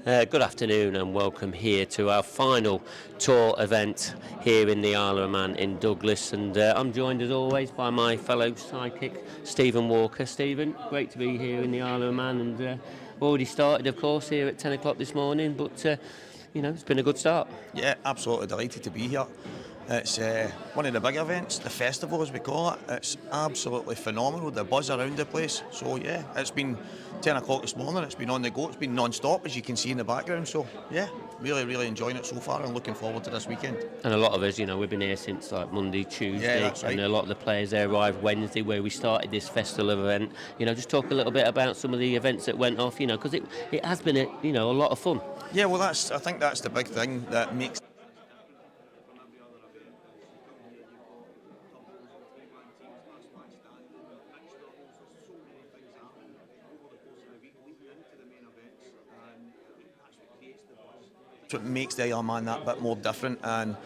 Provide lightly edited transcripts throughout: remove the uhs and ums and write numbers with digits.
Good afternoon and welcome here to our final tour event here in the Isle of Man in Douglas, and I'm joined as always by my fellow sidekick Stephen Walker. Stephen, great to be here in the Isle of Man, and already started of course here at 10 o'clock this morning, but it's been a good start. Yeah, absolutely delighted to be here. It's one of the big events, the festival as we call it. It's absolutely phenomenal, the buzz around the place. So yeah, it's been 10 o'clock this morning, it's been on the go, it's been non-stop as you can see in the background. So yeah, really enjoying it so far and looking forward to this weekend. And a lot of us, we've been here since like Monday, Tuesday, yeah, that's right. And a lot of the players they arrived Wednesday where we started this festival event. Just talk a little bit about some of the events that went off, because it has been a lot of fun. Yeah, well I think that's the big thing that makes what makes the Isle of Man that bit more different, and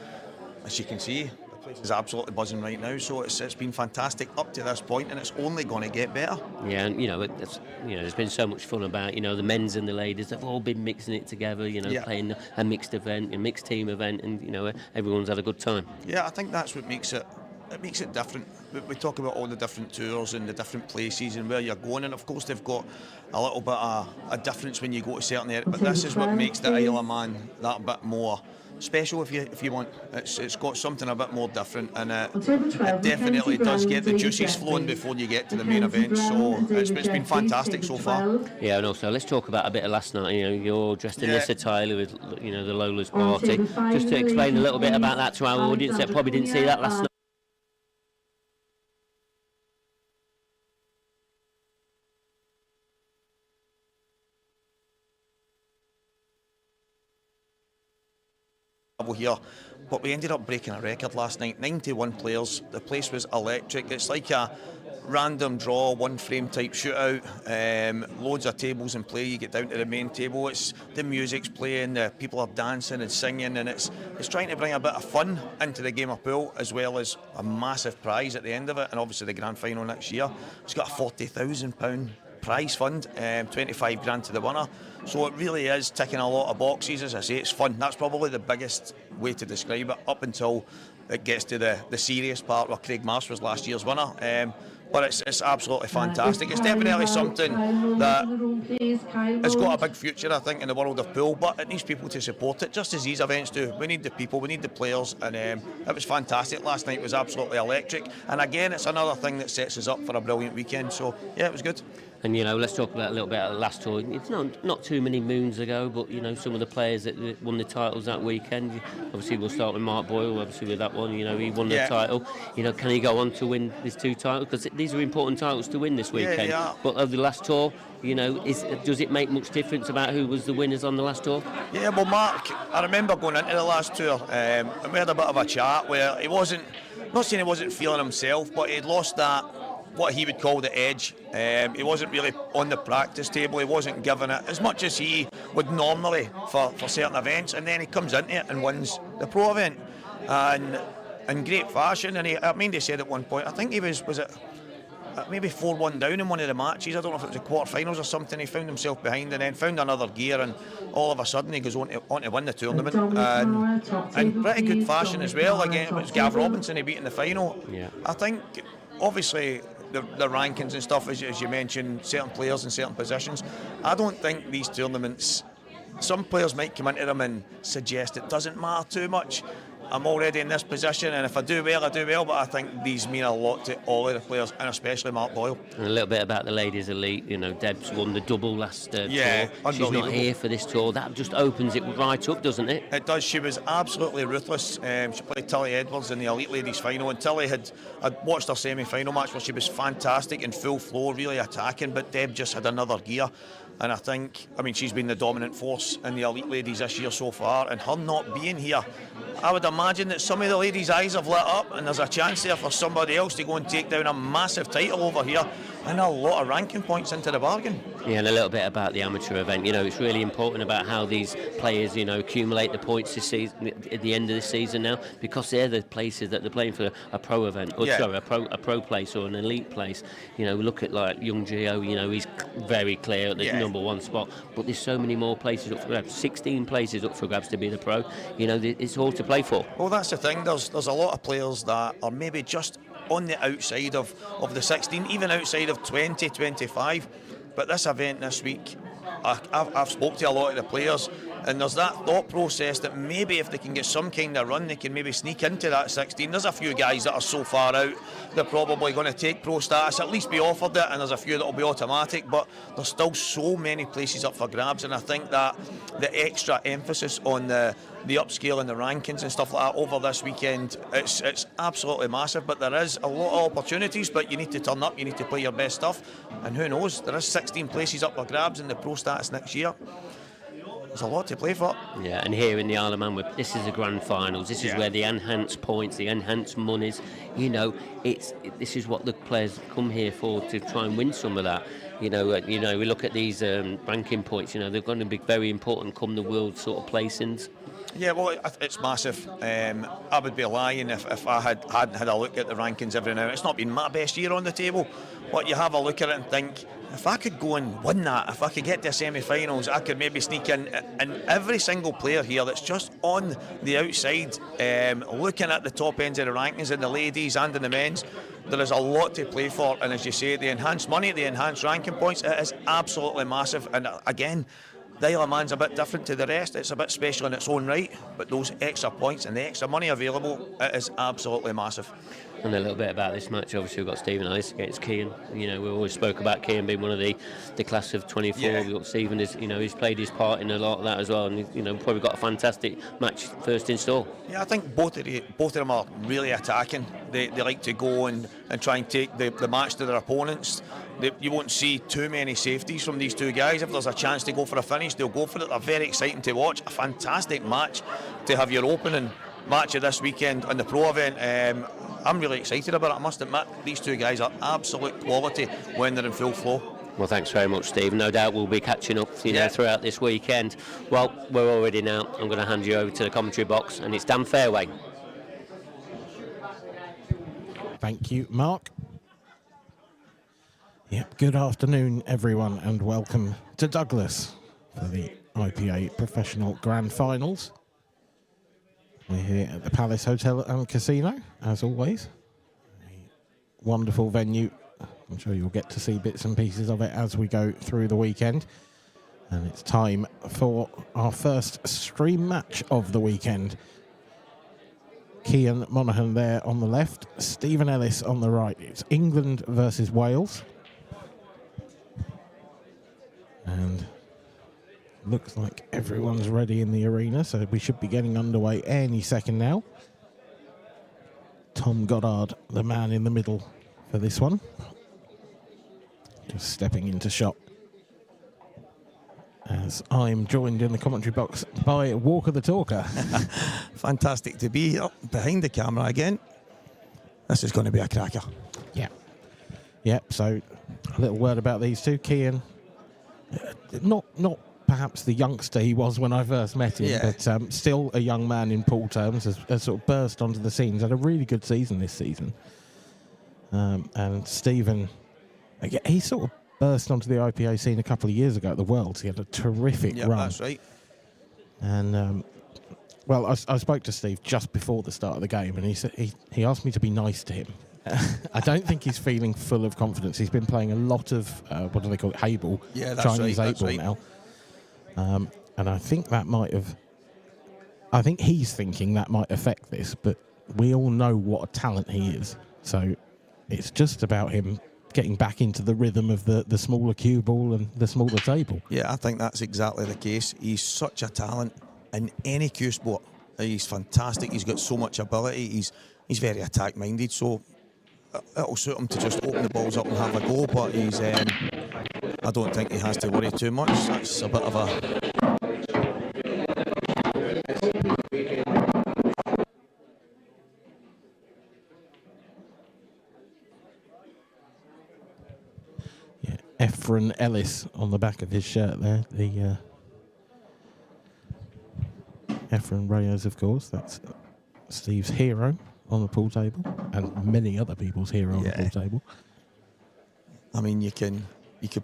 as you can see, the place is absolutely buzzing right now. So it's been fantastic up to this point, and it's only going to get better. Yeah, and there's been so much fun about the men's and the ladies. They've all been mixing it together. Playing a mixed event, a mixed team event, and everyone's had a good time. Yeah, I think that's what makes it. It makes it different. We talk about all the different tours and the different places and where you're going, and of course they've got a little bit of a difference when you go to certain areas, but this is what makes the Isle of Man that bit more special, if you want. It's got something a bit more different, and it definitely does get the juices flowing before you get to the main event. So it's been fantastic so far. Yeah, and also let's talk about a bit of last night. You're dressed in this attire with the Lola's party. Just to explain a little bit about that to our audience that probably didn't see that last night. Here, but we ended up breaking a record last night. 91 players. The place was electric. It's like a random draw, one frame type shootout. Loads of tables in play. You get down to the main table. It's the music's playing, the people are dancing and singing, and it's trying to bring a bit of fun into the game of pool, as well as a massive prize at the end of it. And obviously the grand final next year, it's got a £40,000 prize fund, 25 grand to the winner. So it really is ticking a lot of boxes. As I say, it's fun. That's probably the biggest way to describe it, up until it gets to the serious part where Craig Marsh was last year's winner. But it's absolutely fantastic. It's definitely something that has got a big future, I think, in the world of pool, but it needs people to support it, just as these events do. We need the people, we need the players, and it was fantastic. Last night was absolutely electric, and again, it's another thing that sets us up for a brilliant weekend. So yeah, it was good. And let's talk about a little bit of the last tour. It's not too many moons ago, but some of the players that won the titles that weekend. Obviously, we'll start with Mark Boyle. Obviously, with that one, he won the title. Can he go on to win these two titles? Because these are important titles to win this weekend. Yeah. But over the last tour, does it make much difference about who was the winners on the last tour? Yeah, well, Mark, I remember going into the last tour, and we had a bit of a chat where he wasn't, not saying he wasn't feeling himself, but he'd lost that, what he would call the edge. He wasn't really on the practice table. He wasn't giving it as much as he would normally for certain events, and then he comes into it and wins the pro event, and in great fashion. And he said at one point, I think he was it maybe 4-1 down in one of the matches. I don't know if it was the quarterfinals or something. He found himself behind and then found another gear, and all of a sudden he goes on to win the tournament, and in pretty good fashion as well. Again, it was Gav Robinson he beat in the final. Yeah. I think obviously the rankings and stuff, as you mentioned, certain players in certain positions. I don't think these tournaments, some players might come into them and suggest it doesn't matter too much. I'm already in this position, and if I do well, I do well, but I think these mean a lot to all of the players, and especially Mark Boyle. And a little bit about the ladies' elite. Deb's won the double last tour. She's not here for this tour. That just opens it right up, doesn't it? It does. She was absolutely ruthless. She played Tilly Edwards in the elite ladies final, and Tilly had watched her semi-final match where she was fantastic in full flow, really attacking, but Deb just had another gear. And I mean, she's been the dominant force in the elite ladies this year so far, and her not being here, I would imagine that some of the ladies' eyes have lit up, and there's a chance there for somebody else to go and take down a massive title over here. and a lot of ranking points into the bargain. Yeah, and a little bit about the amateur event. It's really important about how these players, accumulate the points this season, at the end of the season now, because they're the places that they're playing for a pro event, or sorry, a pro place or an elite place. Look at like young Gio. He's very clear at the number one spot, but there's so many more places up for grabs. 16 places up for grabs to be the pro. It's all to play for. Well, that's the thing. There's a lot of players that are maybe just on the outside of the 16, even outside of 20, 25. But this event this week, I've spoke to a lot of the players, and there's that thought process that maybe if they can get some kind of run, they can maybe sneak into that 16. There's a few guys that are so far out, they're probably going to take pro status, at least be offered it, and there's a few that will be automatic, but there's still so many places up for grabs, and I think that the extra emphasis on the upscale and the rankings and stuff like that over this weekend, it's absolutely massive. But there is a lot of opportunities, but you need to turn up, you need to play your best stuff, and who knows, there is 16 places up for grabs in the pro status next year. There's a lot to play for. Yeah, and here in the Isle of Man, this is the grand finals. This is where the enhanced points, the enhanced monies, this is what the players come here for, to try and win some of that. We look at these ranking points. They're going to be very important come the world sort of placings. Yeah, well, it's massive. I would be lying if I hadn't had a look at the rankings every now. It's not been my best year on the table, but you have a look at it and think, if I could go and win that, if I could get to semi-finals, I could maybe sneak in. And every single player here that's just on the outside, looking at the top ends of the rankings in the ladies and in the men's, there is a lot to play for. And as you say, the enhanced money, the enhanced ranking points, it is absolutely massive. And again, the Isle of Man's a bit different to the rest. It's a bit special in its own right, but those extra points and the extra money available, it is absolutely massive. And a little bit about this match, obviously we've got Stephen Ellis against Cian. We always spoke about Cian being one of the class of 24. Yeah. We've got Stephen, he's played his part in a lot of that as well, and probably got a fantastic match first in store. Yeah, I think both of them are really attacking. They like to go and try and take the match to their opponents. You won't see too many safeties from these two guys. If there's a chance to go for a finish, they'll go for it. They're very exciting to watch. A fantastic match to have your opening match of this weekend on the pro event. I'm really excited about it. I must admit, these two guys are absolute quality when they're in full flow. Well, thanks very much, Steve. No doubt we'll be catching up, throughout this weekend. Well, we're already now. I'm going to hand you over to the commentary box, and it's Dan Fairway. Thank you, Mark. Yep, good afternoon, everyone, and welcome to Douglas for the IPA Professional Grand Finals. We're here at the Palace Hotel and Casino, as always. A wonderful venue. I'm sure you'll get to see bits and pieces of it as we go through the weekend. And it's time for our first stream match of the weekend. Cian Monaghan there on the left, Stephen Ellis on the right. It's England versus Wales. And looks like everyone's ready in the arena, so we should be getting underway any second now. Tom Goddard, the man in the middle for this one. Just stepping into shot. As I'm joined in the commentary box by Walker the Talker. Fantastic to be up behind the camera again. This is going to be a cracker. Yeah. Yep, so a little word about these two. Cian, not perhaps the youngster he was when I first met him, but still a young man in pool terms, has sort of burst onto the scene. He's had a really good season this season. And Stephen, again, he sort of burst onto the IPA scene a couple of years ago at the Worlds. He had a terrific run. That's right. And, well, I spoke to Steve just before the start of the game, and he said he asked me to be nice to him. I don't think he's feeling full of confidence. He's been playing a lot of, what do they call it, Hable, Chinese 8-ball now. And I think that might have... I think he's thinking that might affect this, but we all know what a talent he is. So it's just about him getting back into the rhythm of the smaller cue ball and the smaller table. Yeah, I think that's exactly the case. He's such a talent in any cue sport. He's fantastic. He's got so much ability. He's very attack-minded, so it'll suit him to just open the balls up and have a go, but he's... I don't think he has to worry too much. That's a bit of a... Efren Ellis on the back of his shirt there. The Efren Reyes, of course. That's Steve's hero on the pool table, and many other people's hero on the pool table. I mean, you could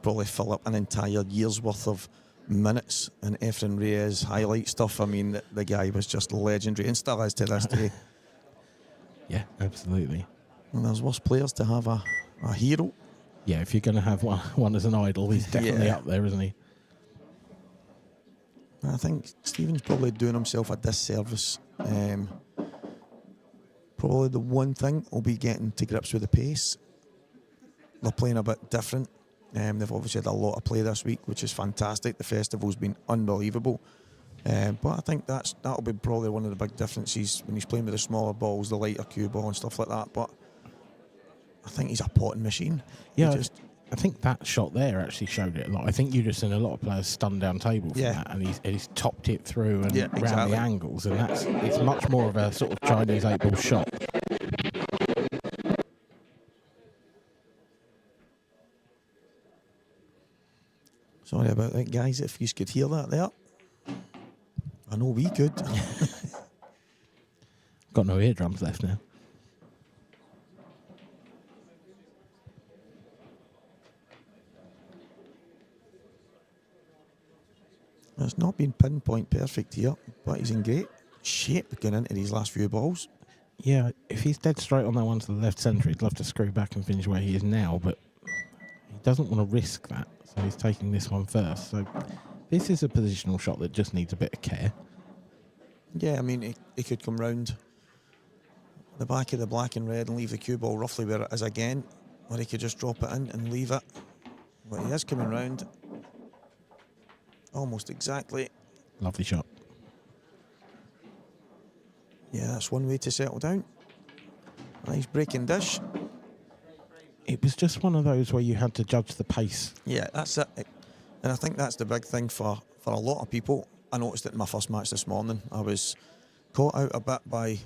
probably fill up an entire year's worth of minutes in Efren Reyes highlight stuff. I mean, the guy was just legendary and still is to this day. Yeah, absolutely. And there's worse players to have a hero. Yeah, if you're going to have one as an idol, he's definitely up there, isn't he? I think Stephen's probably doing himself a disservice. Probably the one thing will be getting to grips with the pace. They're playing a bit different. They've obviously had a lot of play this week, which is fantastic. The festival's been unbelievable. But I think that'll be probably one of the big differences when he's playing with the smaller balls, the lighter cue ball and stuff like that. But I think he's a potting machine. Yeah, I think that shot there actually showed it a lot. I think you've just seen a lot of players stun down table from that, and he's topped it through and round the angles, and it's much more of a sort of Chinese 8-ball shot. Sorry about that, guys, if you could hear that there. I know we could. Got no eardrums left now. It's not been pinpoint perfect here, but he's in great shape going into these last few balls. Yeah, if he's dead straight on that one to the left centre, he'd love to screw back and finish where he is now, but he doesn't want to risk that, so he's taking this one first. So this is a positional shot that just needs a bit of care. Yeah, I mean, he could come round the back of the black and red and leave the cue ball roughly where it is again, or he could just drop it in and leave it. But he is coming round almost exactly. Lovely shot. Yeah, that's one way to settle down. Nice breaking dish. It was just one of those where you had to judge the pace. Yeah, that's it. And I think that's the big thing for a lot of people. I noticed it in my first match this morning. I was caught out a bit by,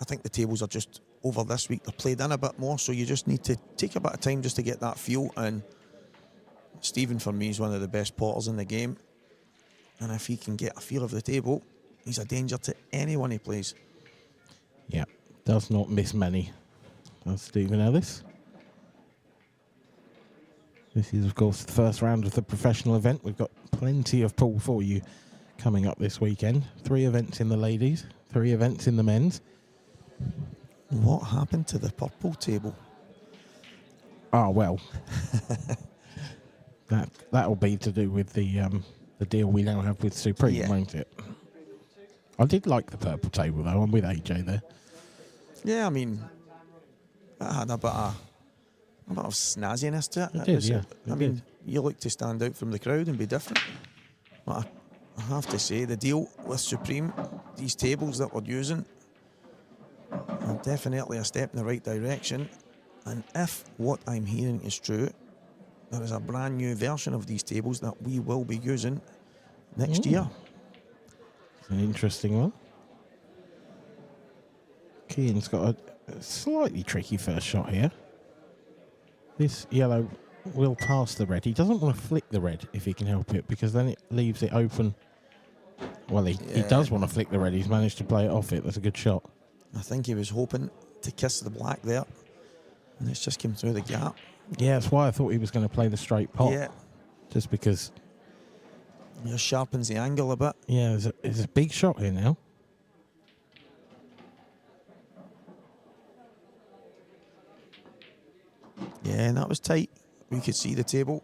I think the tables are just over this week. They're played in a bit more, so you just need to take a bit of time just to get that feel. And Stephen, for me, is one of the best potters in the game. And if he can get a feel of the table, he's a danger to anyone he plays. Yeah, does not miss many. That's Stephen Ellis. This is, of course, the first round of the professional event. We've got plenty of pool for you coming up this weekend. 3 events in the ladies, 3 events in the men's. What happened to the purple table? Ah, well, that'll be to do with the deal we now have with Supreme, won't it? I did like the purple table, though. I'm with AJ there. Yeah, I mean, that had a bit of snazziness to it. It did, yeah. I mean, you look to stand out from the crowd and be different. But I have to say, the deal with Supreme, these tables that we're using, are definitely a step in the right direction. And if what I'm hearing is true, there is a brand new version of these tables that we will be using next year. It's an interesting one. Keane's got a slightly tricky first shot here. This yellow will pass the red. He doesn't want to flick the red if he can help it, because then it leaves it open. Well, he does want to flick the red. He's managed to play it off it. That's a good shot. I think he was hoping to kiss the black there, and it's just came through the gap. Yeah, that's why I thought he was going to play the straight pot. Yeah. Just because. It just sharpens the angle a bit. Yeah, there's a big shot here now. Yeah, and that was tight. We could see the table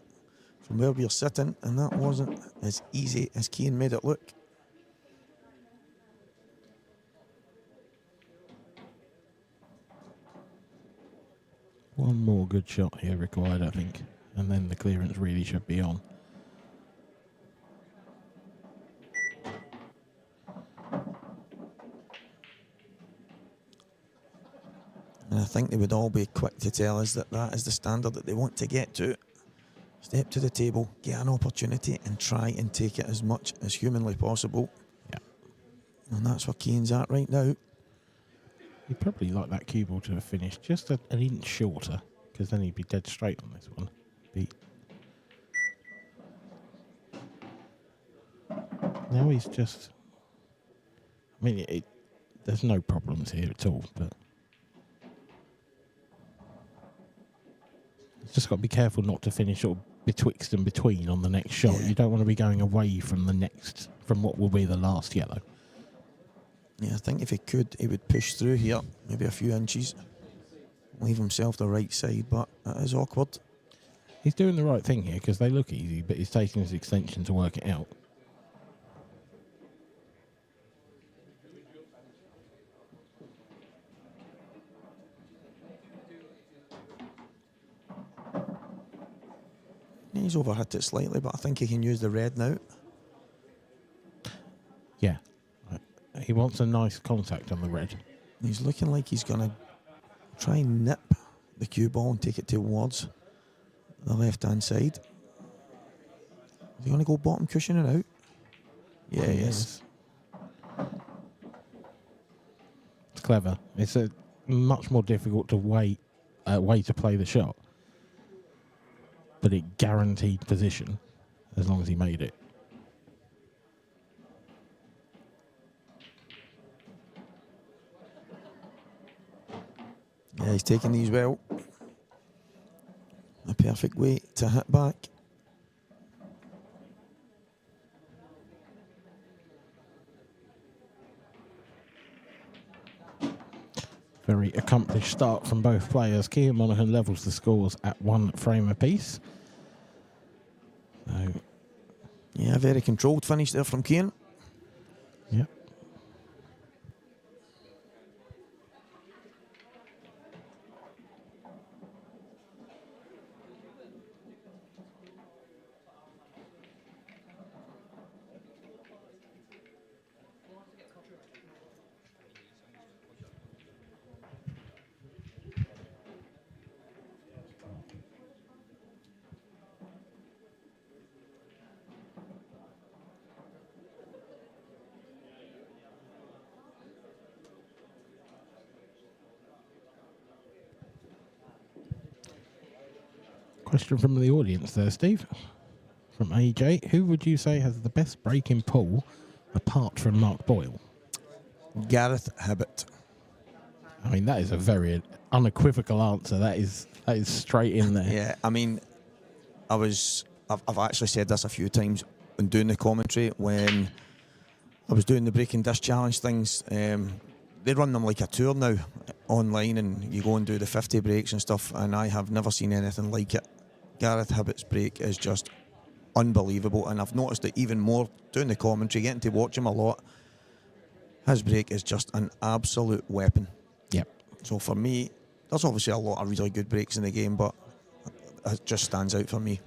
from where we were sitting, and that wasn't as easy as Keane made it look. One more good shot here required, I think, and then the clearance really should be on. And I think they would all be quick to tell us that that is the standard that they want to get to. Step to the table, get an opportunity, and try and take it as much as humanly possible. Yeah. And that's where Keane's at right now. He'd probably like that cue ball to have finished just an inch shorter, because then he'd be dead straight on this one. Now he's just... I mean, there's no problems here at all, but... He's just got to be careful not to finish sort of betwixt and between on the next shot. Yeah. You don't want to be going away from from what will be the last yellow. Yeah, I think if he could, he would push through here, maybe a few inches, leave himself the right side, but it is awkward. He's doing the right thing here because they look easy, but he's taking his extension to work it out. He's overhit it slightly, but I think he can use the red now. Yeah. He wants a nice contact on the red. He's looking like he's going to try and nip the cue ball and take it towards the left-hand side. Is he going to go bottom cushion and out? Yeah, he is. It's clever. It's a much more difficult to way to play the shot, but it guaranteed position as long as he made it. Yeah, he's taking these well. A perfect way to hit back. Very accomplished start from both players. Kean Monaghan levels the scores at 1 frame apiece. So, Yeah, very controlled finish there from Kean. yep. Question from the audience there, Steve. From AJ. Who would you say has the best break in pool apart from Mark Boyle? Gareth Hibbett. I mean, that is a very unequivocal answer. That is straight in there. Yeah, I mean, I've actually said this a few times when doing the commentary. When I was doing the breaking disc challenge things, they run them like a tour now online, and you go and do the 50 breaks and stuff, and I have never seen anything like it. Gareth Hibbett's break is just unbelievable, and I've noticed it even more doing the commentary, getting to watch him a lot. His break is just an absolute weapon. Yep. So for me, there's obviously a lot of really good breaks in the game, but it just stands out for me.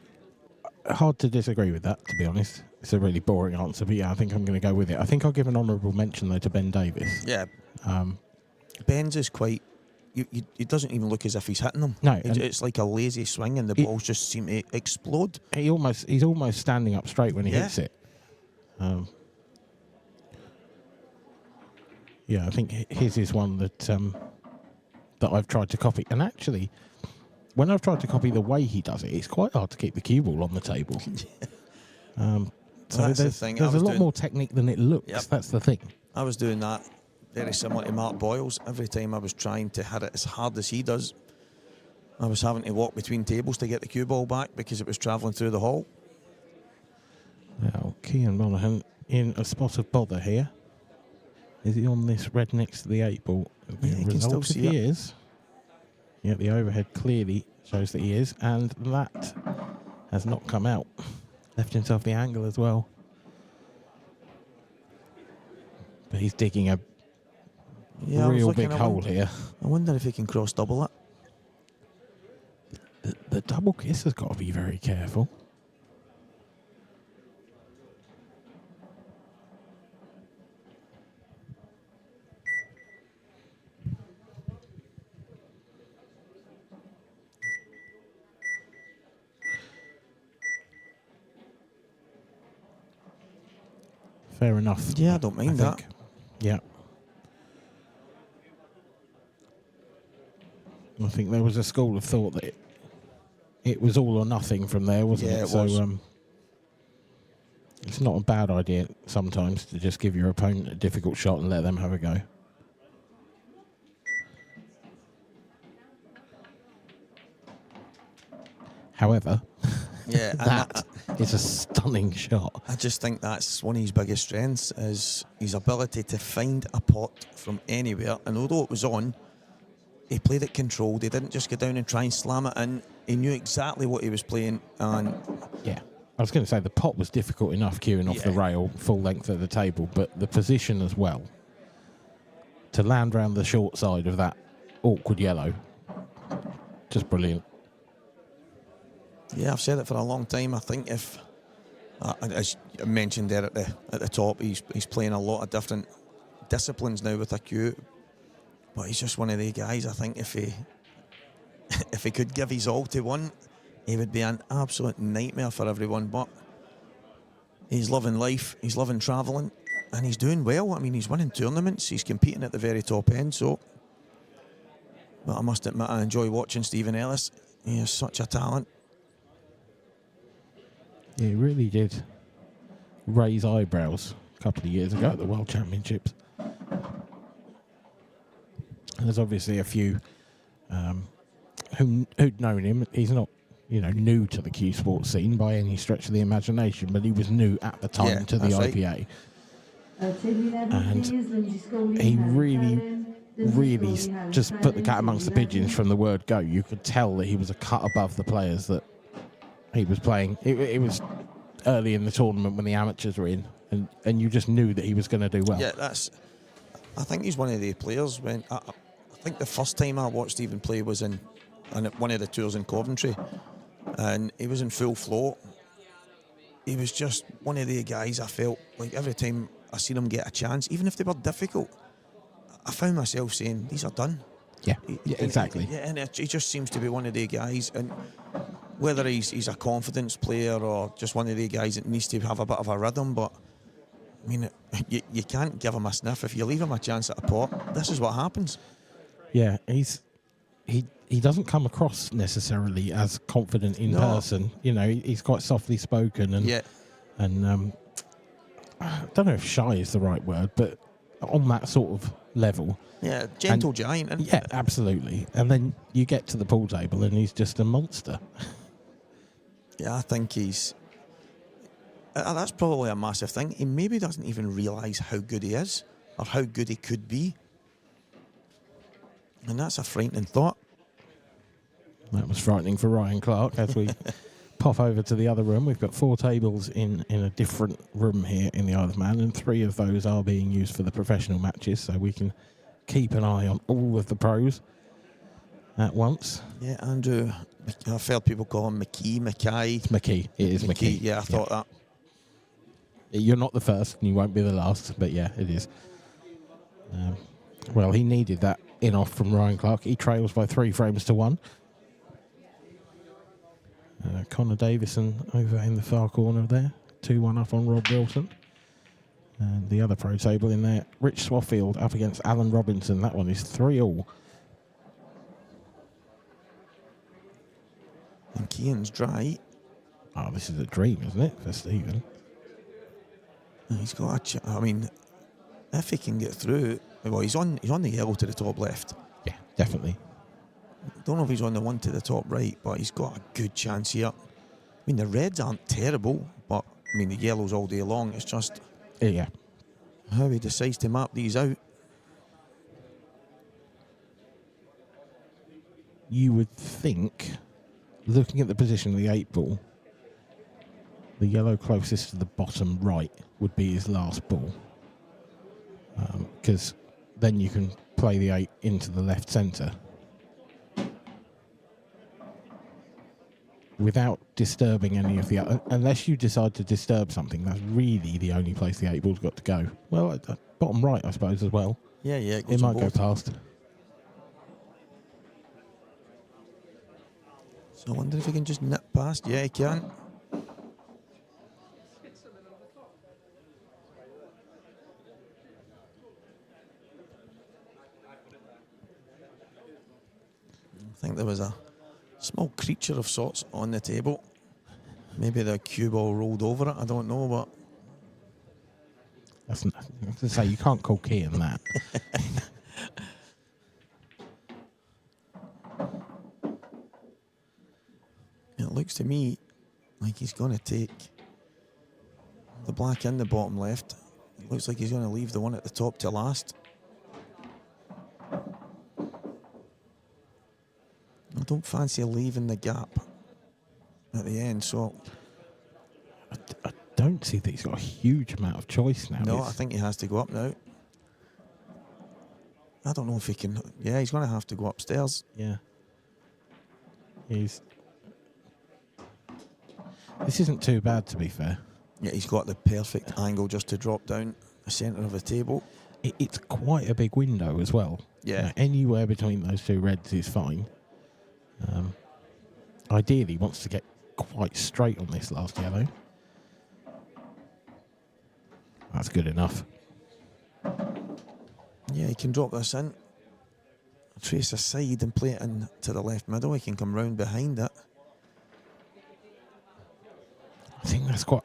Hard to disagree with that, to be honest. It's a really boring answer, but yeah, I think I'm going to go with it. I think I'll give an honourable mention, though, to Ben Davis. Yeah. Ben's is quite... It doesn't even look as if he's hitting them. No. It's like a lazy swing, and the balls just seem to explode. He's almost standing up straight when he hits it. Yeah, I think his is one that I've tried to copy. And actually, when I've tried to copy the way he does it, it's quite hard to keep the cue ball on the table. So that's there's the thing. a lot more technique than it looks. Yep. That's the thing. I was doing that very similar to Mark Boyle's. Every time I was trying to hit it as hard as he does, I was having to walk between tables to get the cue ball back because it was travelling through the hall. Now, Kean Monaghan in a spot of bother here. Is he on this red next to the 8 ball? Yeah, you can still see he it. is. Yeah, the overhead clearly shows that he is, and that has not come out. Left himself the angle as well. But he's digging a real big hole here. I wonder if he can cross double it. The double kiss has got to be very careful. Fair enough. Yeah, I don't mind that. Yeah. I think there was a school of thought that it was all or nothing from there, wasn't Yeah, it? it was. It's not a bad idea sometimes to just give your opponent a difficult shot and let them have a go. However, Yeah, and that is a stunning shot. I just think that's one of his biggest strengths, is his ability to find a pot from anywhere. And although it was on, he played it controlled. He didn't just go down and try and slam it in. He knew exactly what he was playing. And yeah, I was going to say the pot was difficult enough queuing off the rail, full length of the table, but the position as well. To land around the short side of that awkward yellow, just brilliant. yeah, I've said it for a long time. I think if, as I mentioned there at the top, he's playing a lot of different disciplines now with a cue. But he's just one of the guys. I think if he could give his all to one, he would be an absolute nightmare for everyone. But he's loving life, he's loving travelling, and he's doing well. I mean, he's winning tournaments, he's competing at the very top end. So, but I must admit, I enjoy watching Stephen Ellis. He is such a talent. Yeah, he really did raise eyebrows a couple of years ago at the World Championships. There's obviously a few who'd known him. He's not, new to the Cuesports scene by any stretch of the imagination, but he was new at the time to the IPA. And he really just put the cat amongst the pigeons from the word go. You could tell that he was a cut above the players that he was playing. It was early in the tournament when the amateurs were in, and you just knew that he was going to do well. Yeah, I think he's one of the players. When I think the first time I watched Stephen play was on one of the tours in Coventry, and he was in full flow. He was just one of the guys. I felt like every time I seen him get a chance, even if they were difficult, I found myself saying, "These are done." Yeah, exactly. And he just seems to be one of the guys, and whether he's a confidence player or just one of the guys that needs to have a bit of a rhythm, but I mean, you can't give him a sniff. If you leave him a chance at a pot, this is what happens. Yeah, he doesn't come across necessarily as confident in person. He's quite softly spoken and I don't know if shy is the right word, but on that sort of level. Yeah, gentle giant. Yeah, absolutely. And then you get to the pool table and he's just a monster. Yeah, I think that's probably a massive thing. He maybe doesn't even realise how good he is or how good he could be. And that's a frightening thought. That was frightening for Ryan Clark. As we pop over to the other room, we've got 4 tables in a different room here in the Isle of Man, and 3 of those are being used for the professional matches, so we can keep an eye on all of the pros at once. Yeah, Andrew, I've heard people call him Mackay. It's McKee. It is McKee. Yeah, I thought that. You're not the first, and you won't be the last, but yeah, it is. Well, he needed that in-off from Ryan Clark. He trails by 3 frames to 1. Connor Davison over in the far corner there, 2-1 up on Rob Wilson. And the other pro table in there, Rich Swaffield up against Alan Robinson. That one is 3-all. And Keane's dry. Oh, this is a dream, isn't it, for Stephen? He's got I mean, if he can get through, well, he's on the yellow to the top left. Yeah, definitely. Don't know if he's on the one to the top right, but he's got a good chance here. I mean, the reds aren't terrible, but I mean, the yellow's all day long. It's just how he decides to map these out. You would think, looking at the position of the 8 ball, the yellow closest to the bottom right would be his last ball. Because then you can play the 8 into the left centre without disturbing any of the other. Unless you decide to disturb something, that's really the only place the 8 ball's got to go. Well, at the bottom right, I suppose, as well. Yeah, it might go past. So I wonder if he can just nip past. Yeah, he can. I think there was a small creature of sorts on the table. Maybe the cue ball rolled over it, I don't know, but I was going to say, you can't call Kean that. It looks to me like he's going to take the black in the bottom left. It looks like he's going to leave the one at the top to last. I don't fancy leaving the gap at the end, so... I don't see that he's got a huge amount of choice now. No, I think he has to go up now. I don't know if he can... Yeah, he's going to have to go upstairs. Yeah. This isn't too bad, to be fair. Yeah, he's got the perfect angle just to drop down the centre of the table. It's quite a big window as well. Yeah. Anywhere between those two reds is fine. Ideally, he wants to get quite straight on this last yellow. That's good enough. Yeah, he can drop this in, trace aside and play it in to the left middle. He can come round behind it.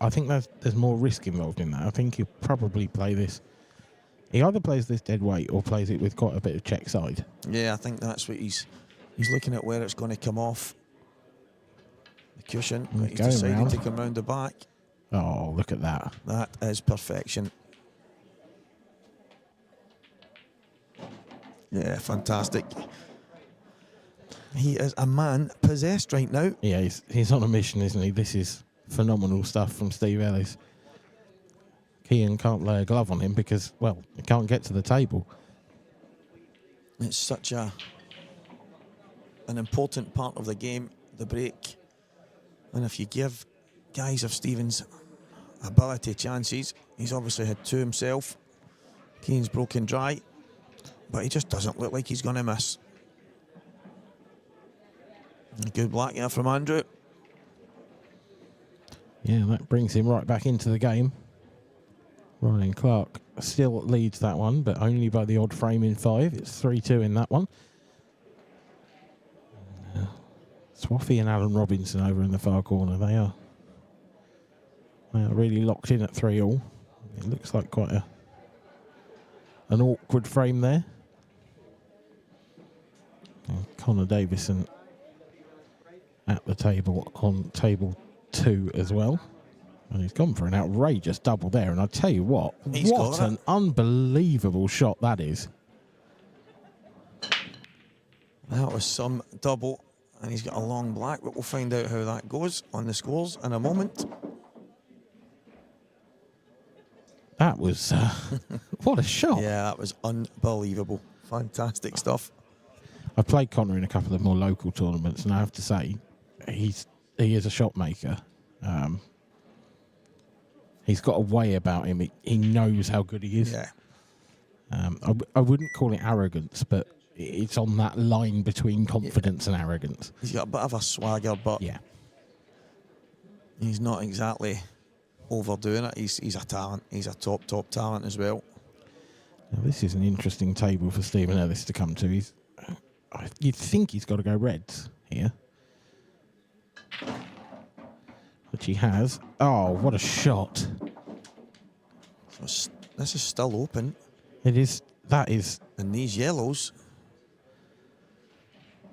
I think there's more risk involved in that. I think he'll probably play this. He either plays this dead weight or plays it with quite a bit of check side. Yeah, I think that's what he's looking at, where it's going to come off the cushion. But he's decided round. to come round the back. Oh, look at that. That is perfection. Yeah, fantastic. He is a man possessed right now. Yeah, he's on a mission, isn't he? This is phenomenal stuff from Steve Ellis. Kean can't lay a glove on him because, well, he can't get to the table. It's such an important part of the game, the break. And if you give guys of Stephen's ability chances, he's obviously had two himself. Kean's broken dry, but he just doesn't look like he's going to miss. Good black there from Andrew. Yeah, that brings him right back into the game. Ryan Clark still leads that one, but only by the odd frame in 5. It's 3-2 in that one. Swaffy and Alan Robinson over in the far corner. They are really locked in at 3-all. It looks like quite an awkward frame there. And Connor Davison at the table on table 2 as well. And he's gone for an outrageous double there. And I tell you what an unbelievable shot that is. That was some double, and he's got a long black, but we'll find out how that goes on the scores in a moment. That was, what a shot. Yeah, that was unbelievable. Fantastic stuff. I've played Connor in a couple of more local tournaments, and I have to say, he is a shot maker. He's got a way about him. He knows how good he is. Yeah. I wouldn't call it arrogance, but it's on that line between confidence and arrogance. He's got a bit of a swagger, but yeah, he's not exactly overdoing it. He's a talent. He's a top talent as well. Now, this is an interesting table for Stephen Ellis to come to. You'd think he's got to go reds here, which he has. Oh, what a shot. So this is still open. It is. That is. And these yellows.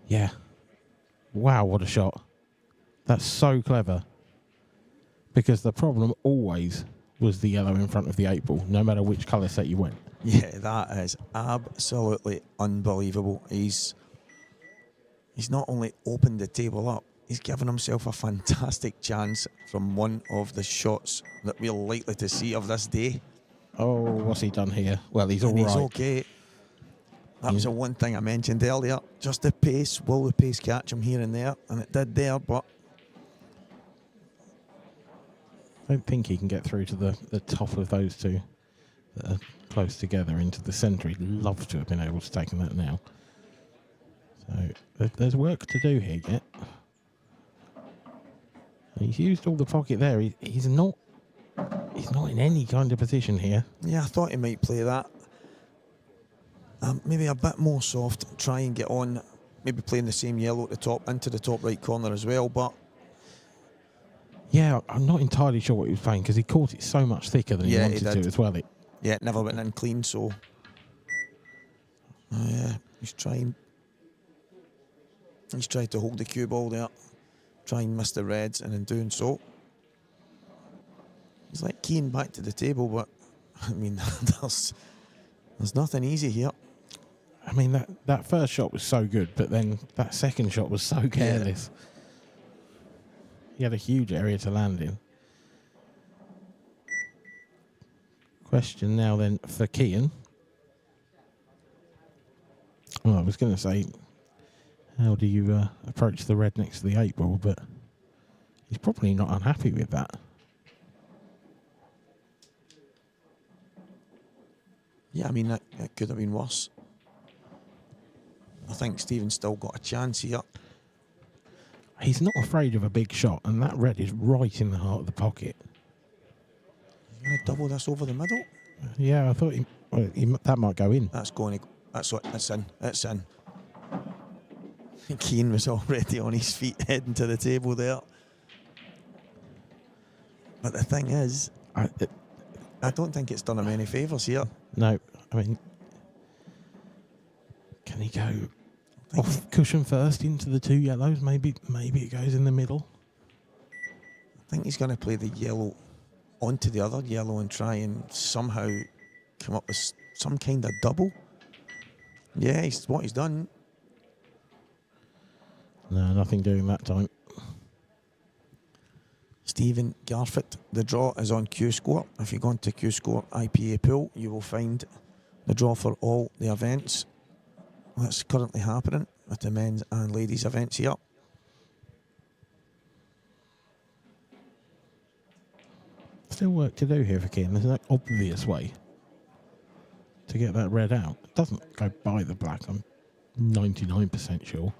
Yeah. Wow, what a shot. That's so clever. Because the problem always was the yellow in front of the 8-ball, no matter which colour set you went. Yeah, that is absolutely unbelievable. He's not only opened the table up, he's given himself a fantastic chance from one of the shots that we're likely to see of this day. Oh, what's he done here? Well, he's all And right. he's okay. That was the one thing I mentioned earlier. Just the pace. Will the pace catch him here and there? And it did there, but I don't think he can get through to the top of those two that are close together into the centre. He'd love to have been able to take that now. So there's work to do here yet. He's used all the pocket there. He's not in any kind of position here. yeah, I thought he might play that. Maybe a bit more soft, try and get on, maybe playing the same yellow at the top, into the top right corner as well, but... Yeah, I'm not entirely sure what he was playing because he caught it so much thicker than he wanted to as well. Yeah, never went in clean, so... yeah, he's tried to hold the cue ball there, try and miss the reds, and in doing so, he's like keying back to the table, but I mean, there's nothing easy here. I mean, that first shot was so good, but then that second shot was so careless. Yeah. He had a huge area to land in. Question now then for Kean. Well, I was going to say, how do you approach the red next to the 8 ball, but he's probably not unhappy with that. Yeah, I mean, that could have been worse. I think Stephen's still got a chance here. He's not afraid of a big shot, and that red is right in the heart of the pocket. He's going to double this over the middle. Yeah, I thought that might go in. That's going to... It's in. It's in. Keane was already on his feet heading to the table there. But the thing is, I don't think it's done him any favours here. No, I mean, can he go off cushion first into the 2 yellows? Maybe it goes in the middle. I think he's going to play the yellow onto the other yellow and try and somehow come up with some kind of double. Yeah, what he's done. No, nothing doing that time. Stephen Garfit, the draw is on Cuesport. If you go into Cuesport IPA pool, you will find the draw for all the events that's currently happening with the men's and ladies events here. Still work to do here for Kean. There's no obvious way to get that red out. It doesn't go by the black, I'm 99% sure.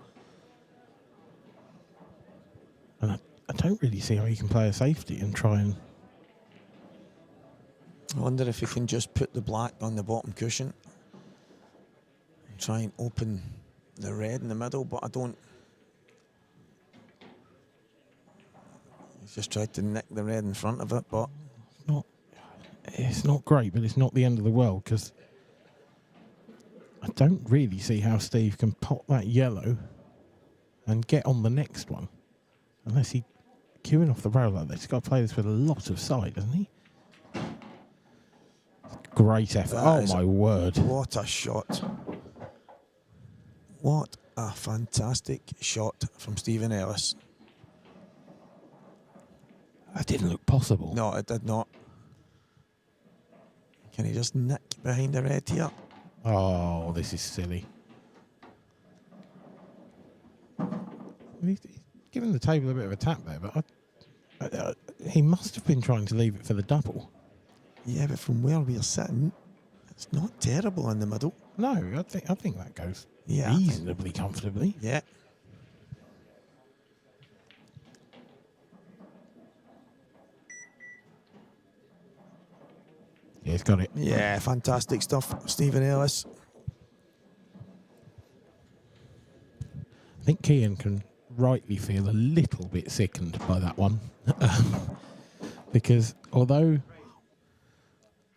And I don't really see how he can play a safety and try and... I wonder if he can just put the black on the bottom cushion and try and open the red in the middle, but I don't... He's just tried to nick the red in front of it, but... It's not great, but it's not the end of the world, because I don't really see how Steve can pop that yellow and get on the next one. Unless he queuing off the rail like this. He's got to play this with a lot of side, hasn't he? Great effort. Oh, my word. What a shot. What a fantastic shot from Stephen Ellis. That didn't look possible. No, it did not. Can he just nick behind the red here? Oh, this is silly. He's given the table a bit of a tap there, but he must have been trying to leave it for the double. Yeah, but from where we are sitting, it's not terrible in the middle. No, I think that goes reasonably comfortably. Yeah. Yeah, he's got it. Yeah, fantastic stuff, Stephen Ellis. I think Kean can rightly feel a little bit sickened by that one. Because although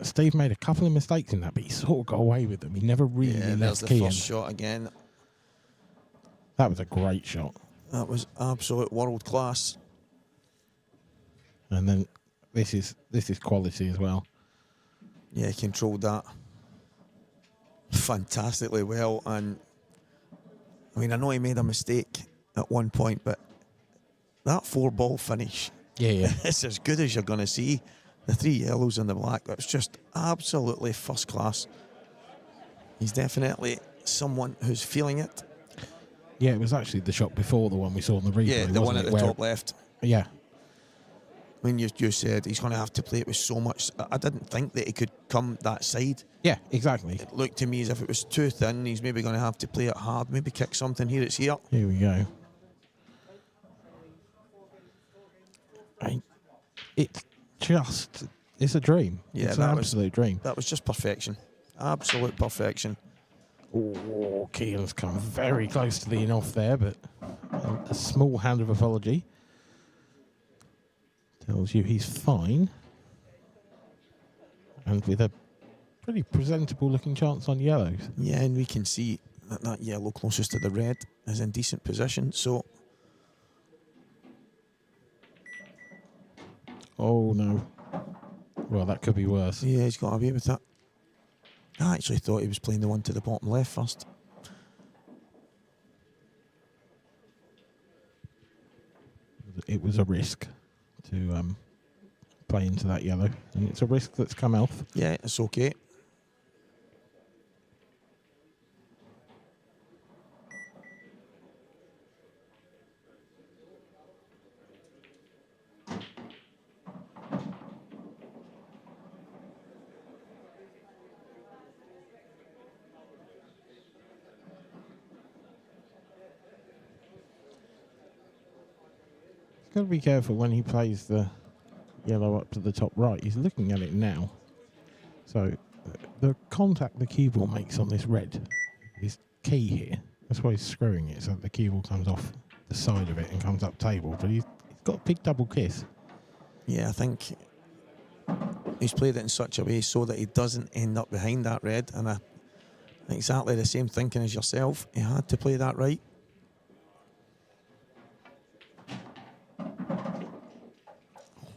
Steve made a couple of mistakes in that, but he sort of got away with them. He never really left Kean. The first shot again. That was a great shot. That was absolute world class. And then this is quality as well. Yeah, he controlled that fantastically well. And I mean, I know he made a mistake at one point, but that 4-ball finish, it's as good as you're going to see. The 3 yellows and the black, that's just absolutely first class. He's definitely someone who's feeling it. Yeah, it was actually the shot before the one we saw on the replay. Yeah, the one at the top left. Yeah. I mean, you said he's going to have to play it with so much. I didn't think that he could come that side. Yeah, exactly. It looked to me as if it was too thin. He's maybe going to have to play it hard, maybe kick something here. It's here. Here we go. It's a dream. Yeah, it's an absolute dream. That was just perfection. Absolute perfection. Oh, Kean's come very close to the in-off there, but a small hand of apology. Tells you he's fine. And with a pretty presentable looking chance on yellows. Yeah, and we can see that yellow closest to the red is in decent position. So, Oh no. Well, that could be worse. yeah, he's got away with that. I actually thought he was playing the one to the bottom left first. It was a risk to play into that yellow, and it's a risk that's come off. Yeah, it's okay. He's got to be careful when he plays the yellow up to the top right. He's looking at it now. So the contact the cue ball makes on this red is key here. That's why he's screwing it, so that the cue ball comes off the side of it and comes up table. But he's got a big double kiss. Yeah, I think he's played it in such a way so that he doesn't end up behind that red. And exactly the same thinking as yourself. He had to play that right.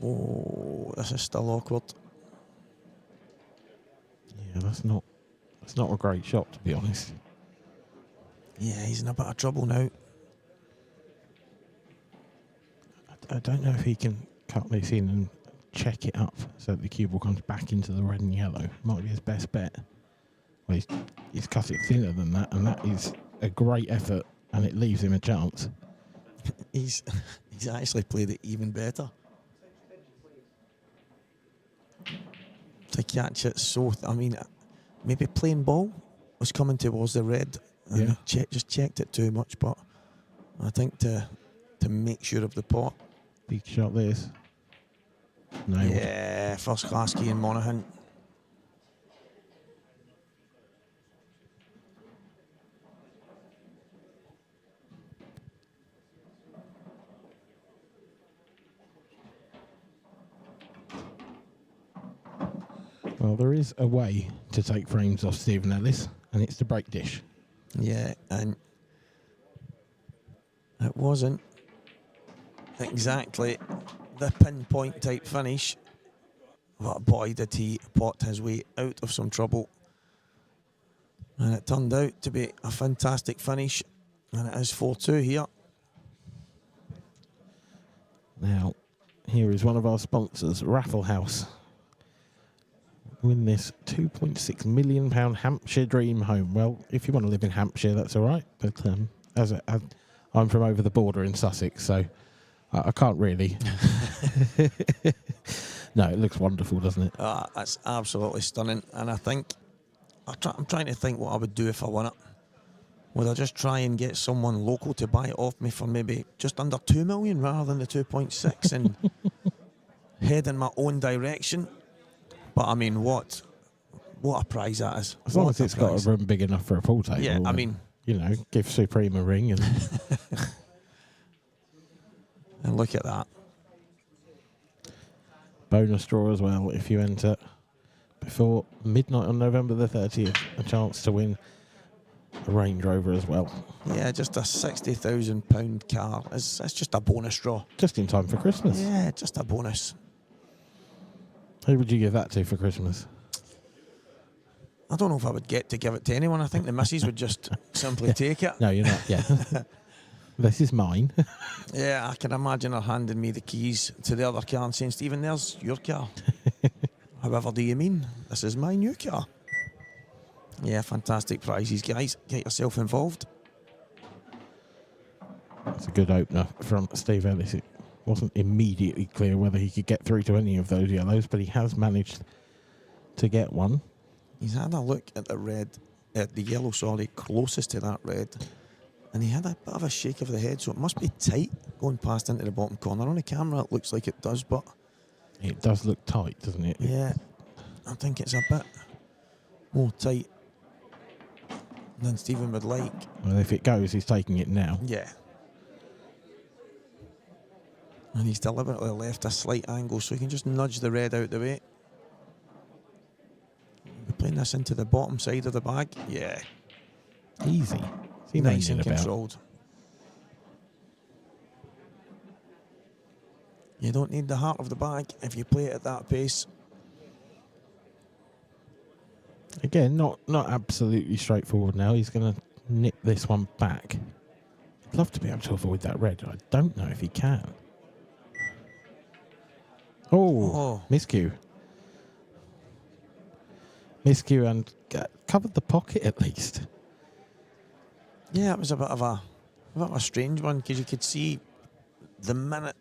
Oh, this is still awkward. Yeah, that's not a great shot, to be honest. Yeah, he's in a bit of trouble now. I don't know if he can cut this in and check it up so that the cue ball comes back into the red and yellow. Might be his best bet. Well, he's cut it thinner than that, and that is a great effort, and it leaves him a chance. He's actually played it even better. To catch it so, maybe playing ball was coming towards the red. And just checked it too much, but I think to make sure of the pot. Big shot this. Nailed. Yeah, first class key in Monaghan. Well, there is a way to take frames off Stephen Ellis, and it's to break dish. Yeah, and it wasn't exactly the pinpoint type finish, but boy did he pot his way out of some trouble. And it turned out to be a fantastic finish, and it is 4-2 here. Now, here is one of our sponsors, Raffle House. Win this £2.6 million Hampshire dream home. Well, if you want to live in Hampshire, that's all right. But I'm from over the border in Sussex, so I can't really. No, it looks wonderful, doesn't it? It's absolutely stunning, and I think I'm trying to think what I would do if I won it. Would I just try and get someone local to buy it off me for maybe just under 2 million rather than the 2.6 and head in my own direction? But I mean, what a prize that is. As long as it's got a room big enough for a pool table. Yeah, I mean, give Supreme a ring and and look at that. Bonus draw as well if you enter before midnight on November the 30th. A chance to win a Range Rover as well. Yeah, just a £60,000 car. It's just a bonus draw. Just in time for Christmas. Yeah, just a bonus. Who would you give that to for Christmas? I don't know if I would get to give it to anyone. I think the missus would just simply take it. No, you're not. Yeah. This is mine. Yeah, I can imagine her handing me the keys to the other car and saying, Stephen, there's your car. However do you mean? This is my new car. Yeah, fantastic prizes, guys. Get yourself involved. It's a good opener from Steve Ellis. It wasn't immediately clear whether he could get through to any of those yellows, but he has managed to get one. He's had a look at the yellow, closest to that red, and he had a bit of a shake of the head, so it must be tight going past into the bottom corner. On the camera, it looks like it does, but it does look tight, doesn't it? Yeah, I think it's a bit more tight than Stephen would like. Well, if it goes, he's taking it now. Yeah. And he's deliberately left a slight angle so he can just nudge the red out the way. We're playing this into the bottom side of the bag. Yeah. Easy. Is he Nice moaning and about? controlled. You don't need the heart of the bag if you play it at that pace. Again, not absolutely straightforward now. He's going to nip this one back. I'd love to be able to avoid that red. I don't know if he can. Oh. Miscue. Miscue and covered the pocket at least. Yeah, it was a bit of a strange one because you could see the minute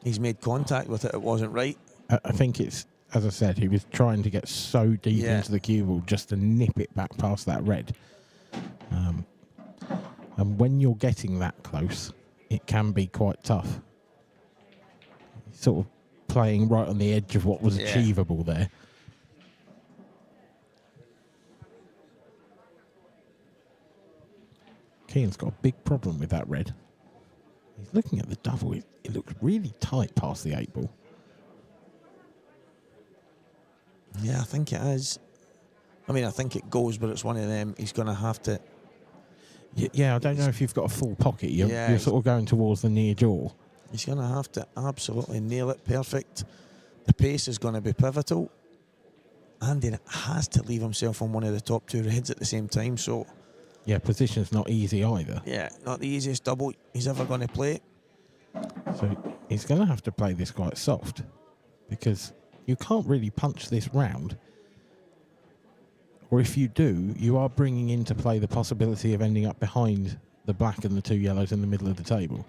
he's made contact with it, it wasn't right. I think it's, as I said, he was trying to get so deep into the cue ball just to nip it back past that red. And when you're getting that close, it can be quite tough. Sort of playing right on the edge of what was achievable there. Keane's got a big problem with that red. He's looking at the double. It looks really tight past the 8 ball. Yeah, I think it is. I mean, I think it goes, but it's one of them. He's going to have to. Yeah, I don't know if you've got a full pocket. You're sort of going towards the near jaw. He's going to have to absolutely nail it perfect. The pace is going to be pivotal. And he has to leave himself on one of the top 2 reds at the same time. So, yeah, position's not easy either. Yeah, not the easiest double he's ever going to play. So he's going to have to play this quite soft because you can't really punch this round. Or if you do, you are bringing into play the possibility of ending up behind the black and the 2 yellows in the middle of the table.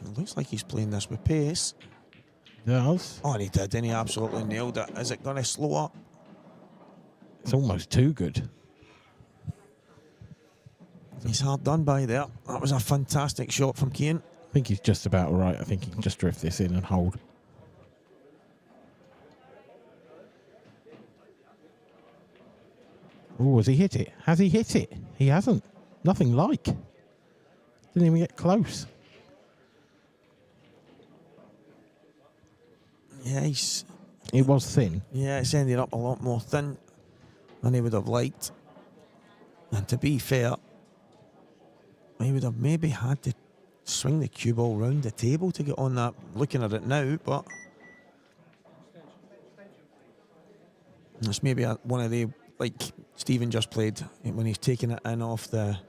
It looks like he's playing this with pace. Does. Oh, and he did, and he absolutely nailed it. Is it going to slow up? It's almost too good. He's hard done by there. That was a fantastic shot from Keane. I think he's just about all right. I think he can just drift this in and hold. Oh, has he hit it? Has he hit it? He hasn't. Nothing like. Didn't even get close. Yeah, it was thin. Yeah, it's ended up a lot more thin than he would have liked. And to be fair, he would have maybe had to swing the cue ball round the table to get on that. Looking at it now, but it's maybe one of the, like Stephen just played, when he's taking it in off a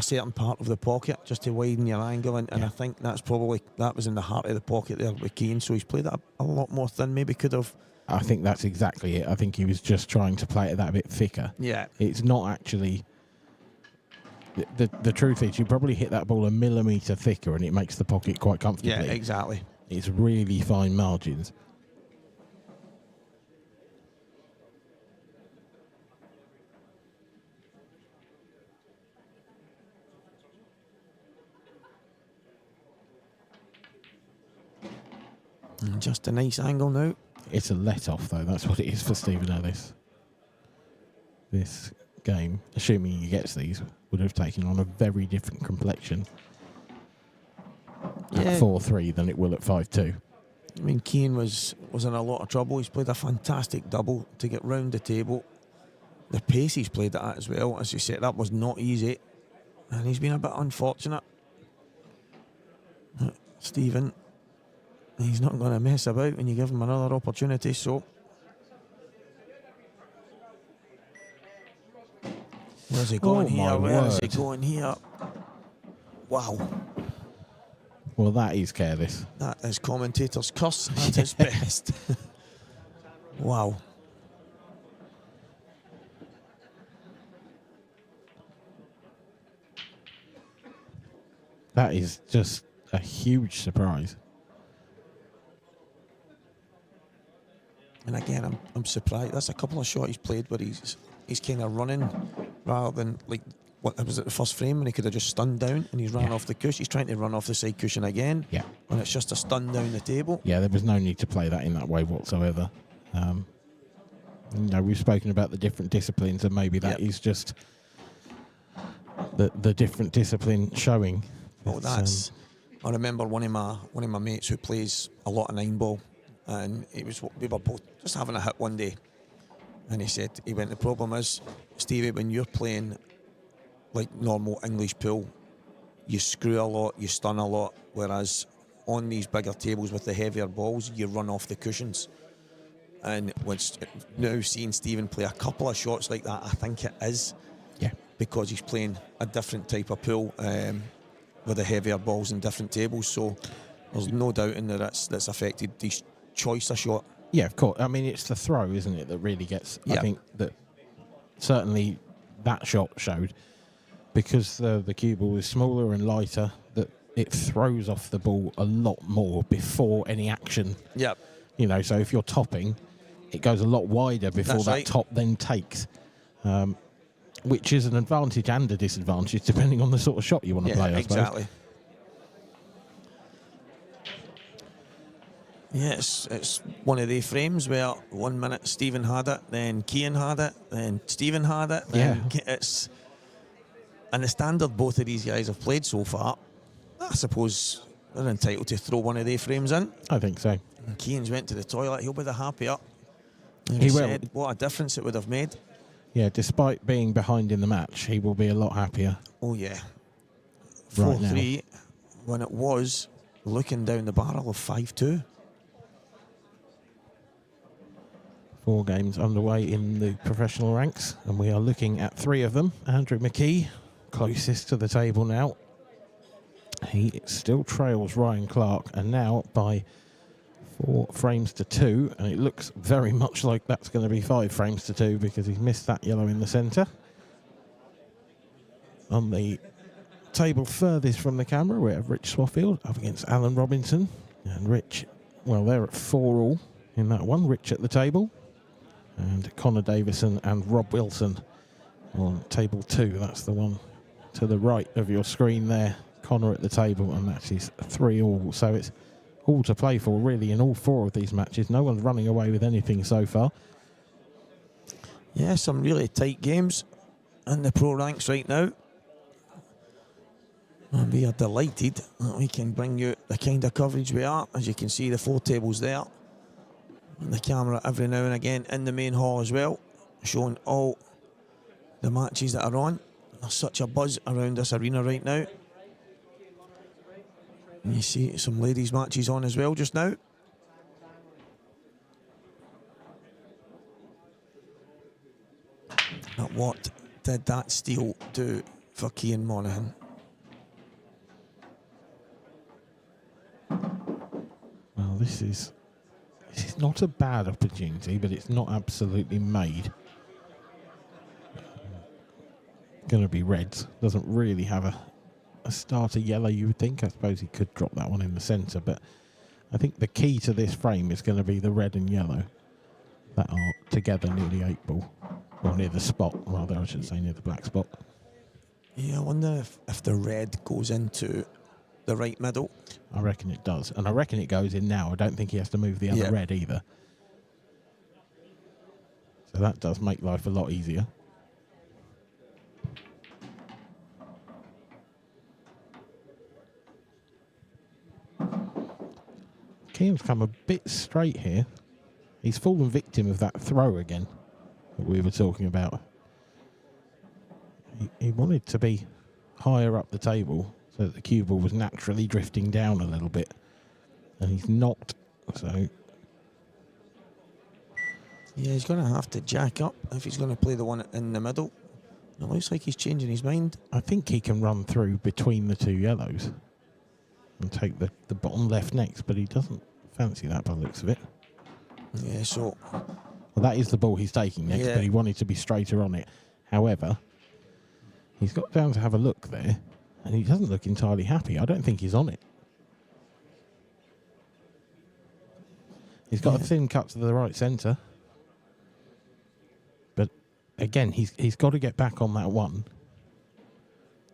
certain part of the pocket just to widen your angle, and I think that was in the heart of the pocket there with Keane, so he's played it a lot more thin. Maybe could have. I think that's exactly it. I think he was just trying to play it that bit thicker. Yeah, it's not actually. The truth is, you probably hit that ball a millimetre thicker, and it makes the pocket quite comfortably. Yeah, exactly. It's really fine margins. And just a nice angle now. It's a let-off, though. That's what it is for Stephen Ellis. This game, assuming he gets these, would have taken on a very different complexion at 4-3 than it will at 5-2. I mean, Keane was in a lot of trouble. He's played a fantastic double to get round the table. The pace he's played at as well, as you said, that was not easy. And he's been a bit unfortunate. Stephen, he's not going to mess about when you give him another opportunity, so. Where's he going here? Where is he going here? Wow. Well, that is careless. That is commentator's curse at its best. Wow. That is just a huge surprise. And again, I'm surprised. That's a couple of shots he's played where he's kind of running rather than like what was it, the first frame when he could have just stunned down and he's ran off the cushion. He's trying to run off the side cushion again. Yeah. And it's just a stun down the table. Yeah, there was no need to play that in that way whatsoever. We've spoken about the different disciplines, and maybe that is just the different discipline showing. Well, that's. I remember one of my mates who plays a lot of 9-ball, and we were both just having a hit one day, And he went, the problem is, Stevie, when you're playing like normal English pool, you screw a lot, you stun a lot, whereas on these bigger tables with the heavier balls, you run off the cushions. And now seeing Stephen play a couple of shots like that, I think it is because he's playing a different type of pool with the heavier balls and different tables. So there's no doubt in that's affected his choice of shot. Yeah, of course. I mean, it's the throw, isn't it, that really gets... I think that certainly that shot showed, because the cue ball is smaller and lighter, that it throws off the ball a lot more before any action. Yep. You know, so if you're topping, it goes a lot wider before that top then takes, which is an advantage and a disadvantage depending on the sort of shot you want to play, I suppose. Exactly. Yeah, it's one of the frames where 1 minute Stephen had it, then Cian had it, then Stephen had it. Then and the standard both of these guys have played so far, I suppose they're entitled to throw one of their frames in. I think so. And Cian's went to the toilet, he'll be the happier. He will. Said what a difference it would have made. Yeah, despite being behind in the match, he will be a lot happier. Oh yeah. Right 4-3 when it was looking down the barrel of 5-2. 4 games underway in the professional ranks, and we are looking at 3 of them. Andrew McKee, closest to the table now. He still trails Ryan Clark, and now by 4 frames to 2, and it looks very much like that's going to be 5 frames to 2 because he's missed that yellow in the centre. On the table furthest from the camera, we have Rich Swaffield up against Alan Robinson, and Rich, well, they're at 4 all in that one. Rich at the table, and Connor Davison and Rob Wilson on table 2. That's the one to the right of your screen there. Connor at the table, and that is 3 all. So it's all to play for, really, in all 4 of these matches. No one's running away with anything so far. Yeah, some really tight games in the pro ranks right now. And we are delighted that we can bring you the kind of coverage we are. As you can see, the 4 tables there. And the camera every now and again in the main hall as well, showing all the matches that are on. There's such a buzz around this arena right now. And you see some ladies' matches on as well just now. But what did that steal do for Cian Monaghan? Well, this is not a bad opportunity, but it's not absolutely made. Going to be reds. Doesn't really have a starter yellow, you would think. I suppose he could drop that one in the centre, but I think the key to this frame is going to be the red and yellow that are together near the 8 ball, or near the spot, rather, I should say, near the black spot. Yeah, I wonder if the red goes into the right middle. I reckon it does, and I reckon it goes in now. I don't think he has to move the other red either. So that does make life a lot easier. Cian's come a bit straight here. He's fallen victim of that throw again that we were talking about. He wanted to be higher up the table so that the cue ball was naturally drifting down a little bit, and he's not. So yeah, he's going to have to jack up if he's going to play the one in the middle. It looks like he's changing his mind. I think he can run through between the 2 yellows and take the bottom left next, but he doesn't fancy that by the looks of it. Yeah, so... Well, that is the ball he's taking next, but he wanted to be straighter on it. However, he's got down to have a look there, and he doesn't look entirely happy. I don't think he's on it. He's got a thin cut to the right centre. But, again, he's got to get back on that one.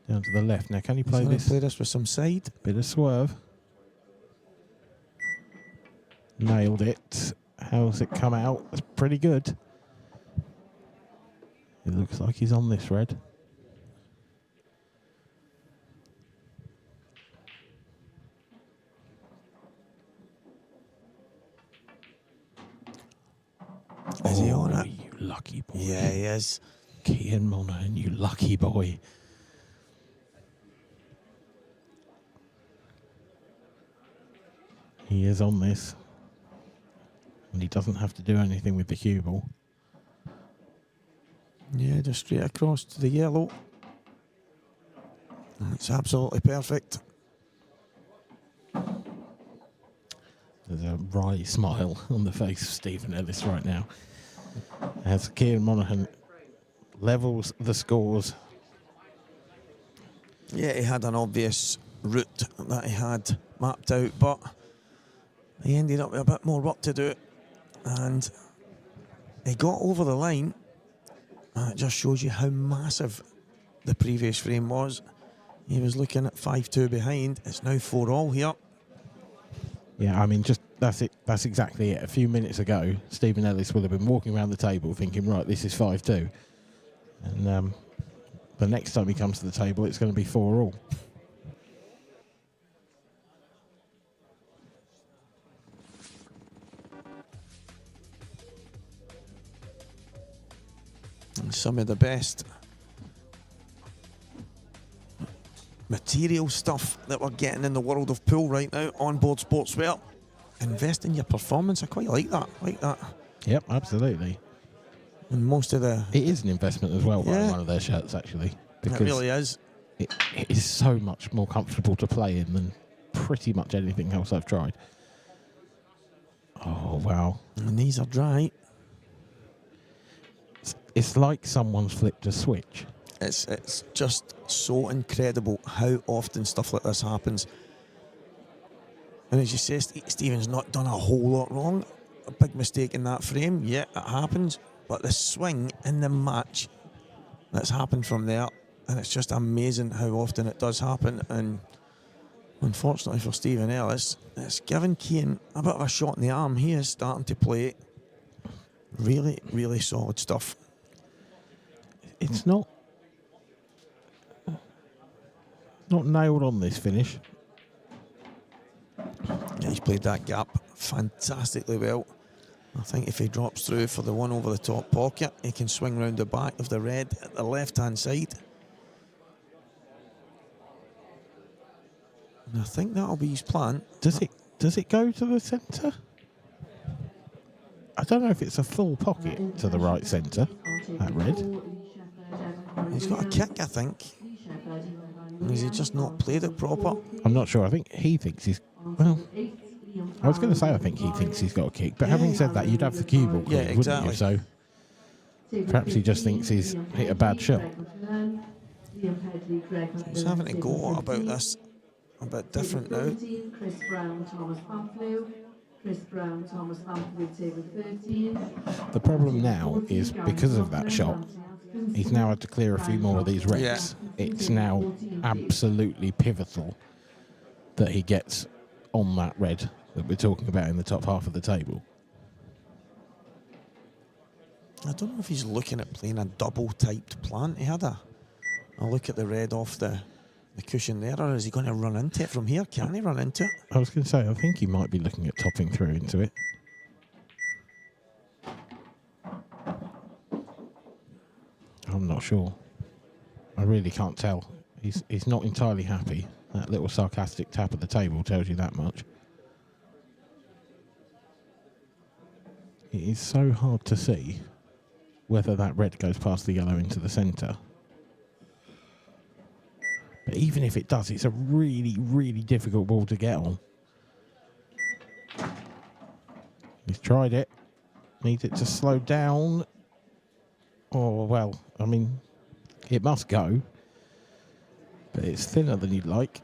Down to the left. Now, can he play this? Play this with some side. Bit of swerve. Nailed it. How's it come out? That's pretty good. It looks like he's on this red. Is he on it? You lucky boy. Yeah, he is. Cian Monaghan, you lucky boy. He is on this. And he doesn't have to do anything with the cue ball. Yeah, just straight across to the yellow. It's absolutely perfect. There's a wry smile on the face of Stephen Ellis right now, as Cian Monaghan levels the scores. Yeah, he had an obvious route that he had mapped out, but he ended up with a bit more work to do. And he got over the line, and it just shows you how massive the previous frame was. He was looking at 5-2 behind. It's now 4-all here. Yeah, I mean, just that's it. That's exactly it. A few minutes ago, Stephen Ellis will have been walking around the table thinking, right, this is 5-2. And the next time he comes to the table, it's going to be 4-all. And some of the best material stuff that we're getting in the world of pool right now on board Sportswear. Invest in your performance. I quite like that. Yep, absolutely. And most of the... It is an investment as well, Yeah. buying one of their shirts, actually. It really is. It is so much more comfortable to play in than pretty much anything else I've tried. Oh, wow. And these are dry. It's like someone's flipped a switch. It's just so incredible how often stuff like this happens. And as you say, Stephen's not done a whole lot wrong. A big mistake in that frame, yeah, it happens. But the swing in the match that's happened from there, and it's just amazing how often it does happen. And unfortunately for Stephen Ellis, it's given Cian a bit of a shot in the arm. He is starting to play really, really solid stuff. It's not nailed on this finish. Yeah, he's played that gap fantastically well. I think if he drops through for the one over the top pocket, he can swing round the back of the red at the left-hand side. And I think that'll be his plan. Does it go to the centre? I don't know if it's a full pocket to the right centre, that red. He's got a kick, I think. Has he just not played it proper? I'm not sure. I think he thinks he's... Well, I was going to say I think he thinks he's got a kick, but having said that, you'd have the cue ball cleared, exactly. wouldn't you? So perhaps he just thinks he's hit a bad shot. He's having to go about this a bit different now. Chris Brown, Thomas Pamplou. Chris Brown, Thomas Pamplou, table 13. The problem now is because of that shot, he's now had to clear a few more of these reds. Yeah. It's now absolutely pivotal that he gets on that red that we're talking about in the top half of the table. I don't know if he's looking at playing a double-typed plant. He had a look at the red off the cushion there, or is he going to run into it from here? Can he run into it? I was going to say, I think he might be looking at topping through into it. I'm not sure. I really can't tell. He's not entirely happy. That little sarcastic tap at the table tells you that much. It is so hard to see whether that red goes past the yellow into the centre. But even if it does, it's a really, really difficult ball to get on. He's tried it. Needs it to slow down. Oh, well, I mean, it must go. But it's thinner than you'd like.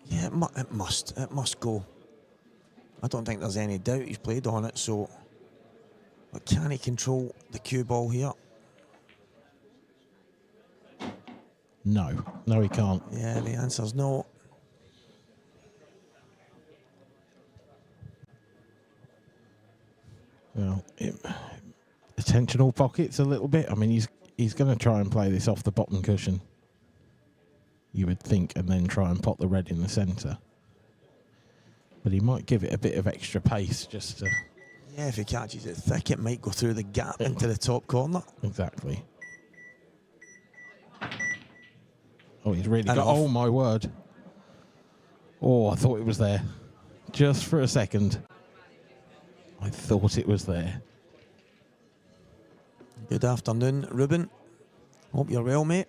Yeah, it must go. I don't think there's any doubt he's played on it, so... But can he control the cue ball here? No, he can't. Yeah, the answer's no. Well, attentional pockets a little bit. I mean, he's going to try and play this off the bottom cushion, you would think, and then try and pot the red in the centre. But he might give it a bit of extra pace just to... Yeah, if he catches it thick, it might go through the gap into the top corner. Exactly. Oh, he's really And got... off. Oh, my word. Oh, I thought it was there. Just for a second. I thought it was there. Good afternoon, Ruben. Hope you're well, mate.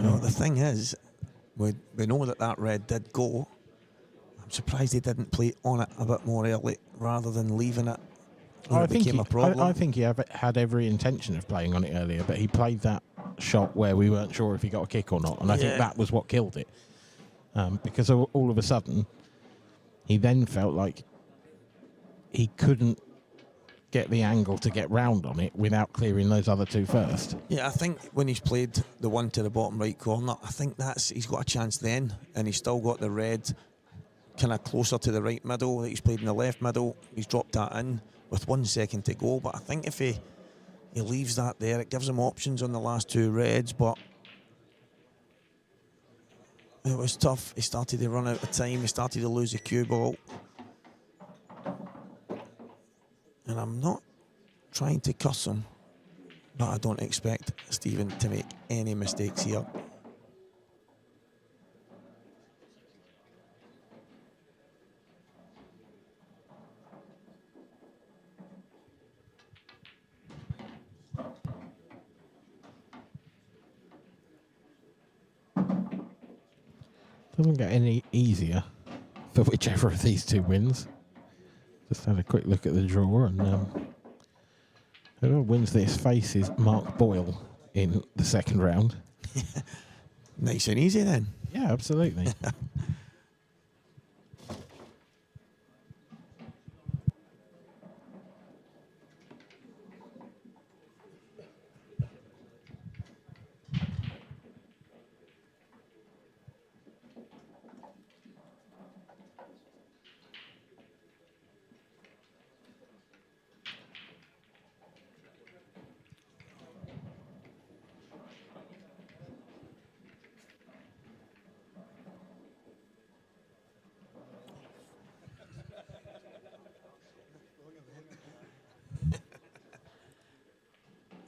No, the thing is, we know that red did go. I'm surprised he didn't play on it a bit more early rather than leaving it when it became a problem. I think he had every intention of playing on it earlier, but he played that shot where we weren't sure if he got a kick or not, and I think that was what killed it. Because all of a sudden, he then felt like he couldn't get the angle to get round on it without clearing those other two first. Yeah, I think when he's played the one to the bottom right corner, I think he's got a chance then, and he's still got the red kind of closer to the right middle. He's played in the left middle. He's dropped that in with 1 second to go. But I think if he leaves that there, it gives him options on the last two reds. But it was tough. He started to run out of time. He started to lose the cue ball. And I'm not trying to cuss him, but I don't expect Stephen to make any mistakes here. Doesn't get any easier for whichever of these two wins. Just had a quick look at the draw, and whoever wins this faces Mark Boyle in the second round. Nice and easy then. Yeah, absolutely.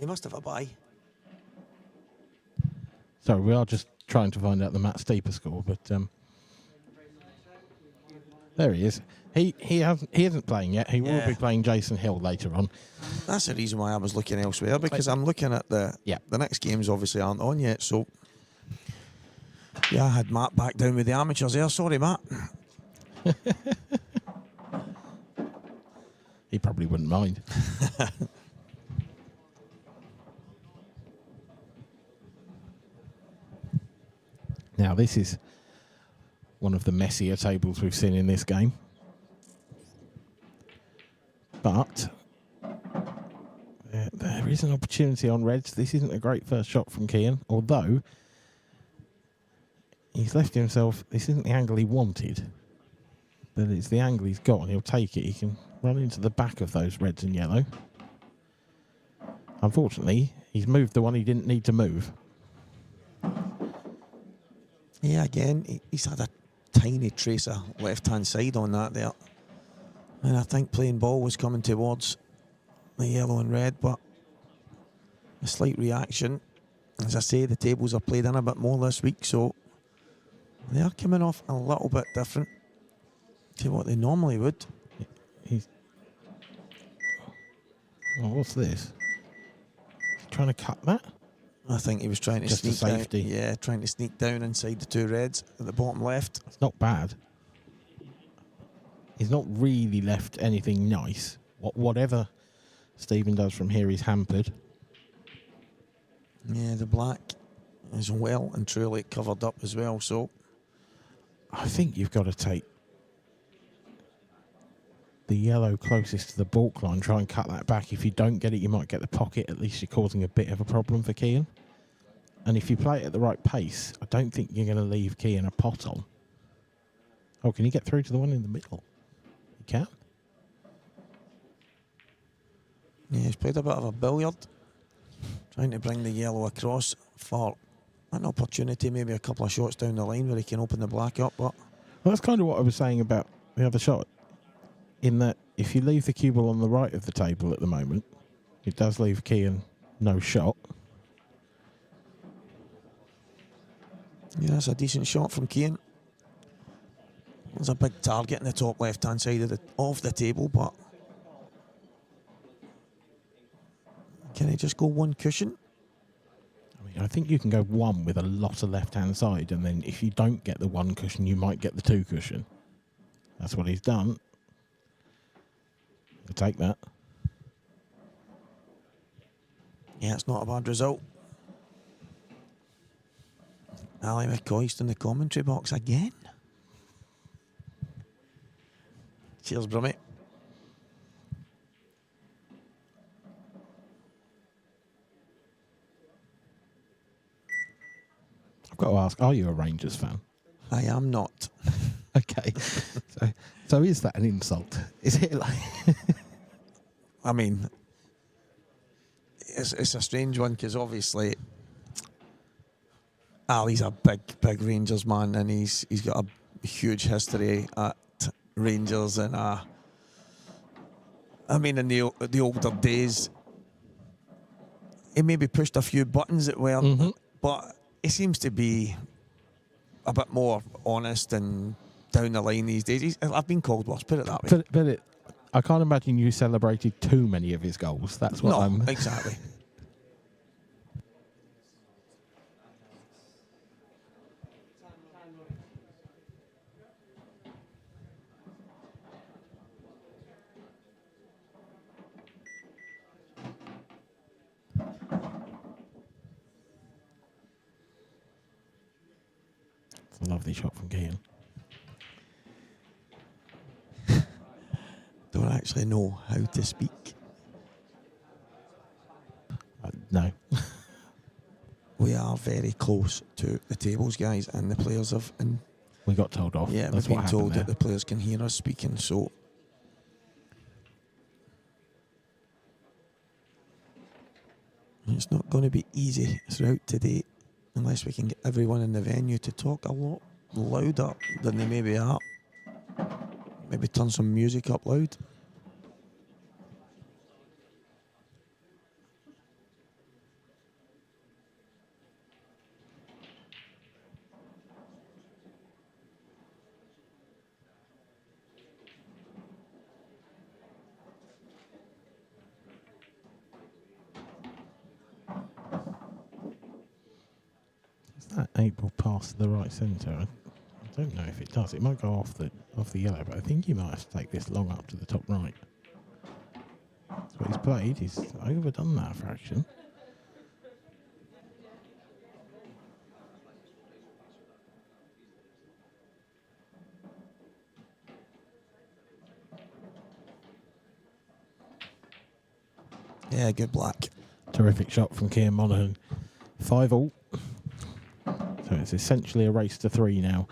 He must have a bye. Sorry, we are just trying to find out the Matt Steeper score, but there he is. He isn't playing yet. He will be playing Jason Hill later on. That's the reason why I was looking elsewhere, because I'm looking at the next games obviously aren't on yet. So yeah, I had Matt back down with the amateurs there. Sorry, Matt. He probably wouldn't mind. Now, this is one of the messier tables we've seen in this game. But there is an opportunity on reds. This isn't a great first shot from Kian, although he's left himself... This isn't the angle he wanted, but it's the angle he's got, and he'll take it. He can run into the back of those reds and yellow. Unfortunately, he's moved the one he didn't need to move. Yeah, again, he's had a tiny trace of left-hand side on that there. And I think playing ball was coming towards the yellow and red, but a slight reaction. As I say, the tables are played in a bit more this week, so they are coming off a little bit different to what they normally would. Oh, what's this? Trying to cut that? I think he was trying to Just sneak a safety. down. Yeah, trying to sneak down inside the two reds at the bottom left. It's not bad. He's not really left anything nice. Whatever Stephen does from here, he's hampered. Yeah, the black is well and truly covered up as well, so I think you've got to take the yellow closest to the baulk line, try and cut that back. If you don't get it, you might get the pocket. At least you're causing a bit of a problem for Kian. And if you play it at the right pace, I don't think you're going to leave Kian a pot on. Oh, can you get through to the one in the middle? You can. yeah, he's played a bit of a billiard. Trying to bring the yellow across for an opportunity, maybe a couple of shots down the line where he can open the black up. But Well, that's kind of what I was saying about the other shot, in that if you leave the cue ball on the right of the table at the moment, it does leave Kean no shot. yeah, that's a decent shot from Kean. There's a big target in the top left-hand side of the table, but can he just go one cushion? I mean, I think you can go one with a lot of left-hand side, and then if you don't get the one cushion, you might get the two cushion. That's what he's done. I'll take that. Yeah, it's not a bad result. Ali McCoist in the commentary box again. Cheers, Brummy. I've got to ask, are you a Rangers fan? I am not. Okay. So is that an insult? Is it like... I mean, it's a strange one because obviously Ali's a big Rangers man, and he's got a huge history at Rangers, and I mean, in the older days, he maybe pushed a few buttons that weren't, but he seems to be a bit more honest and down the line these days. I've been called worse, put it that way. But I can't imagine you celebrated too many of his goals. That's what I'm... exactly. It's a lovely shot from Kean. Don't actually know how to speak. No. We are very close to the tables, guys, and the players have... And We got told off. yeah, That's we've what been told happened that the players can hear us speaking, so... It's not going to be easy throughout today unless we can get everyone in the venue to talk a lot louder than they maybe are. Maybe turn some music up loud. That 8 ball pass to the right centre. I don't know if it does. It might go off the yellow, but I think he might have to take this long up to the top right. That's what he's played. He's overdone that fraction. Yeah, good black. Terrific shot from Kean Monaghan. 5-all. So it's essentially a race to 3 now.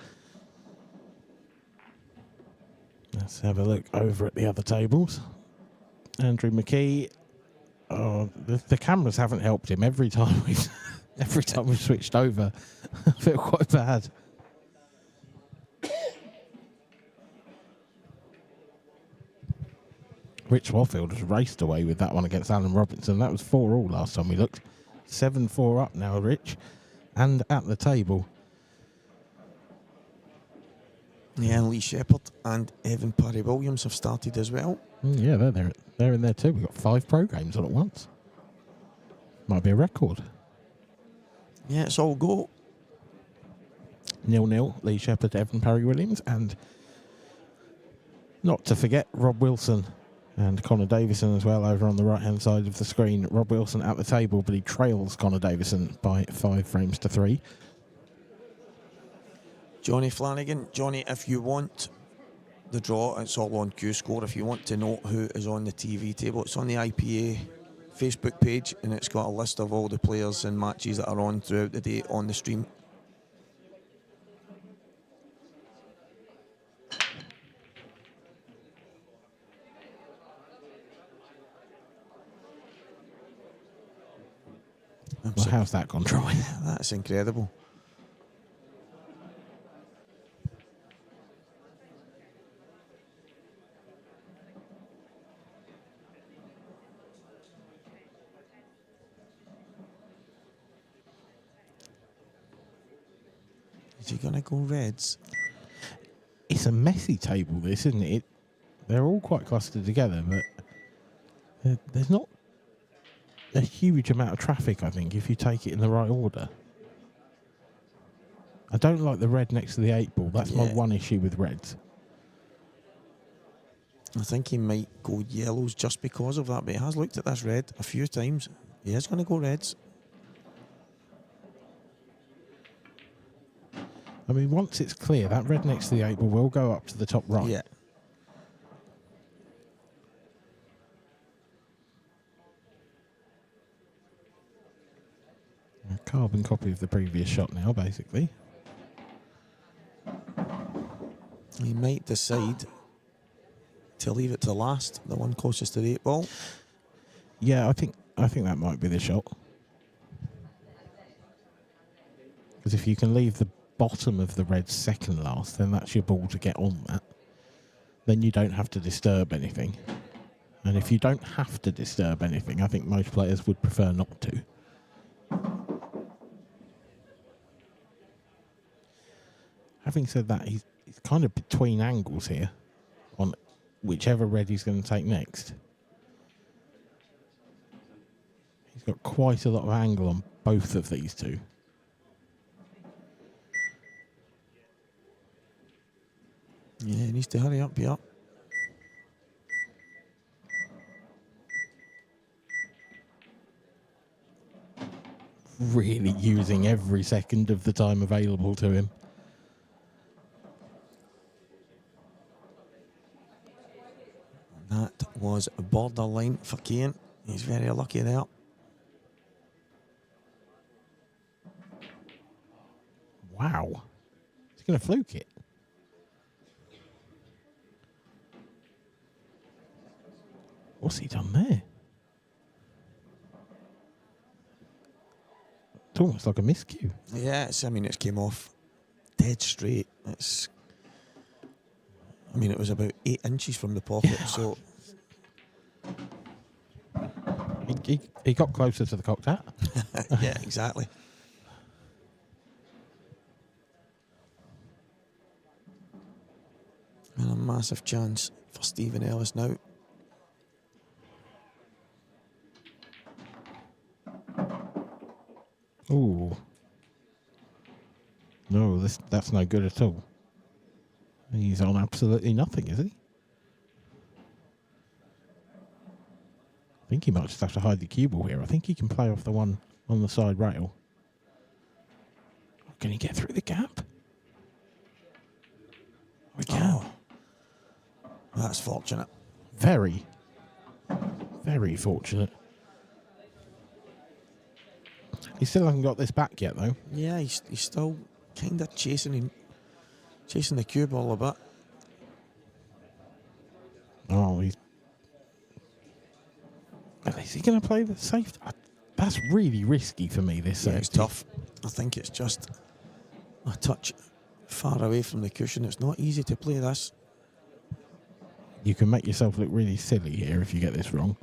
Let's have a look over at the other tables. Andrew McKee. Oh, the cameras haven't helped him. Every time we've switched over, I feel quite bad. Rich Warfield has raced away with that one against Alan Robinson. That was 4-all last time we looked. 7-4 up now, Rich. And at the table. Yeah, Lee Shepherd and Evan Parry-Williams have started as well. Yeah, they're in there too. We've got 5 pro games on at once. Might be a record. Yeah, it's all go. 0-0, Lee Shepherd, Evan Parry-Williams, and not to forget Rob Wilson and Connor Davison as well over on the right-hand side of the screen. Rob Wilson at the table, but he trails Connor Davison by 5 frames to 3. Johnny Flanagan. Johnny, if you want the draw, it's all on Cuescore. If you want to know who is on the TV table, it's on the IPA Facebook page, and it's got a list of all the players and matches that are on throughout the day on the stream. Well, how's that gone dry? That's incredible. Is he going to go reds? It's a messy table, this, isn't it? They're all quite clustered together, but there's not a huge amount of traffic, I think, if you take it in the right order. I don't like the red next to the 8 ball. That's my one issue with reds. I think he might go yellows just because of that, but he has looked at this red a few times. He is going to go reds. I mean, once it's clear, that red next to the 8 ball will go up to the top right. Yeah. A carbon copy of the previous shot now, basically. He might decide to leave it to last, the one closest to the 8 ball. Yeah, I think that might be the shot. Because if you can leave the bottom of the red second last, then that's your ball to get on that. Then you don't have to disturb anything. And if you don't have to disturb anything, I think most players would prefer not to. Having said that, he's kind of between angles here on whichever red he's going to take next. He's got quite a lot of angle on both of these two. Yeah, he needs to hurry up, yeah. Really using every second of the time available to him. That was borderline for Kane. He's very lucky there. Wow. He's going to fluke it. What's he done there? It's almost like a miscue. Yeah, it came off dead straight. It was about 8 inches from the pocket, so... He got closer to the cocked hat. Yeah, exactly. And a massive chance for Stephen Ellis now. Ooh. No, that's no good at all. He's on absolutely nothing, is he? I think he might just have to hide the cue ball here. I think he can play off the one on the side rail. Can he get through the gap? We can. Oh, that's fortunate. Very, very fortunate. He still hasn't got this back yet, though. Yeah, he's still kind of chasing the cue ball a bit. Oh, is he going to play the safety? That's really risky for me, this safety. It's tough. I think it's just a touch far away from the cushion. It's not easy to play this. You can make yourself look really silly here if you get this wrong.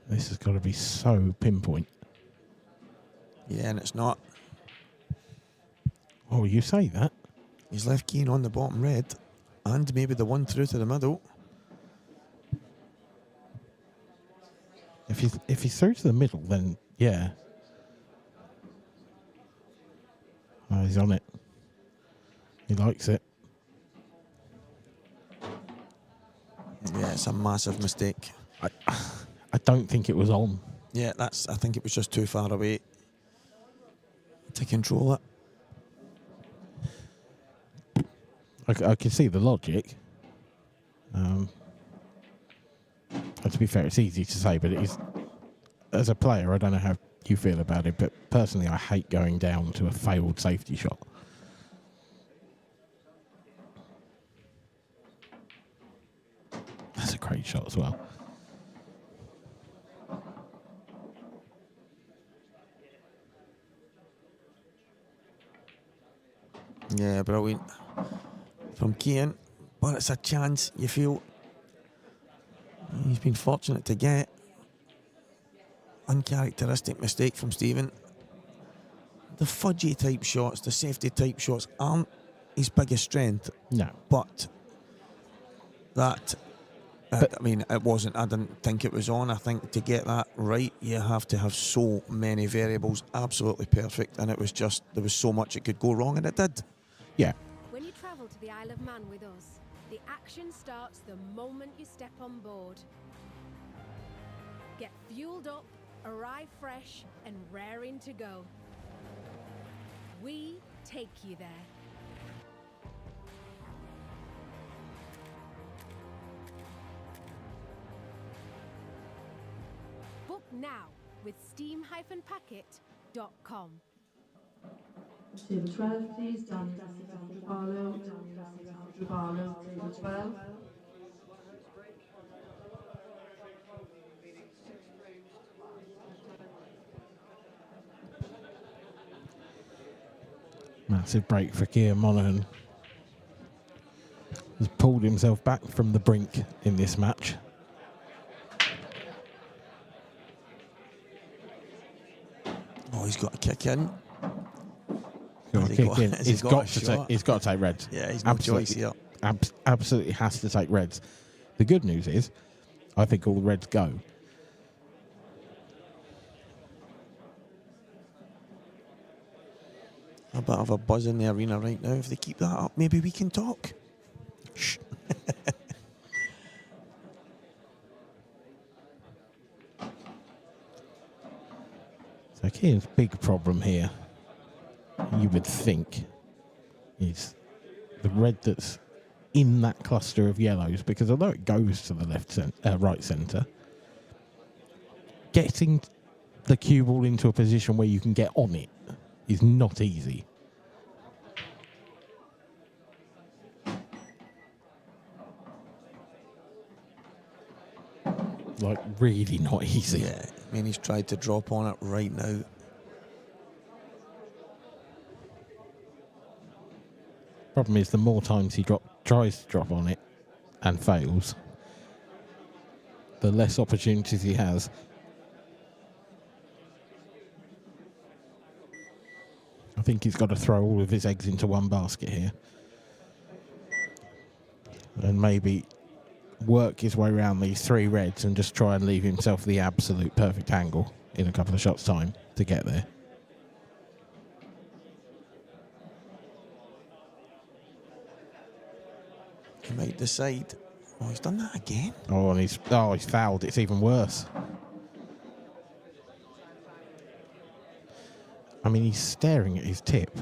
This has got to be so pinpoint. Yeah, and it's not. Oh, you say that? He's left Keane on the bottom red, and maybe the one through to the middle. If he's through to the middle, then yeah. Oh, he's on it. He likes it. Yeah, it's a massive mistake. I don't think it was on. Yeah, I think it was just too far away to control it. I can see the logic. To be fair, it's easy to say, but it is. As a player, I don't know how you feel about it, but personally, I hate going down to a failed safety shot. That's a great shot as well. Yeah, brilliant from Keane. But it's a chance, you feel. He's been fortunate to get. Uncharacteristic mistake from Stephen. The fudgy type shots, the safety type shots aren't his biggest strength. No. But that, I mean, it wasn't. I didn't think it was on. I think to get that right, you have to have so many variables absolutely perfect. And it was just, there was so much it could go wrong, and it did. Yeah. When you travel to the Isle of Man with us, the action starts the moment you step on board. Get fueled up, arrive fresh, and raring to go. We take you there. Book now with steam-packet.com. Table 12, please. Daniel Barlow. Daniel Barlow, table 12. Massive break for Keir Monaghan. Has pulled himself back from the brink in this match. Oh, he's got a kick in. Got a kick in. He's got to take reds. Yeah, he's no choice here. Absolutely has to take reds. The good news is, I think all the reds go. A bit of a buzz in the arena right now. If they keep that up, maybe we can talk. Shh. So Keir's big problem here, you would think, is the red that's in that cluster of yellows, because although it goes to the right centre, getting the cue ball into a position where you can get on it is not easy. Like, really not easy. Yeah, I mean, he's tried to drop on it right now. Problem is, the more times he tries to drop on it and fails, the less opportunities he has. I think he's got to throw all of his eggs into one basket here. And maybe work his way around these three reds and just try and leave himself the absolute perfect angle in a couple of shots' time to get there. He might decide. Oh, he's done that again. Oh, and he's fouled. It's even worse. I mean, he's staring at his tip.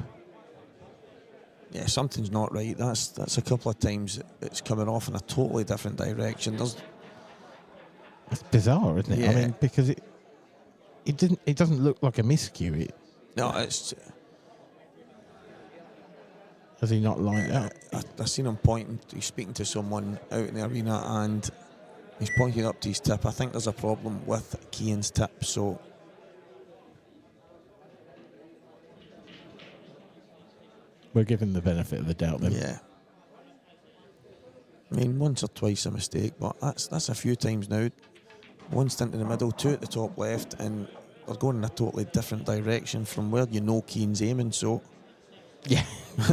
Yeah, something's not right. That's a couple of times it's coming off in a totally different direction. It's bizarre, isn't it? Yeah. I mean, because it doesn't look like a miscue. No, it's. Has he not lined up? I seen him pointing. He's speaking to someone out in the arena, and he's pointing up to his tip. I think there's a problem with Keane's tip. So. We're giving the benefit of the doubt then. Yeah. I mean, once or twice a mistake, but that's a few times now. One stint in the middle, two at the top left, and they're going in a totally different direction from where you know Keane's aiming, so... Yeah,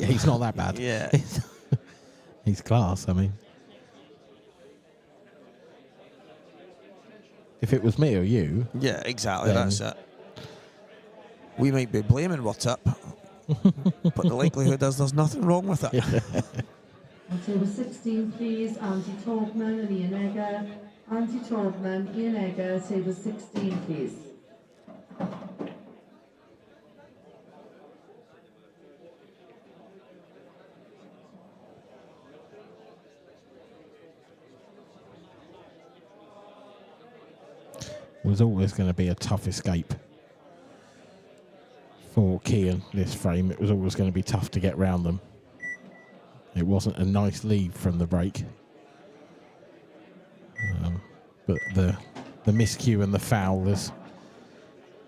he's not that bad. Yeah. He's class, I mean. If it was me or you... Yeah, exactly, that's it. We might be blaming what's up, but the likelihood is there's nothing wrong with it. On table 16, please, Andy Taubman and Ian Egger. Andy Taubman, Ian Egger, table 16, please. Was always going to be a tough escape for Keane, this frame. It was always going to be tough to get round them. It wasn't a nice lead from the break. But the miscue and the foul has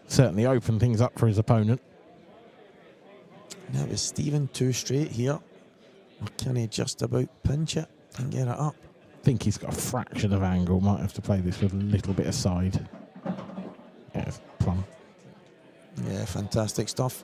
certainly opened things up for his opponent. That was Stephen 2 straight here. Or can he just about pinch it and get it up? I think he's got a fraction of angle. Might have to play this with a little bit of side. Yeah, it's plumb. Yeah, fantastic stuff.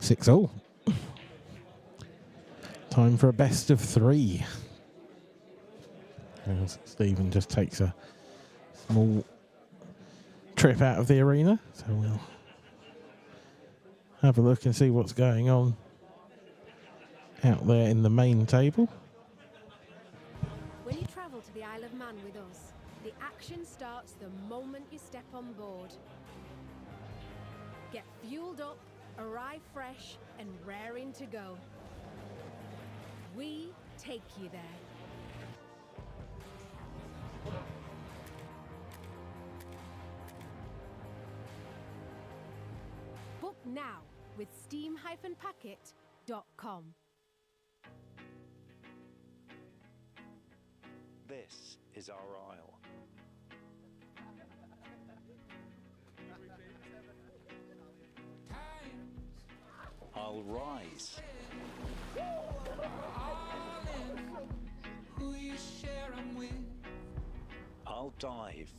Six all. Time for a best of 3. As Stephen just takes a small trip out of the arena. So we'll have a look and see what's going on out there in the main table. When you travel to the Isle of Man with us, the action starts the moment you step on board. Get fueled up, arrive fresh and raring to go. We take you there. Book now with steam-packet.com. This is our isle. I'll rise. I'll dive.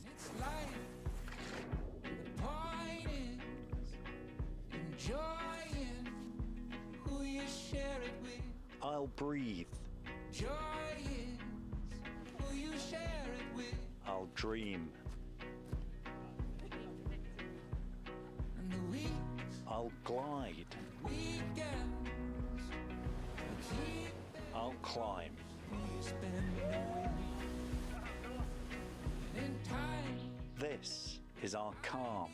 I'll breathe. I'll dream. I'll glide. I'll climb. This is our calm.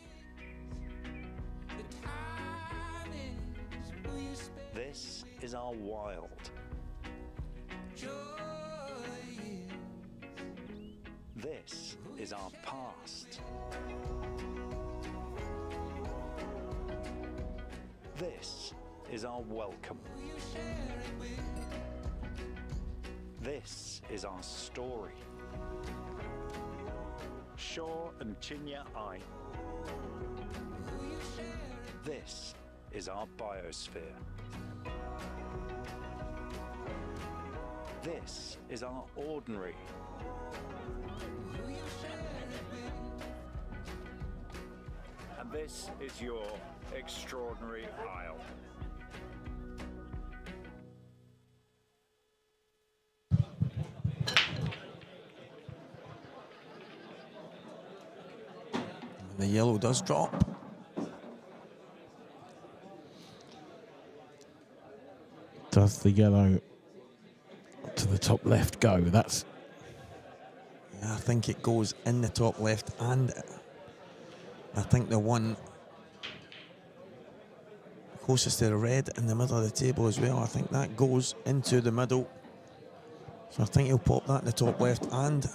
This is our wild. This is our past. This is our welcome. This is our story. Shore and Chinya Eye. This is our biosphere. This is our ordinary. And this is your extraordinary isle. The yellow does drop. Does the yellow to the top left go? That's... Yeah, I think it goes in the top left, and I think the one closest to the red in the middle of the table as well, I think that goes into the middle. So I think he'll pop that in the top left and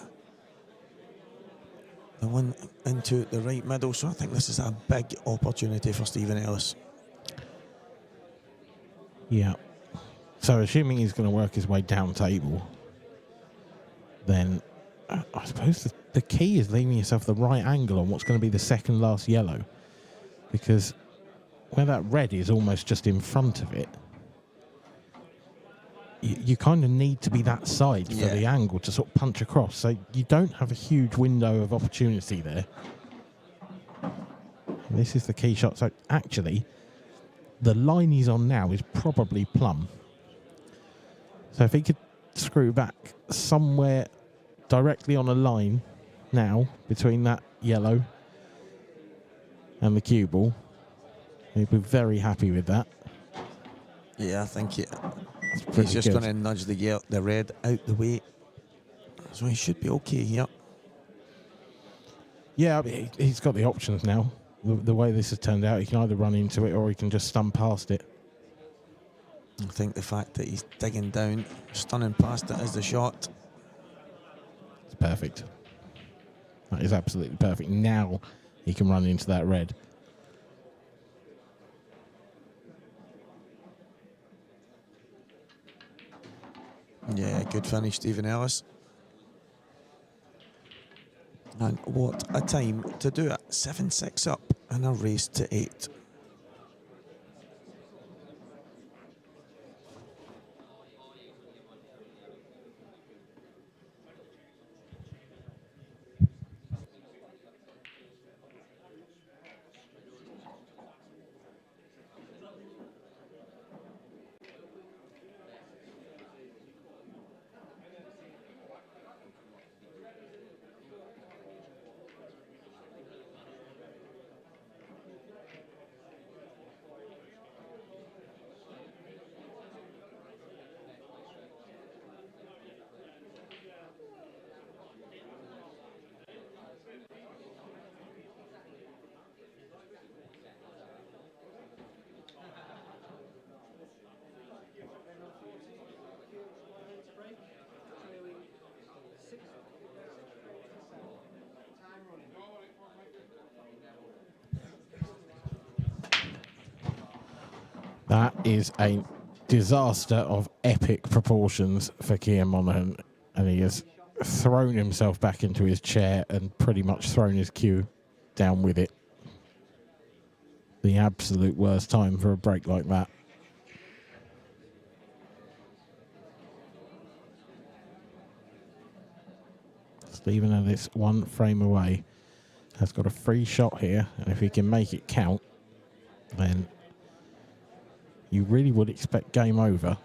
the one into the right middle. So I think this is a big opportunity for Stephen Ellis. Yeah. So assuming he's going to work his way down table, then I suppose the key is leaving yourself the right angle on what's going to be the second last yellow, because where that red is almost just in front of it, you kind of need to be that side for the angle to sort of punch across. So you don't have a huge window of opportunity there. This is the key shot. So actually, the line he's on now is probably plumb. So if he could screw back somewhere directly on a line now between that yellow and the cue ball, he'd be very happy with that. Yeah, I think he's just going to nudge the red out the way. So he should be okay here. Yeah, he's got the options now. The way this has turned out, he can either run into it or he can just stun past it. I think the fact that he's digging down, stunning past it is the shot. perfect. That is absolutely perfect. Now he can run into that red. Yeah, good finish, Stephen Ellis. And what a time to do it. 7-6 up in a race to 8. That is a disaster of epic proportions for Kian Monaghan, and he has thrown himself back into his chair and pretty much thrown his cue down with it. The absolute worst time for a break like that. Stephen Ellis, 1 frame away, has got a free shot here, and if he can make it count, then you really would expect game over.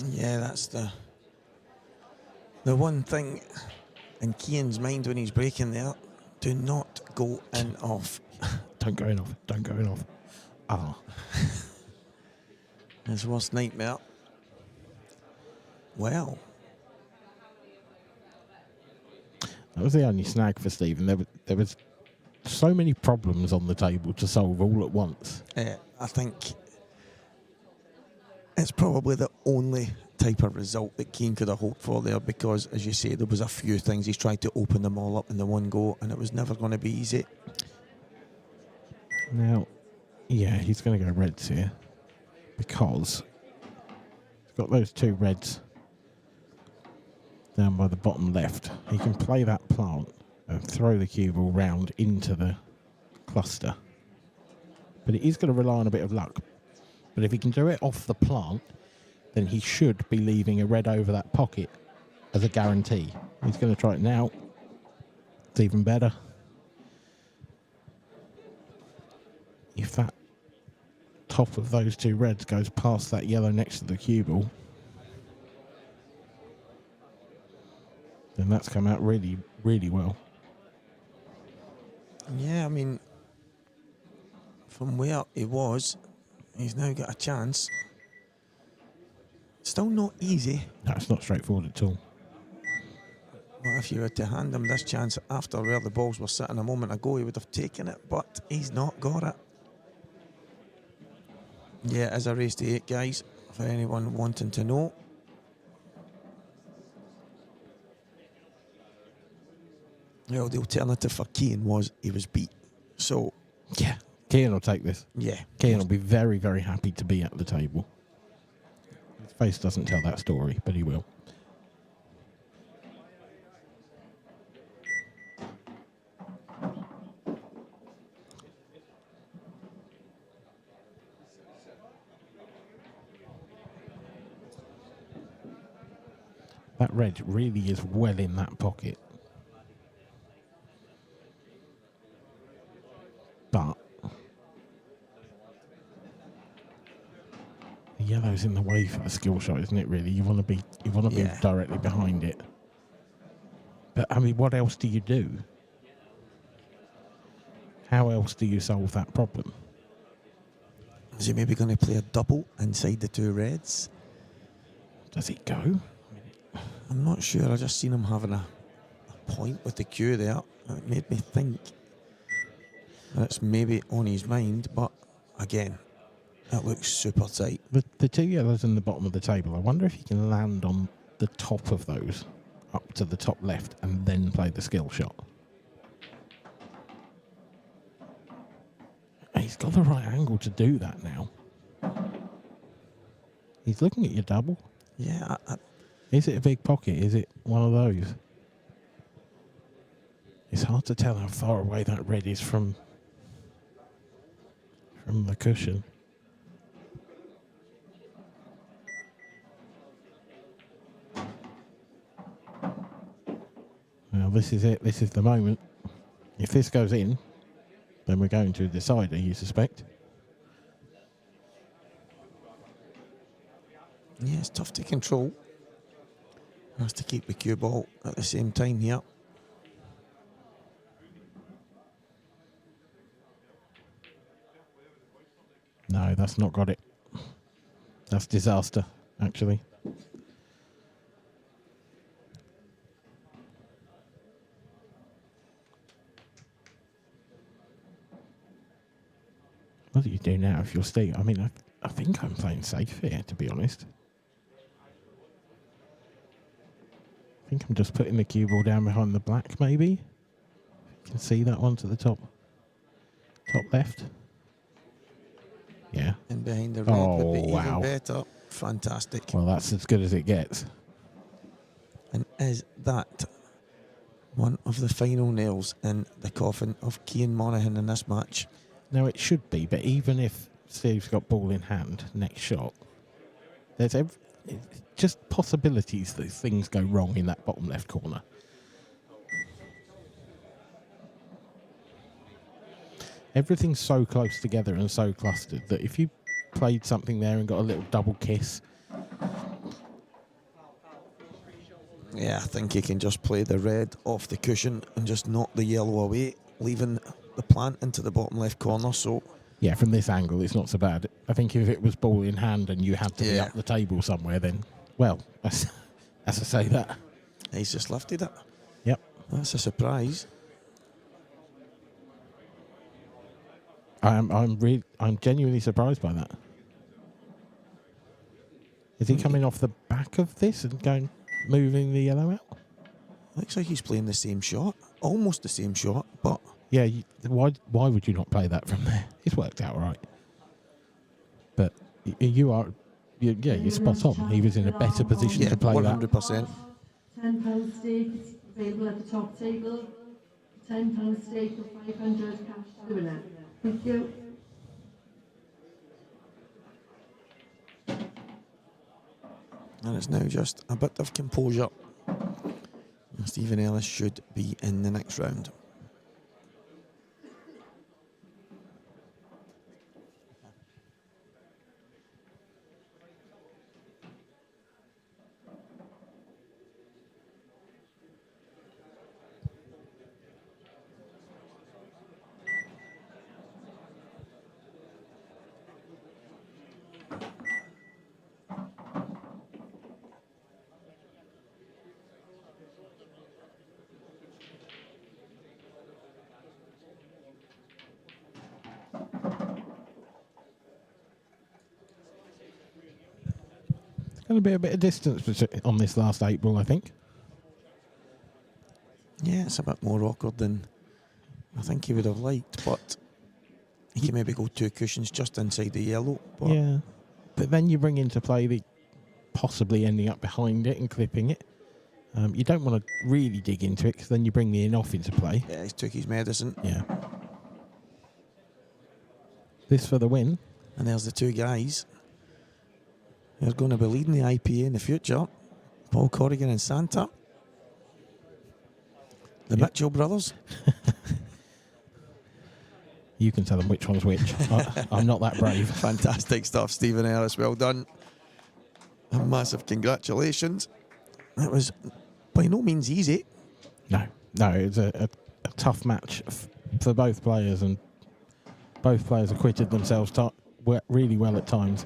Yeah, that's the one thing in Kian's mind when he's breaking there. Do not go in off. Don't go in off. Don't go in off. Ah. His worst nightmare. Well, That was the only snag for Stephen. There was so many problems on the table to solve all at once. I think it's probably the only type of result that Keane could have hoped for there, because, as you say, there was a few things. He's tried to open them all up in the one go, and it was never going to be easy. Now, yeah, he's going to go reds here because he's got those 2 reds down by the bottom left. He can play that plant and throw the cue ball round into the cluster. But it is going to rely on a bit of luck. But if he can do it off the plant, then he should be leaving a red over that pocket as a guarantee. He's going to try it now. It's even better. If that top of those 2 reds goes past that yellow next to the cue ball, then that's come out really, really well. Yeah, I mean, from where he was, he's now got a chance. Still not easy. No, it's not straightforward at all. Well, if you were to hand him this chance after where the balls were sitting a moment ago, he would have taken it, but he's not got it. Yeah, it is a race to 8, guys, for anyone wanting to know. Well, the alternative for Keane was he was beat. So, Yeah, Kean will take this. yeah. Kean will be very, very happy to be at the table. His face doesn't tell that story, but he will. That red really is well in that pocket. But the yellow's in the way for the skill shot, isn't it? Really, you want to be Yeah. directly behind it. But I mean, what else do you do? How else do you solve that problem? Is he maybe going to play a double inside the 2 reds? Does it go? I'm not sure. I just seen him having a point with the cue there. It made me think that's maybe on his mind, but again, That looks super tight. The two yellows in the bottom of the table, I wonder if he can land on the top of those, up to the top left, and then play the skill shot. He's got the right angle to do that now. He's looking at your double. Yeah. Is it a big pocket? Is it one of those? It's hard to tell how far away that red is from the cushion. Well, this is it. This is the moment. If this goes in, then we're going to a decider, you suspect? Yeah, it's tough to control. Has to keep the cue ball at the same time here. No, that's not got it. That's disaster, actually. What do you do now if you're Steve? I mean, I think I'm playing safe here, to be honest. I think I'm just putting the cue ball down behind the black, maybe. You can see that one to the top left. Yeah. And behind the red would be even better. Fantastic. Well, that's as good as it gets. And is that one of the final nails in the coffin of Cian Monaghan in this match? Now, it should be, but even if Steve's got ball in hand, next shot, there's just possibilities that things go wrong in that bottom left corner. Everything's so close together and so clustered that if you played something there and got a little double kiss... Yeah, I think he can just play the red off the cushion and just knock the yellow away, leaving the plant into the bottom left corner. So yeah, from this angle, it's not so bad. I think if it was ball in hand and you had to be up the table somewhere, then, well, as I say that. He's just lifted it. Yep. That's a surprise. I'm genuinely surprised by that. Is he coming off the back of this and moving the yellow out? Looks like he's playing the same shot, almost the same shot, but yeah. Why would you not play that from there? It's worked out right. But you're spot on. He was in a better position to play 100%. £10 stake available at the top table. £10 stake of 500 cash to the winner. Thank you. And it's now just a bit of composure. Stephen Ellis should be in the next round. Going to be a bit of distance on this last 8 ball, I think. Yeah, it's a bit more awkward than I think he would have liked, but he can maybe go 2 cushions just inside the yellow. But yeah, but then you bring into play the possibly ending up behind it and clipping it. You don't want to really dig into it because then you bring the in-off into play. yeah, he's took his medicine. Yeah. This for the win. And there's the 2 guys who are going to be leading the IPA in the future. Paul Corrigan and Santa. The Mitchell brothers. You can tell them which one's which. I'm not that brave. Fantastic stuff, Stephen Ellis. Well done. A massive congratulations. That was by no means easy. No, it's a tough match for both players, and both players acquitted themselves really well at times.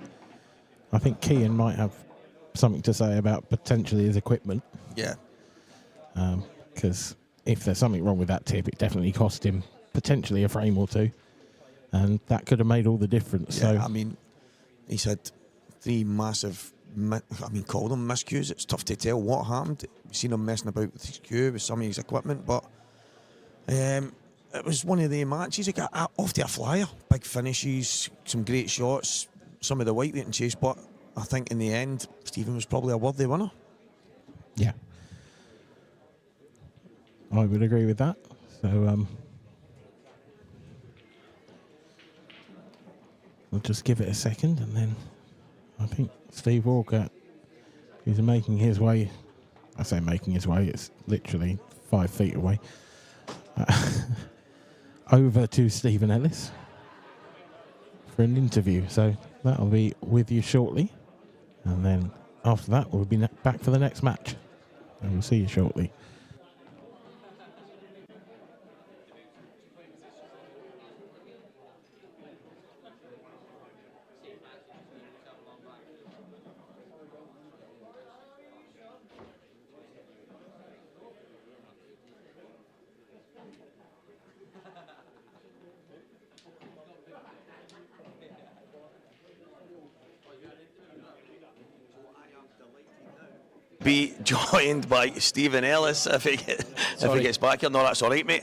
I think Cian might have something to say about potentially his equipment. Yeah. Because if there's something wrong with that tip, it definitely cost him potentially a frame or 2. And that could have made all the difference. Yeah, so I mean, He's had 3 massive, call them miscues. It's tough to tell what happened. We've seen him messing about with his cue, with some of his equipment, but it was one of the matches. He got off to a flyer, big finishes, some great shots, some of the lightweight and chase, but I think in the end, Stephen was probably a worthy winner. Yeah. I would agree with that. So we'll just give it a second, and then I think Steve Walker is making his way. I say making his way, it's literally 5 feet away. Over to Stephen Ellis for an interview. So that'll be with you shortly. And then after that, we'll be back for the next match. And we'll see you shortly. Be joined by Stephen Ellis if he gets back here. No, that's all right, mate.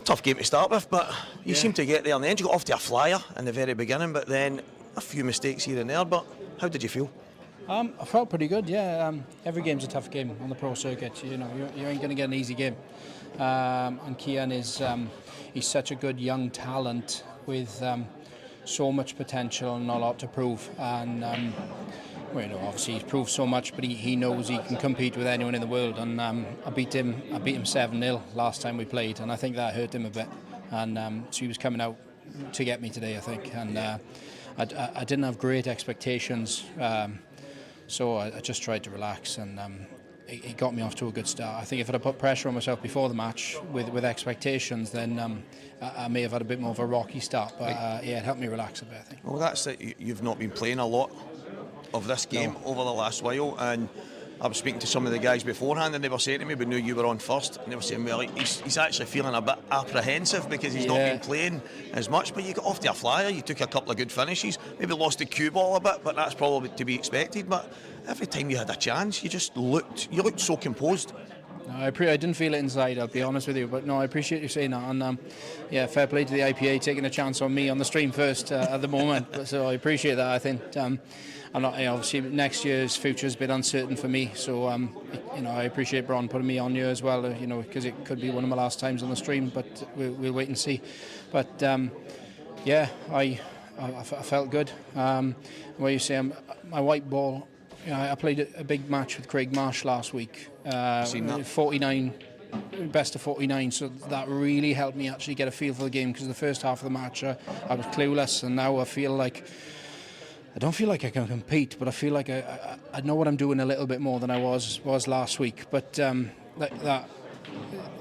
Tough game to start with, but you seem to get there in the end. You got off to a flyer in the very beginning, but then a few mistakes here and there. But how did you feel? I felt pretty good, yeah. Every game's a tough game on the pro circuit. You know, you ain't going to get an easy game. And Kian is he's such a good young talent with so much potential and a lot to prove. And well, you know, obviously he's proved so much, but he knows he can compete with anyone in the world. And I beat him 7-0 last time we played, and I think that hurt him a bit. And so he was coming out to get me today, I think. And I didn't have great expectations, so I just tried to relax, and it got me off to a good start. I think if I'd have put pressure on myself before the match with expectations, then I may have had a bit more of a rocky start. But yeah, it helped me relax a bit, I think. Well, that's it. You've not been playing a lot of this game over the last while, and I was speaking to some of the guys beforehand, and they were saying to me, we knew you were on first, and they were saying, well, he's actually feeling a bit apprehensive because he's not been playing as much. But you got off to a flyer, you took a couple of good finishes, maybe lost the cue ball a bit, but that's probably to be expected. But every time you had a chance, you looked so composed. No, I didn't feel it inside, I'll be honest with you, but no, I appreciate you saying that. And yeah, fair play to the IPA taking a chance on me on the stream first at the moment. So I appreciate that. I think I'm not, obviously next year's future has been uncertain for me, so you know, I appreciate Bron putting me on here as well, you know, because it could be one of my last times on the stream, but we'll wait and see. But yeah, I felt good. Where you say my white ball, you know, I played a big match with Craig Marsh last week. 49, best of 49, so that really helped me actually get a feel for the game, because the first half of the match I was clueless, and now I don't feel like I can compete, but I feel like I know what I'm doing a little bit more than I was last week. But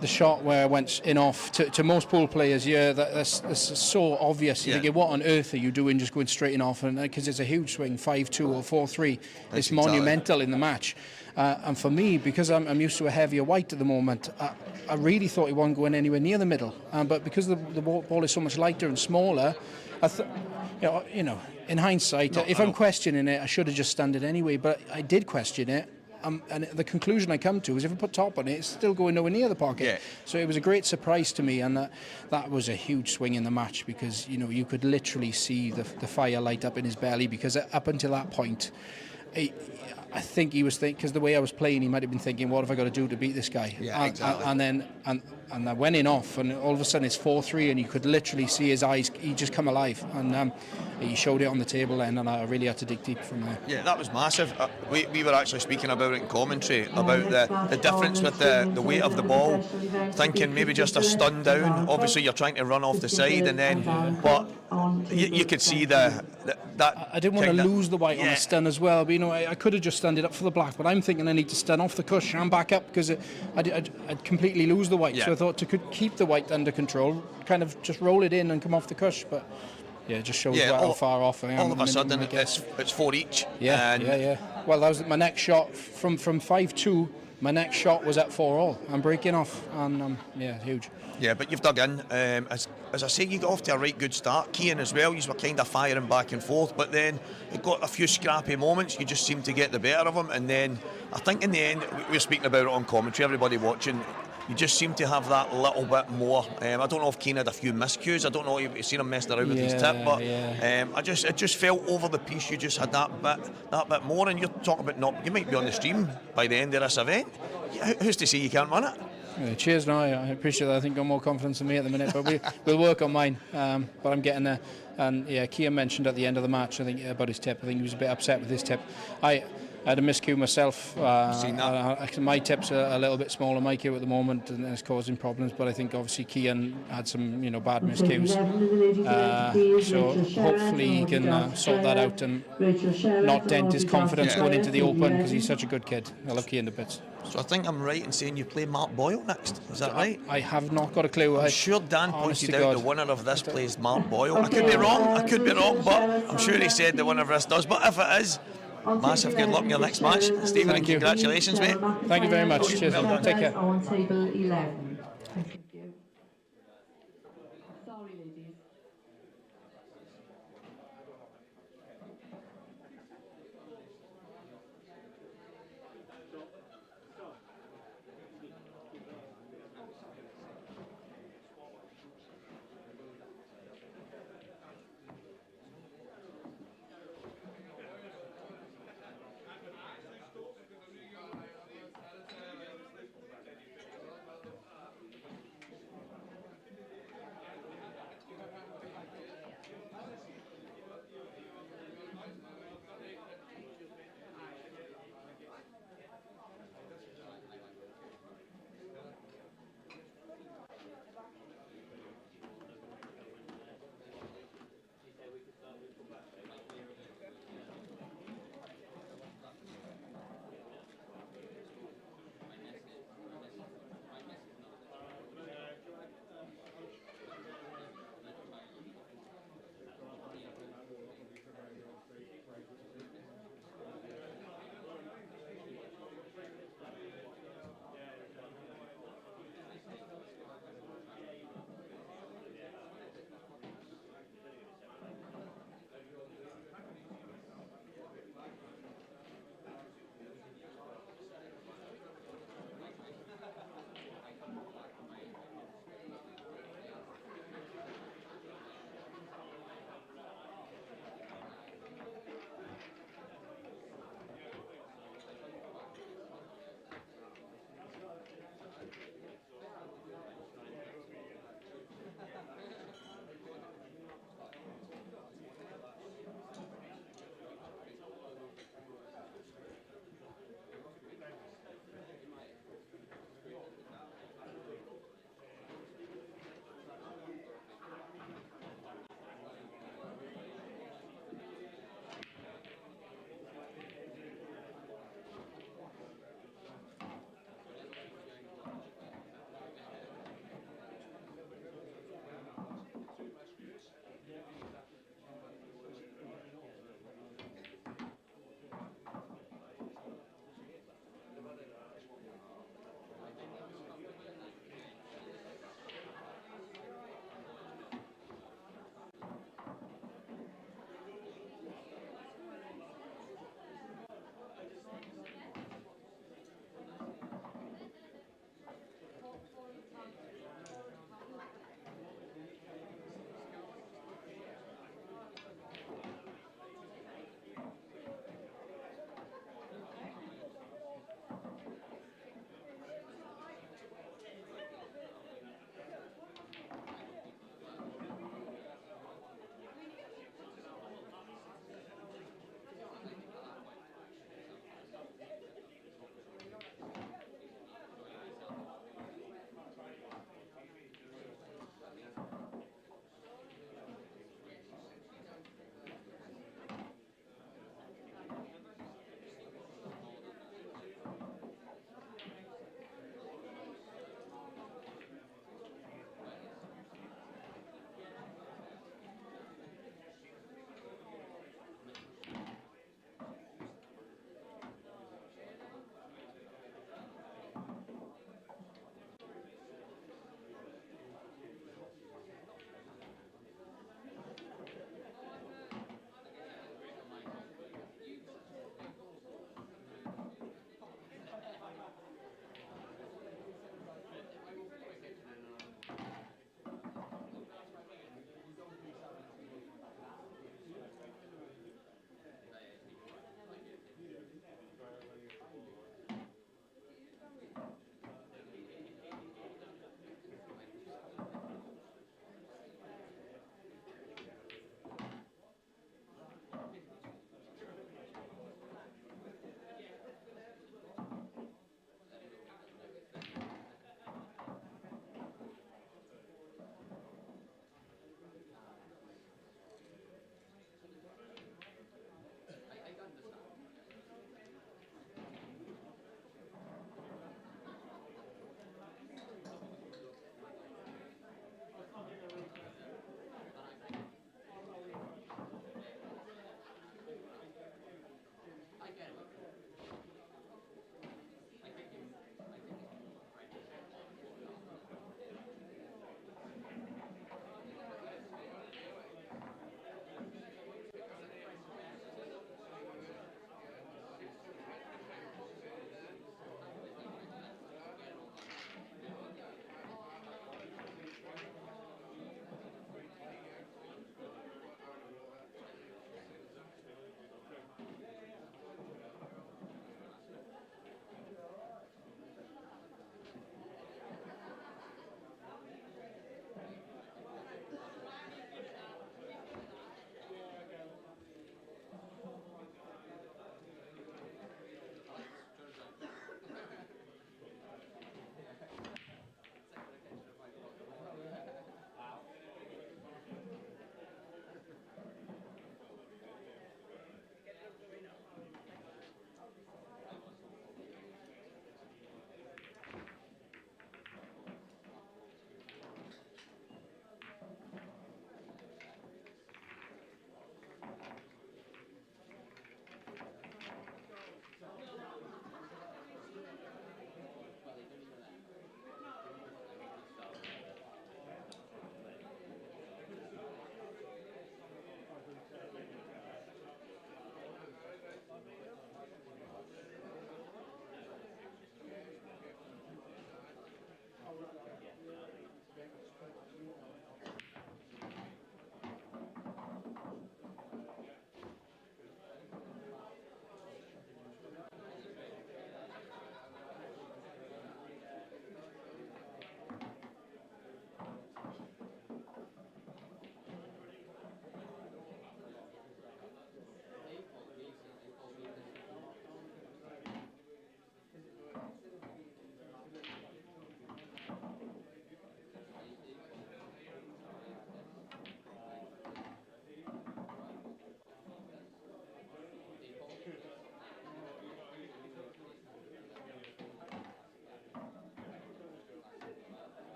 the shot where I went in off, to most pool players, yeah, that's so obvious. You think, what on earth are you doing just going straight in off? And because it's a huge swing, 5-2 or 4-3, it's monumental in the match. And for me, because I'm used to a heavier white at the moment, I really thought he wasn't going anywhere near the middle. But because the ball is so much lighter and smaller, I thought, you know, in hindsight, if I'm questioning it, I should have just stunned it anyway. But I did question it. And the conclusion I come to is if I put top on it, it's still going nowhere near the pocket. Yeah. So it was a great surprise to me, and that was a huge swing in the match, because, you know, you could literally see the fire light up in his belly, because up until that point, I think he was thinking, because the way I was playing, he might have been thinking, what have I got to do to beat this guy? Yeah, exactly. And I went in off, and all of a sudden it's 4-3, and you could literally see his eyes, he just come alive, and he showed it on the table then, and I really had to dig deep from there. Yeah, that was massive. We were actually speaking about it in commentary, about the difference with the weight of the ball, thinking maybe just a stun down. Obviously you're trying to run off the side, and then, but you could see that I didn't want to lose the white on the stun as well, but, you know, I could have just stunned it up for the black, but I'm thinking I need to stun off the cush and back up, because I'd completely lose the white. So I thought to keep the white under control, kind of just roll it in and come off the cush, but yeah, it just shows how far off I am. All of a sudden it's 4 each. Yeah. Well, that was my next shot from 5-2. my next shot was at 4-all. I'm breaking off, and yeah, huge. Yeah, but you've dug in. As I say, you got off to a right good start. Cian as well, you were kind of firing back and forth, but then it got a few scrappy moments. You just seemed to get the better of them, and then I think in the end, we were speaking about it on commentary, everybody watching, you just seem to have that little bit more. I don't know if Cian had a few miscues. I don't know if you've seen him messing around with his tip, but it just felt over the piece. You just had that bit more, and you're talking about not. You might be on the stream by the end of this event. Who's to say you can't win it? Yeah, cheers, no, I appreciate that. I think I've got more confidence in me at the minute, but we'll work on mine. But I'm getting there. And yeah, Cian mentioned at the end of the match, I think, about his tip. I think he was a bit upset with his tip. I had a miscue myself. My tip's a little bit smaller, my cue at the moment, and it's causing problems. But I think obviously Cian had some, bad miscues. So hopefully he can sort that out and not dent his confidence going into the Open, because he's such a good kid. I love Cian to bits. So I think I'm right in saying you play Mark Boyle next. Is that right? I have not got a clue. I'm sure Dan pointed out the winner of this plays Mark Boyle. I could be wrong, but I'm sure he said the winner of this does. But if it is, massive good luck in your next match, Stephen, and congratulations, mate. Thank you very much. Cheers. Take care. On table 11. Thank you. Sorry, ladies.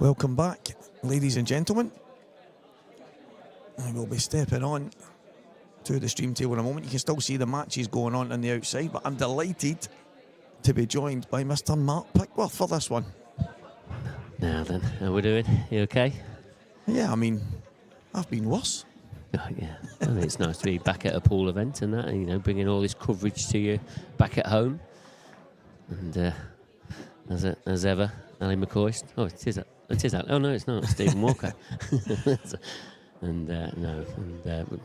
Welcome back, ladies and gentlemen. I will be stepping on to the stream table in a moment. You can still see the matches going on the outside, but I'm delighted to be joined by Mr. Mark Pickworth for this one. Now then, how we doing? You okay? Yeah, I mean, I've been worse. Oh, yeah, I mean, it's nice to be back at a pool event and that, and, you know, bringing all this coverage to you back at home. And as ever, Ali McCoy. Oh, it is. Oh no, it's not. Stephen Walker. Well,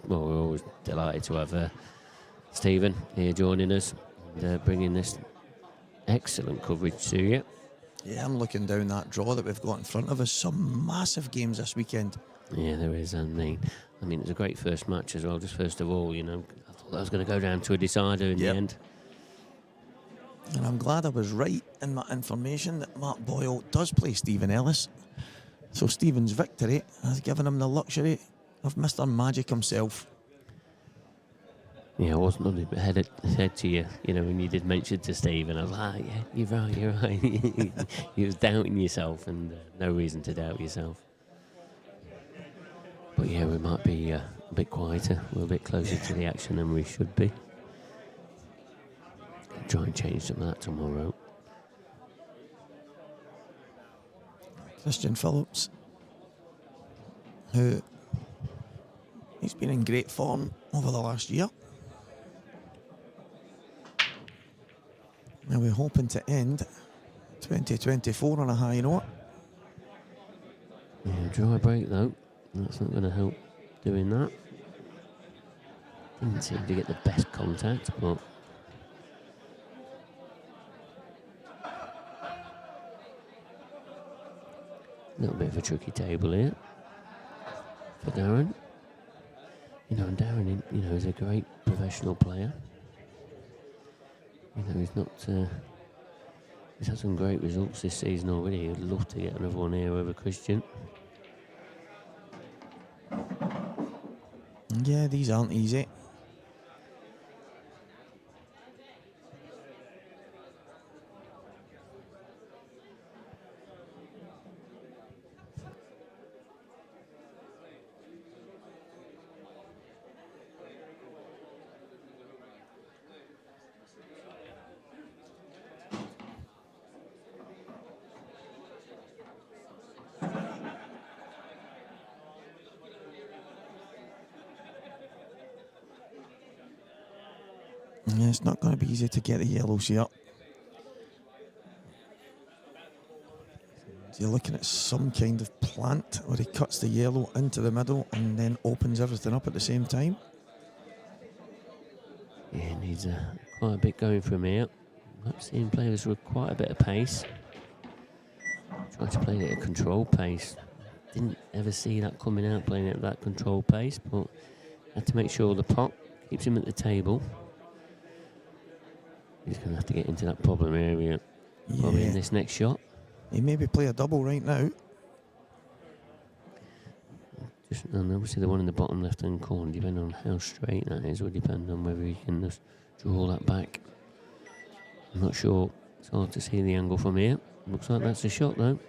we're always delighted to have Stephen here joining us and bringing this excellent coverage to you. Yeah, I'm looking down that draw that we've got in front of us. Some massive games this weekend. Yeah, there is. I mean, it's a great first match as well. Just first of all, you know, I thought that was going to go down to a decider in the end. And I'm glad I was right in my information that Mark Boyle does play Stephen Ellis. So Stephen's victory has given him the luxury of Mr. Magic himself. Yeah, I wasn't on the head to you, you know, when you did mention to Stephen. I was like, yeah, you're right. You was doubting yourself, and no reason to doubt yourself. But yeah, we might be a bit quieter. We're a bit closer to the action than we should be. Try and change some of that tomorrow. Christian Phillips, who he's been in great form over the last year. Now we're hoping to end 2024 on a high note. Yeah, dry break though. That's not going to help doing that. Didn't seem to get the best contact, but a little bit of a tricky table here for Darren. You know, and Darren, you know, is a great professional player. You know, he's not. He's had some great results this season already. He'd love to get another one here over Christian. Yeah, these aren't easy. Yeah, it's not going to be easy to get the yellows here. So you're looking at some kind of plant where he cuts the yellow into the middle and then opens everything up at the same time. Yeah, needs quite a bit going from here. I've seen players with quite a bit of pace. Tried to play it at a controlled pace. Didn't ever see that coming out, playing it at that controlled pace, but had to make sure the pot keeps him at the table. He's going to have to get into that problem area probably in this next shot. He maybe play a double right now. And obviously the one in the bottom left-hand corner, depending on how straight that is, will depend on whether he can just draw that back. I'm not sure. It's hard to see the angle from here. Looks like that's a shot though.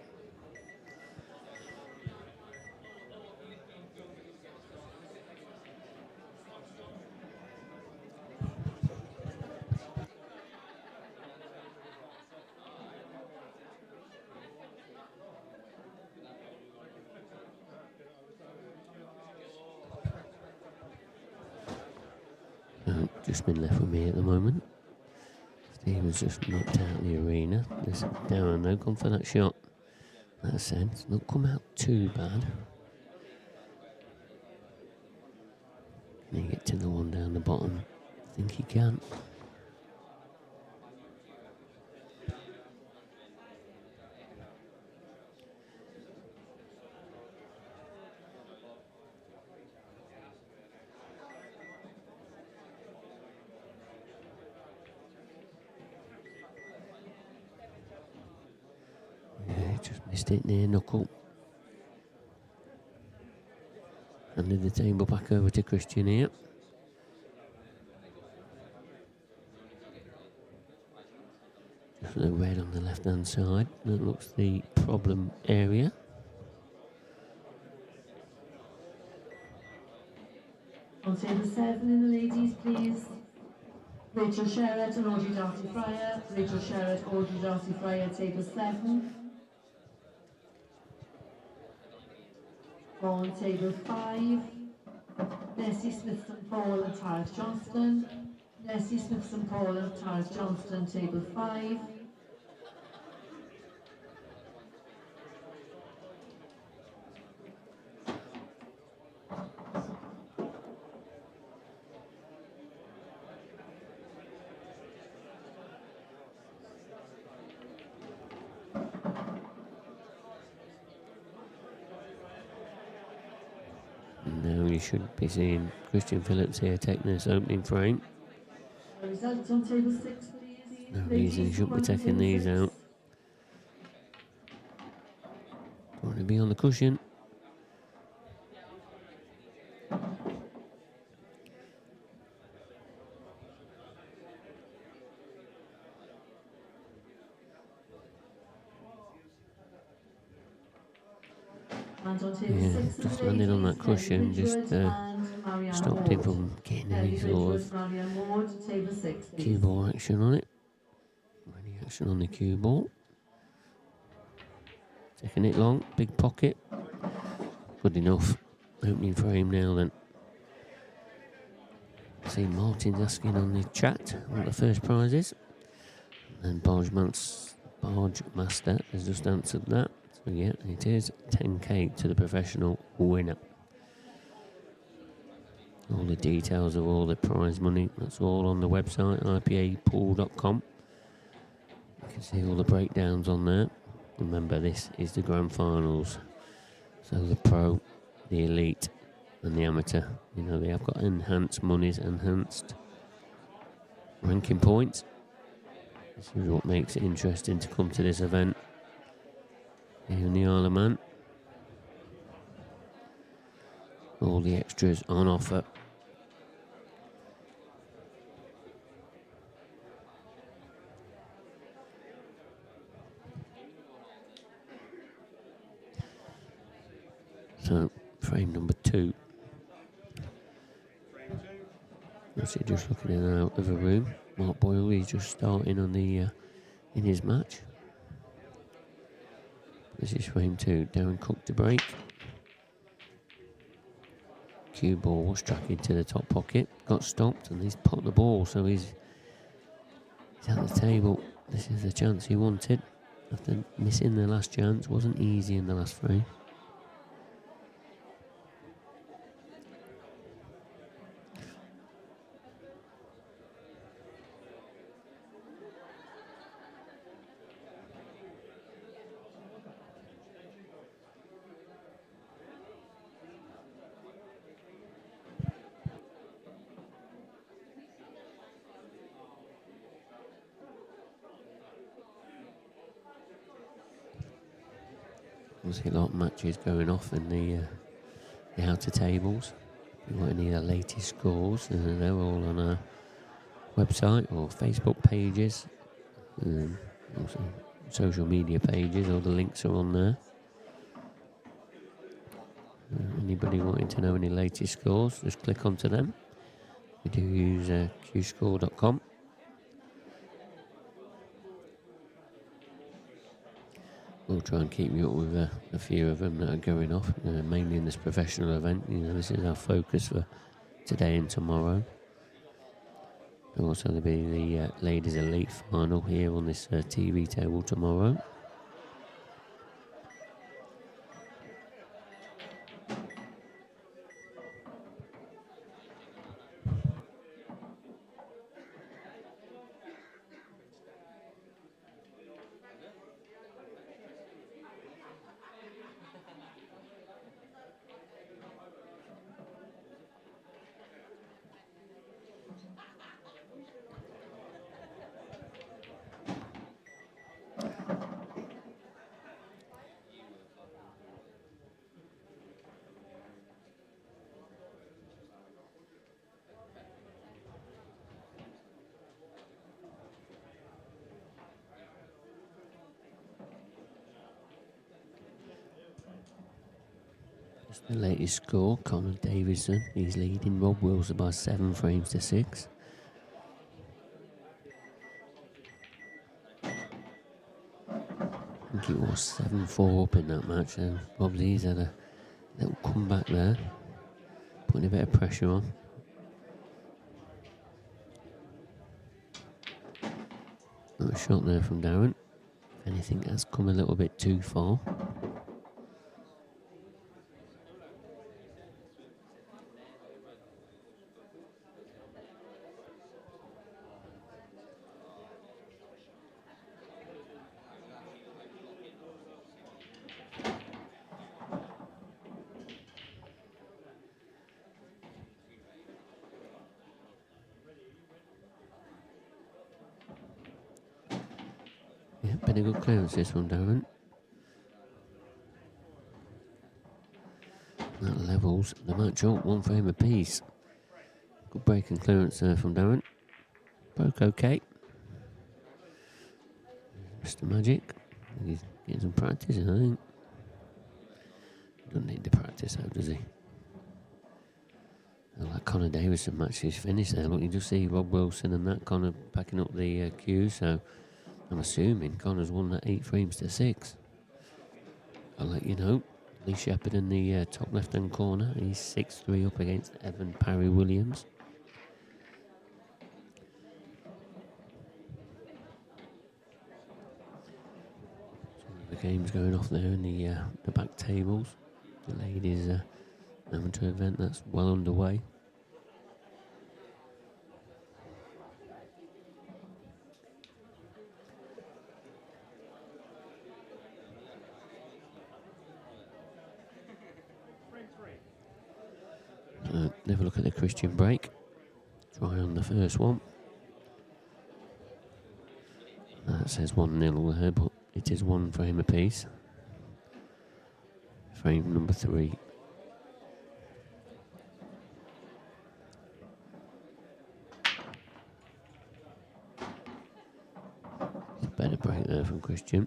Just been left with me at the moment. Stephen's just knocked out the arena. There's Darren though, gone for that shot. That sense, not come out too bad. Can he get to the one down the bottom? I think he can. Just missed it near knuckle. Handed the table back over to Christian here. Just the red on the left hand side. That looks the problem area. On table 7 in the ladies, please. Rachel Sherrett and Audrey Darcy Fryer. Rachel Sherrett, Audrey Darcy Fryer, table 7. On table 5, Nessie Smithson-Paul and Tara Johnston. Nessie Smithson-Paul and Tara Johnston, table 5. Now you should be seeing Christian Phillips here taking this opening frame. Results on table 6, please. No reason he shouldn't be taking these out. Want to be on the cushion. Yeah, just landed on that cushion, just stopped him from getting any sort of cue ball action on it. Any action on the cue ball. Taking it long, big pocket. Good enough. Opening frame now then. See Martin's asking on the chat what the first prize is. And Barge Master has just answered that. So yeah, it is 10k to the professional winner. All the details of all the prize money, that's all on the website, ipapool.com. You can see all the breakdowns on there. Remember, this is the grand finals. So the pro, the elite, and the amateur. You know, they have got enhanced monies, enhanced ranking points. This is what makes it interesting to come to this event here in the Isle of Man. All the extras on offer. So, frame number 2. Obviously, just looking in and out of a room. Mark Boyle, he's just starting on the in his match. This is frame 2. Darren Cook to break. Cue ball was struck into the top pocket, got stopped, and he's popped the ball, so he's at the table. This is the chance he wanted after missing the last chance. Wasn't easy in the last frame. Obviously, a lot of matches going off in the outer tables. If you want any of the latest scores, they're all on our website or Facebook pages, also social media pages. All the links are on there. Anybody wanting to know any latest scores, just click onto them. We do use Cuescore.com. We'll try and keep you up with a few of them that are going off, mainly in this professional event. You know, this is our focus for today and tomorrow. Also, there'll be the Ladies Elite final here on this TV table tomorrow. The latest score, Connor Davidson, he's leading Rob Wilson by 7 frames to 6. I think it was 7-4 up in that match, and Rob Lee's had a little comeback there, putting a bit of pressure on. Another shot there from Darren. If anything, that's come a little bit too far. Yeah, been a good clearance this one, Darren. That levels the match up, 1 frame apiece. Good break and clearance there from Darren. Broke okay. Mr. Magic. He's getting some practice in, I think. Doesn't need the practice though, does he? Well, that Connor Davison match is finished there. Look, you just see Rob Wilson and that Connor packing up the queue, so I'm assuming Connor's won that 8 frames to 6. I'll let you know. Lee Shepherd in the top left-hand corner. He's 6-3 up against Evan Parry Williams. Some of the games going off there in the back tables. The ladies amateur event that's well underway. Never look at the Christian break. Try on the first one. That says 1-0 there, but it is 1 frame apiece. Frame number 3. It's a better break there from Christian.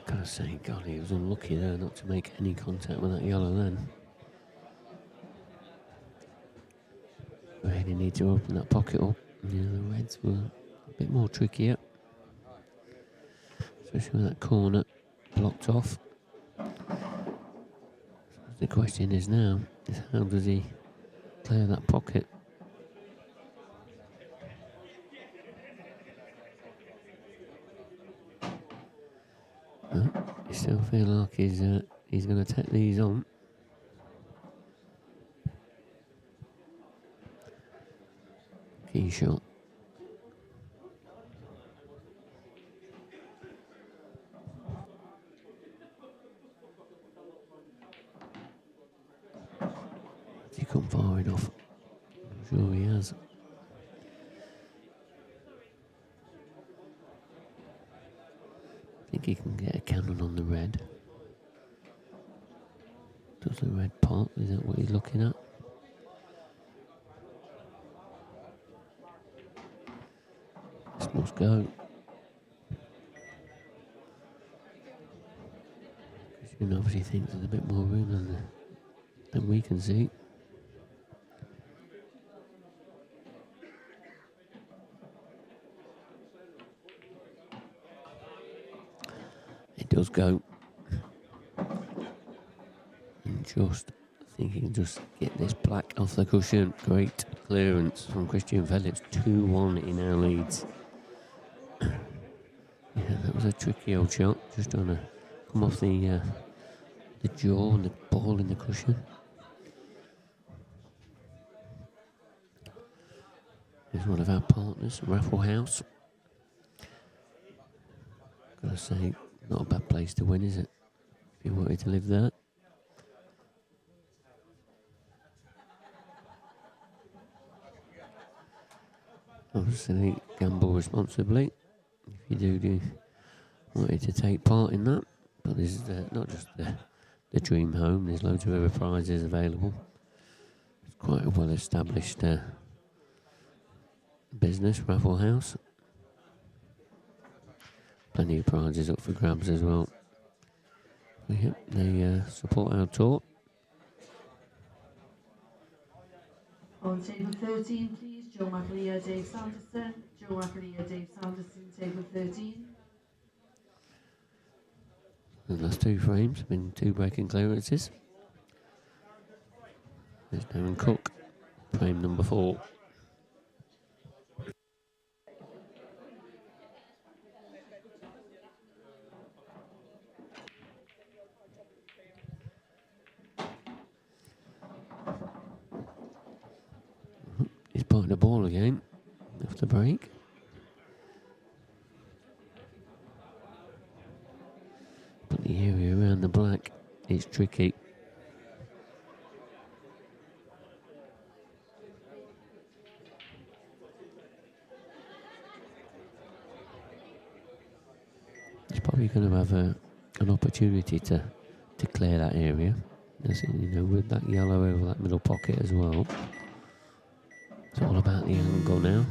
Gotta say, God, he was unlucky there not to make any contact with that yellow then. Really need to open that pocket up. Yeah, the reds were a bit more trickier. Especially with that corner blocked off. The question is now, is how does he clear that pocket? You still feel like he's going to take these on. Key shot. Has he come far enough? I'm sure he has. I think he can get a cannon on the red. Does the red pot? Is that what he's looking at? This must go. Christian obviously thinks there's a bit more room than we can see. It does go. And just think he can just get this black off the cushion. Great clearance from Christian Phillips. 2-1 he now leads. Yeah, that was a tricky old shot. Just trying to come off the jaw and the ball in the cushion. Here's one of our partners, Raffle House. Gotta say, not a bad place to win, is it? If you wanted to live there. Obviously, gamble responsibly. If you do wanted to take part in that. But this is not just the dream home. There's loads of other prizes available. It's quite a well-established business, Raffle House. Plenty of prizes up for grabs as well. Yep, they support our tour. On table 13, please, Joe McAleer, Dave Sanderson. Joe McAleer, Dave Sanderson, table 13. The last two frames have been 2 breaking clearances. There's Darren Cook, frame number 4. He's putting the ball again off the break. But the area around the black is tricky. He's probably going to have an opportunity to clear that area. As in, you know, with that yellow over that middle pocket as well. It's all about the angle now.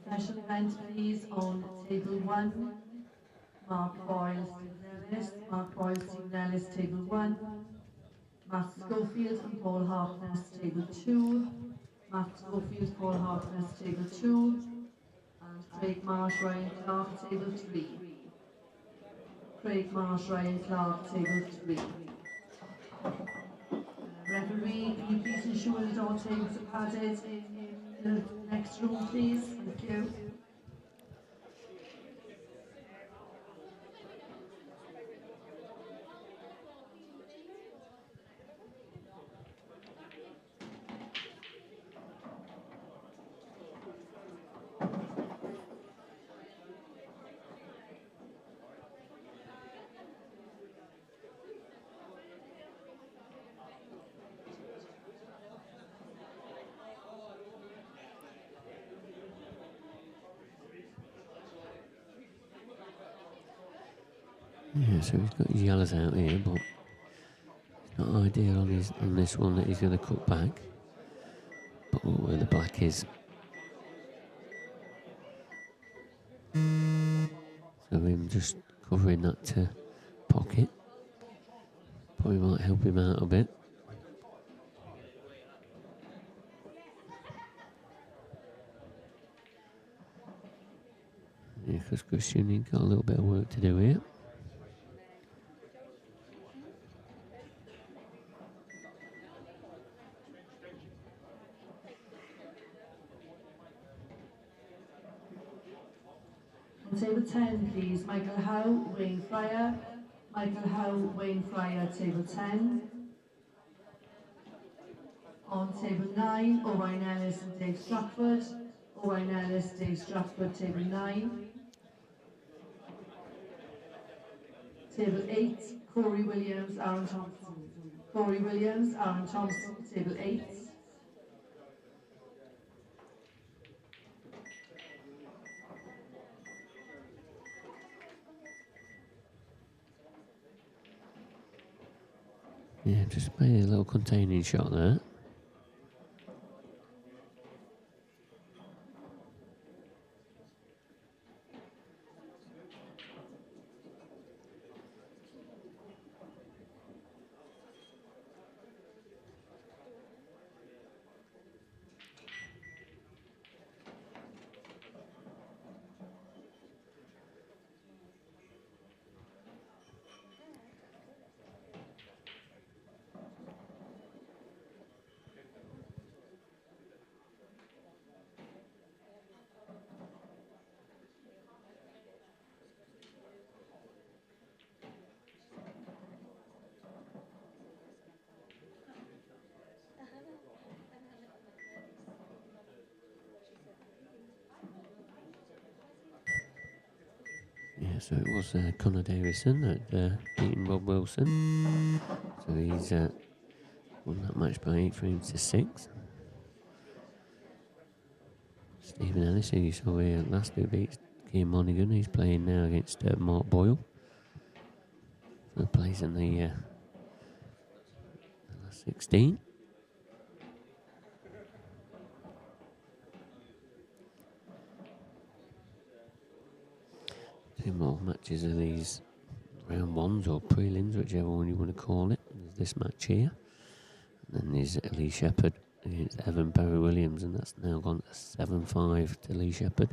Special event, please, on table 1. Mark Boyle, Stephen Ellis. Mark Boyle, Stephen Ellis, table 1. Matt Schofield and Paul Harkness, table 2. Matt Schofield, Paul Harkness, table 2. And Craig Marsh, Ryan Clark, table 3. Craig Marsh, Ryan Clark, table 3. Referee, can you please ensure that all tables are padded in the next room, please? Thank you. Yeah, so he's got his yellows out here, but it's not ideal on this one that he's going to cut back. But look where the black is. So him just covering that pocket probably might help him out a bit. Yeah, because Christian, he's got a little bit of work to do here. On table 10, please, Michael Howe, Wayne Fryer. Michael Howe, Wayne Fryer, table 10. On table 9, Owain Ellis and Dave Stratford. Owain Ellis, Dave Stratford, table 9. Table 8, Corey Williams, Aaron Thompson. Corey Williams, Aaron Thompson, table 8. Yeah, just made a little containing shot there. Yeah, so it was Connor Davison that beating Rob Wilson. So he's won that match by 8 frames to 6. Stephen Ellis, who you saw here last week, beats Keane Monaghan. He's playing now against Mark Boyle. So plays in the last 16. Two more matches of these round ones or prelims, whichever one you want to call it. There's this match here. And then there's Lee Shepherd against Evan Barry Williams, and that's now gone to 7-5 to Lee Shepherd.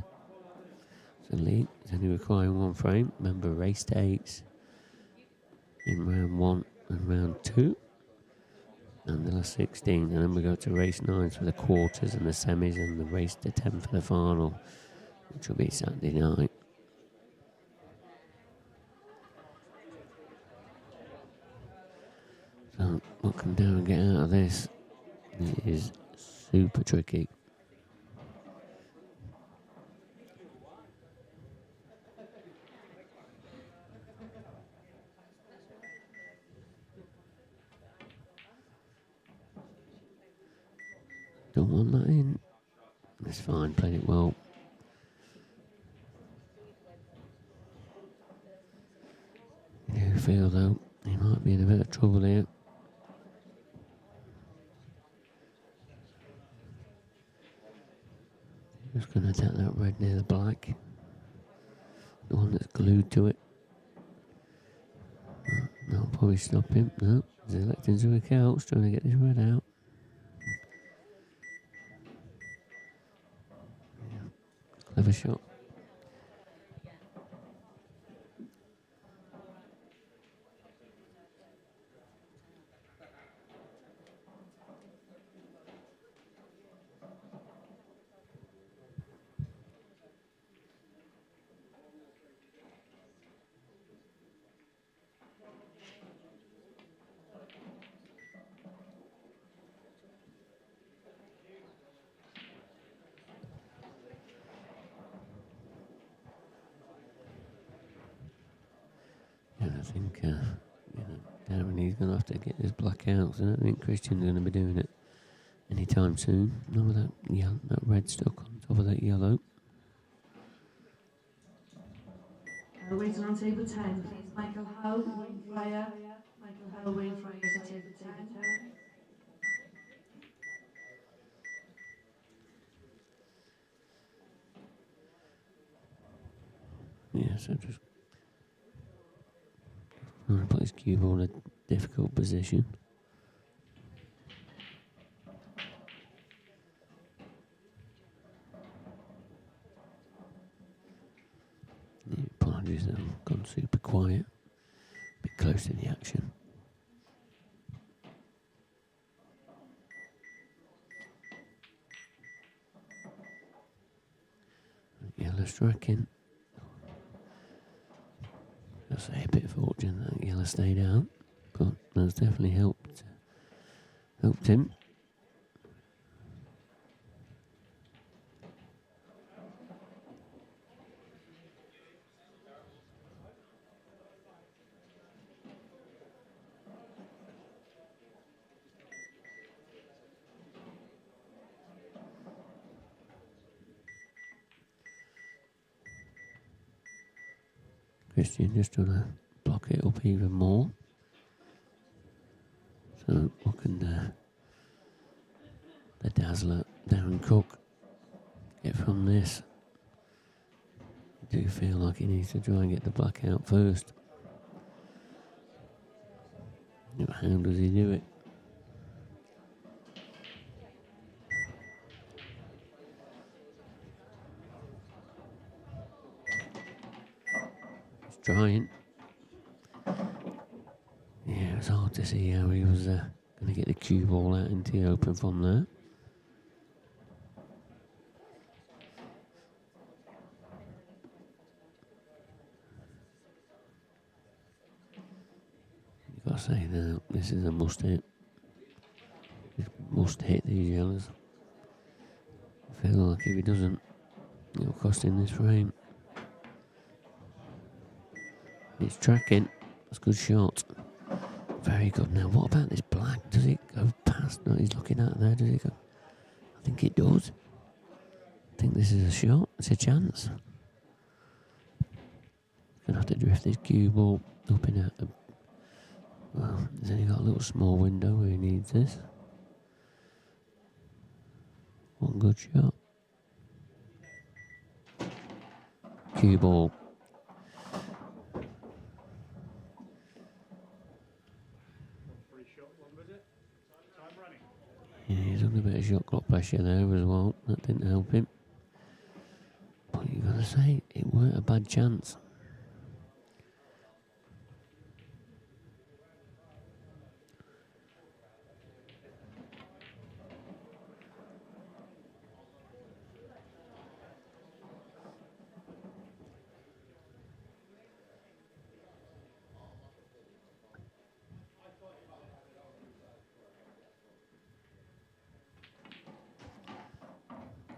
So Lee is only requiring 1 frame. Remember, race dates in round 1 and round 2. And the last 16. And then we go to race 9s for the quarters and the semis, and the race to 10 for the final, which will be Saturday night. So what can Darren get out of this? It is super tricky. Don't want that in. It's fine, played it well. I do feel though he might be in a bit of trouble here. Just going to attack that red near the black. The one that's glued to it. That'll probably stop him. No, he's electing to a couch, trying to get this red out. Clever shot. I think, Darren, he's going to have to get this black out. So I don't think Christian's going to be doing it anytime soon. No, that red stuck on top of that yellow. Waiting on table 10, please. Michael Howe, Wayne Fryer. Michael Howe, Wayne Fryer is on table 10. Yeah, so just I'm going to put his cue ball in a difficult position. Yeah, apologies that I've gone super quiet. A bit close to the action. Yellow striking. I'll say a bit of fortune that yellow stayed out, but that's definitely helped him. Christian just trying to block it up even more. So what can the dazzler Darren Cook get from this? I do feel like he needs to try and get the black out first. How does he do it? Trying. Yeah, it was hard to see how he was going to get the cue ball out into the open from there. You've got to say that this is a must hit. He must hit these yellows. I feel like if he doesn't, it'll cost him this frame. It's tracking. That's a good shot. Very good. Now, what about this black? Does it go past? No, he's looking at there. Does it go? I think it does. I think this is a shot. It's a chance. Gonna have to drift this cue ball up in a. Well, he's only got a little small window where he needs this. One good shot. Cue ball. Yeah, he's under a bit of shot clock pressure there as well. That didn't help him. But you gotta say, it weren't a bad chance.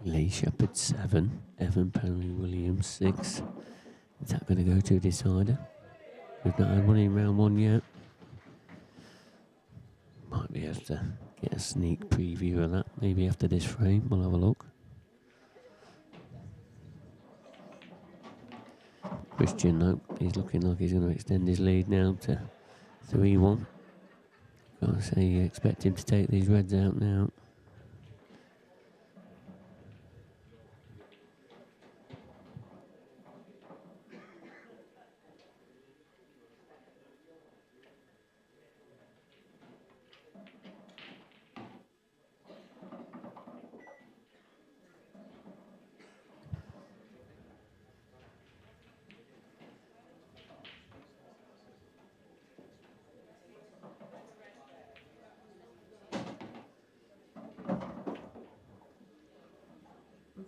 Lee Shepherd 7, Evan Perry Williams 6. Is that going to go to a decider? We've not had one in round 1 yet. Might be able to get a sneak preview of that. Maybe after this frame, we'll have a look. Christian, no, he's looking like he's going to extend his lead now to 3-1. Gotta say, you expect him to take these reds out now.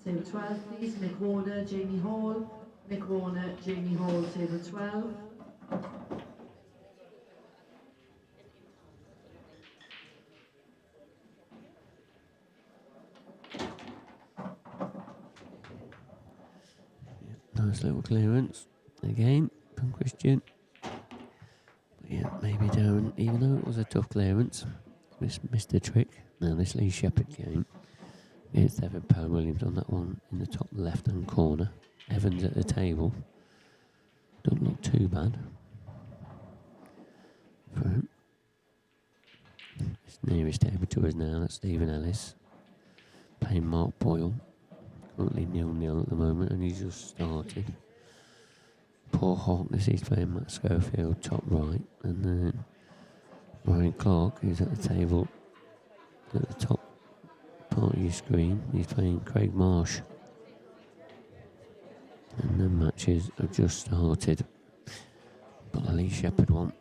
Table 12, please. Mick Warner, Jamie Hall. Mick Warner, Jamie Hall, table 12. Nice little clearance again from Christian. But yeah, maybe Darren, even though it was a tough clearance, missed the trick. Now this Lee Shepherd game. It's Evan Powell Williams on that one in the top left hand corner. Evans at the table. Don't look too bad for him. His nearest table to us now, that's Stephen Ellis. Playing Mark Boyle. Currently 0-0 at the moment, and he's just started. Paul Harkness, he's playing Matt Schofield top right. And then Ryan Clark, who's at the table at the top part of your screen, he's playing Craig Marsh. And the matches have just started. But the Lee Shepherd one,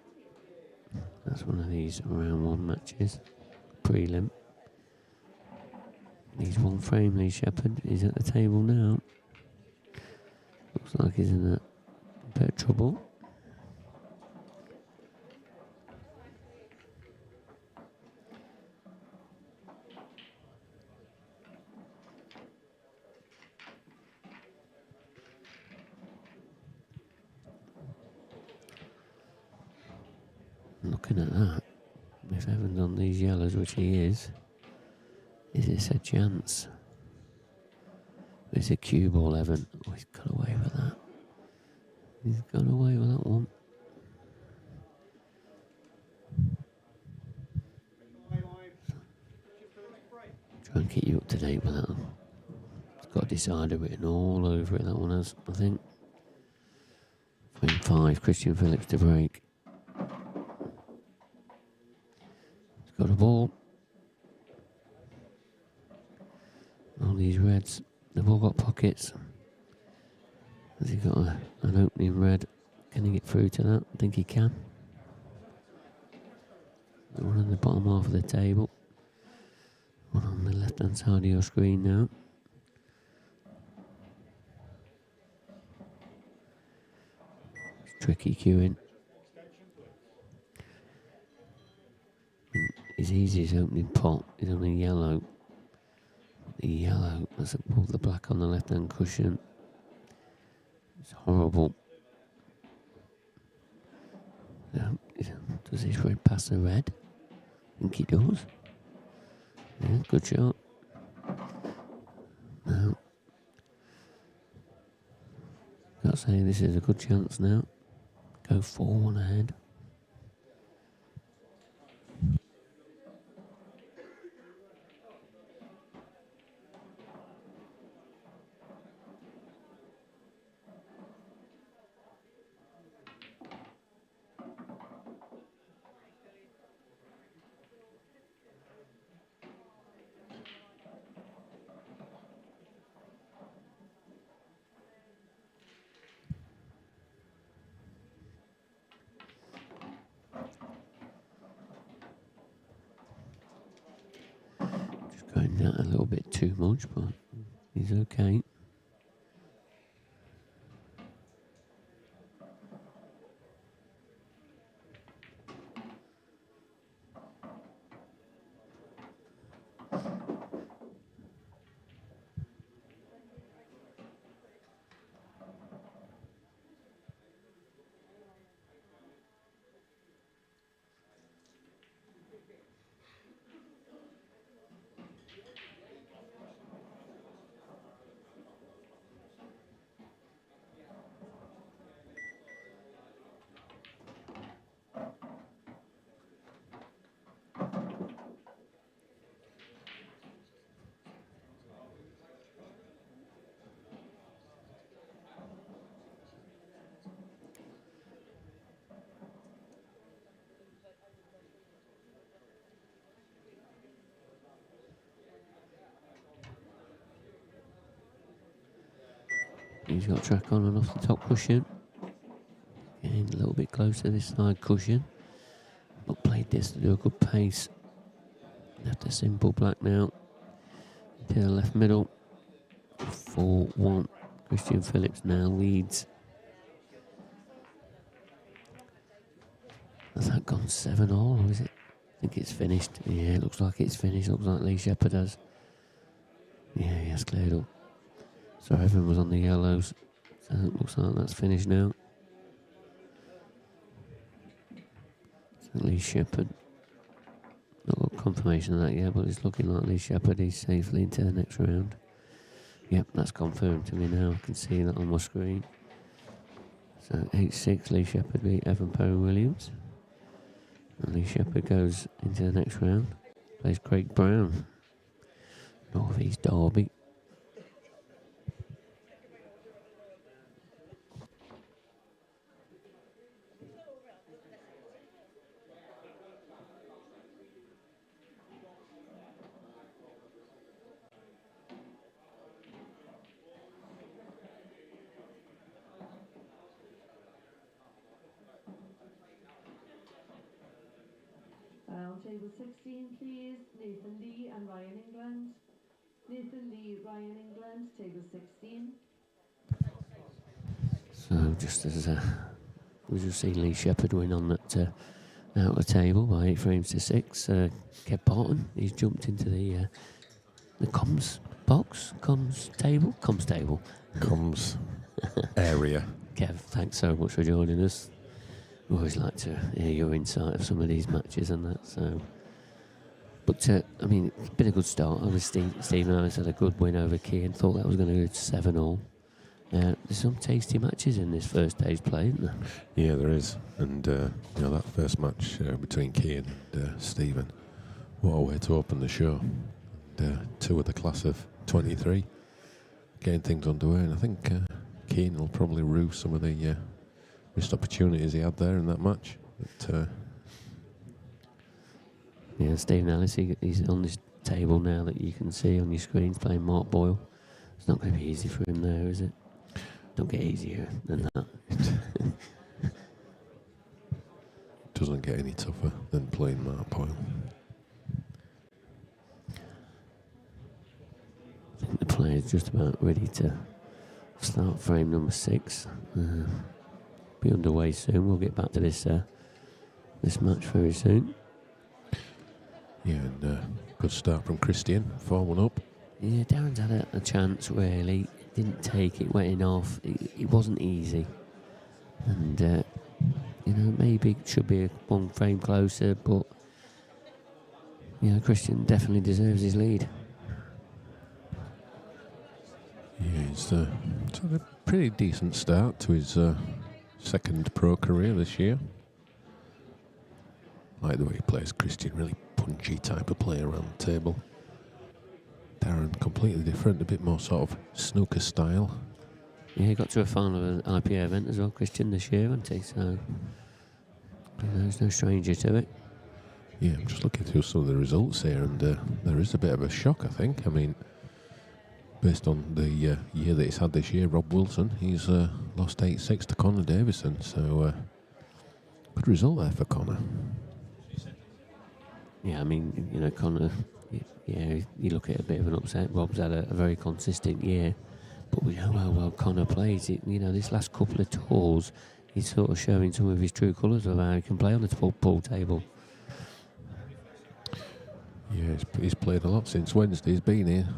that's one of these round 1 matches, prelim. He's one frame, Lee Shepherd. He's at the table now. Looks like he's in a bit of trouble. Looking at that, if Evans on these yellows, which he is this a chance? It's a cue ball, Evan. Oh, he's got away with that. He's got away with that one. Try and keep you up to date with that one. It's got a decider written all over it, that one has, I think. Frame 5, Christian Phillips to break. He's got a ball. All these reds, they've all got pockets. Has he got an opening red? Can he get through to that? I think he can. The one on the bottom half of the table. One on the left hand side of your screen now. It's tricky queuing. His easiest opening pot is on a yellow. The yellow, that's above the black on the left hand cushion. It's horrible. Does this red pass the red? I think he does. Yeah, good shot. No. Got to say, this is a good chance now. Go 4-1 ahead. Going down a little bit too much, but he's okay. He's got track on and off the top cushion. Getting a little bit closer to this side cushion. But played this to do a good pace. Left a simple black now. To the left middle. 4-1. Christian Phillips now leads. Has that gone 7-all or is it? I think it's finished. Yeah, it looks like it's finished. Looks like Lee Shepherd has. Yeah, he has cleared up. So everyone was on the yellows. So it looks like that's finished now. So Lee Shepherd. Not got confirmation of that yet, but it's looking like Lee Shepherd is safely into the next round. Yep, that's confirmed to me now. I can see that on my screen. So 8-6, Lee Shepherd beat Evan Perry-Williams. And Lee Shepherd goes into the next round. Plays Craig Brown. North East Derby. On table 16, please, Nathan Lee and Ryan England. Nathan Lee, Ryan England, table 16. So just as we just see Lee Shepherd win on that outer table by 8 frames to 6. Kev Barton, he's jumped into the comms box, comms table Comms area. Kev, thanks so much for joining us. We always like to hear your insight of some of these matches and that. So, but I mean, it's been a good start. Obviously, Stephen Ellis had a good win over Keane. Thought that was going to go 7-all. There's some tasty matches in this first day's play, isn't there? Yeah, there is. And, that first match between Keane and Stephen, what a way to open the show. And, 2 of the class of 23, getting things underway. And I think Keane will probably rue some of the missed opportunities he had there in that match. But, yeah, Stephen Ellis, he's on this table now that you can see on your screens playing Mark Boyle. It's not going to be easy for him there, is it? Don't get easier than that. Doesn't get any tougher than playing Mark Boyle. I think the player's just about ready to start frame number 6. Be underway soon. We'll get back to this match very soon. Yeah, and good start from Christian, 4-1 up. Yeah, Darren's had a chance really. Didn't take it, went in off. It wasn't easy. And maybe it should be one frame closer, but Christian definitely deserves his lead. Yeah, it's had a pretty decent start to his second pro career this year. Like the way he plays Christian, really punchy type of player around the table. Darren, completely different, a bit more sort of snooker style. Yeah, he got to a final of an IPA event as well, Christian, this year, hasn't he? So, he's no stranger to it. Yeah, I'm just looking through some of the results here, and there is a bit of a shock, I think. I mean, based on the year that he's had this year, Rob Wilson, he's lost 8-6 to Connor Davison, so good result there for Connor. Yeah, I mean, Connor, you look at a bit of an upset. Rob's had a very consistent year, but we know how well Connor plays. This last couple of tours, he's sort of showing some of his true colours of how he can play on the pool table. Yeah, he's played a lot since Wednesday. He's been here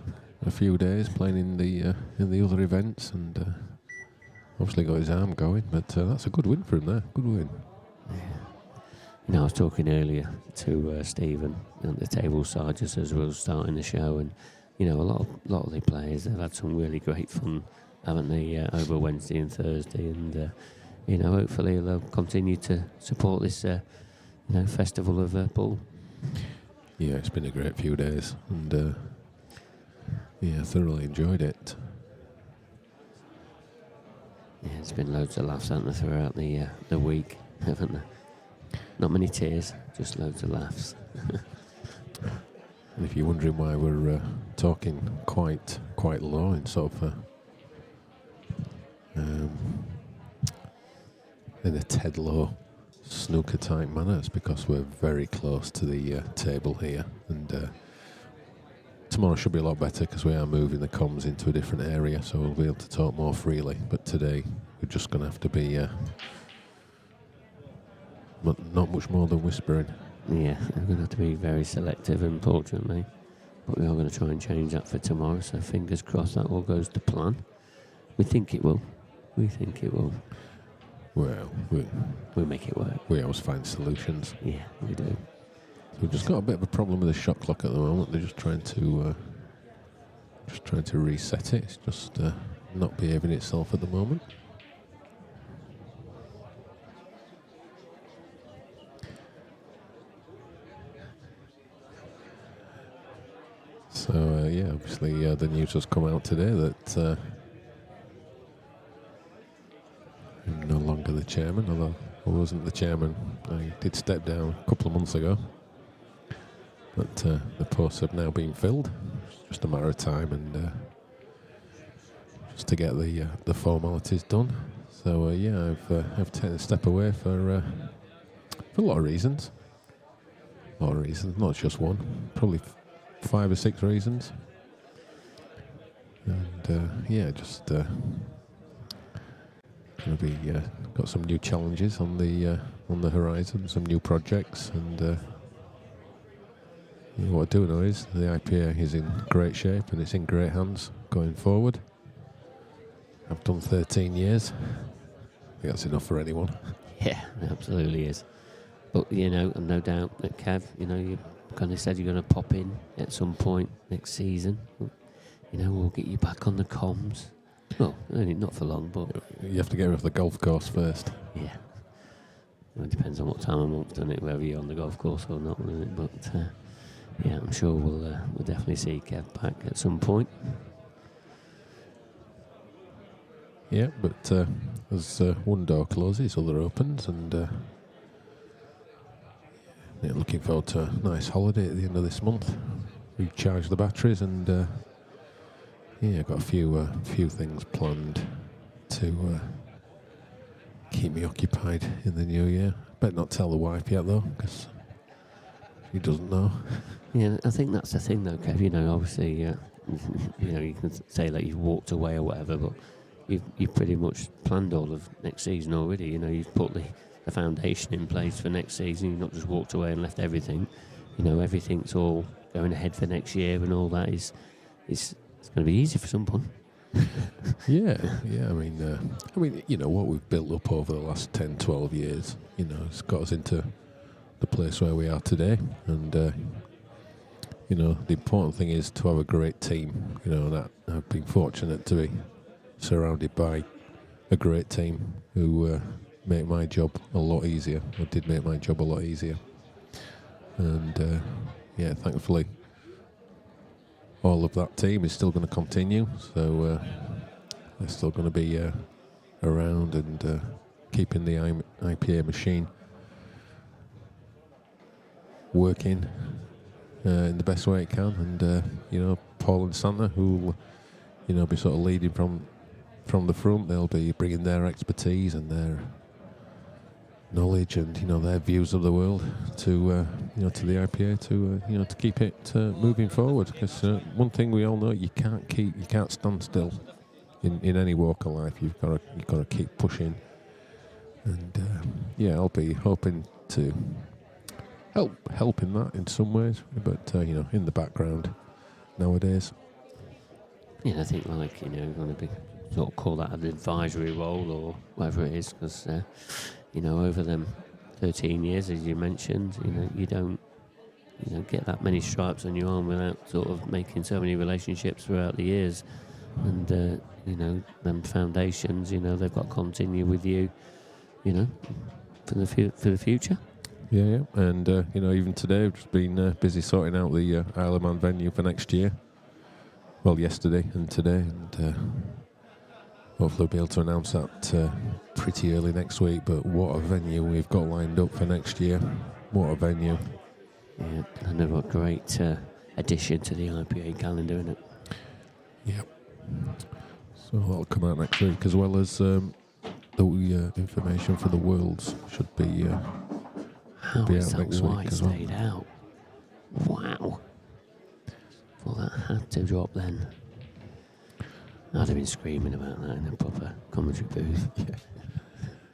a few days playing in the other events, and obviously got his arm going. But that's a good win for him there. Good win. I was talking earlier to Stephen at the table side just as we were starting the show, and a lot of the players have had some really great fun, haven't they, over Wednesday and Thursday, and hopefully they'll continue to support this festival of pool. Yeah, it's been a great few days, and thoroughly enjoyed it. Yeah, it's been loads of laughs, haven't there, throughout the week, haven't there? Not many tears, just loads of laughs. And if you're wondering why we're talking quite low in sort of in a Ted Lowe snooker type manner, it's because we're very close to the table here, and tomorrow should be a lot better because we are moving the comms into a different area, so we'll be able to talk more freely. But today we're just going to have to be not much more than whispering. Yeah, we're going to have to be very selective, unfortunately. But we are going to try and change that for tomorrow, so fingers crossed that all goes to plan. We think it will. Well, we'll make it work. We always find solutions. Yeah, we do. So we've just got a bit of a problem with the shot clock at the moment. They're just trying to reset it. It's just not behaving itself at the moment. So, obviously the news has come out today that I'm no longer the chairman, although I wasn't the chairman. I did step down a couple of months ago. But the posts have now been filled. It's just a matter of time and just to get the formalities done. So, I've taken a step away for a lot of reasons. Not just one. Probably 5 or 6 reasons, and just gonna be got some new challenges on the horizon, some new projects, and what I do know is the IPA is in great shape and it's in great hands going forward. I've done 13 years. I think that's enough for anyone. Yeah, it absolutely is. But no doubt that Kev, you kind of said you're going to pop in at some point next season. We'll get you back on the comms. Well, only not for long, but you have to get off the golf course first. Yeah, it depends on what time of month, doesn't it? Whether you're on the golf course or not, doesn't it? But I'm sure we'll definitely see Kev back at some point. Yeah, but as one door closes, other opens, and. Looking forward to a nice holiday at the end of this month. Recharge the batteries, and got a few things planned to keep me occupied in the new year. Better not tell the wife yet though, because she doesn't know. Yeah, I think that's the thing though, Kev. Obviously, you can say that you've walked away or whatever, but you've pretty much planned all of next season already. You've put the foundation in place for next season. You've not just walked away and left everything. Everything's all going ahead for next year, and all that is it's going to be easy for someone. Yeah. I mean, you know what we've built up over the last 10, 12 years. You know, it's got us into the place where we are today, and you know, the important thing is to have a great team. You know, that I've been fortunate to be surrounded by a great team who make my job a lot easier. Or did make my job a lot easier, and yeah, thankfully, all of that team is still going to continue. So they're still going to be around and keeping the IPA machine working in the best way it can. And you know, Paul and Santa, who will, you know, be sort of leading from the front. They'll be bringing their expertise and their knowledge and, you know, their views of the world to you know, to the IPA to you know, to keep it moving forward. Because one thing we all know, you can't stand still in any walk of life. You've got to keep pushing. And yeah, I'll be hoping to help in that in some ways, but you know, in the background nowadays. Yeah, I think, like, you know, going to be sort of call that an advisory role or whatever it is, because you know, over them 13 years, as you mentioned, you know, you don't, you know, get that many stripes on your arm without sort of making so many relationships throughout the years. And you know, them foundations, you know, they've got to continue with you, you know, for the future. Yeah. And you know, even today I've just been busy sorting out the Isle of Man venue for next year. Well, yesterday and today, and hopefully we'll be able to announce that pretty early next week. But what a venue we've got lined up for next year. What a venue. Yeah, another great addition to the IPA calendar, isn't it? Yep. So that'll come out next week, as well as the information for the Worlds should be How be is out that next white week as well. stayed out? Wow. Well, that had to drop then. I'd have been screaming about that in a proper commentary booth. Yeah.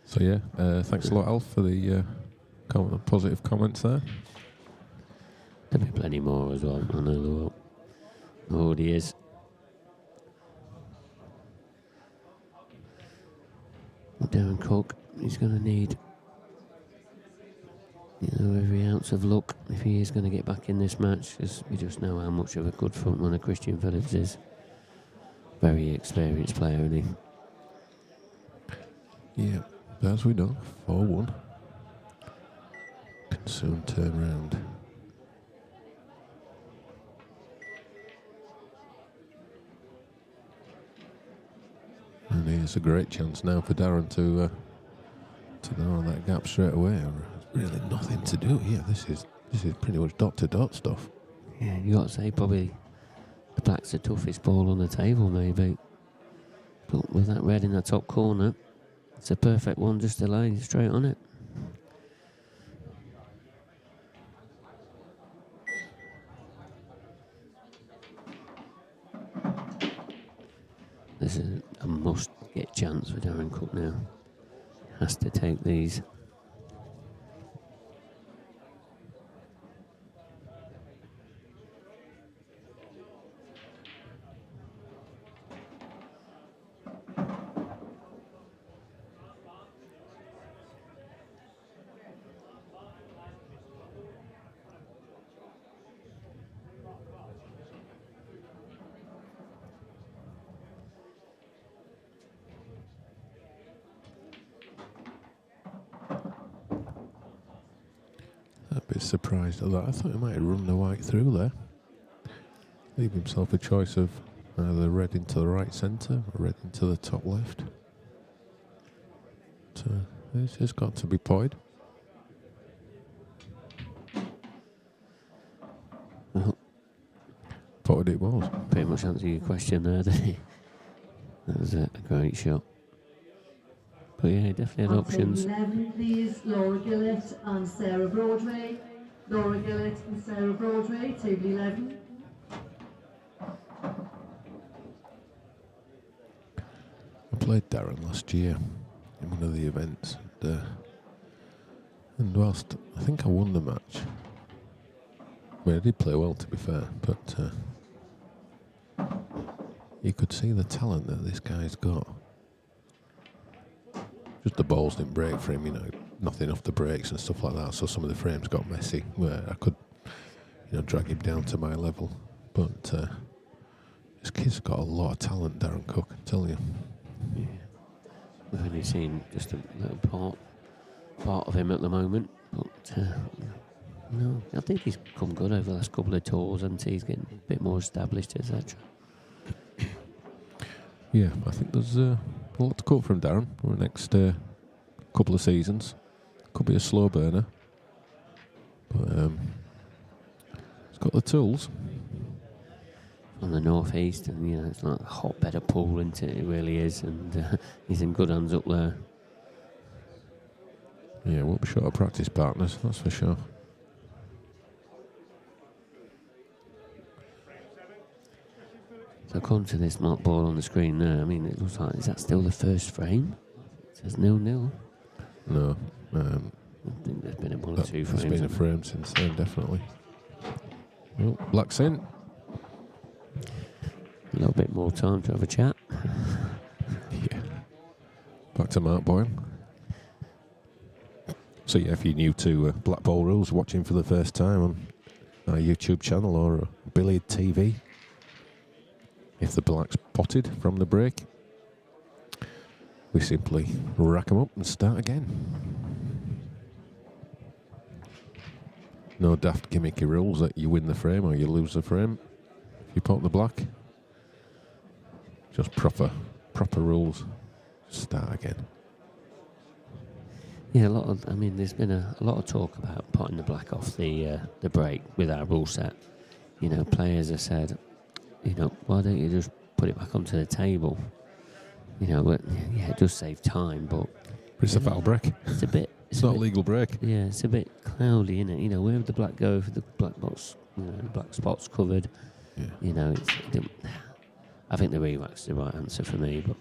So yeah, thanks a lot, Alf, for the positive comments there. There'll be plenty more as well. I know there will. There already is. Darren Cook, he's going to need, you know, every ounce of luck if he is going to get back in this match, because we just know how much of a good front runner Christian Phillips is. Very experienced player, isn't he? Yeah, as we know, 4-1. Can soon turn round. And here's a great chance now for Darren to narrow that gap straight away. There's really nothing to do here. This is pretty much dot to dot stuff. Yeah, you got to say probably the black's the toughest ball on the table, maybe. But with that red in the top corner, it's a perfect one just to lay straight on it. This is a must-get chance for Darren Cook now. He has to take these. A bit surprised at that. I thought he might have run the white through there. Leave himself a choice of either red into the right centre or red into the top left. So this has got to be pied. Well, Potted it was. pretty much answer your question there, didn't he? That was a great shot. But yeah, he definitely had On options. table 11, please, Laura Gillett and Sarah Broadway. Laura Gillett and Sarah Broadway, table 11. I played Darren last year in one of the events, and whilst I think I won the match, I mean, I did play well, to be fair, but you could see the talent that this guy's got. Just the balls didn't break for him, you know, nothing off the brakes and stuff like that. So some of the frames got messy where I could, you know, drag him down to my level. But this kid's got a lot of talent, Darren Cook, I tell you. Yeah. We've only seen just a little part of him at the moment, but no, I think he's come good over the last couple of tours, and he's getting a bit more established, etc. Yeah, I think there's a lot to cut from Darren for the next couple of seasons. Could be a slow burner, but he's got the tools. On the northeast, and you know, it's like a hotbed of pool, isn't it? It really is, and he's in good hands up there. Yeah, won't be short of practice partners, that's for sure. So according to this marked ball on the screen there, I mean, it looks like, is that still the first frame? It says 0-0. No, I think there's been one or two frames. there's been a frame since then, definitely. Oh, black's in. A little bit more time to have a chat. Yeah. Back to Mark Boyle. So yeah, if you're new to blackball rules, watching for the first time on our YouTube channel or Billiard TV, if the black's potted from the break, we simply rack them up and start again. No daft gimmicky rules that you win the frame or you lose the frame if you pot the black. Just proper rules. Start again. Yeah, there's been a lot of talk about potting the black off the break with our rule set. You know, players have said, you know, why don't you just put it back onto the table? You know, but, yeah, it does save time, but It's a foul break. it's a bit. It's not a legal break. Yeah, it's a bit cloudy, isn't it? You know, where would the black go if the black box, you know, the black spot's covered? Yeah. You know, I think the re-rack's the right answer for me, but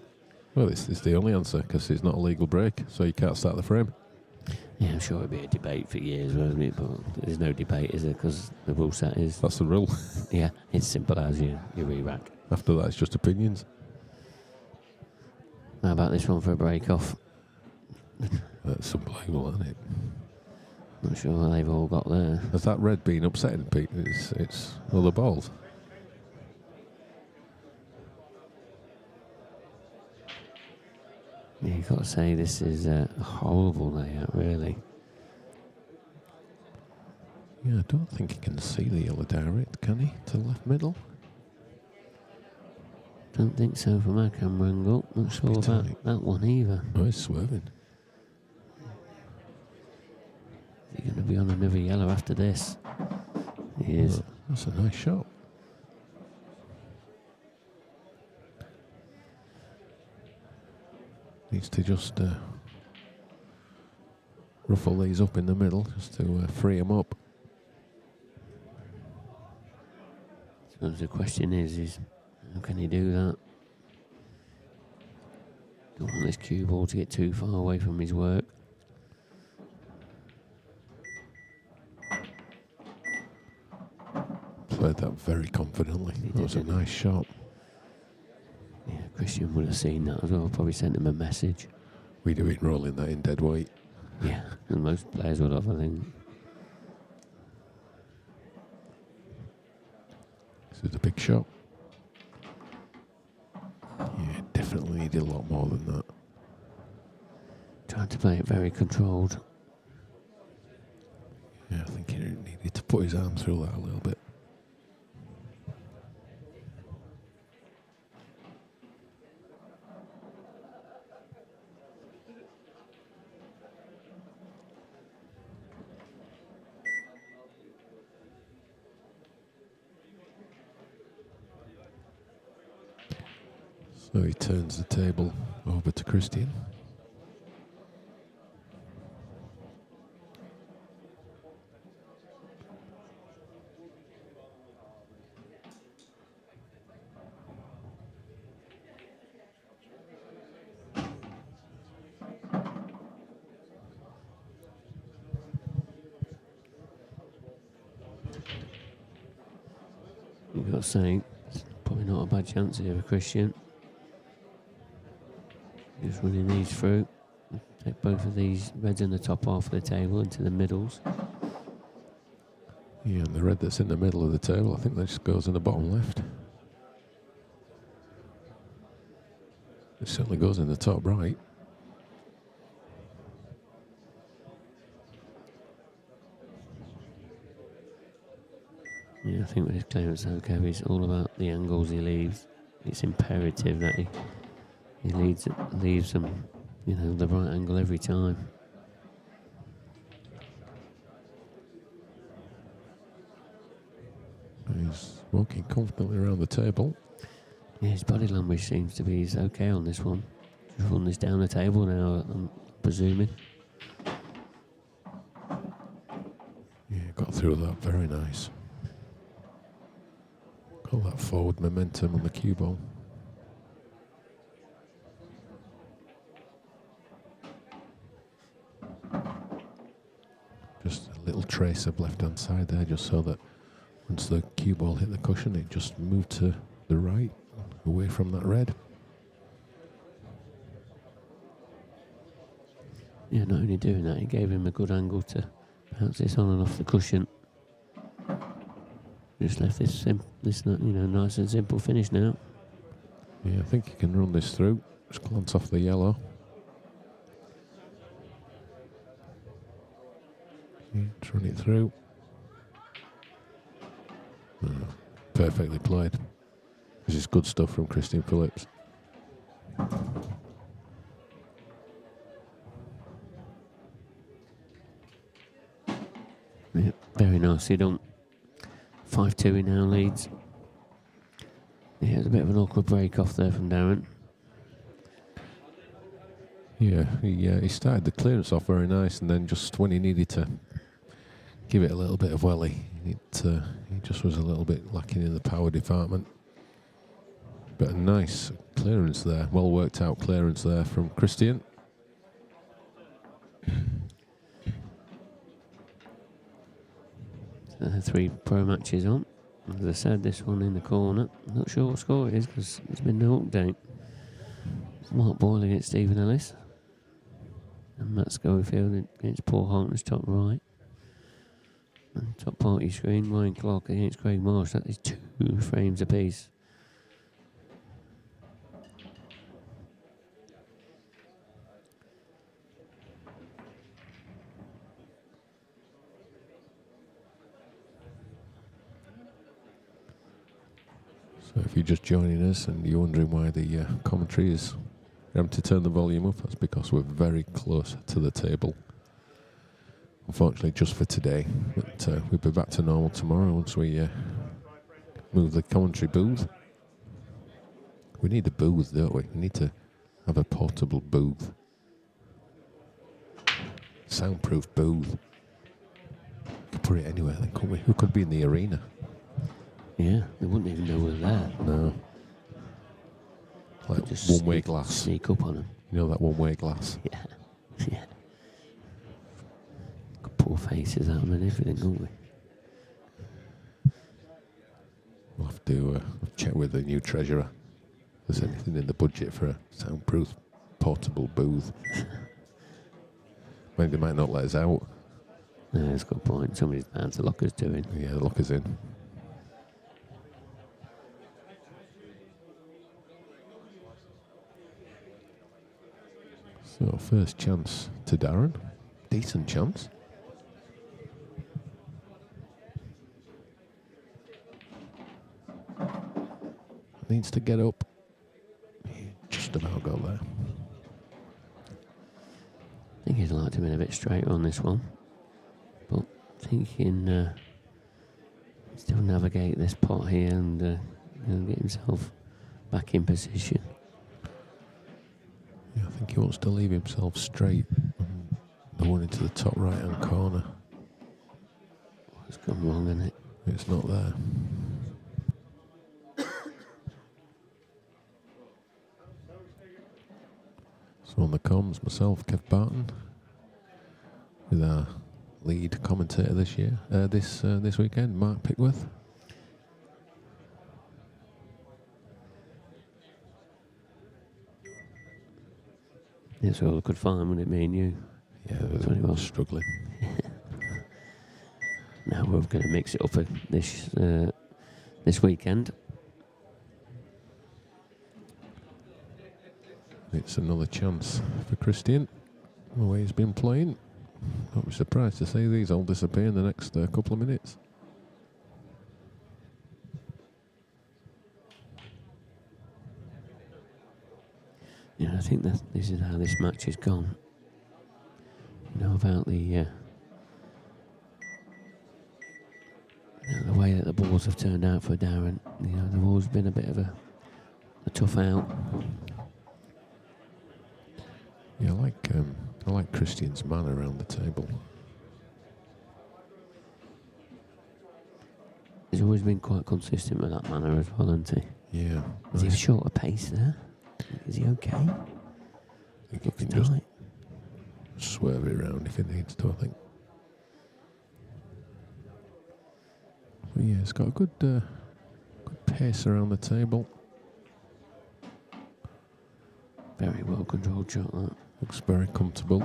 Well, it's the only answer because it's not a legal break, so you can't start the frame. yeah, I'm sure it'd be a debate for years, won't it? But there's no debate, is there? Because the rule set is, That's the rule. yeah, it's simple as your re-rack. After that, it's just opinions. How about this one for a break off? That's unbelievable, isn't it? Not sure how they've all got there. Has that red been upsetting Pete? It's all the balls. Yeah, you've got to say this is a horrible layout, really. Yeah, I don't think he can see the yellow direct, can he? To the left middle? Don't think so from our camera angle. Not sure Be about tight. that one either. Oh, he's swerving. Is he going to be on another yellow after this? He is. Oh, that's a nice shot. Needs to just ruffle these up in the middle just to free him up. So the question is how can he do that? Don't want this cue ball to get too far away from his work. Played that very confidently. That was a nice shot. Yeah, Christian would have seen that as well. Probably sent him a message. We do it rolling that in dead weight. Yeah, and most players would have, I think. This is a big shot. Yeah, definitely needed a lot more than that. Trying to play it very controlled. Yeah, I think he needed to put his arm through that a little bit. So he turns the table over to Christian. You've got to say, Probably not a bad chance here for Christian. Just running these through. Take both of these reds in the top half of the table into the middles. Yeah, and the red that's in the middle of the table, I think that just goes in the bottom left. It certainly goes in the top right. Yeah, I think with his clearance though, Kev, it's all about the angles he leaves. It's imperative that he leaves them, you know, the right angle every time. He's walking confidently around the table. Yeah, his body language seems to be okay on this one. Just run this down the table now, I'm presuming. Yeah, got through that, very nice. Got that forward momentum on the cue ball. Just a little trace of left-hand side there, just so that once the cue ball hit the cushion, it just moved to the right, away from that red. Yeah, not only doing that, it gave him a good angle to bounce this on and off the cushion. Just left this nice and simple finish now. Yeah, I think you can run this through. Just glance off the yellow. Yeah, just run it through. Perfectly played. This is good stuff from Christian Phillips. Yeah, very nicely done. 5-2 he now leads. Yeah, it's a bit of an awkward break off there from Darren. Yeah, he started the clearance off very nice, and then just when he needed to give it a little bit of welly, he just was a little bit lacking in the power department. But a nice clearance there, well worked out clearance there from Christian. 3 pro matches on. As I said, this one in the corner. Not sure what score it is because there's been no update. Mark Boyle against Stephen Ellis. And Matt Schofield against Paul Harkness, top right. And top party screen, Ryan Clark against Craig Marsh. That is 2 frames apiece. So if you're just joining us and you're wondering why the commentary is having to turn the volume up, that's because we're very close to the table. Unfortunately, just for today. But we'll be back to normal tomorrow once we move the commentary booth. We need a booth, don't we? We need to have a portable booth. Soundproof booth. Could put it anywhere then, couldn't we? We could be in the arena. Yeah, they wouldn't even know we're there. No. Like just one-way glass. Sneak up on them. You know that one-way glass? Yeah, yeah. Could pull faces out of them and everything, couldn't we? We'll have to check with the new treasurer if there's anything in the budget for a soundproof portable booth. Maybe they might not let us out. No, that's a good point. Somebody's bound to lock us doing. Yeah, the locker's in. So, first chance to Darren. Decent chance. Needs to get up. He just about got there. I think he'd like to have been a bit straighter on this one. But I think he can still navigate this pot here and get himself back in position. Yeah, I think he wants to leave himself straight. The one into the top right hand corner. It's gone wrong, isn't it? It's not there. So on the comms, myself, Kev Barton, with our lead commentator this year, this weekend, Mark Pickworth. That's all I could find, wouldn't it, me and you? Yeah, That's what it was. struggling. Now we're going to mix it up this weekend. It's another chance for Christian, the way he's been playing. I'll be surprised to see these all disappear in the next couple of minutes. Yeah, I think that this is how this match has gone. You know, about the way that the balls have turned out for Darren. You know, they've always been a bit of a tough out. Yeah, I like Christian's man around the table. He's always been quite consistent with that manner as well, hasn't he? Yeah. Is he short of pace there? Is he okay? I think he can just swerve it around if he needs to, I think. But yeah, it's got a good pace around the table. Very well controlled shot, that. Looks very comfortable.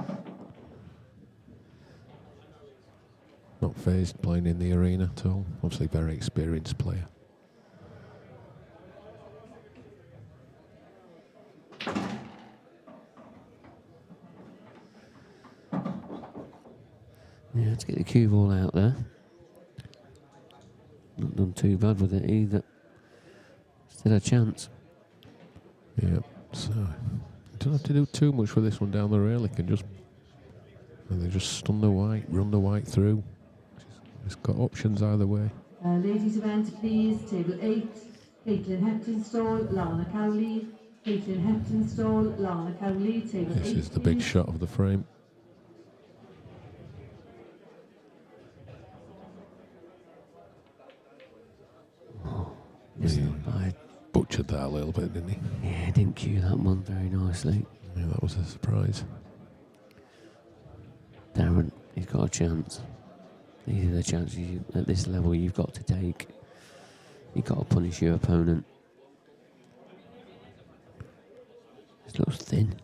Not phased playing in the arena at all. Obviously very experienced player. Yeah, let's get the cue ball out there. Not done too bad with it either. Still a chance. Yeah, so you don't have to do too much for this one down the rail. They just stun the white, run the white through. It's got options either way. Ladies event, please. Table 8, Caitlin Heptonstall, Lana Cowley. Caitlin Heptonstall, Lana Cowley. Table 8. This is the big shot of the frame. I butchered that a little bit, didn't he? Yeah, didn't cue that one very nicely. Yeah, that was a surprise. Darren, he's got a chance. These are the chances at this level you've got to take. You've got to punish your opponent. This looks thin.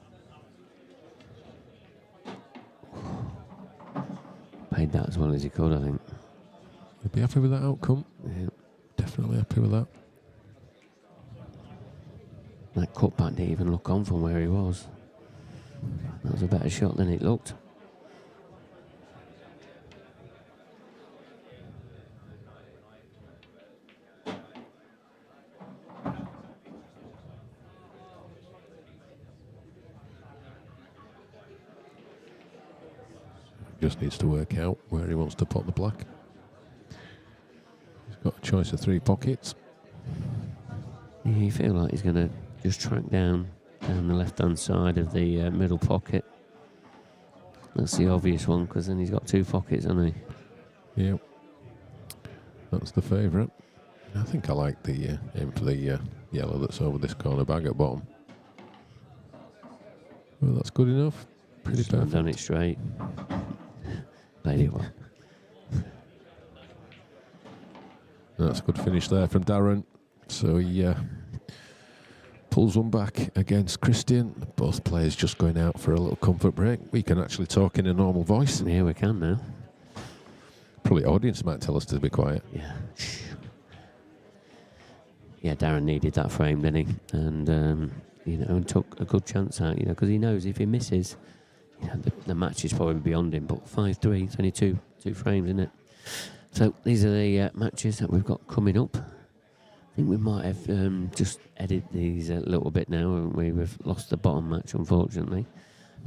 Played that as well as he could, I think. You'll be happy with that outcome? Yeah. Definitely happy with that. That cutback didn't even look on from where he was. That was a better shot than it looked. Just needs to work out where he wants to pot the black. He's got a choice of 3 pockets. Yeah, you feel like he's going to just track down the left-hand side of the middle pocket. That's the obvious one, because then he's got 2 pockets, hasn't he? Yep. That's the favourite. I think I like the aim for the yellow that's over this corner bag at bottom. Well, that's good enough. Pretty perfect. Done it straight. Played it well. That's a good finish there from Darren. So he pulls one back against Christian. Both players just going out for a little comfort break. We can actually talk in a normal voice. Yeah, we can now. Probably audience might tell us to be quiet. Yeah. Yeah, Darren needed that frame, didn't he? And, and took a good chance out, because he knows if he misses, the match is probably beyond him. But 5-3, it's only two frames, isn't it? So these are the matches that we've got coming up. I think we might have just edited these a little bit now, haven't we? We've lost the bottom match, unfortunately.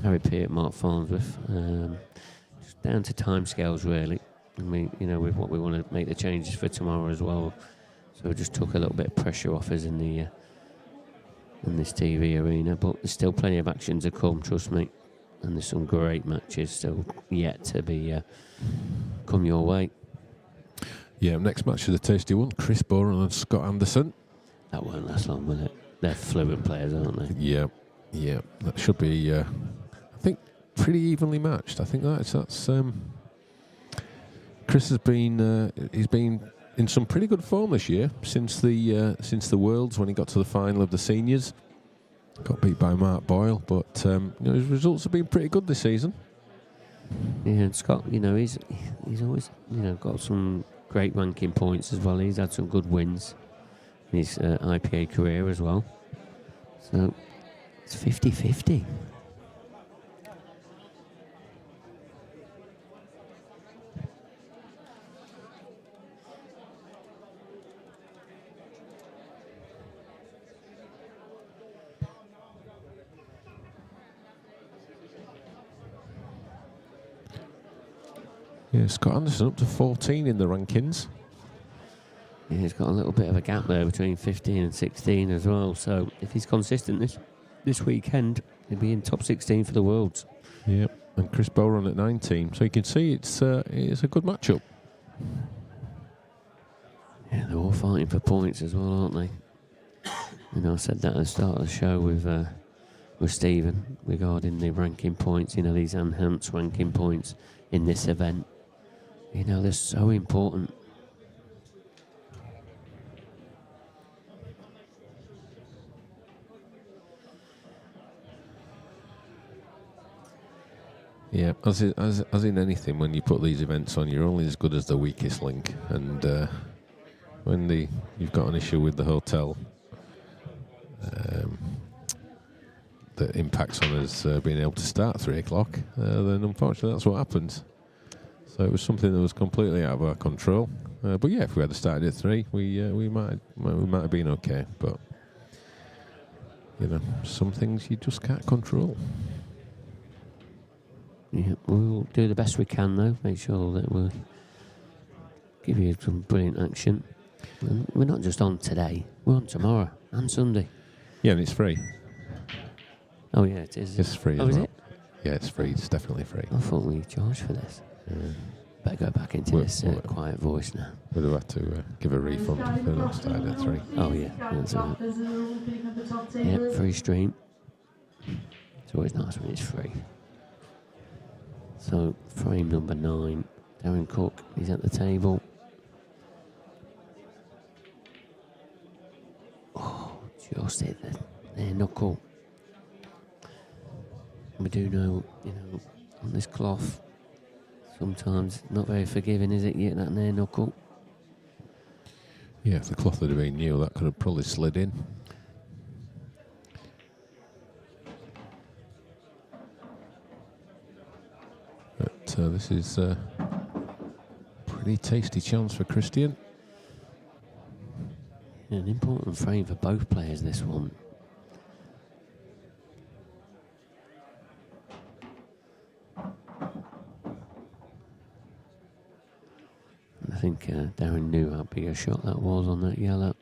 Harry Peart, Mark Farnsworth. Just down to timescales, really. I mean, with what we want to make the changes for tomorrow as well. So we just took a little bit of pressure off us in this TV arena. But there's still plenty of action to come, trust me. And there's some great matches still yet to be come your way. Yeah, next match is a tasty one. Chris Boren and Scott Anderson. That won't last long, will it? They're fluent players, aren't they? Yeah. That should be, I think, pretty evenly matched. I think that's Chris has been he's been in some pretty good form this year since the Worlds when he got to the final of the seniors. got beat by Mark Boyle, but his results have been pretty good this season. Yeah, and Scott, he's always, got some great ranking points as well. He's had some good wins in his IPA career as well. So it's 50-50. Yeah, Scott Anderson up to 14 in the rankings. Yeah, he's got a little bit of a gap there between 15 and 16 as well. So if he's consistent this weekend, he'll be in top 16 for the Worlds. Yep, and Chris Bowron at 19. So you can see it's a good matchup. Yeah, they're all fighting for points as well, aren't they? I said that at the start of the show with Stephen regarding the ranking points. These enhanced ranking points in this event. They're so important. Yeah, as in anything, when you put these events on, you're only as good as the weakest link. And when you've got an issue with the hotel that impacts on us being able to start at 3 o'clock, then unfortunately that's what happens. So it was something that was completely out of our control. But yeah, if we had started at 3, we might have been okay. But some things you just can't control. Yeah, we'll do the best we can though. Make sure that we'll give you some brilliant action. And we're not just on today, we're on tomorrow and Sunday. Yeah, and it's free. Oh yeah, it is. It's free. Oh, as is well. it? Yeah, it's free. It's definitely free. I thought we charged for this. Yeah. Better go back into this quiet voice now. We'd have had to give a refund if we're not started at 3. Oh yeah, that's all right. Yeah, free stream. It's always nice when it's free. So, frame number 9, Darren Cook, he's at the table. Oh, just hit their knuckle. We do know, on this cloth, sometimes not very forgiving, is it, you get that near knuckle? Yeah, if the cloth had been new, that could have probably slid in. But this is a pretty tasty chance for Christian. Yeah, an important frame for both players, this one. I think Darren knew how big a shot that was on that yellow.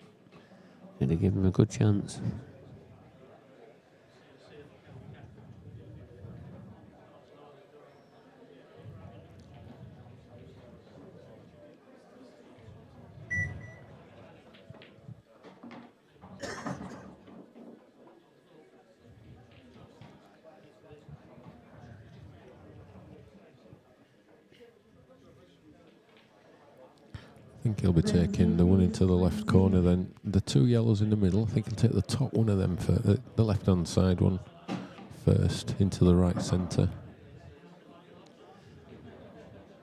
Did he give him a good chance? I think he'll be taking the one into the left corner, then the 2 yellows in the middle. I think he'll take the top one of them, for the left-hand side one first, into the right centre.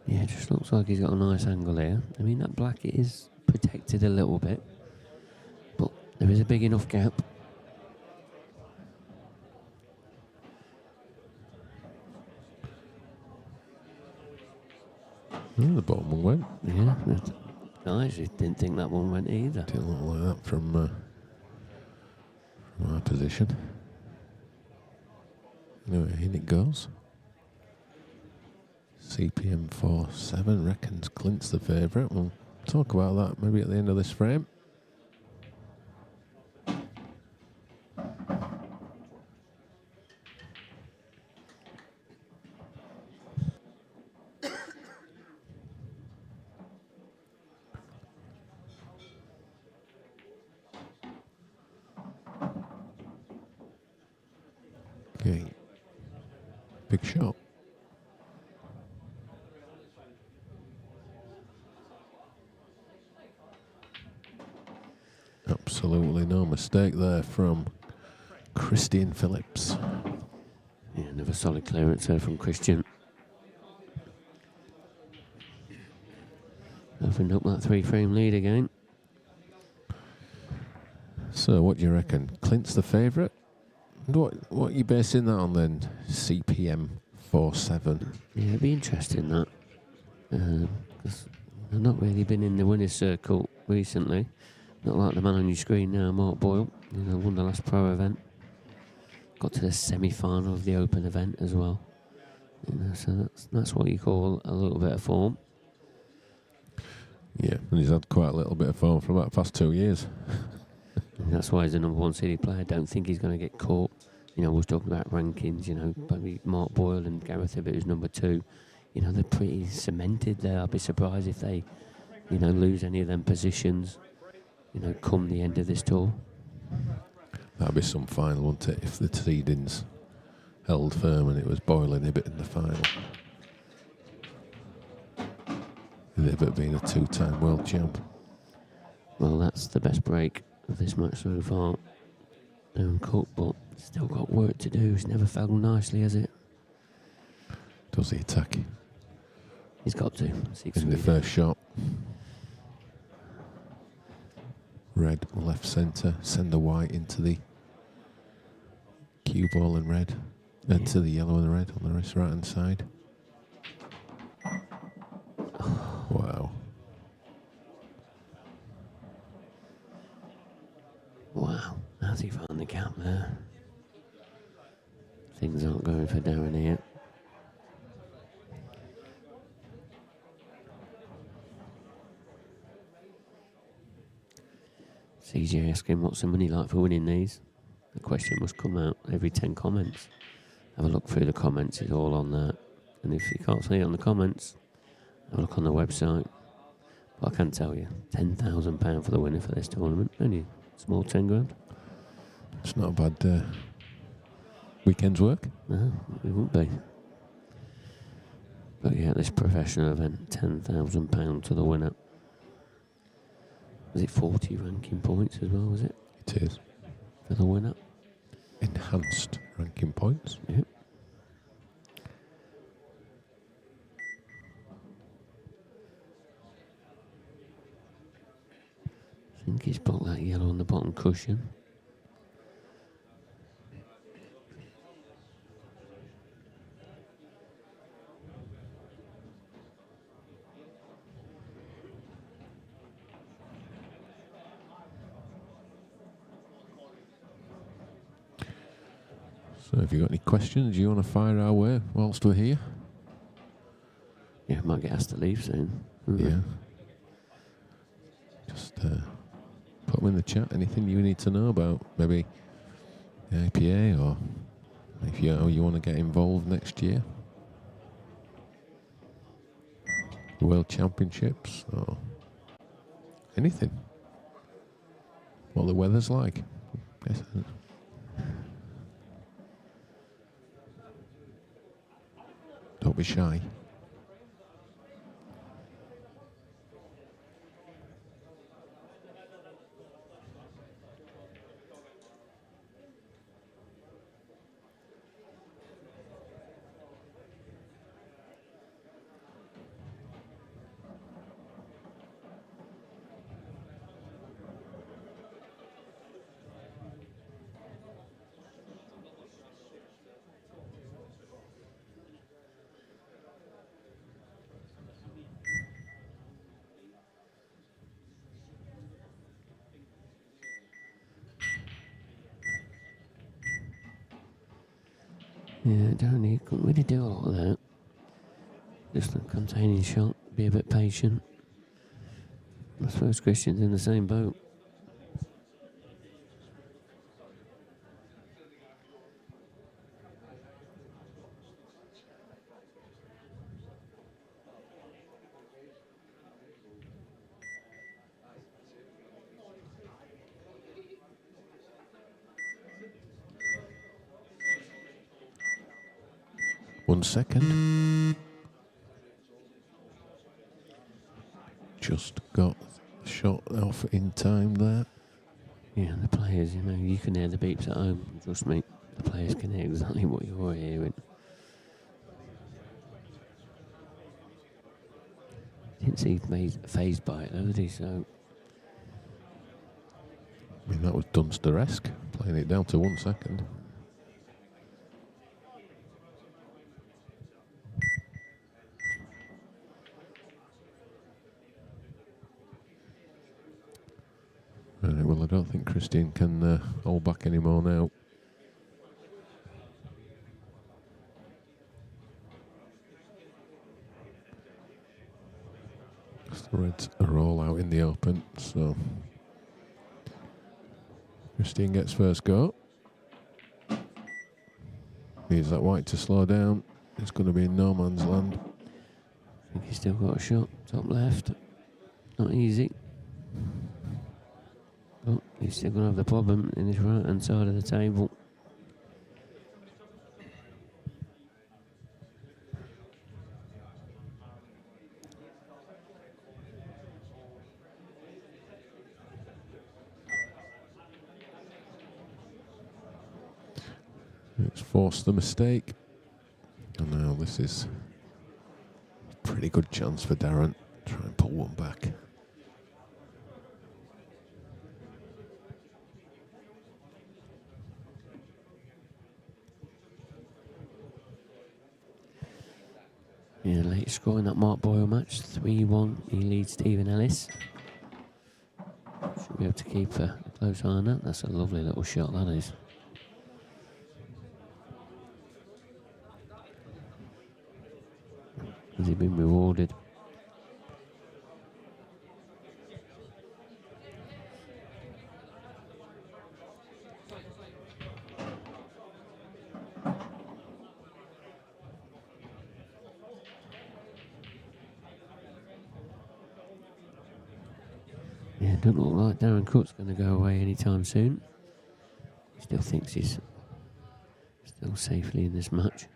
Yeah, it just looks like he's got a nice angle here. I mean, that black is protected a little bit, but there is a big enough gap. Oh, the bottom one went. Yeah, I actually didn't think that one went either. Didn't look like that from our position. Anyway, in it goes. CPM 47 reckons Clint's the favourite. We'll talk about that maybe at the end of this frame. Okay. Big shot. Absolutely no mistake there from Christian Phillips. Yeah, another solid clearance there from Christian. Opened up that 3-frame lead again. So what do you reckon? Clint's the favourite? What are you basing that on then? CPM 47. Yeah, it'd be interesting that. Because I've not really been in the winner's circle recently. Not like the man on your screen now, Mark Boyle. You know, won the last pro event. Got to the semi-final of the open event as well. You know, so that's what you call a little bit of form. Yeah, and he's had quite a little bit of form for about the past 2 years. And that's why he's the number one seeded player. I don't think he's going to get caught. You know, we was talking about rankings, you know, maybe Mark Boyle and Gareth Ibbott is number 2. You know, they're pretty cemented there. I'd be surprised if they, you know, lose any of them positions, you know, come the end of this tour. That'd be some final, wouldn't it, if the seedings held firm and it was Boyle and Ibbott in the final. And Ibbott being a 2-time world champ. Well, that's the best break of this match so far. Darren Cook, but still got work to do. It's never fell nicely, has it? Does he attack? He's got to. In the first shot. Red left centre, send the white into the cue ball and red. Into the yellow and the red on the right hand side. Wow. Wow, how's he found the gap there? Things aren't going for Darren here. CJ asking what's the money like for winning these. The question must come out every 10 comments. Have a look through the comments, it's all on there. And if you can't see it on the comments, have a look on the website. But I can tell you, £10,000 for the winner for this tournament. Only a small 10 grand. It's not a bad weekend's work. No, it wouldn't be. But yeah, this professional event, £10,000 to the winner. Was it 40 ranking points as well, was it? It is. For the winner? Enhanced ranking points. Yep. I think he's put that yellow on the bottom cushion. So have you got any questions you want to fire our way whilst we're here? Yeah, might get asked to leave soon. Yeah. Just put them in the chat. Anything you need to know about maybe the IPA or if you want to get involved next year. World Championships or anything. What the weather's like. Yes. Don't be shy. Yeah, Danny couldn't really do a lot of that. Just a containing shot, be a bit patient. I suppose Christian's in the same boat. One second. Just got the shot off in time there. Yeah, the players, you know, you can hear the beeps at home. Trust me, the players can hear exactly what you're hearing. Didn't seem phased by it, though, did he? So, I mean, that was Dunster-esque, playing it down to 1 second. Right, well, I don't think Christian can hold back anymore now. The Reds are all out in the open, so Christian gets first go. Needs that white to slow down. It's going to be in no man's land. I think he's still got a shot. Top left. Not easy. But he's still going to have the problem in his right-hand side of the table. It's forced the mistake. And now this is a pretty good chance for Darren. Try and pull one back. Yeah, late score in that Mark Boyle match, 3-1. He leads Stephen Ellis. Should be able to keep a close eye on that. That's a lovely little shot, that is. Has he been rewarded? Yeah, don't look like Darren Cook's going to go away anytime soon. He still thinks he's still safely in this match.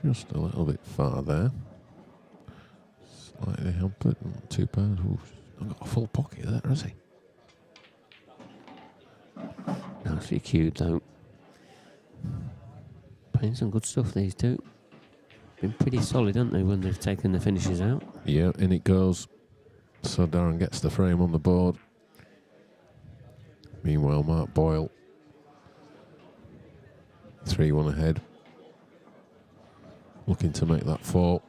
Just a little bit far there. Slightly hampered, not too bad. Ooh, not got a full pocket there, has he? Nicely cued though. Playing some good stuff, these two. Been pretty solid, haven't they, when they've taken the finishes out? Yeah, in it goes. So Darren gets the frame on the board. Meanwhile, Mark Boyle 3-1 ahead. Looking to make that 4.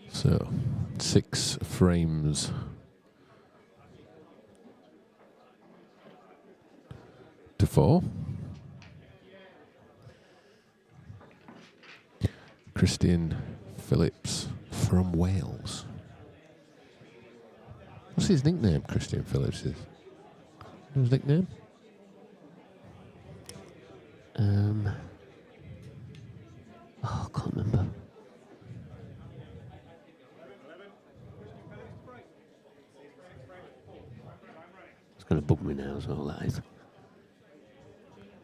So, 6 frames to 4. Christian Phillips from Wales. What's his nickname, Christian Phillips? His nickname? I can't remember. It's going to bug me now, so that is.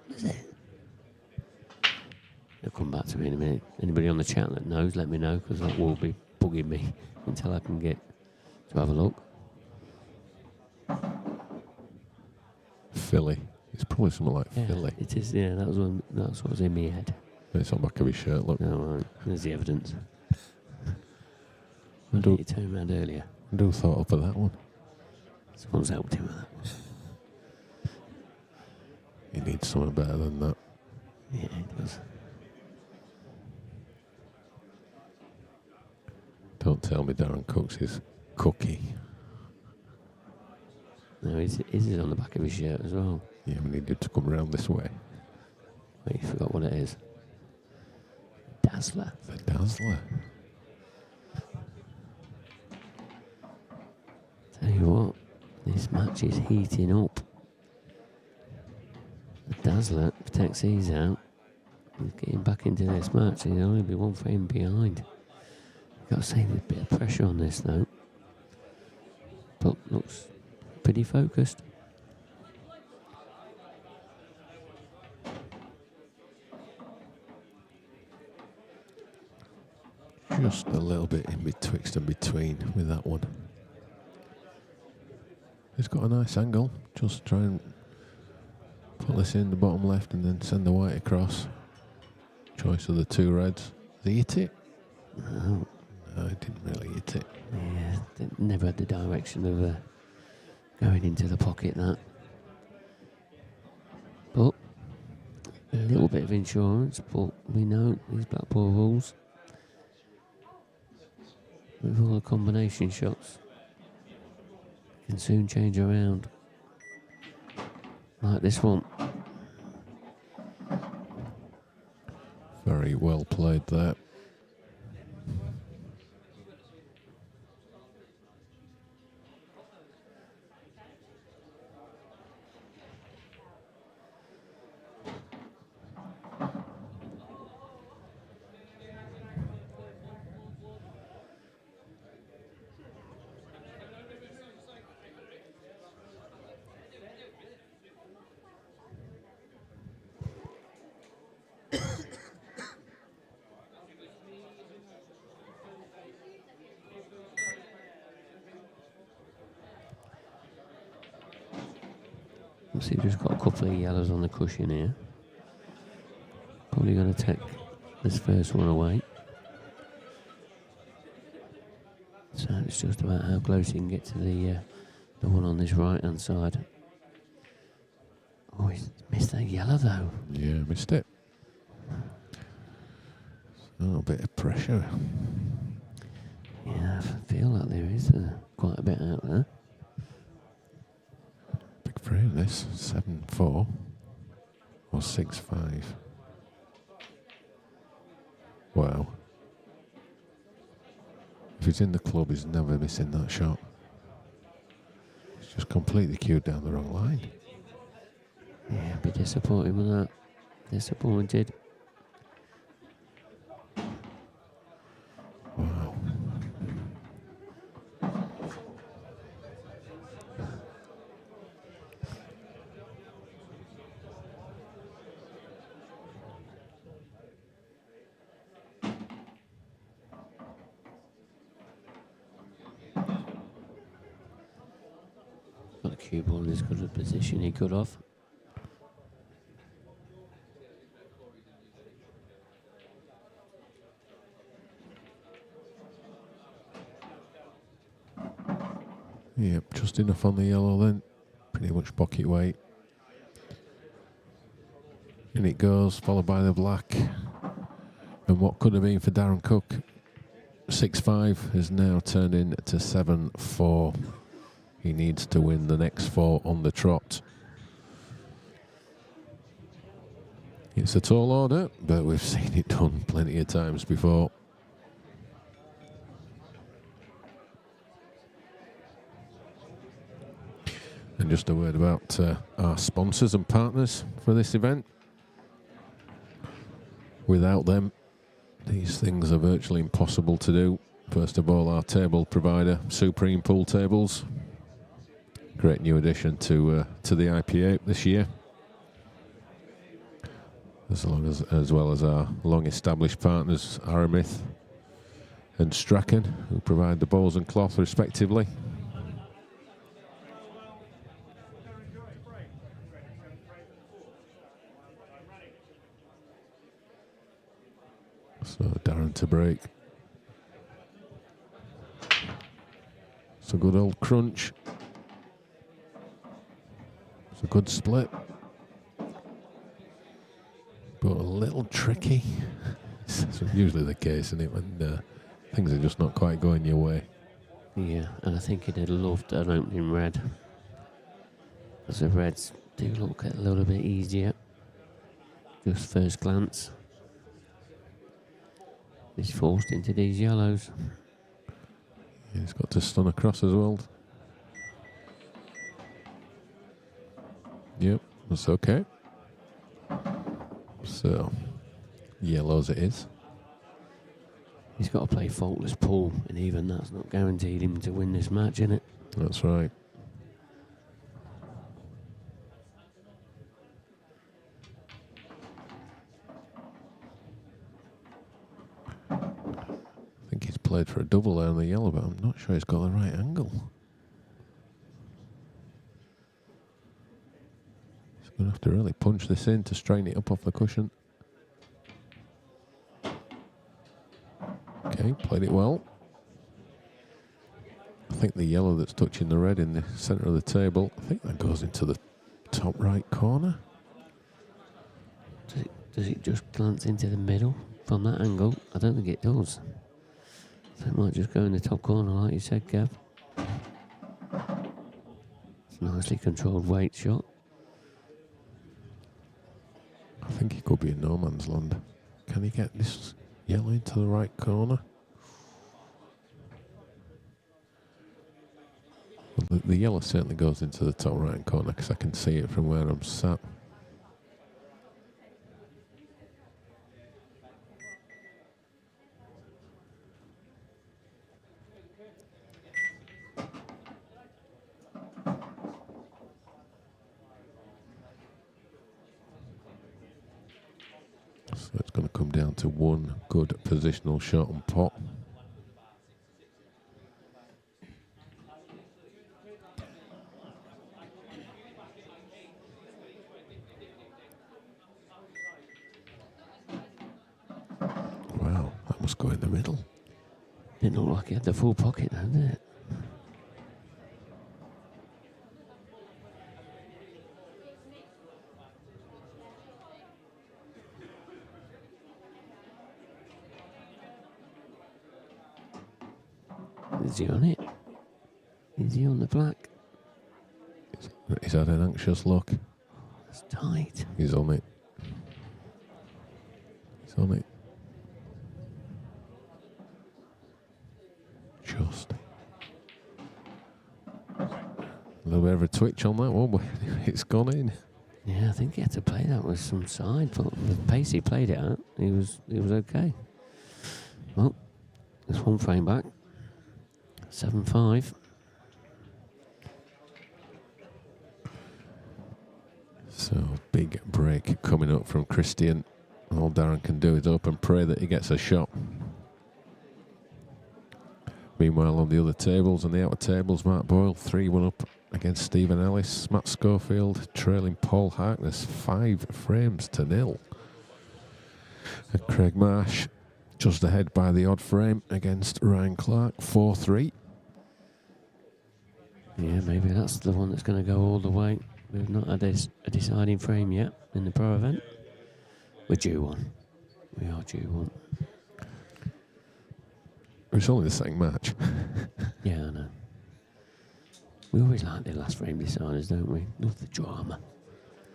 What is it? It'll come back to me in a minute. Anybody on the chat that knows, let me know, because that will be bugging me until I can get to have a look. Philly. It's probably something like Yeah, Philly. it is, yeah, that's what was in my head. It's on the back of his shirt, look. Oh, right. There's the evidence. I You turned around earlier. do thought up of that one. Someone's helped him with that one. He needs something better than that. Yeah, it does. Don't tell me Darren Cooks is cookie. No, is it on the back of his shirt as well? Yeah, we needed to come round this way. Wait, you forgot what it is. Dazzler. The Dazzler. Tell you what, this match is heating up. The Dazzler protects these out. He's getting back into this match. He'll only be one frame behind. Got to say, there's a bit of pressure on this though. But looks pretty focused. Just a little bit in betwixt and between with that one. It's got a nice angle. Just try and put this in the bottom left and then send the white across. Choice of the two reds. Did he hit it? No. No, he didn't really hit it. Yeah, never had the direction of going into the pocket, that. But a little bit of insurance, but we know these blackball rules. With all the combination shots, can soon change around. Like this one. Very well played there. See, we've just got a couple of yellows on the cushion here. Probably going to take this first one away. So it's just about how close he can get to the one on this right hand side. Oh, he's missed that yellow though. Yeah, missed it. A little bit of pressure. Yeah, I feel like there is quite a bit out there. Big frame this, 7-4 or 6-5. Wow. If he's in the club, he's never missing that shot. He's just completely cued down the wrong line. Yeah, be disappointed with that. Disappointed. Wow. Got the cue ball in as good a position he could have. Yep, just enough on the yellow then. Pretty much pocket weight. In it goes, followed by the black. And what could have been for Darren Cook, 6-5, has now turned into 7-4. He needs to win the next 4 on the trot. It's a tall order, but we've seen it done plenty of times before. And just a word about our sponsors and partners for this event. Without them, these things are virtually impossible to do. First of all, our table provider, Supreme Pool Tables. Great new addition to the IPA this year. As well as our long-established partners, Aramith and Strachan, who provide the bowls and cloth respectively. So Darren to break. It's a good old crunch. It's a good split. But a little tricky. It's usually the case, isn't it, when things are just not quite going your way. Yeah, and I think he'd have loved an opening red. As the Reds do look a little bit easier. Just first glance. He's forced into these yellows. He's got to stun across as well. Yep, that's okay. So, yellows it is. He's got to play faultless pull, and even that's not guaranteed him to win this match, innit? That's right. I think he's played for a double there on the yellow, but I'm not sure he's got the right angle. He's going to have to really punch this in to straighten it up off the cushion. Okay, played it well. I think the yellow that's touching the red in the centre of the table, I think that goes into the top right corner. Does it just glance into the middle from that angle? I don't think it does. So it might just go in the top corner, like you said, Gav. It's a nicely controlled weight shot. I think he could be in no man's land. Can he get this yellow into the right corner? Well, the yellow certainly goes into the top right corner because I can see it from where I'm sat. So it's going to come down to one good positional shot and pot. Wow, that must go in the middle. Didn't look like he had the full pocket though, did it? Is he on it? Is he on the black? He's had an anxious look. It's tight. He's on it. He's on it. Just. A little bit of a twitch on that one, but it's gone in. Yeah, I think he had to play that with some side, but the pace he played it at, he was okay. Well, there's one frame back. 7-5. So, big break coming up from Christian. All Darren can do is hope and pray that he gets a shot. Meanwhile, on the other tables and the outer tables, Mark Boyle 3-1 up against Stephen Ellis. Matt Schofield trailing Paul Harkness 5-0. And Craig Marsh just ahead by the odd frame against Ryan Clark 4-3. Yeah, maybe that's the one that's going to go all the way. We've not had a deciding frame yet in the pro event. We're due one. We are due one. It's only the second match. Yeah, I know. We always like the last frame deciders, don't we? Love the drama.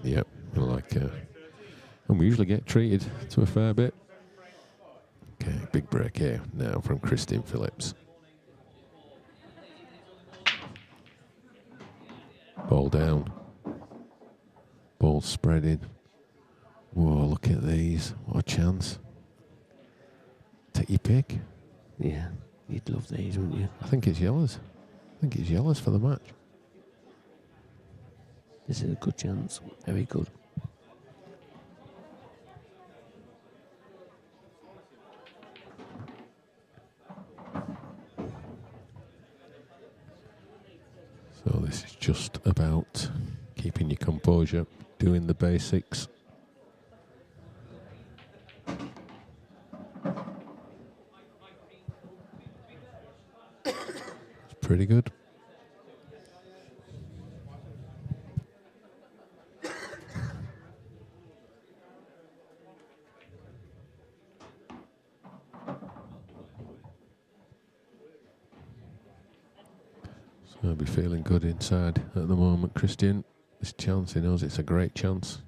Yep, and we usually get treated to a fair bit. Okay, big break here now from Christine Phillips. Ball down. Ball spreading. Whoa, look at these. What a chance. Take your pick. Yeah, you'd love these, wouldn't you? I think it's yellows. I think it's yellows for the match. This is a good chance. Very good. So this is just about keeping your composure, doing the basics. It's pretty good. So I'll be feeling good inside at the moment, Christian. this chance. He knows it's a great chance.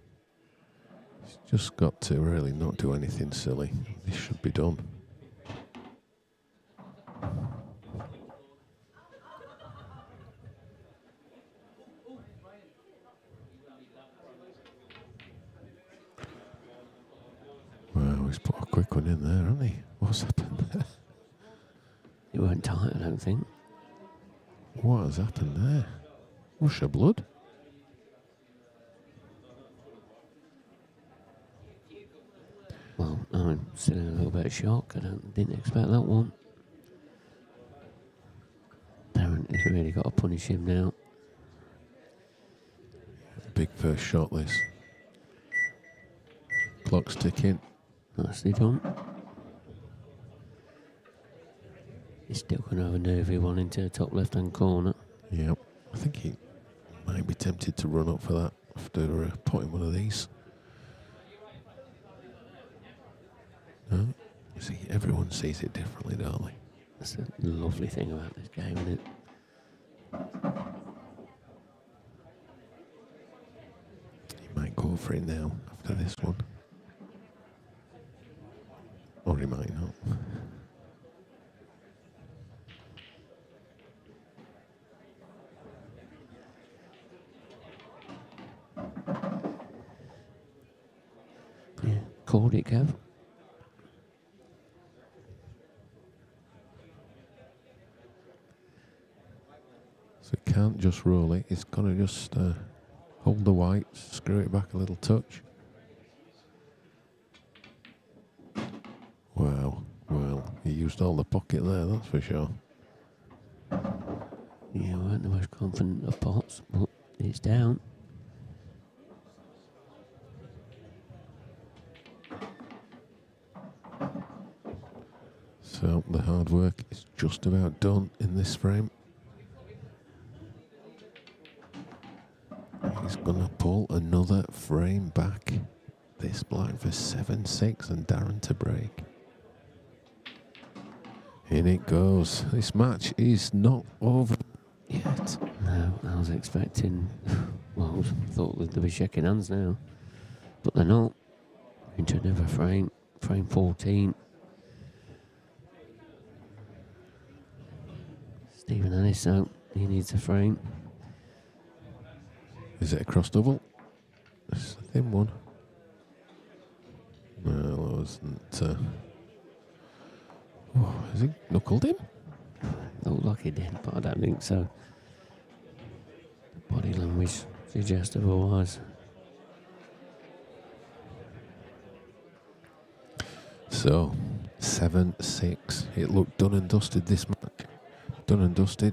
He's just got to really not do anything silly. This should be done. Well, he's put a quick one in there, hasn't he? What's happened there? It weren't tight, I don't think. What has happened there? Rush of blood? Well, I'm still in a little bit of shock. Didn't expect that one. Darren has really got to punish him now. Big first shot, this. Clock's ticking. Nicely done. He's still going to have a nervy one into the top left-hand corner. Yep. I think he might be tempted to run up for that after putting one of these. No? You see, everyone sees it differently, don't they? That's a lovely thing about this game, isn't it? He might go for it now after this one. Or he might not. Yeah, called it, Kev. So he can't just roll it. He's got to just hold the white, screw it back a little touch. Wow. Well, he used all the pocket there, that's for sure. Yeah, weren't the most confident of pots, but it's down. So the hard work is just about done in this frame. He's going to pull another frame back. This black for 7-6 and Darren to break. In it goes. This match is not over yet. No, I was expecting, well, I thought they'd be shaking hands now, but they're not. Into another frame, frame 14. Stephen Ennis out, he needs a frame. Is it a cross double? It's a thin one. No, it wasn't. Oh, has he knuckled him? Looked like he did, but I don't think so. Body language suggests otherwise. So, 7-6. It looked done and dusted this match. Done and dusted.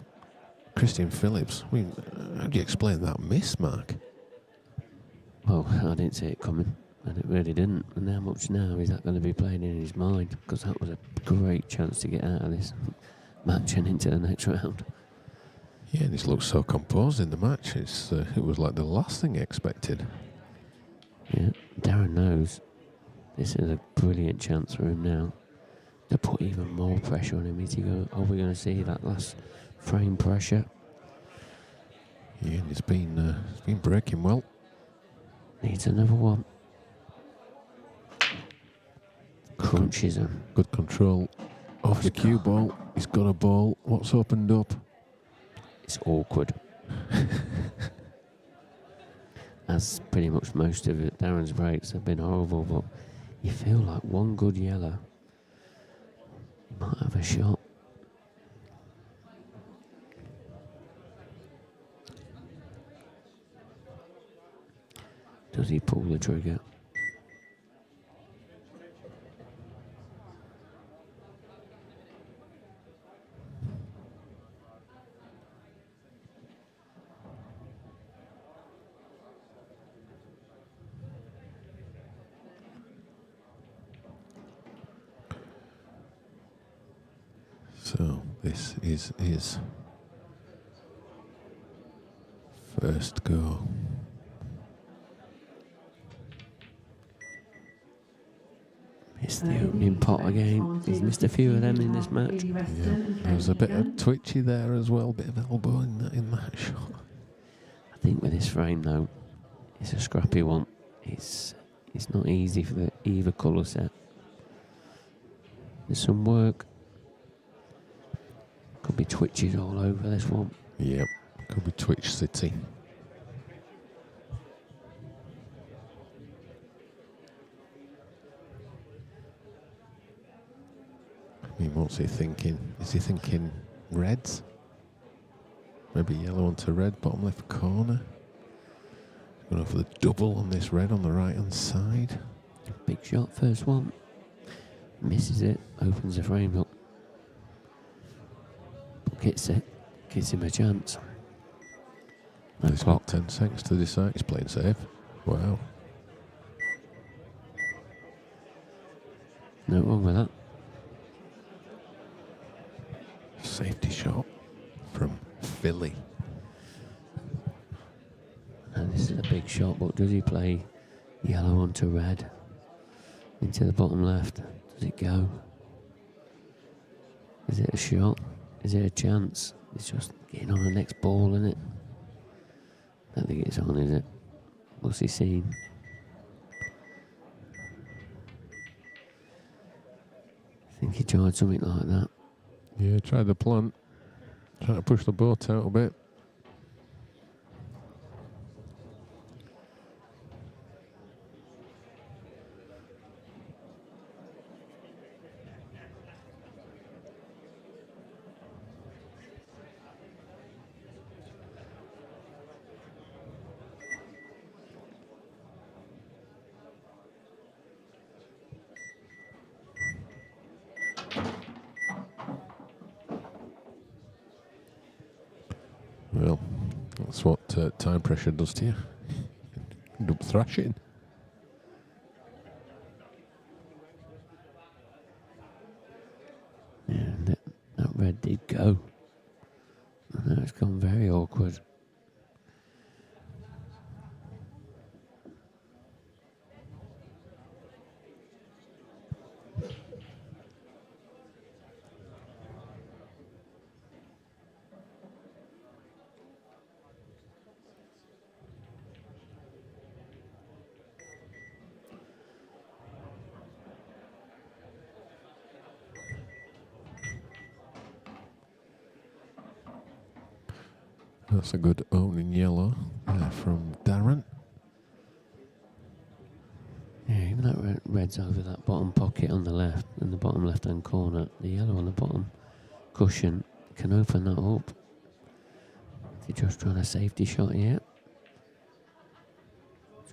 Christian Phillips. I mean, how do you explain that miss, Mark? Well, I didn't see it coming, and it really didn't. And how much now is that going to be playing in his mind? Because that was a great chance to get out of this match and into the next round. Yeah, and he's looked so composed in the match. It was like the last thing expected. Yeah, Darren knows this is a brilliant chance for him now to put even more pressure on him. Is he go? Are we going to see that last frame pressure? Yeah, and he's been breaking well. Needs another one. Crunches him. Good control off the cue ball. He's got a ball. What's opened up? It's awkward. As pretty much most of it, Darren's breaks have been horrible, but you feel like one good yellow, you might have a shot. Does he pull the trigger? So this is his first go. Missed the opening pot again. He's missed a few of them in this match. Yeah, there was a bit of twitchy there as well, bit of elbow in that shot. I think with this frame though, it's a scrappy one. It's not easy for either colour set. There's some work. Could be twitches all over this one. Yep, could be Twitch City. I mean, what's he thinking? Is he thinking reds? Maybe yellow onto red, bottom left corner. Going for the double on this red on the right hand side. Big shot, first one. Misses it, opens the frame up. Gets it, gives him a chance. He's got 10 seconds to decide. He's playing safe. Wow. No wrong with that. Safety shot from Philly. And this is a big shot, but does he play yellow onto red? Into the bottom left. Does it go? Is it a shot? Is it a chance? It's just getting on the next ball, isn't it? I don't think it's on, is it? What's he seen? I think he tried something like that. Yeah, tried the plant. Trying to push the boat out a bit. Well, that's what time pressure does to you. End up thrashing. Yeah, that red did go. And now it's gone very awkward. That's a good opening yellow from Darren. Yeah, even that red's over that bottom pocket on the left, in the bottom left-hand corner. The yellow on the bottom cushion can open that up. They're just trying a safety shot here.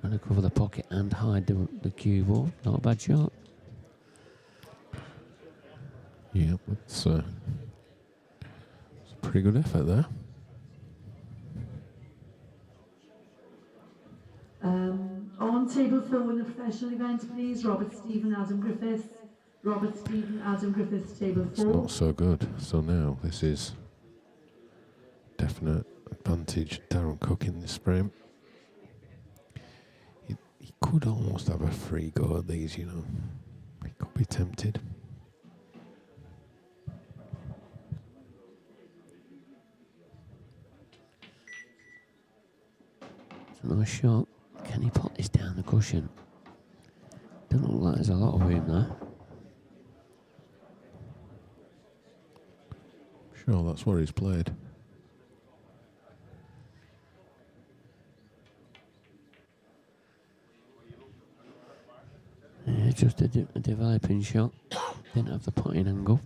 Trying to cover the pocket and hide the cue ball. Not a bad shot. Yeah, it's a pretty good effort there. On table 4 in a professional event, please. Robert Stephen Adam Griffiths. Robert Stephen Adam Griffiths, table 4. It's not so good. So now this is definite advantage. Darren Cook in this frame. He could almost have a free go at these, you know. He could be tempted. It's a nice shot. Can he put this down the cushion? Don't look like there's a lot of room there. Sure, that's where he's played. Yeah, just a developing shot. Didn't have the potting angle.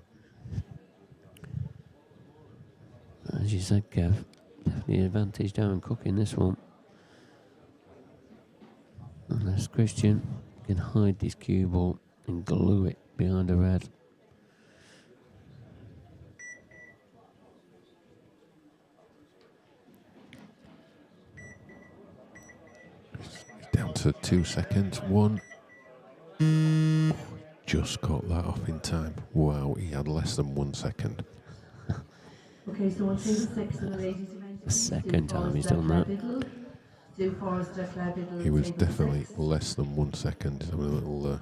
As you said, Kev, definitely an advantage down Cook in this one. Unless Christian can hide this cue ball and glue it behind the red. He's down to 2 seconds. 1. Just got that off in time. Wow, he had less than 1 second. Okay, so on table 6 in the ladies' event, The second time he's done that. He was definitely less than 1 second. He's having a little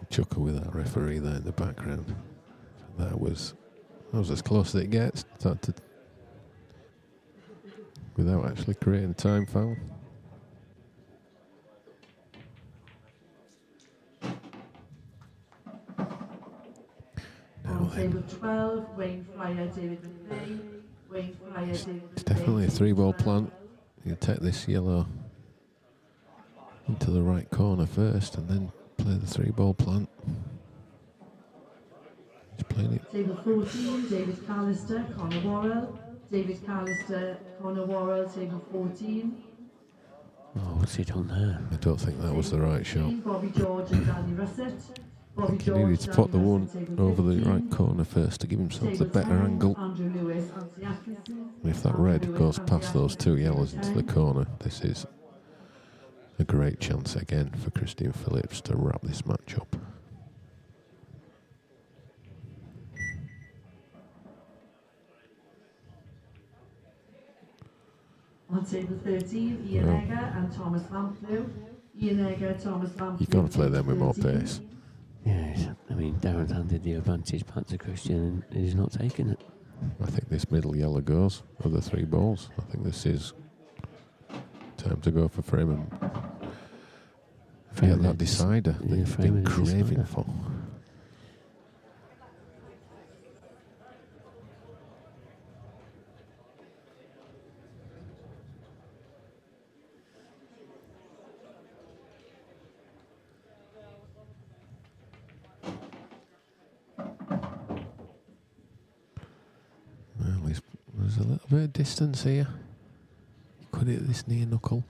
chuckle with that referee there in the background. That was as close as it gets. With without actually creating a time foul. On table 12, Wayne Fryer, David McVeigh. Wayne Fryer, David It's McVeigh, definitely a table 3-ball 12. plant. You take this yellow into the right corner first and then play the 3-ball plant. He's playing it. Table 14, David Callister, Connor Worrell. David Callister, Connor Worrell, table 14. Oh, what's he done there? I don't think that was the right shot. Bobby George and Danny Russett. I Bobby think he needed George, to put the Danny one Russett, table over the 15. right corner first to give himself the Table better 10, angle. Andrew Lewis, Anthony Atkinson. And if that Andrew red Lewis, goes Anthony past those two Atkinson, yellows table into the 10. corner, this is a great chance again for Christian Phillips to wrap this match up. On table 13, Ian Well, Egger and Thomas Lamplew. Ian Egger, Thomas Lamplew. You've got to play table them with more 13. pace. Yes, I mean, Darren's handed the advantage back to Christian and he's not taking it. I think this middle yellow goes of the 3 balls. I think this is time to go for frame and get that decider that you've been craving for. Well, there's a little bit of distance here. You could hit this near knuckle.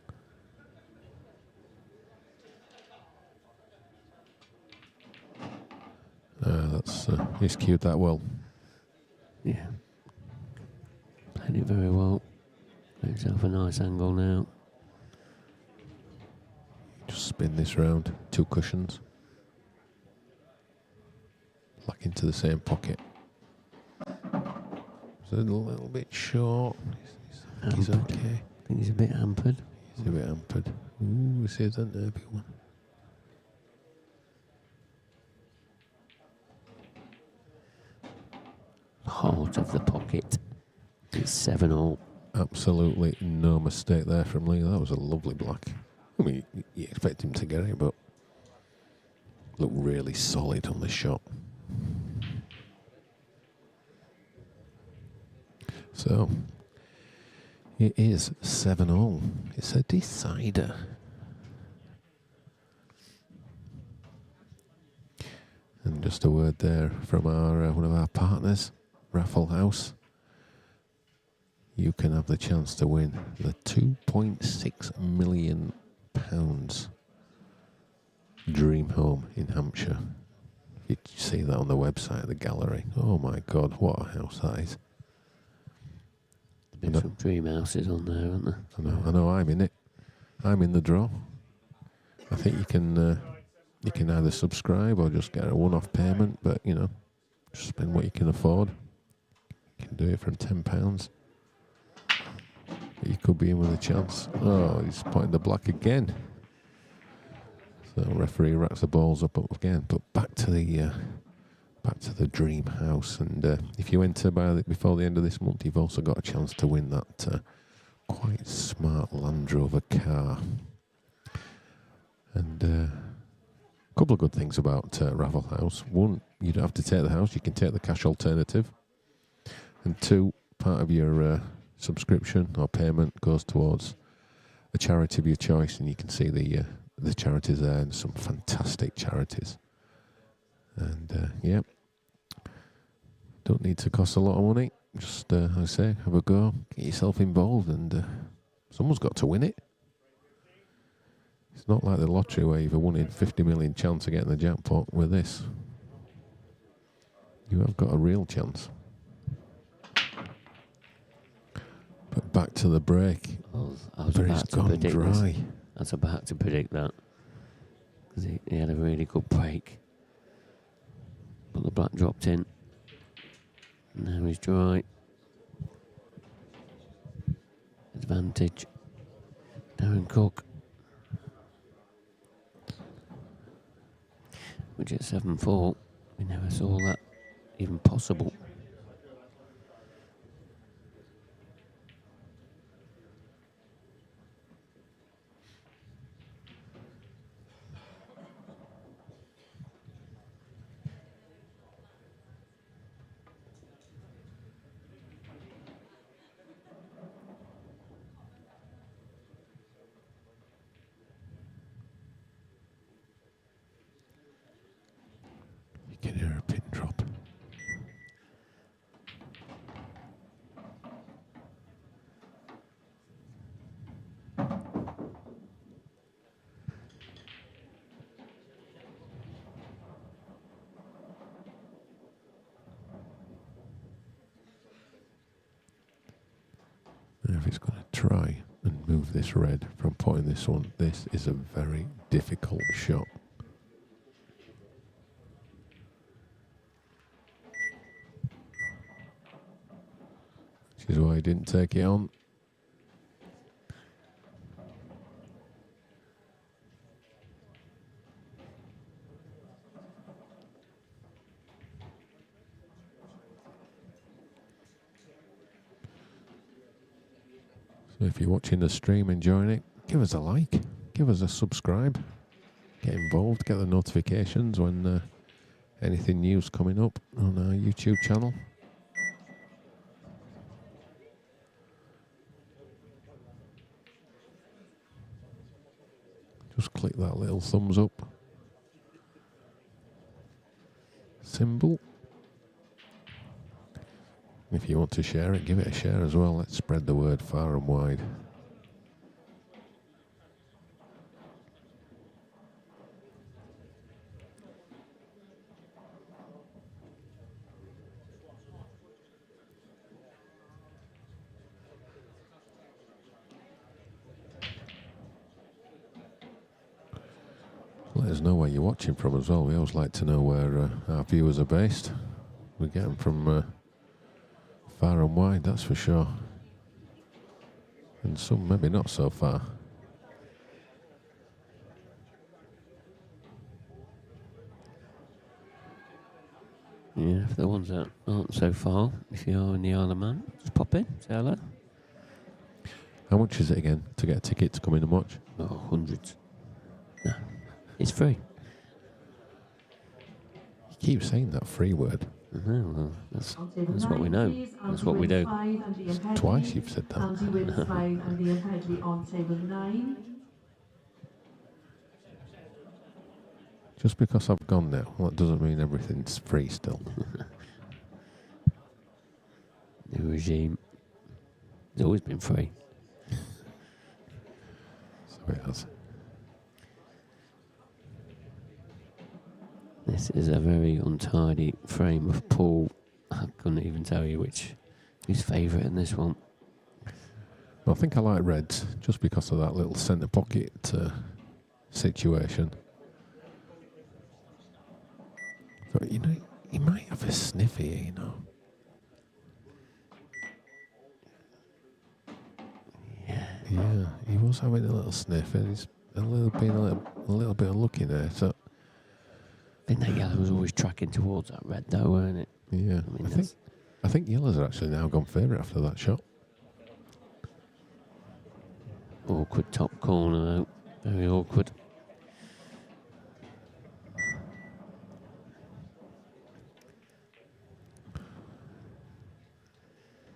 He's cued that well. Yeah. Played it very well. Got himself a nice angle now. Just spin this round. 2 cushions. Back into the same pocket. It's a little bit short. I think he's okay. I think he's a bit hampered. He's a bit hampered. Ooh, this is a nervy one. Heart of the pocket. It's 7-all. Absolutely no mistake there from Lee. That was a lovely black. I mean, you expect him to get it, but looked really solid on the shot. So, it is 7-all. It's a decider. And just a word there from our one of our partners, Raffle House. You can have the chance to win the £2.6 million dream home in Hampshire. You see that on the website, the gallery. Oh my God, what a house that is. There's some dream houses on there, aren't there? I know, I'm in it. I'm in the draw. I think you can either subscribe or just get a one-off payment, but you know, just spend what you can afford. You can do it from £10. But you could be in with a chance. Oh, he's pointing the black again. So the referee racks the balls up again. But back to the dream house. And if you enter before the end of this month, you've also got a chance to win that quite smart Land Rover car. And a couple of good things about Raffle House. One, you don't have to take the house. You can take the cash alternative. And 2, part of your subscription or payment goes towards a charity of your choice, and you can see the charities there, and some fantastic charities. And don't need to cost a lot of money. Just I say, have a go, get yourself involved, and someone's got to win it. It's not like the lottery where you've a 1 in 50 million chance of getting the jackpot. With this, you have got a real chance. But back to the break. I was But about it's to gone predict dry. this. I was about to predict that. Because he had a really good break. But the black dropped in. Now he's dry. Advantage. Darren Cook. Which at 7-4, we never saw that even possible. try and move this red from putting this one. This is a very difficult shot. Which is why he didn't take it on. So if you're watching the stream, enjoying it, give us a like, give us a subscribe, get involved, get the notifications when anything new's coming up on our YouTube channel. Just click that little thumbs up symbol. If you want to share it, give it a share as well. Let's spread the word far and wide. Let us know where you're watching from as well. We always like to know where our viewers are based. We get them from far and wide, that's for sure. And some maybe not so far. Yeah, for the ones that aren't so far, if you are in the Isle of Man, just pop in, say hello. How much is it again to get a ticket to come in and watch? Oh, hundreds. No, it's free. You keep saying that free word. Well, that's what we know. That's what we do. Twice you've said that. Andy wins 5 and Liam Headley on table 9. Just because I've gone now, that doesn't mean everything's free still. New regime. It's always been free. So it has. This is a very untidy frame of Paul. I couldn't even tell you who's favourite in this one. Well, I think I like reds just because of that little centre pocket situation. But, you know, he might have a sniff here, you know. Yeah, he was having a little sniff, and he's a little bit unlucky there. So I think that yellow was always tracking towards that red, though, weren't it? yeah, I think yellows are actually now gone favourite after that shot. Awkward top corner, though. Very awkward.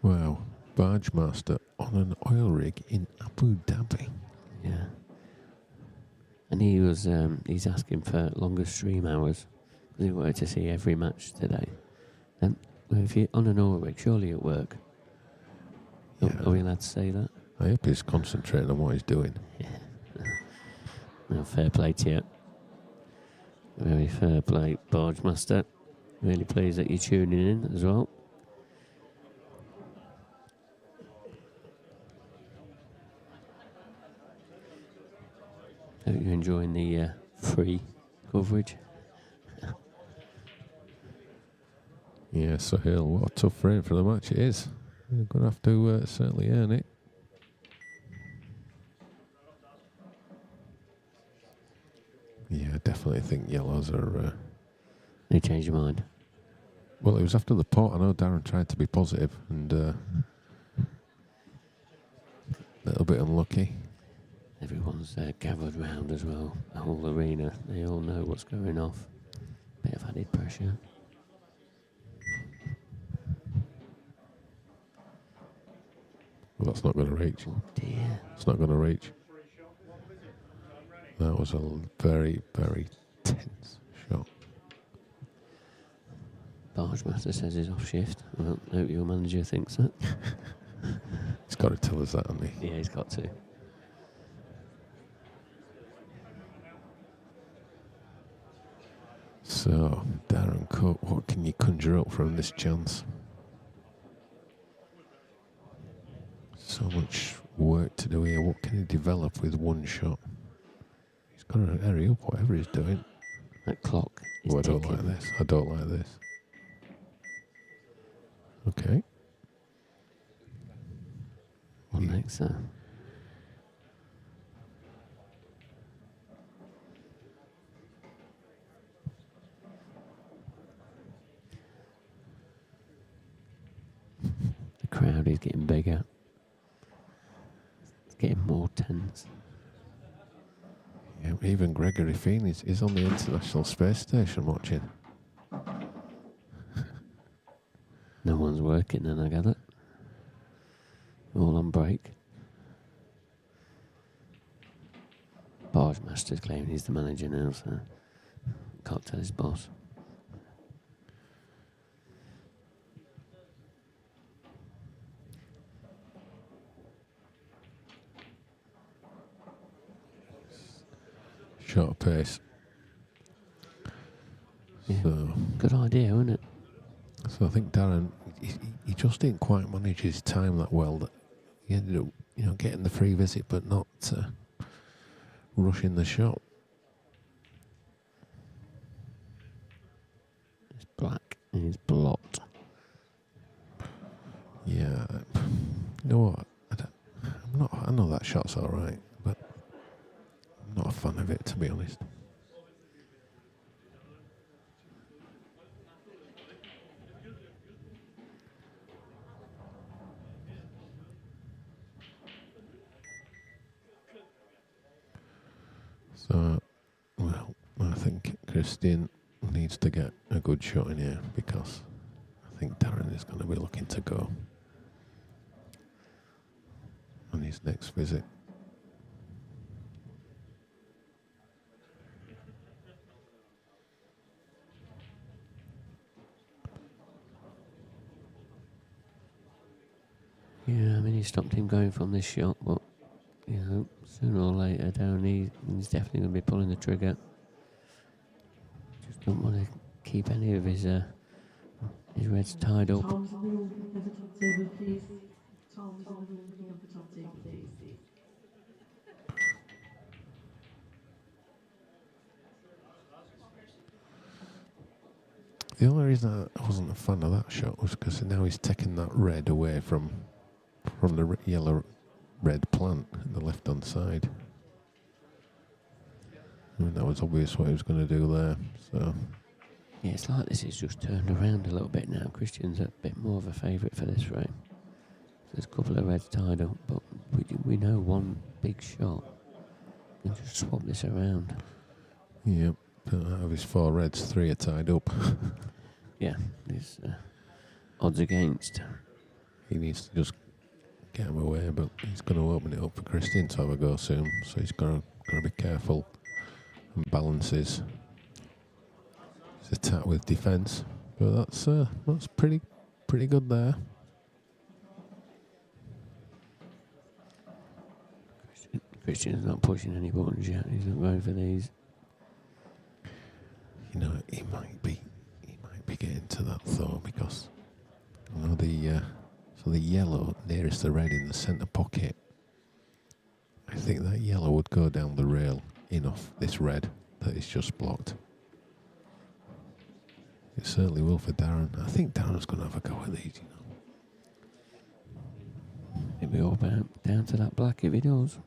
Wow, barge master on an oil rig in Abu Dhabi. Yeah. And he was, he's asking for longer stream hours because he wanted to see every match today. And if you're on an oil rig, surely at work. Yeah. Are we allowed to say that? I hope he's concentrating on what he's doing. Yeah. Well, fair play to you. Very fair play, Barge Master. Really pleased that you're tuning in as well. Hope you're enjoying the free coverage. Yeah, Sohail, what a tough frame for the match it is. You're going to have to certainly earn it. Yeah, I definitely think yellows are... They changed your mind. Well, it was after the pot. I know Darren tried to be positive and a little bit unlucky. Everyone's gathered round as well. The whole arena. They all know what's going off. Bit of added pressure. Well, that's not going to reach. Oh dear. It's not going to reach. That was a very, very tense shot. Barge Master says he's off shift. Well, I hope your manager thinks that. He's got to tell us that, hasn't he? Yeah, he's got to. So, Darren Cook, what can you conjure up from this chance? So much work to do here. What can he develop with one shot? He's got to hurry up, whatever he's doing. That clock is Oh, I don't ticking. like this. I don't like this. Okay. What next, sir? The crowd is getting bigger. It's getting more tense. Yeah, even Gregory Feen is on the International Space Station watching. No one's working then, I gather. All on break. Barge Master's claiming he's the manager now, so can't tell his boss. Short pace. Yeah. So, Good idea, isn't it? so I think Darren, he just didn't quite manage his time that well. That he ended up, getting the free visit, but not rushing the shot. It's black and it's blocked. Yeah, you know what? I know that shot's all right, but I'm not a fan of it, to be honest. So, well, I think Christian needs to get a good shot in here because I think Darren is going to be looking to go on his next visit. Yeah, I mean, he stopped him going from this shot, but, sooner or later, Darren, he's definitely going to be pulling the trigger. Just don't want to keep any of his reds tied up. Tom's in the room, can you have the top table, please? Tom's in the room, can you have the top table, please? The only reason I wasn't a fan of that shot was because now he's taking that red away from the yellow-red plant in the left-hand side. I mean, that was obvious what he was going to do there. So Yeah, it's like this is just turned around a little bit now. Christian's a bit more of a favourite for this frame. There's a couple of reds tied up, but we know one big shot. We can just swap this around. yeah, but out of his 4 reds, 3 are tied up. Yeah, there's odds against. He needs to just get him away, but he's going to open it up for Christian to have a go soon. So he's got to be careful and balance his attack with defence. But that's pretty good there. Christian's not pushing any buttons yet. He's not going for these. He might be getting to that though, because the yellow nearest the red in the centre pocket, I think that yellow would go down the rail in off this red that is just blocked. It certainly will for Darren. I think Darren's going to have a go at these. It'll be all down to that black if he does.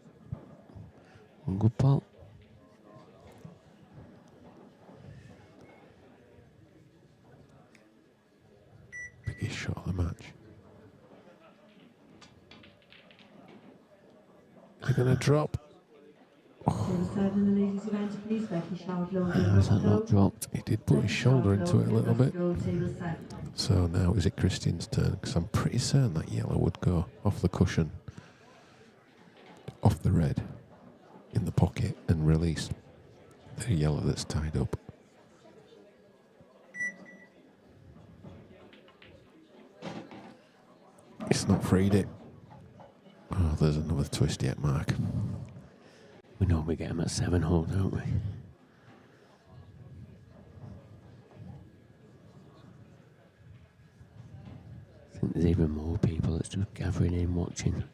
One good pot. Biggest shot of the match. They're going to drop. Has that not dropped? He did put his shoulder into it a little bit. So now is it Christian's turn? Because I'm pretty certain that yellow would go off the cushion, off the red, in the pocket and release the yellow that's tied up. It's not freed it. Oh, there's another twist yet, Mark. We normally get them at 7 hole, don't we? I think there's even more people that's just gathering in watching.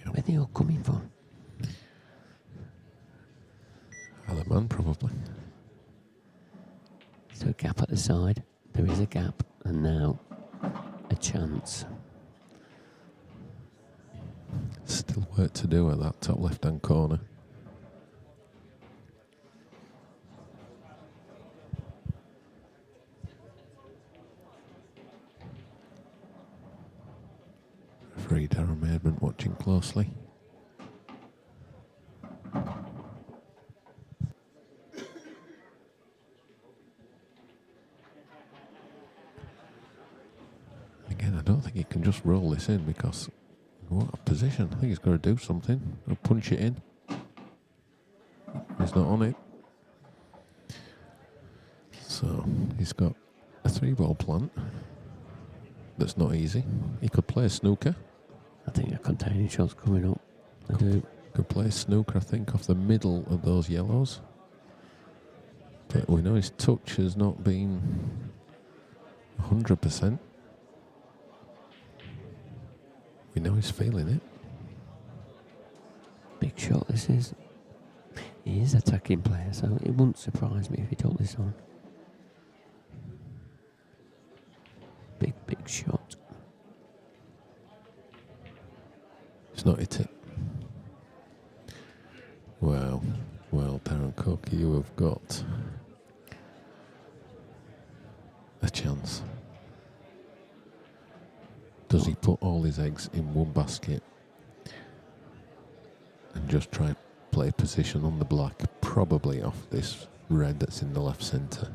Where are they all coming from? Other man, probably. So a gap at the side. There is a gap, and now a chance. Still work to do at that top left-hand corner. Referee Darren Maidman watching closely. Again, I don't think he can just roll this in because what a position. I think he's got to do something. He'll punch it in. He's not on it. So he's got a 3-ball plant. That's not easy. He could play a snooker. I think a containing shot's coming up. I do. Could play a snooker, I think, off the middle of those yellows. But we know his touch has not been 100%. We know he's feeling it. Big shot this is. He is attacking player, so it wouldn't surprise me if he took this on. Big shot. It's not hit it. Well, Darren Cook, you have got a chance. Does he put all his eggs in one basket and just try and play position on the black, probably off this red that's in the left centre?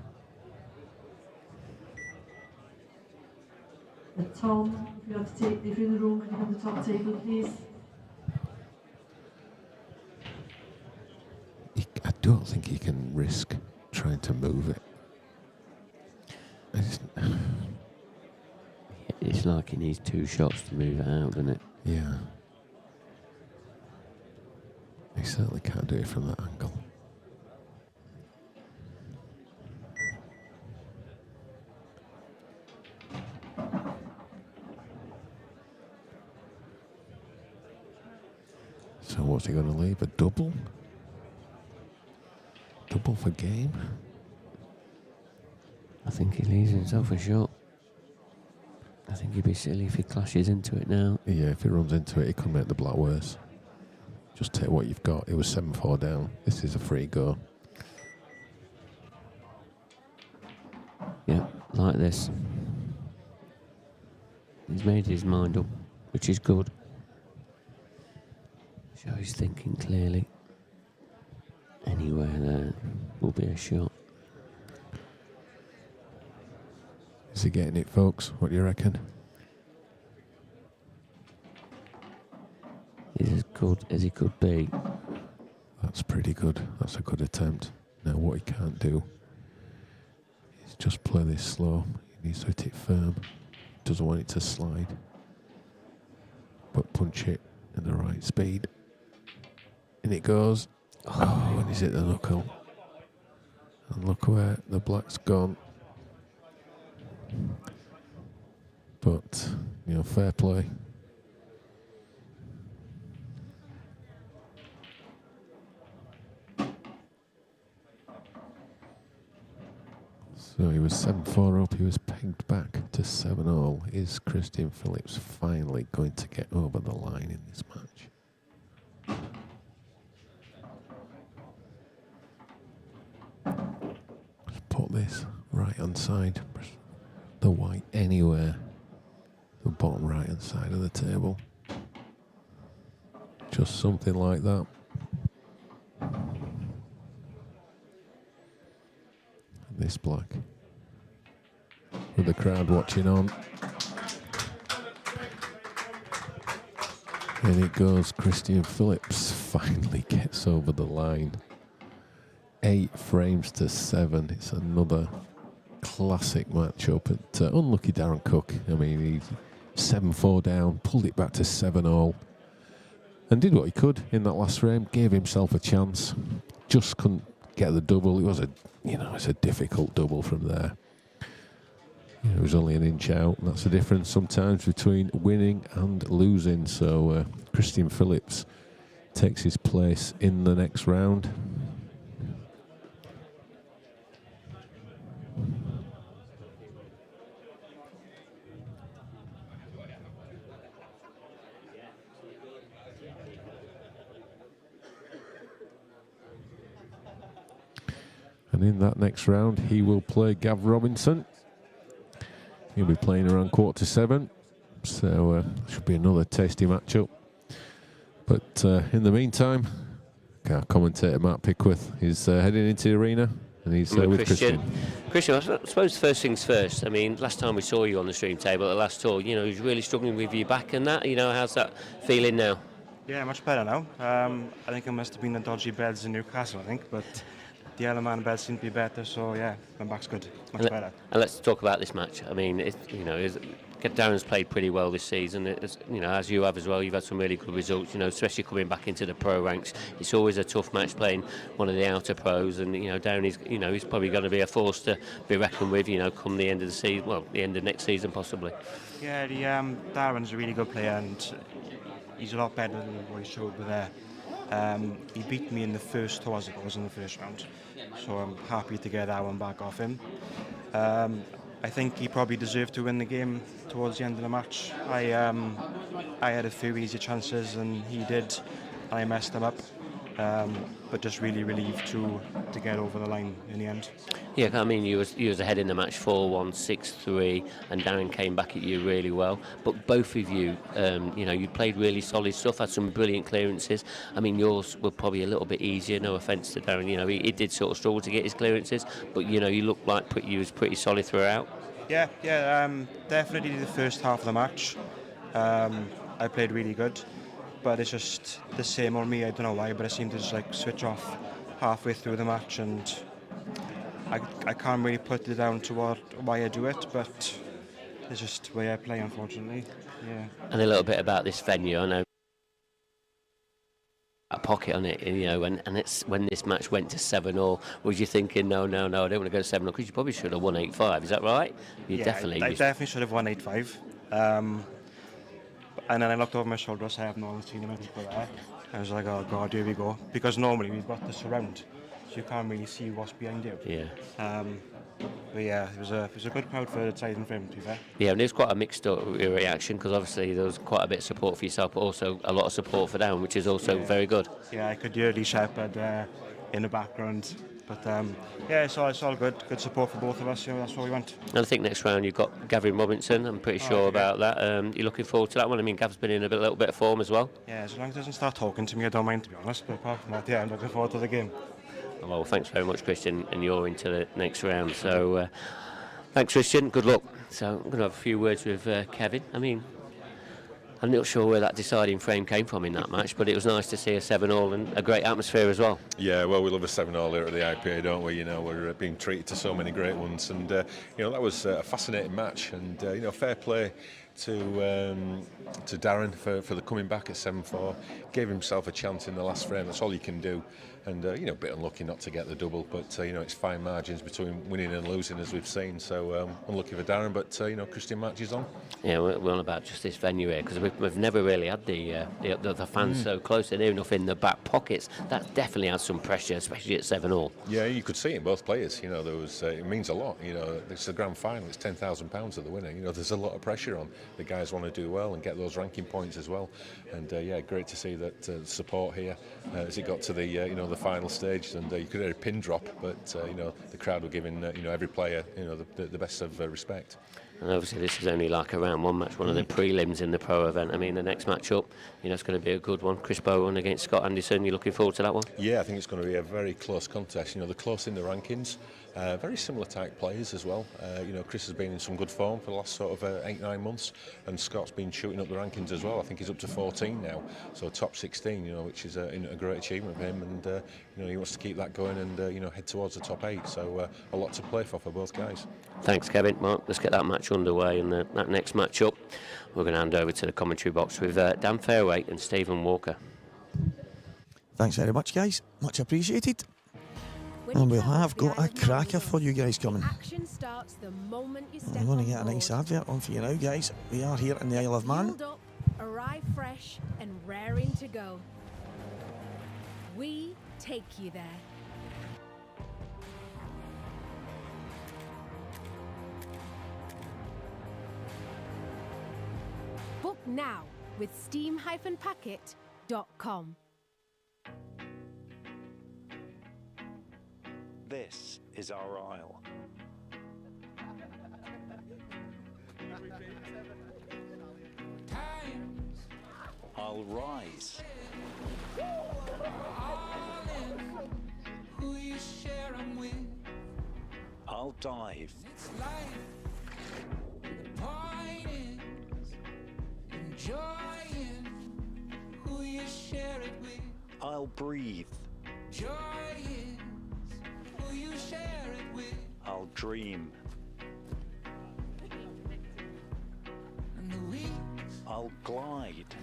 Tom, if you're in the room, can you come to the top table, please? I don't think he can risk trying to move it. It's like he needs 2 shots to move it out, doesn't it? Yeah. He certainly can't do it from that angle. So what's he going to leave? A double? Double for game? I think he leaves himself a shot. I think he'd be silly if he clashes into it now. Yeah, if he runs into it, he could make the black worse. Just take what you've got. It was 7-4 down. This is a free go. Yeah, like this. He's made his mind up, which is good. So he's thinking clearly. Anywhere there will be a shot. Is he getting it, folks? What do you reckon? He's as good as he could be. That's pretty good. That's a good attempt. Now what he can't do is just play this slow. He needs to hit it firm. Doesn't want it to slide. But punch it at the right speed. And it goes. Oh, when he's hit the knuckle. And look where the black's gone. But, fair play. So he was 7-4 up, he was pegged back to 7-all. Is Christian Phillips finally going to get over the line in this match? Just put this right hand side, the white anywhere, the bottom right hand side of the table. Just something like that. This black, with the crowd watching on. And it goes. Christian Phillips finally gets over the line. 8 frames to 7. It's another classic matchup at unlucky Darren Cook. I mean, he's 7-4 down, pulled it back to 7-all, and did what he could in that last frame. Gave himself a chance. Just couldn't get the double. It was it's a difficult double from there. it was only an inch out. And that's the difference sometimes between winning and losing. So Christian Phillips takes his place in the next round. And in that next round, he will play Gav Robinson. He'll be playing around 6:45. So should be another tasty matchup. But in the meantime, our commentator Mark Pickworth is heading into the arena, and he's with Christian. Christian, I suppose first things first. I mean, last time we saw you on the stream table at the last tour, you was really struggling with your back and that. How's that feeling now? Yeah, much better now. I think it must have been the dodgy beds in Newcastle, but the Isle of Man beds seem to be better, so yeah, my back's good, much better. And let's talk about this match. I mean, Darren's played pretty well this season. As you have as well, you've had some really good results. Especially coming back into the pro ranks. It's always a tough match playing one of the outer pros, and Darren is, he's probably going to be a force to be reckoned with. Come the end of the season, well, the end of next season possibly. Yeah, Darren's a really good player, and he's a lot better than what he showed with there. He beat me in the first tour as I was in the first round, so I'm happy to get that one back off him. I think he probably deserved to win the game towards the end of the match. I had a few easy chances and he did, and I messed them up. But just really relieved to get over the line in the end. Yeah, I mean, you was ahead in the match 4-1, 6-3, and Darren came back at you really well. But both of you, you played really solid stuff, had some brilliant clearances. I mean, yours were probably a little bit easier, no offence to Darren. He did sort of struggle to get his clearances, but, you looked like you was pretty solid throughout. Yeah, definitely the first half of the match. I played really good. But it's just the same on me. I don't know why, but I seem to just switch off halfway through the match, and I can't really put it down to why I do it, but it's just the way I play, unfortunately. Yeah. And a little bit about this venue. I know a pocket on it, and it's when this match went to 7-all. Was you thinking, no, I don't want to go to 7-all, because you probably should have won 8-5? Is that right? I definitely should have won 8-5. And then I looked over my shoulder, so I have no seen him there. I was like, oh God, here we go. Because normally we've got the surround, so you can't really see what's behind you. Yeah. But yeah, it was a good crowd for the Titan frame, to be fair. Yeah, and there's quite a mixed reaction, because obviously there was quite a bit of support for yourself, but also a lot of support for Darren, which is also very good. Yeah, I could hear Lee Shepherd in the background. But yeah, it's all good. Good support for both of us. That's what we want. And I think next round you've got Gavin Robinson. I'm pretty sure about that. You're looking forward to that one. I mean, Gav's been in a little bit of form as well. Yeah, as long as he doesn't start talking to me, I don't mind, to be honest. But apart from that, yeah, I'm looking forward to the game. Well, thanks very much, Christian, and you're into the next round. So, thanks, Christian. Good luck. So, I'm going to have a few words with Kevin. I mean, I'm not sure where that deciding frame came from in that match, but it was nice to see a 7-all and a great atmosphere as well. Yeah, well, we love a 7-all here at the IPA, don't we? We're being treated to so many great ones, and that was a fascinating match, and fair play to Darren for the coming back at 7-4. Gave himself a chance in the last frame. That's all you can do. And a bit unlucky not to get the double, but it's fine margins between winning and losing, as we've seen. So unlucky for Darren, but Christian matches on. Yeah, we're on about just this venue here, because we've never really had the fans so close and near enough in the back pockets. That definitely has some pressure, especially at 7-all. Yeah, you could see it in both players. There was it means a lot. It's the grand final. It's £10,000 of the winner. There's a lot of pressure on. The guys want to do well and get those ranking points as well. And great to see that support here as it got to the final stage, and you could hear a pin drop, but the crowd were giving every player the best of respect. And obviously this is only like a round one match, one of the prelims in the pro event. I mean, the next match up, it's going to be a good one. Chris Bowen against Scott Anderson. You looking forward to that one? Yeah, I think it's going to be a very close contest. They're close in the rankings. Very similar type players as well. Chris has been in some good form for the last sort of 8-9 months, and Scott's been shooting up the rankings as well. I think he's up to 14 now, so top 16, which is a great achievement for him, and he wants to keep that going and head towards the top 8. So a lot to play for both guys. Thanks, Kevin. Mark, let's get that match underway, and that next match up, we're going to hand over to the commentary box with Dan Fairway and Stephen Walker. Thanks very much, guys. Much appreciated. And we have got a cracker for you guys coming. Action starts the moment you step I'm going to on get a nice board. advert on for you now, guys. We are here in the Isle of Man. Fueled up, arrive fresh and raring to go. We take you there. Book now with steam-packet.com. This is our isle. I'll rise. I'll dive. I'll breathe. I'll dream. I'll glide.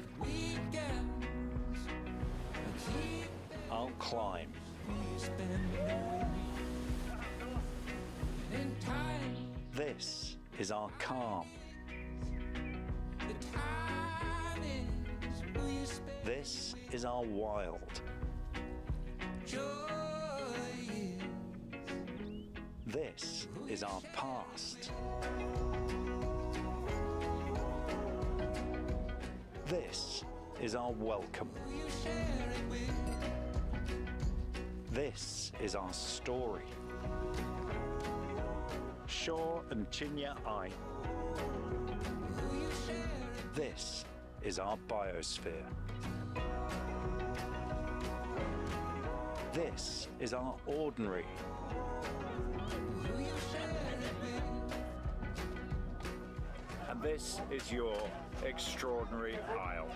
I'll climb. This is our calm. This is our wild. This is our past. This is our welcome. This is our story. Shaw and Chinya I. This is our biosphere. This is our ordinary. And this is your extraordinary isle.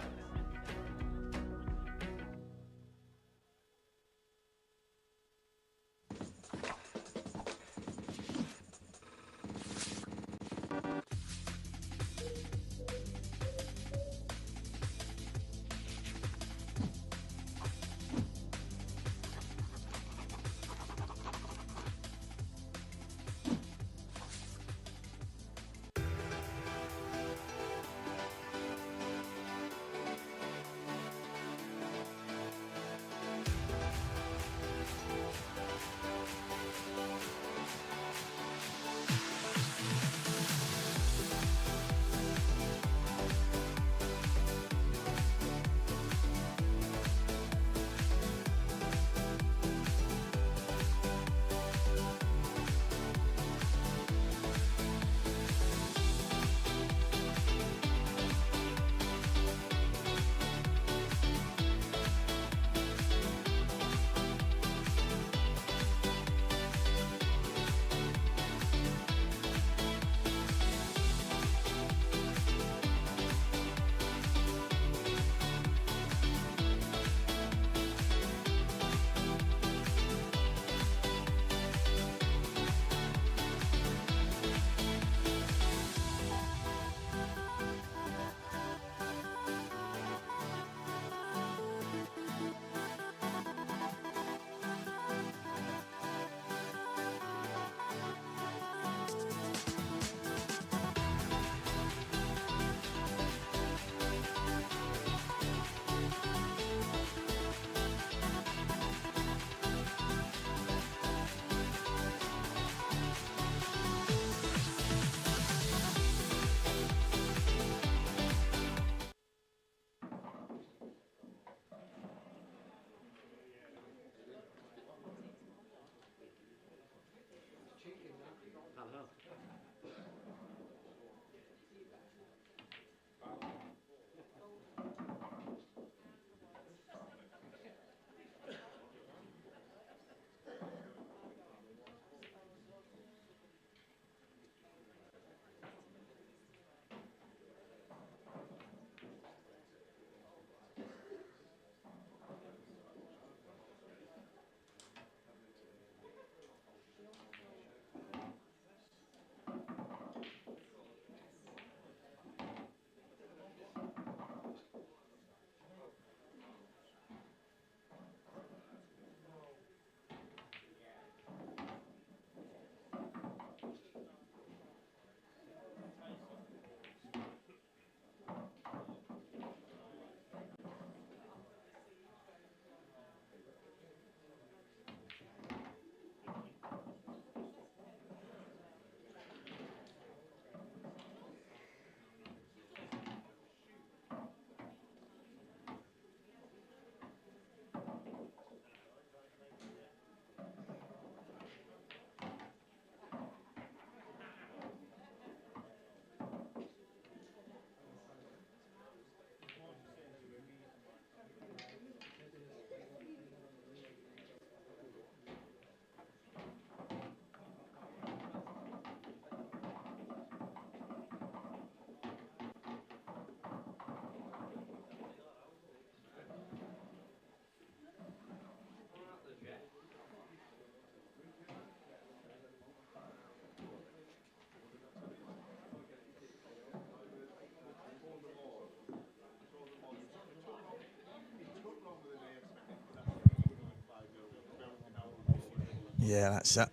Yeah, that's it.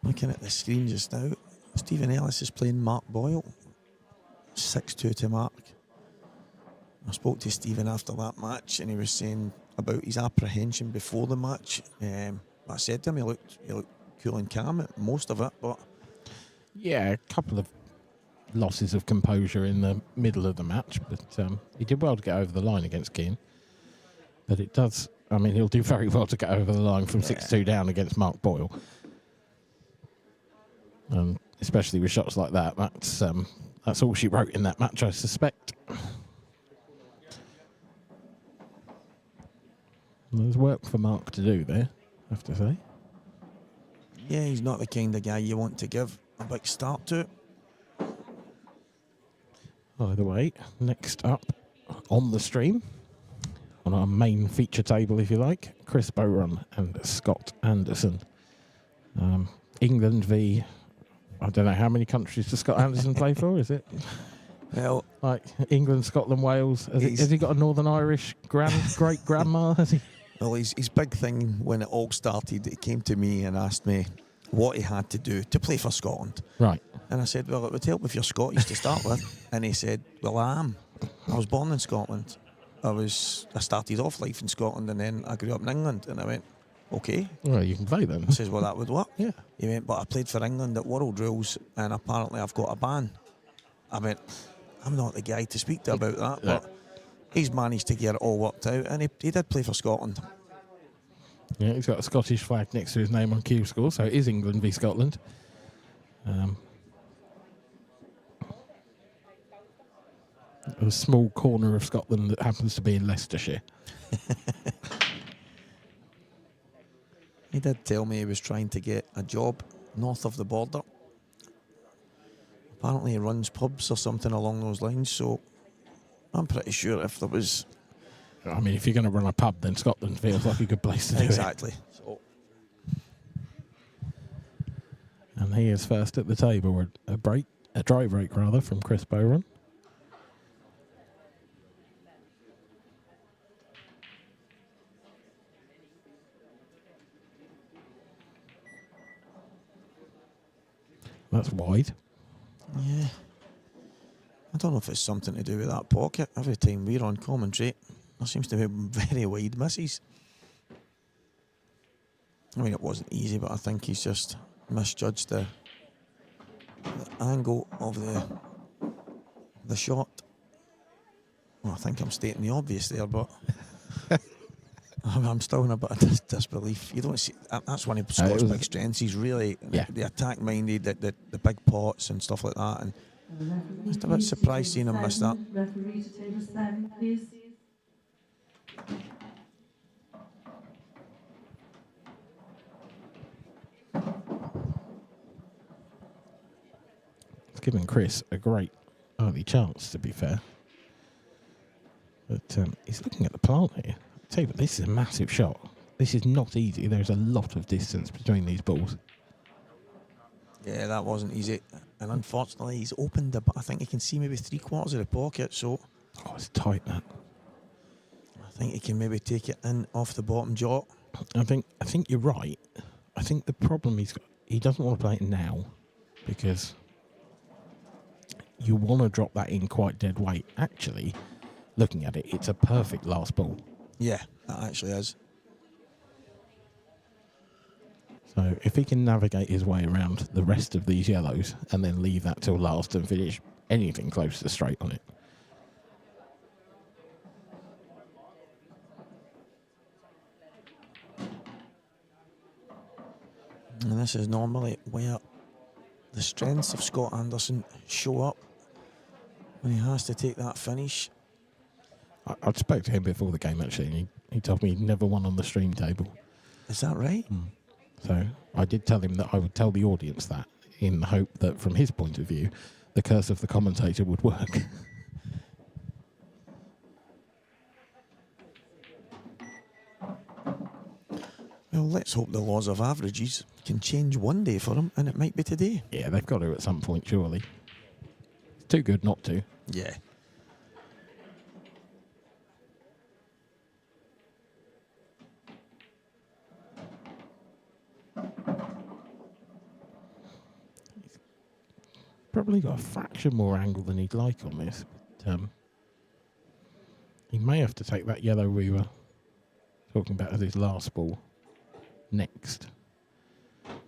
Looking at the screen just now, Stephen Ellis is playing Mark Boyle. 6-2 to Mark. I spoke to Stephen after that match and he was saying about his apprehension before the match. I said to him he looked cool and calm at most of it, but... Yeah, a couple of losses of composure in the middle of the match, but he did well to get over the line against Keane. But it does... I mean, he'll do very well to get over the line from 6-2 down against Mark Boyle. Especially with shots like that, that's all she wrote in that match, I suspect. There's work for Mark to do there, I have to say. Yeah, he's not the kind of guy you want to give a big start to. By the way, next up on the stream, on our main feature table, if you like, Chris Bowron and Scott Anderson. England v... I don't know, how many countries does Scott Anderson play for, is it? Well... Like England, Scotland, Wales. Has he got a Northern Irish great-grandma? Has he? Well, his big thing when it all started, he came to me and asked me what he had to do to play for Scotland. Right. And I said, well, it would help if you're Scottish to start with. And he said, well, I am. I was born in Scotland. I started off life in Scotland and then I grew up in England. And I went, okay. Well, you can play then. I says, well, that would work. Yeah. He went, but I played for England at World Rules and apparently I've got a ban. I went, I'm not the guy to speak to about that, but he's managed to get it all worked out and he did play for Scotland. Yeah, he's got a Scottish flag next to his name on Cuesports, so it is England v Scotland. A small corner of Scotland that happens to be in Leicestershire. He did tell me he was trying to get a job north of the border. Apparently he runs pubs or something along those lines, so I'm pretty sure if there was... I mean, if you're going to run a pub, then Scotland feels like a good place to do it. Exactly. So. And he is first at the table. A dry break rather, from Chris Bowron. That's wide. Yeah. I don't know if it's something to do with that pocket. Every time we're on commentary, there seems to be very wide misses. I mean, it wasn't easy, but I think he's just misjudged the angle of the shot. Well, I think I'm stating the obvious there, but I'm still in a bit of disbelief. You don't see that's one of Scott's big strengths. He's really the attack minded, the big pots and stuff like that. And just a bit surprised seeing him miss that. Referee to table 7, please. It's given Chris a great early chance, to be fair. But he's looking at the plant here. I tell you what, this is a massive shot. This is not easy. There's a lot of distance between these balls. Yeah, that wasn't easy. And unfortunately, he's opened I think he can see maybe 3/4 of the pocket, so... Oh, it's tight, that. I think he can maybe take it in off the bottom jaw. I think you're right. I think the problem he's got, he doesn't want to play it now because you want to drop that in quite dead weight. Actually, looking at it, it's a perfect last ball. Yeah, that actually is. So if he can navigate his way around the rest of these yellows and then leave that till last and finish anything close to straight on it. And this is normally where the strengths of Scott Anderson show up when he has to take that finish. I spoke to him before the game, actually, and he told me he'd never won on the stream table. Is that right? So I did tell him that I would tell the audience that in the hope that, from his point of view, the curse of the commentator would work. Well, let's hope the laws of averages can change one day for him, and it might be today. Yeah, they've got to at some point, surely. It's too good not to. Yeah. probably got a fraction more angle than he'd like on this. But, he may have to take that yellow we were talking about as his last ball next.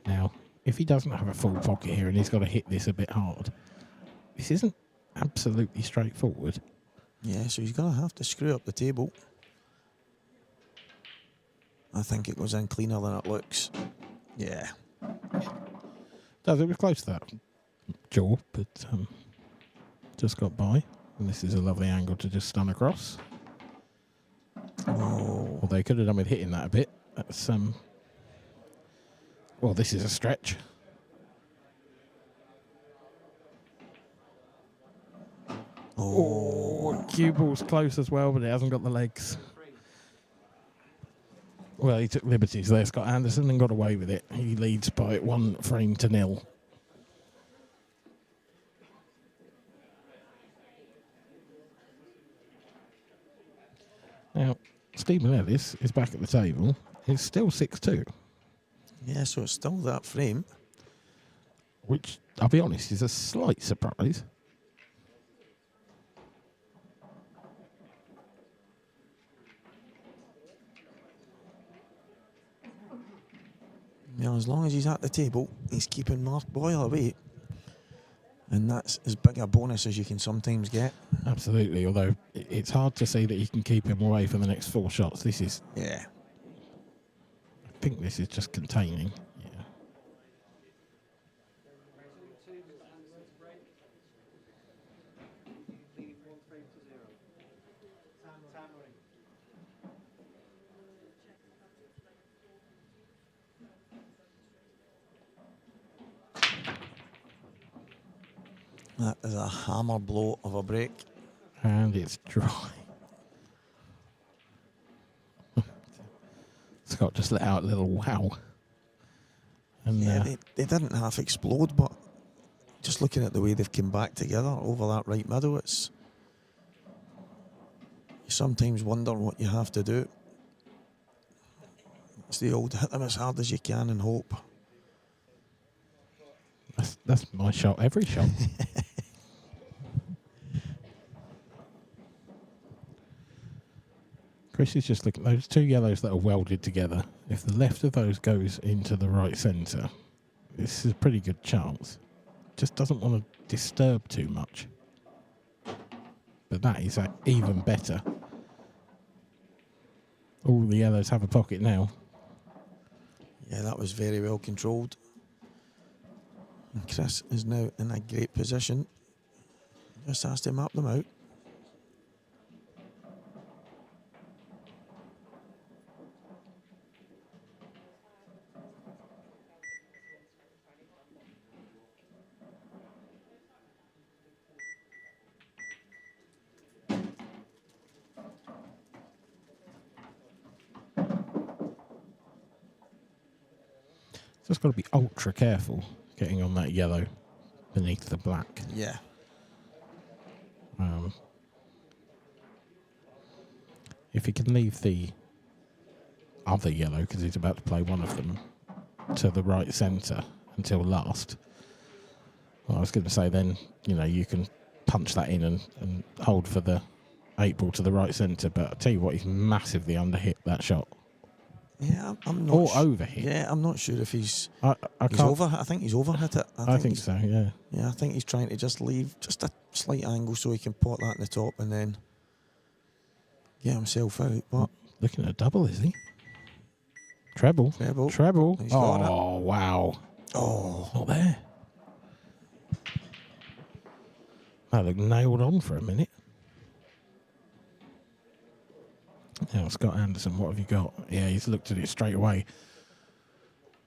Now, if he doesn't have a full pocket here and he's got to hit this a bit hard, this isn't absolutely straightforward. Yeah, so he's going to have to screw up the table. I think it goes in cleaner than it looks. Yeah. It was close to that jaw, but just got by. And this is a lovely angle to just stun across. Oh. Well, they could have done with hitting that a bit. That's well, this is a stretch. Oh, cue ball's close as well, but it hasn't got the legs. Well, he took liberties there, Scott Anderson, and got away with it. He leads by 1-0. Now, Stephen Ellis is back at the table. He's still 6-2. Yeah, so it's still that frame. Which, I'll be honest, is a slight surprise. You know, as long as he's at the table, he's keeping Mark Boyle away. And that's as big a bonus as you can sometimes get. Absolutely, although it's hard to say that you can keep him away for the next 4 shots. This is... Yeah. I think this is just containing. Yeah. That is a hammer blow of a break. And it's dry. Scott just let out a little wow. And yeah, they didn't half explode, but just looking at the way they've come back together over that right middle, it's... You sometimes wonder what you have to do. It's the old hit them as hard as you can and hope. That's my shot, every shot. Chris is just looking at those 2 yellows that are welded together. If the left of those goes into the right centre, this is a pretty good chance. Just doesn't want to disturb too much. But that is even better. All the yellows have a pocket now. Yeah, that was very well controlled. And Chris is now in a great position. Just has to map them out. Just got to be ultra careful getting on that yellow beneath the black. Yeah. If he can leave the other yellow, because he's about to play one of them, to the right centre until last. Well, I was going to say then, you know, you can punch that in and hold for the 8 ball to the right centre, but I'll tell you what, he's massively underhit that shot. Yeah, I'm not... Or overhit. Yeah, I'm not sure if he's... I think he's overhit it. I think so, yeah. Yeah, I think he's trying to just leave just a slight angle so he can pot that in the top and then get himself out. But looking at a double, is he? Treble. Treble. He's got oh, wow. Oh. Not there. That looked nailed on for a minute. Now, Scott Anderson, what have you got? Yeah, he's looked at it straight away.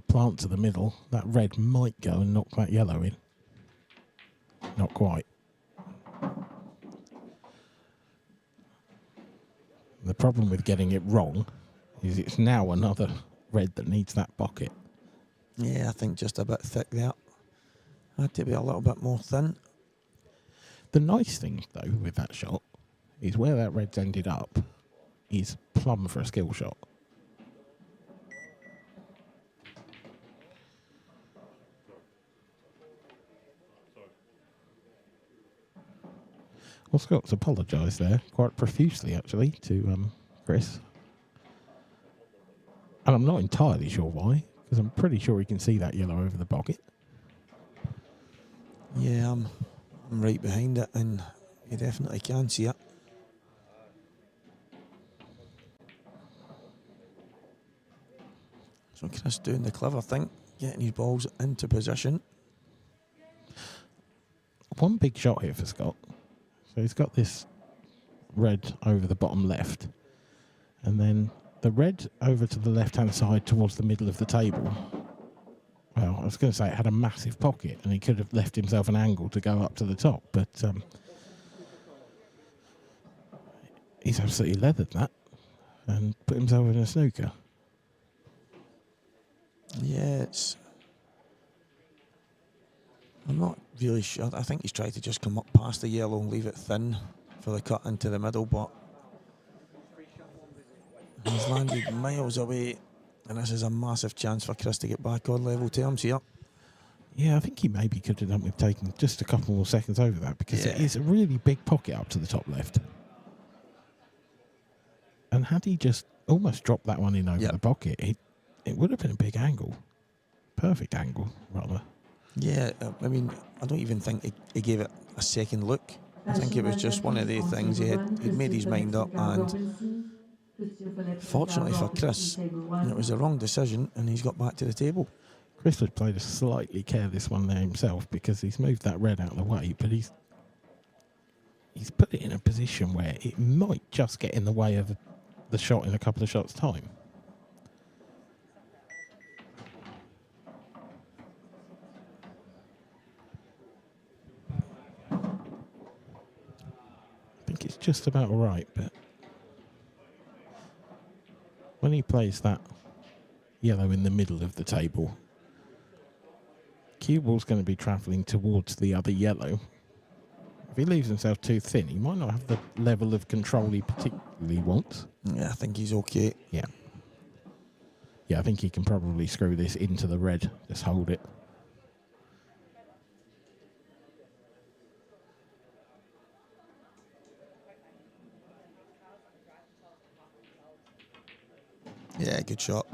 Plant to the middle. That red might go and knock that yellow in. Not quite. The problem with getting it wrong is it's now another red that needs that pocket. Yeah, I think just a bit thick there. Had to be a little bit more thin. The nice thing, though, with that shot is where that red's ended up is plumb for a skill shot. Well, Scott's apologised there, quite profusely actually, to Chris. And I'm not entirely sure why, because I'm pretty sure he can see that yellow over the pocket. Yeah, I'm right behind it, and you definitely can see it. So Chris doing the clever thing, getting his balls into position. One big shot here for Scott. So he's got this red over the bottom left, and then the red over to the left-hand side towards the middle of the table. Well, I was going to say it had a massive pocket, and he could have left himself an angle to go up to the top, but he's absolutely leathered that and put himself in a snooker. Yeah, I'm not really sure. I think he's tried to just come up past the yellow and leave it thin for the cut into the middle, but he's landed miles away, and this is a massive chance for Chris to get back on level terms here. Yeah, I think he maybe could have done with taking just a couple more seconds over that, because it is a really big pocket up to the top left. And had he just almost dropped that one in over the pocket, it would have been a big angle. Perfect angle, rather. Yeah, I mean, I don't even think he gave it a second look. I think it was just one of the things. He'd made his mind up, and fortunately for Chris, it was the wrong decision, and he's got back to the table. Chris had played a slightly careless one there himself, because he's moved that red out of the way, but he's put it in a position where it might just get in the way of the shot in a couple of shots' time. I think it's just about right, but when he plays that yellow in the middle of the table, cue ball's going to be travelling towards the other yellow. If he leaves himself too thin, he might not have the level of control he particularly wants. Yeah, I think he's okay. Yeah. Yeah, I think he can probably screw this into the red. Just hold it. Yeah, good shot.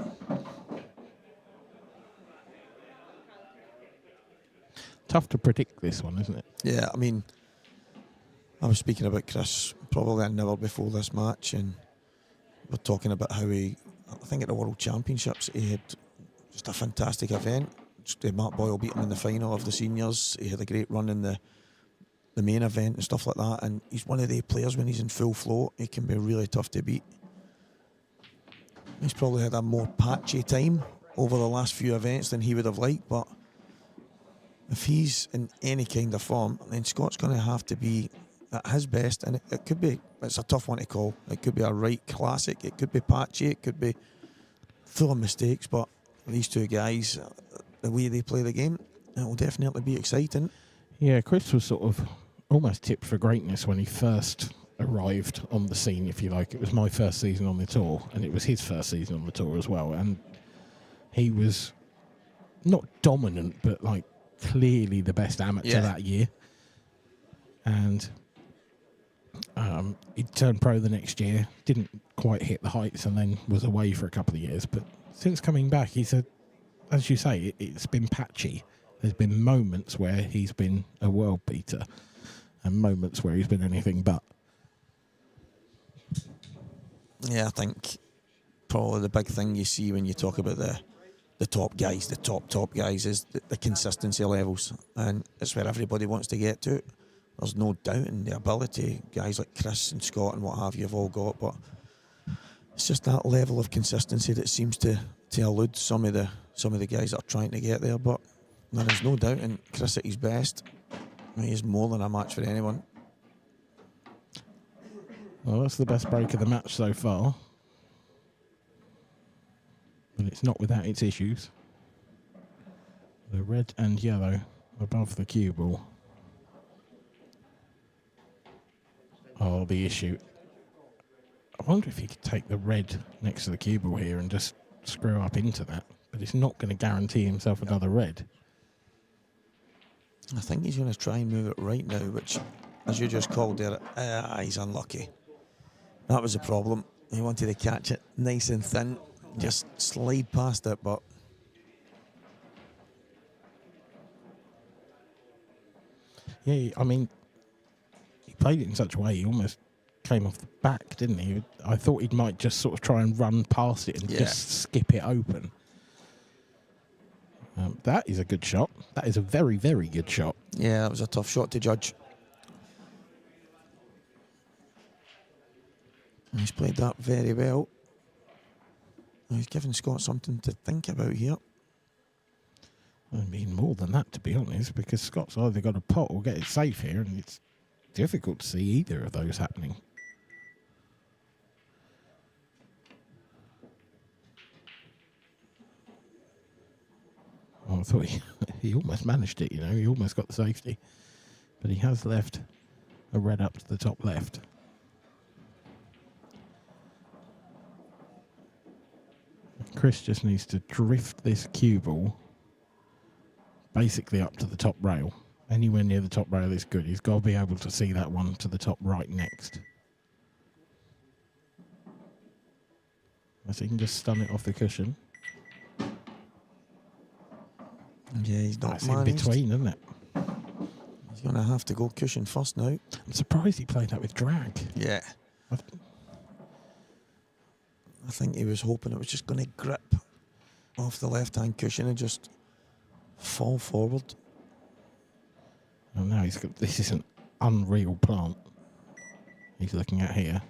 Tough to predict this one, isn't it? Yeah, I mean, I was speaking about Chris probably an hour before this match, and we're talking about how I think at the World Championships, he had just a fantastic event. Mark Boyle beat him in the final of the seniors. He had a great run in the main event and stuff like that, and he's one of the players when he's in full flow, he can be really tough to beat. He's probably had a more patchy time over the last few events than he would have liked, but if he's in any kind of form, then Scott's going to have to be at his best, and it could be, it's a tough one to call. It could be a right classic, it could be patchy, it could be full of mistakes, but these two guys, the way they play the game, it will definitely be exciting. Yeah, Chris was sort of almost tipped for greatness when he first arrived on the scene, if you like. It was my first season on the tour, and it was his first season on the tour as well, and he was not dominant, but like clearly the best amateur that year. And he turned pro the next year, didn't quite hit the heights, and then was away for a couple of years. But since coming back, he said, as you say, it's been patchy. There's been moments where he's been a world beater and moments where he's been anything but. Yeah, I think probably the big thing you see when you talk about the top guys, the top guys, is the consistency levels, and it's where everybody wants to get to. There's no doubt in the ability guys like Chris and Scott and what have you have all got, but it's just that level of consistency that seems to elude some of the guys that are trying to get there. But there is no doubt in Chris at his best. He is more than a match for anyone. Well, that's the best break of the match so far. But it's not without its issues. The red and yellow above the cue ball are the issue. I wonder if he could take the red next to the cue ball here and just screw up into that. But it's not going to guarantee himself another red. I think he's going to try and move it right now, which as you just called there, he's unlucky. That was the problem. He wanted to catch it nice and thin, just slide past it, but yeah, I mean, he played it in such a way he almost came off the back, didn't he? I thought he might just sort of try and run past it and just skip it open. That is a good shot. That is a very, very good shot. yeah, that was a tough shot to judge. He's played that very well. He's given Scott something to think about here. I mean, more than that, to be honest, because Scott's either got a pot or get it safe here, and it's difficult to see either of those happening. Oh, I thought he almost managed it, you know, he almost got the safety. But he has left a red up to the top left. Chris just needs to drift this cue ball basically up to the top rail. Anywhere near the top rail is good. He's got to be able to see that one to the top right next. So he can just stun it off the cushion. Yeah, he's not That's in managed. between, isn't it? He's going to have to go cushion first now. I'm surprised he played that with drag. Yeah. I think he was hoping it was just going to grip off the left-hand cushion and just fall forward. Oh, now this is an unreal plant he's looking at here.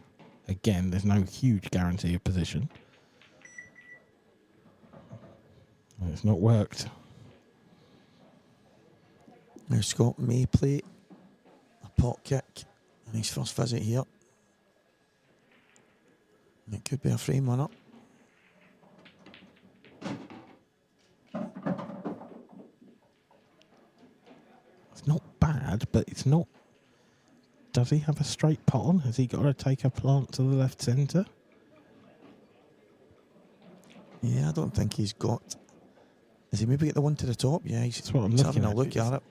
Again, there's no huge guarantee of position. It's not worked. Now Scott may play a pot kick on his first visit here. It could be a frame runner. It's not bad, but it's not... Does he have a straight pot on? Has he got to take a plant to the left centre? Yeah, I don't think he's got... Does he maybe get the one to the top? Yeah, he's That's what I'm he's looking having a at. look at it.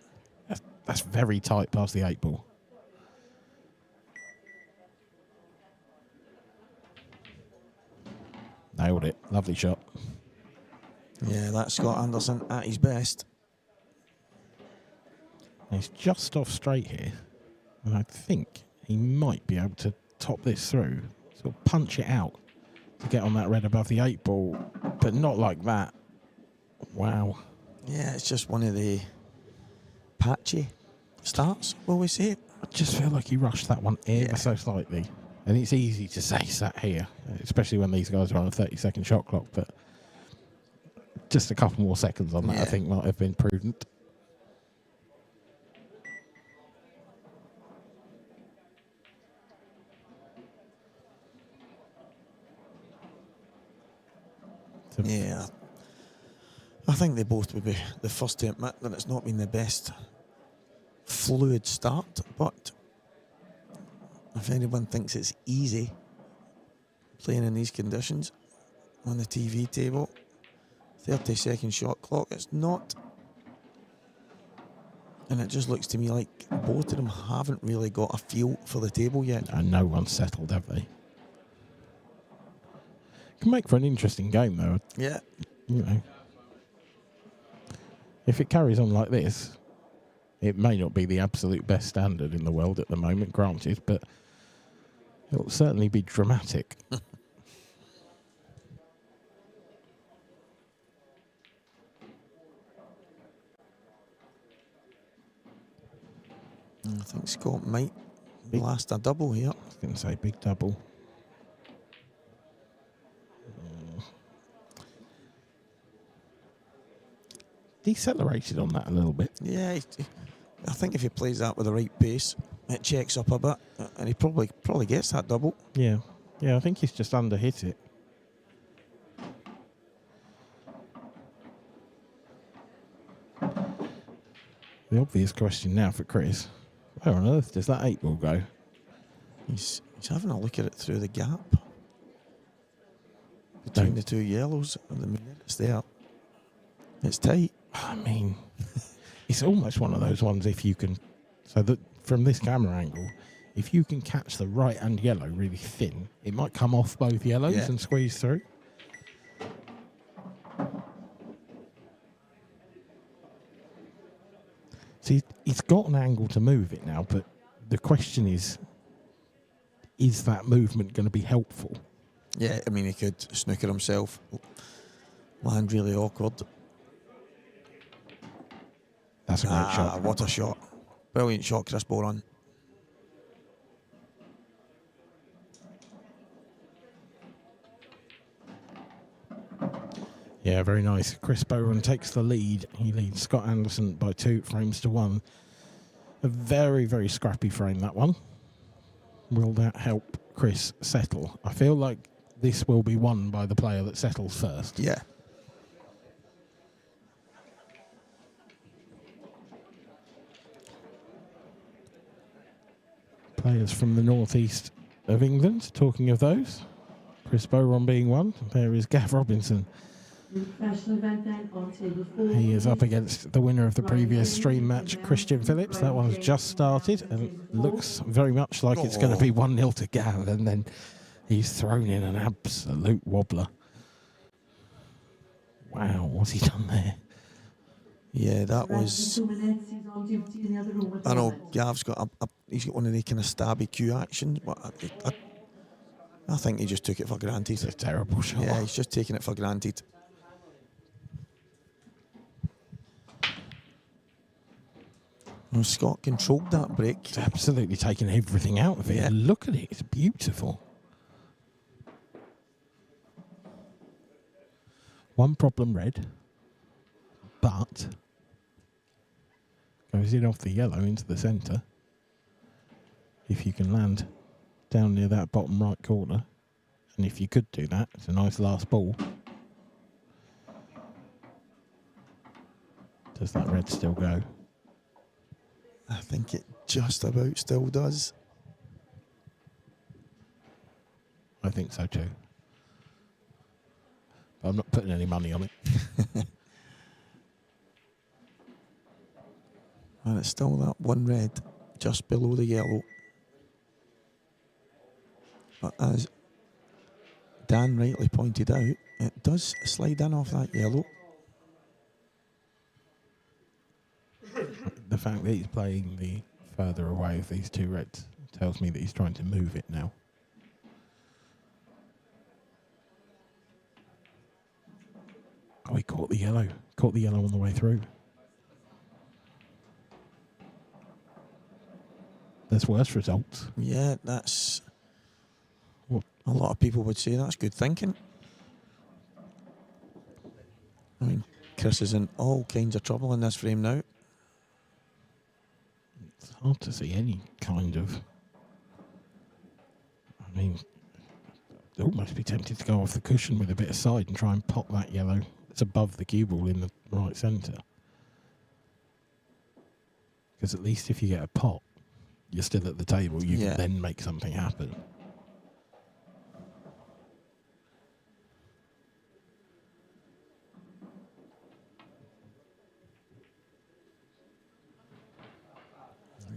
That's very tight past the 8 ball. Nailed it. Lovely shot. Yeah, that's Scott Anderson at his best. He's just off straight here. And I think he might be able to top this through. Sort of punch it out to get on that red above the 8 ball. But not like that. Wow. Yeah, it's just one of the patchy starts, will we say it? I just feel like he rushed that one ever so slightly. And it's easy to say sat here, especially when these guys are on a 30-second shot clock. But just a couple more seconds on that, I think, might have been prudent. Yeah. I think they both would be the first to admit that it's not been the best fluid start, but if anyone thinks it's easy playing in these conditions on the TV table, 30-second shot clock, it's not. And it just looks to me like both of them haven't really got a feel for the table yet. And no one's settled, have they? Can make for an interesting game, though. Yeah. You know, if it carries on like this, it may not be the absolute best standard in the world at the moment, granted, but it'll certainly be dramatic. I think Scott might blast a double here. I was going to say big double. Decelerated on that a little bit. Yeah, I think if he plays that with the right pace, it checks up a bit, and he probably gets that double. Yeah, I think he's just under hit it. The obvious question now for Chris: where on earth does that 8 ball go? He's having a look at it through the gap between the two yellows and the minutes there. It's tight. I mean, it's almost one of those ones if you can. So that from this camera angle, if you can catch the right hand yellow really thin, it might come off both yellows and squeeze through. See, he's got an angle to move it now, but the question is that movement going to be helpful? Yeah, I mean, he could snooker himself, land really awkward. That's a great shot. What a shot. Brilliant shot, Chris Boron. Yeah, very nice. Chris Bowen takes the lead. He leads Scott Anderson by 2 frames to 1. A very, very scrappy frame, that one. Will that help Chris settle? I feel like this will be won by the player that settles first. Yeah. Players from the northeast of England, talking of those. Chris Bowen being one. There is Gav Robinson. He is up against the winner of the previous stream match, Christian Phillips. That one's just started and looks very much like it's going to be 1-0 to Gav, and then he's thrown in an absolute wobbler. Wow, what's he done there? Yeah, that was... I know Gav's got he's got one of the kind of stabby cue actions, but I think he just took it for granted. It's a terrible shot. Yeah, he's just taking it for granted. Well, Scott controlled that break. It's absolutely taken everything out of it. Yeah. Look at it, it's beautiful. One problem red, but goes in off the yellow into the centre. If you can land down near that bottom right corner, and if you could do that, it's a nice last ball. Does that red still go? I think it just about still does. I think so too. But I'm not putting any money on it. And it's still that one red just below the yellow. But as Dan rightly pointed out, it does slide in off that yellow. The fact that he's playing the further away of these 2 reds tells me that he's trying to move it now. Oh, he caught the yellow. Caught the yellow on the way through. There's worse results. Yeah, that's... A lot of people would say that's good thinking. I mean, Chris is in all kinds of trouble in this frame now. It's hard to see any kind of... I mean, I'd almost be tempted to go off the cushion with a bit of side and try and pop that yellow that's above the cue ball in the right centre. Because at least if you get a pot, you're still at the table. You can then make something happen.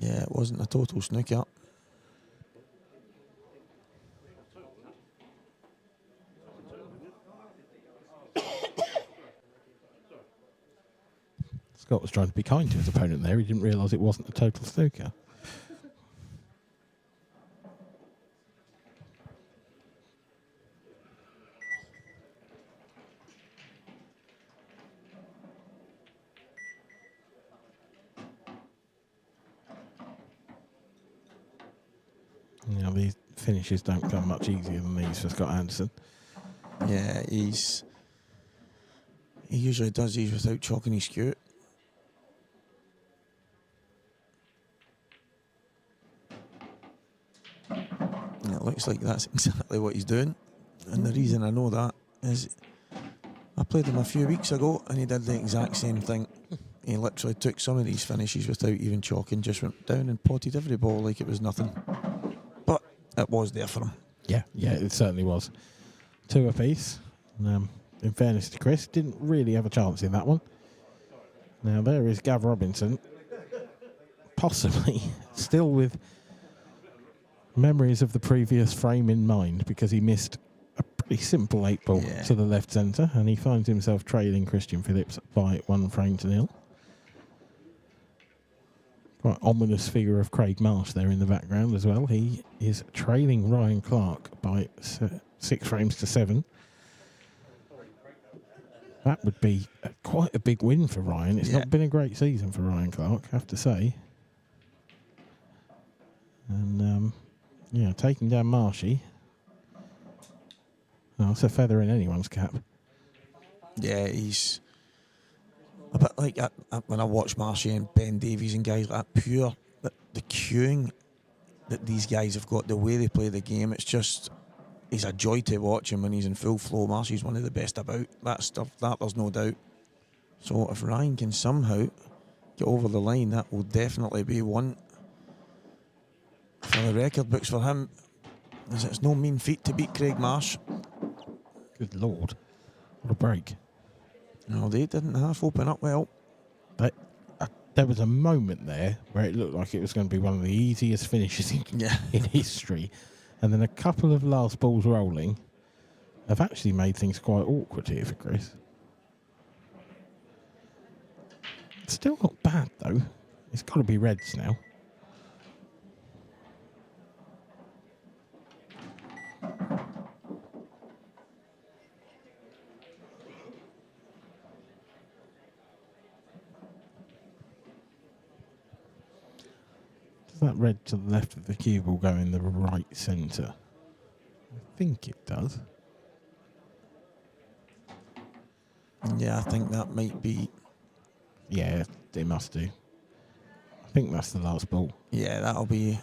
Yeah, it wasn't a total snooker. Scott was trying to be kind to his opponent there. He didn't realise it wasn't a total snooker. Now, these finishes don't come much easier than these for Scott Anderson. Yeah, he usually does these without chalking his cue. And it looks like that's exactly what he's doing. And the reason I know that is I played him a few weeks ago and he did the exact same thing. He literally took some of these finishes without even chalking, just went down and potted every ball like it was nothing. But it was there for him. Yeah, it certainly was. 2 apiece. In fairness to Chris, didn't really have a chance in that one. Now there is Gav Robinson, possibly still with memories of the previous frame in mind, because he missed a pretty simple 8-ball to the left centre, and he finds himself trailing Christian Phillips by 1-0. Quite ominous figure of Craig Marsh there in the background as well. He is trailing Ryan Clark by 6 frames to 7. That would be quite a big win for Ryan. It's not been a great season for Ryan Clark, I have to say. And, taking down Marshy. Oh, it's a feather in anyone's cap. Yeah, he's a bit like when I watch Marshy and Ben Davies and guys like that, pure, the cueing that these guys have got, the way they play the game, it's just, he's a joy to watch him when he's in full flow. Marshy's one of the best about that stuff, that there's no doubt. So if Ryan can somehow get over the line, that will definitely be one for the record books for him. It's no mean feat to beat Craig Marsh. Good Lord. What a break. No, they didn't half open up well. But there was a moment there where it looked like it was going to be one of the easiest finishes in history. And then a couple of last balls rolling have actually made things quite awkward here for Chris. It's still not bad, though. It's got to be reds now. That red to the left of the cue will go in the right centre. I think it does. Yeah, I think that might be. Yeah, it must do. I think that's the last ball. Yeah, that'll be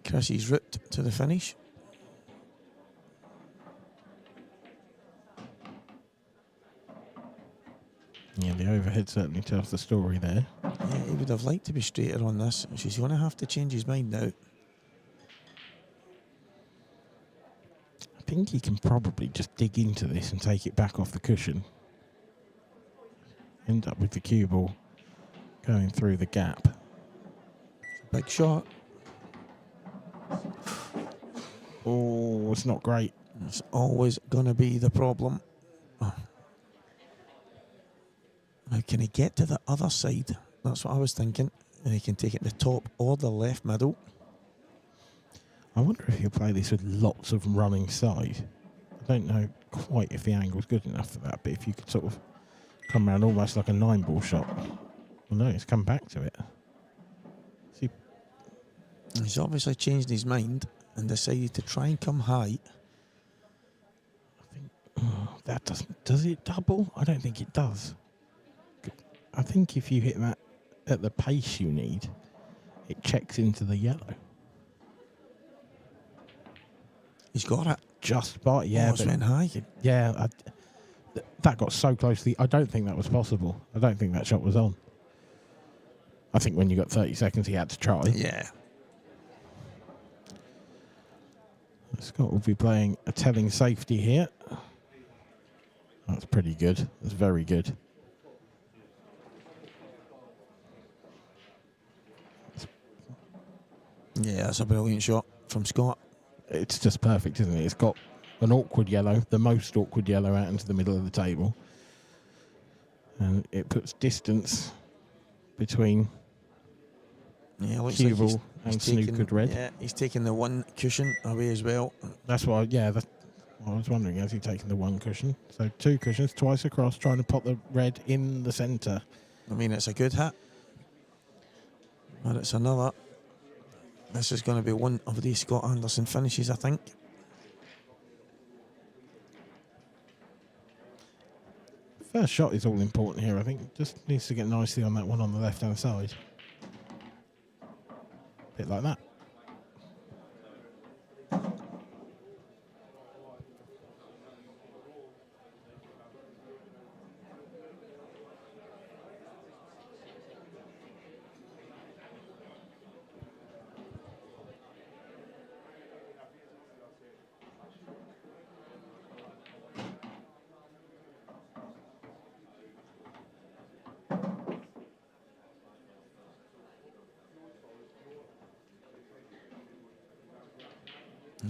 Chrissy's route to the finish. Yeah, the overhead certainly tells the story there. Yeah, he would have liked to be straighter on this. She's going to have to change his mind now. I think he can probably just dig into this and take it back off the cushion. End up with the cue ball going through the gap. Big shot. Oh, it's not great. It's always going to be the problem. Now, can he get to the other side? That's what I was thinking. And he can take it to the top or the left middle. I wonder if he'll play this with lots of running side. I don't know quite if the angle's good enough for that, but if you could sort of come around almost like a 9-ball shot. Well, no, it's come back to it. See, he's obviously changed his mind and decided to try and come high. I think that doesn't. Does it double? I don't think it does. I think if you hit that at the pace you need, it checks into the yellow. He's got it. Just by, yeah. But went high. Yeah, that got so closely. I don't think that was possible. I don't think that shot was on. I think when you got 30 seconds, he had to try. Yeah. Scott will be playing a telling safety here. That's pretty good. That's very good. Yeah, that's a brilliant shot from Scott. It's just perfect, isn't it? It's got an awkward yellow, the most awkward yellow out into the middle of the table. And it puts distance between cue ball and snookered red. Yeah, he's taking the one cushion away as well. That's why, I was wondering, has he taken the one cushion? So 2 cushions, twice across, trying to pop the red in the centre. I mean, it's a good hit. But it's another. This is going to be one of the Scott Anderson finishes, I think. First shot is all important here, I think. Just needs to get nicely on that one on the left-hand side. Bit like that.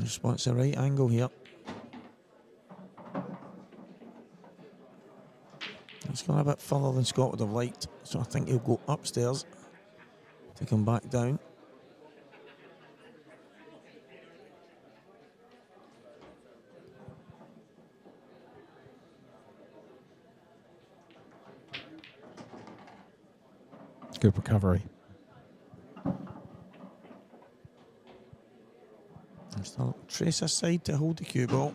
Just wants the right angle here. He's gone a bit further than Scott would have liked, so I think he'll go upstairs to come back down. Good recovery. Still trace aside to hold the cue ball.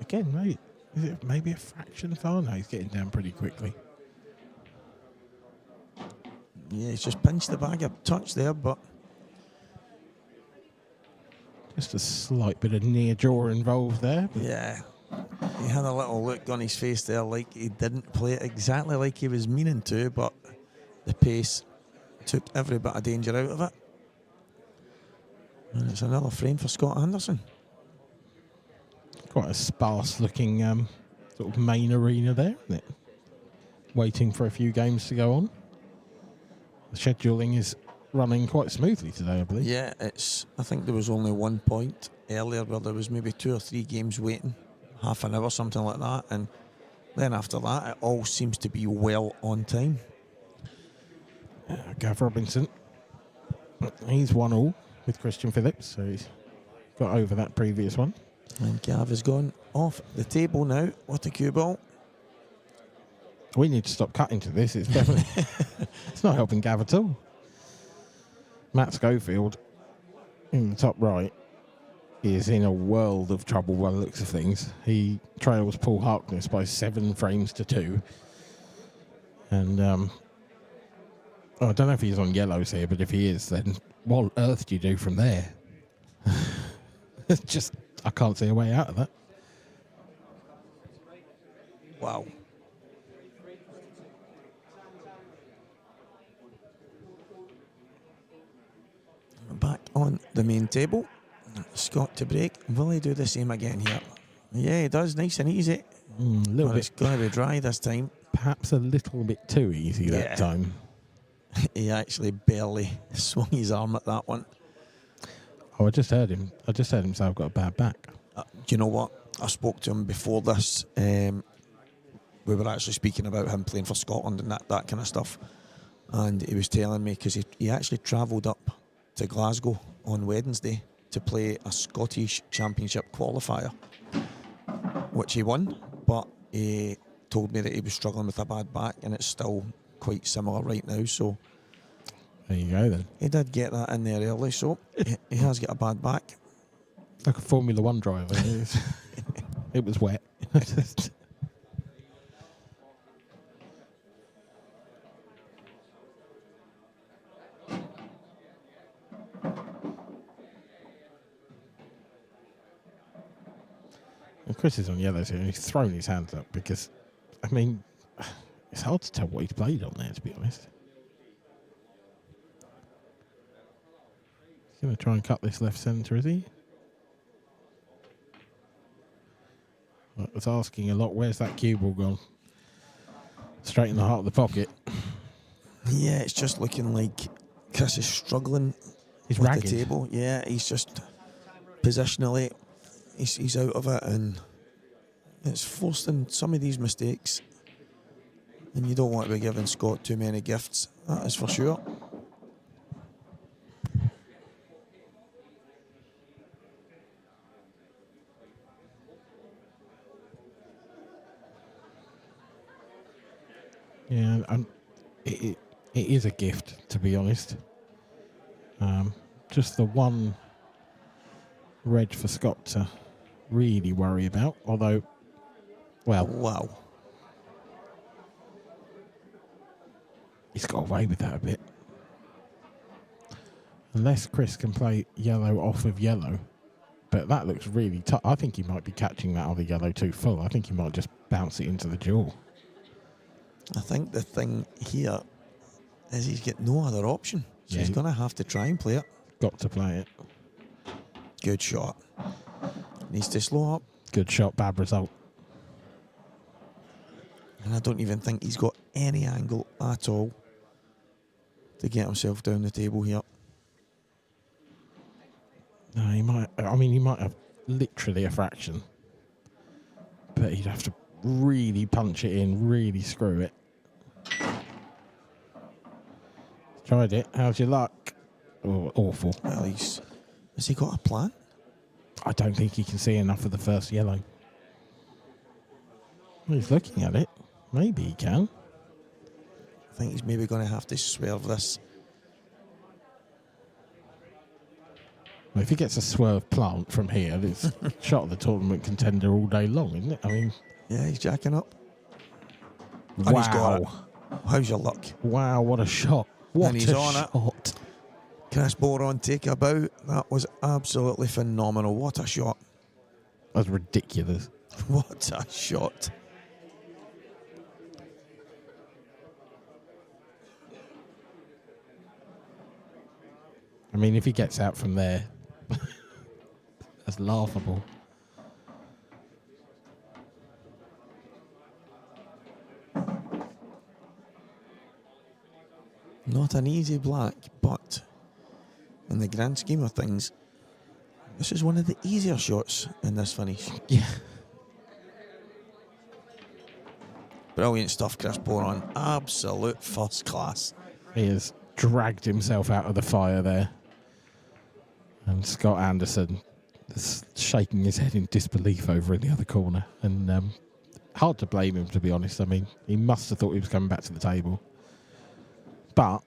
Again, is it maybe a fraction far? No, he's getting down pretty quickly. Yeah, he's just pinched the bag a touch there, but Just a slight bit of near jaw involved there. yeah, he had a little look on his face there like he didn't play it exactly like he was meaning to, but the pace took every bit of danger out of it. And it's another frame for Scott Anderson. Quite a sparse looking sort of main arena there, isn't it? Waiting for a few games to go on. The scheduling is running quite smoothly today, I believe. Yeah, I think there was only 1 point earlier where there was maybe 2 or 3 games waiting, half an hour, something like that, and then after that it all seems to be well on time. Gav Robinson, he's 1-1 with Christian Phillips, so he's got over that previous one. And Gav has gone off the table now with the cue ball. We need to stop cutting to this. It's definitely it's not helping Gav at all. Matt Schofield in the top right is in a world of trouble by the looks of things. He trails Paul Harkness by 7 frames to 2. And I don't know if he's on yellows here, but if he is, then what on earth do you do from there? Just, I can't see a way out of that. Wow. Back on the main table. Scott to break. Will he do the same again here? Yeah, he does. Nice and easy. A little But bit, it's going to be dry this time. perhaps a little bit too easy Yeah. that time. He actually barely swung his arm at that one. Oh, I just heard him say I've got a bad back. Do you know what? I spoke to him before this. We were actually speaking about him playing for Scotland and that kind of stuff. And he was telling me, because he actually travelled up to Glasgow on Wednesday to play a Scottish Championship qualifier, which he won, but he told me that he was struggling with a bad back, and it's still quite similar right now. So There you go then. he did get that in there early, so he has got a bad back. Like a Formula One driver. It was wet. And Chris is on yellows here, and he's thrown his hands up because, I mean, it's hard to tell what he's played on there, to be honest. He's going to try and cut this left centre, is he? I was asking a lot, where's that cue ball gone? Straight in the heart of the pocket. Yeah, it's just looking like Chris is struggling He's with ragged. the table. Yeah, he's just positionally, he's out of it, and it's forcing some of these mistakes. And you don't want to be giving Scott too many gifts, that is for sure. Yeah, and it is a gift, to be honest. Just the one red for Scott to really worry about, although, well, Wow. he's got away with that a bit. Unless Chris can play yellow off of yellow, but that looks really tough. I think he might be catching that other yellow too full. I think he might just bounce it into the jaw. I think the thing here is he's got no other option. So Yeah. he's going to have to try and play it. Got to play it. Good shot. Needs to slow up. Good shot, bad result. And I don't even think he's got any angle at all to get himself down the table here. No, he might. I mean, he might have literally a fraction, but he'd have to really punch it in, really screw it. Tried it. How's your luck? Oh, awful. Well, has he got a plan? I don't think he can see enough of the first yellow. Well, he's looking at it. Maybe he can. I think he's maybe going to have to swerve this. Well, if he gets a swerve plant from here, it's shot of the tournament contender all day long, isn't it? I mean, yeah, he's jacking up. Wow. And he's got it. How's your luck? Wow, what a shot. What and he's a on shot. it. Cuesports on take about. That was absolutely phenomenal. What a shot. That's ridiculous. What a shot. I mean, if he gets out from there, that's laughable. Not an easy black, but in the grand scheme of things, this is one of the easier shots in this finish. Yeah. Brilliant stuff, Cuesports on. Absolute first class. He has dragged himself out of the fire there. And Scott Anderson is shaking his head in disbelief over in the other corner. And hard to blame him, to be honest. I mean, he must have thought he was coming back to the table. But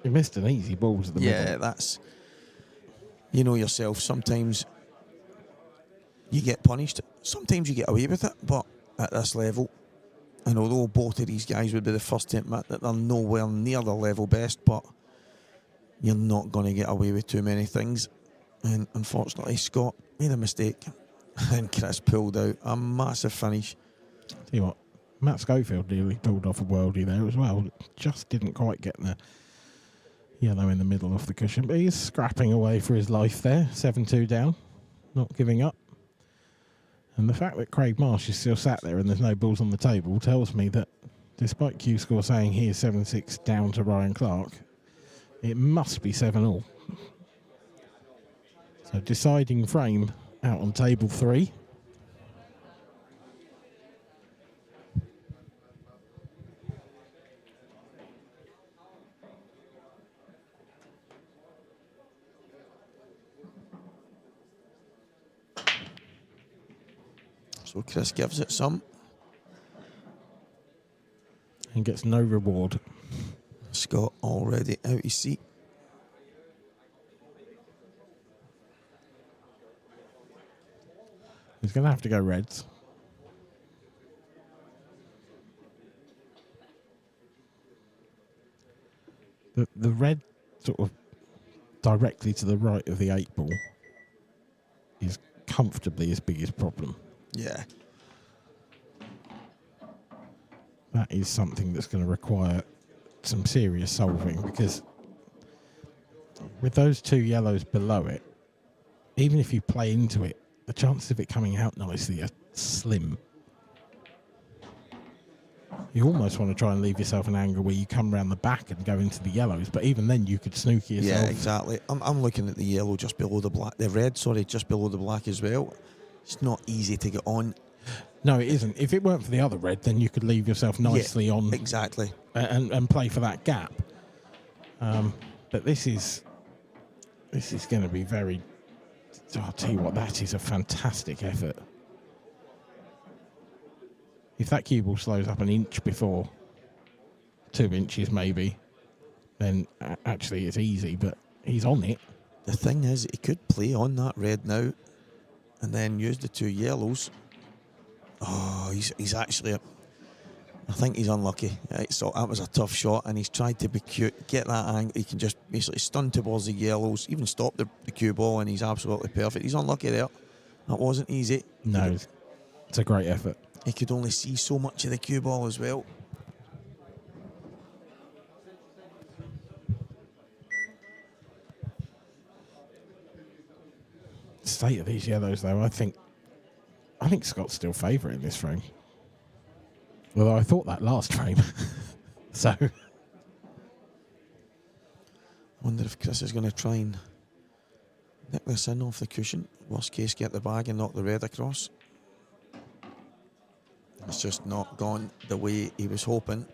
he missed an easy ball to the middle. Yeah, that's... You know yourself, sometimes you get punished. Sometimes you get away with it, but at this level, and although both of these guys would be the first to admit that they're nowhere near their level best, but you're not going to get away with too many things. And unfortunately, Scott made a mistake, and Chris pulled out a massive finish. Tell you what, Matt Schofield nearly pulled off a worldie there as well. Just didn't quite get the yellow in the middle off the cushion, but he's scrapping away for his life there. 7-2 down, not giving up. And the fact that Craig Marsh is still sat there and there's no balls on the table tells me that despite Q-Score saying he is 7-6 down to Ryan Clark, it must be 7-all. So deciding frame out on table 3. So Chris gives it some. And gets no reward. Scott already out his seat. He's going to have to go reds. The red sort of directly to the right of the 8 ball is comfortably his biggest problem. Yeah. That is something that's going to require some serious solving, because with those 2 yellows below it, even if you play into it, the chances of it coming out nicely are slim. You almost want to try and leave yourself an angle where you come around the back and go into the yellows, but even then you could snooker yourself. Yeah, exactly. I'm looking at the yellow just below the black, the red, sorry, just below the black as well. It's not easy to get on. No, it isn't. If it weren't for the other red, then you could leave yourself nicely on. Exactly. And play for that gap. But this is going to be very... I'll tell you what, that is a fantastic effort. If that cue ball slows up an inch before, 2 inches maybe, then actually it's easy, but he's on it. The thing is, he could play on that red now and then use the 2 yellows. Oh, he's actually... I think he's unlucky. So that was a tough shot, and he's tried to be cute, get that angle. He can just basically stun towards the yellows, even stop the cue ball, and he's absolutely perfect. He's unlucky there. That wasn't easy. No, it's a great effort. He could only see so much of the cue ball as well. State of these yellows, though, I think Scott's still favourite in this frame. Although I thought that last frame. So. I wonder if Chris is going to try and Nick this in off the cushion. Worst case, get the bag and knock the red across. It's just not gone the way he was hoping.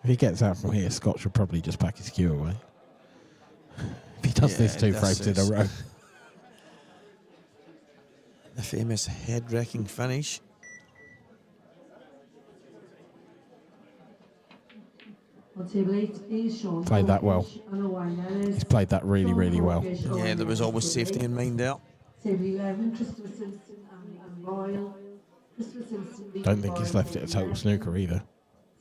If he gets out from here, Scott should probably just pack his cue away. If he does this 2 frames in a row. The famous head-wrecking finish. Played that well. He's played that really, really well. Yeah, there was always safety in mind there. Don't think he's left it a total snooker either.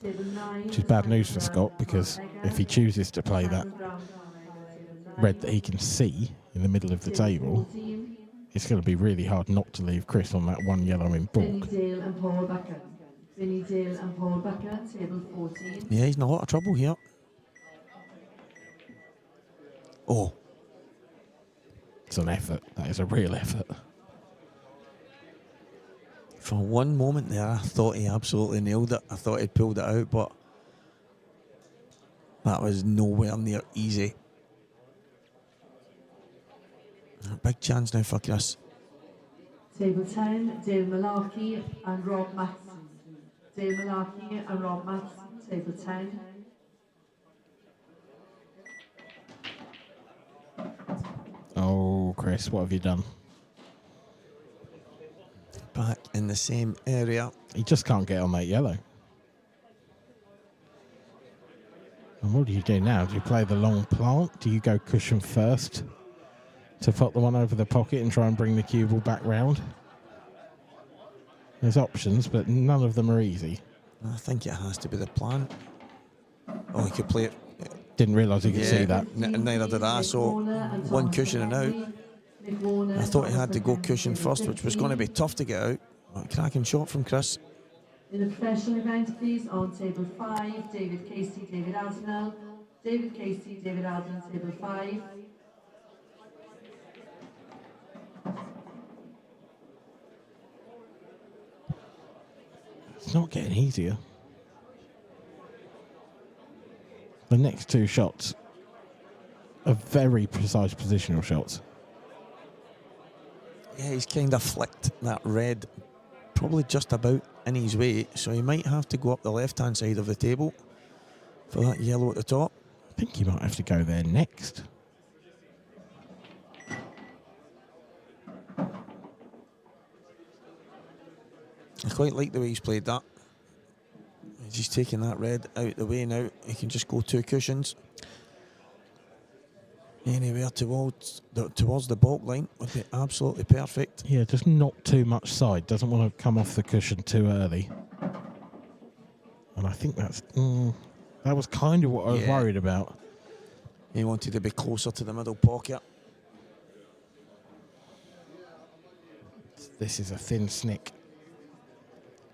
Which is bad news for Scott, because if he chooses to play that red that he can see in the middle of the table, it's going to be really hard not to leave Chris on that one yellow in balk. Yeah, he's in a lot of trouble here. Oh. It's an effort. That is a real effort. For one moment there, I thought he absolutely nailed it. I thought he'd pulled it out, but that was nowhere near easy. A big chance now for Chris. Table 10, Dale Malarkey and Rob Matson. Dale Malarkey and Rob Matson, table 10. Oh, Chris, what have you done? Back in the same area. He just can't get on that yellow. And what do you do now? Do you play the long plant? Do you go cushion first to put the one over the pocket and try and bring the cue ball back round? There's options, but none of them are easy. I think it has to be the plan. Oh, he could play it. Didn't realise he could see that. Neither did I, so one cushion and out. I thought he had to go cushion first, which was going to be tough to get out. But cracking shot from Chris. In a professional event, please, on table 5, David Casey, David Arsnell. David Casey, David Arsnell, table 5. It's not getting easier. The next 2 shots are very precise positional shots. Yeah, he's kind of flicked that red probably just about in his way, so he might have to go up the left-hand side of the table for that yellow at the top. I think he might have to go there next. I quite like the way he's played that. He's taking that red out the way now. He can just go 2 cushions. Anywhere towards the balk line would be absolutely perfect. Yeah, just not too much side. Doesn't want to come off the cushion too early. And I think that's... that was kind of what I was worried about. He wanted to be closer to the middle pocket. This is a thin snick.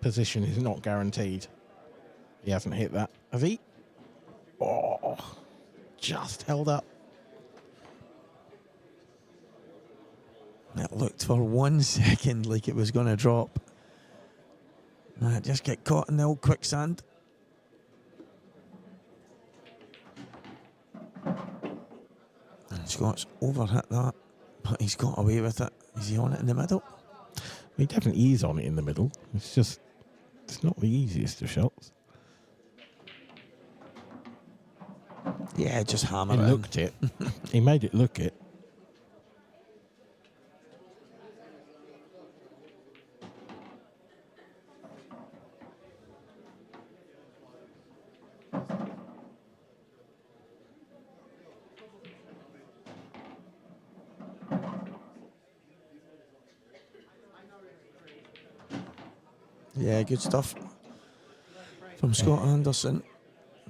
Position is not guaranteed. He hasn't hit that, has he? Oh, just held up. It looked for 1 second like it was going to drop. Just get caught in the old quicksand. And Scott's overhit that, but he's got away with it. Is he on it in the middle? He definitely is on it in the middle. It's just, it's not the easiest of shots. Yeah, just hammer He it. looked it. He made it look it. Yeah, good stuff from Scott Anderson.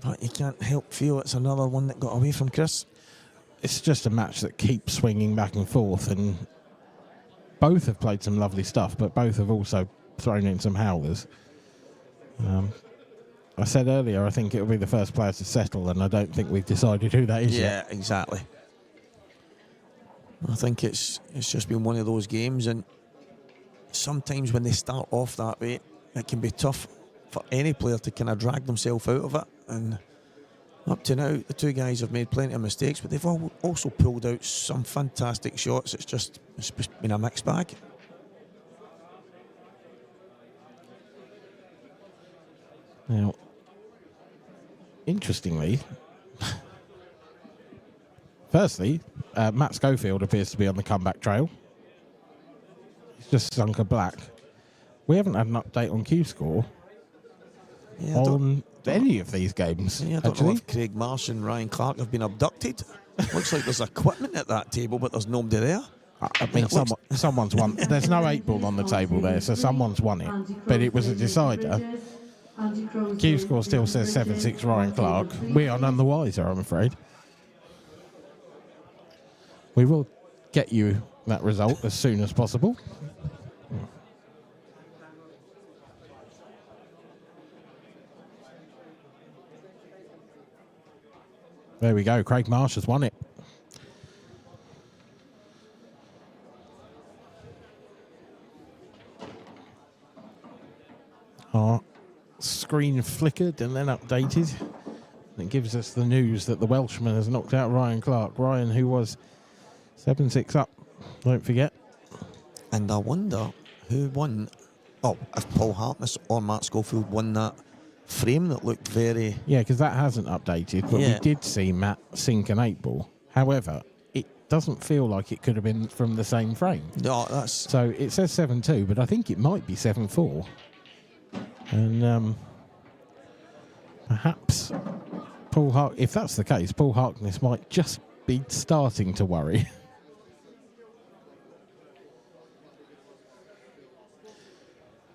But you can't help feel it's another one that got away from Chris. It's just a match that keeps swinging back and forth, and both have played some lovely stuff, but both have also thrown in some howlers. I said earlier, I think it'll be the first player to settle, and I don't think we've decided who that is yet. Yeah, exactly. I think it's just been one of those games, and sometimes when they start off that way, it can be tough for any player to kind of drag themselves out of it. And up to now, the two guys have made plenty of mistakes, but they've also pulled out some fantastic shots. It's been a mixed bag. Now, interestingly, firstly, Matt Schofield appears to be on the comeback trail. He's just sunk a black. We haven't had an update on Q-score on any of these games. Yeah, I don't know if Craig Marsh and Ryan Clark have been abducted. Looks like there's equipment at that table, but there's nobody there. I mean, someone's won. There's no 8-ball on the table there, so someone's won it. But it was a decider. Q-score still says 7-6 Ryan Clark. We are none the wiser, I'm afraid. We will get you that result as soon as possible. There we go. Craig Marsh has won it. Our screen flickered and then updated. It gives us the news that the Welshman has knocked out Ryan Clark. Ryan, who was 7-6 up, don't forget. And I wonder who won. Oh, if Paul Harkness or Matt Schofield won that frame that looked very... Yeah, because that hasn't updated, but we did see Matt sink an 8-ball. However, it doesn't feel like it could have been from the same frame. No, that's... So it says 7-2, but I think it might be 7-4. And perhaps if that's the case, Paul Harkness might just be starting to worry.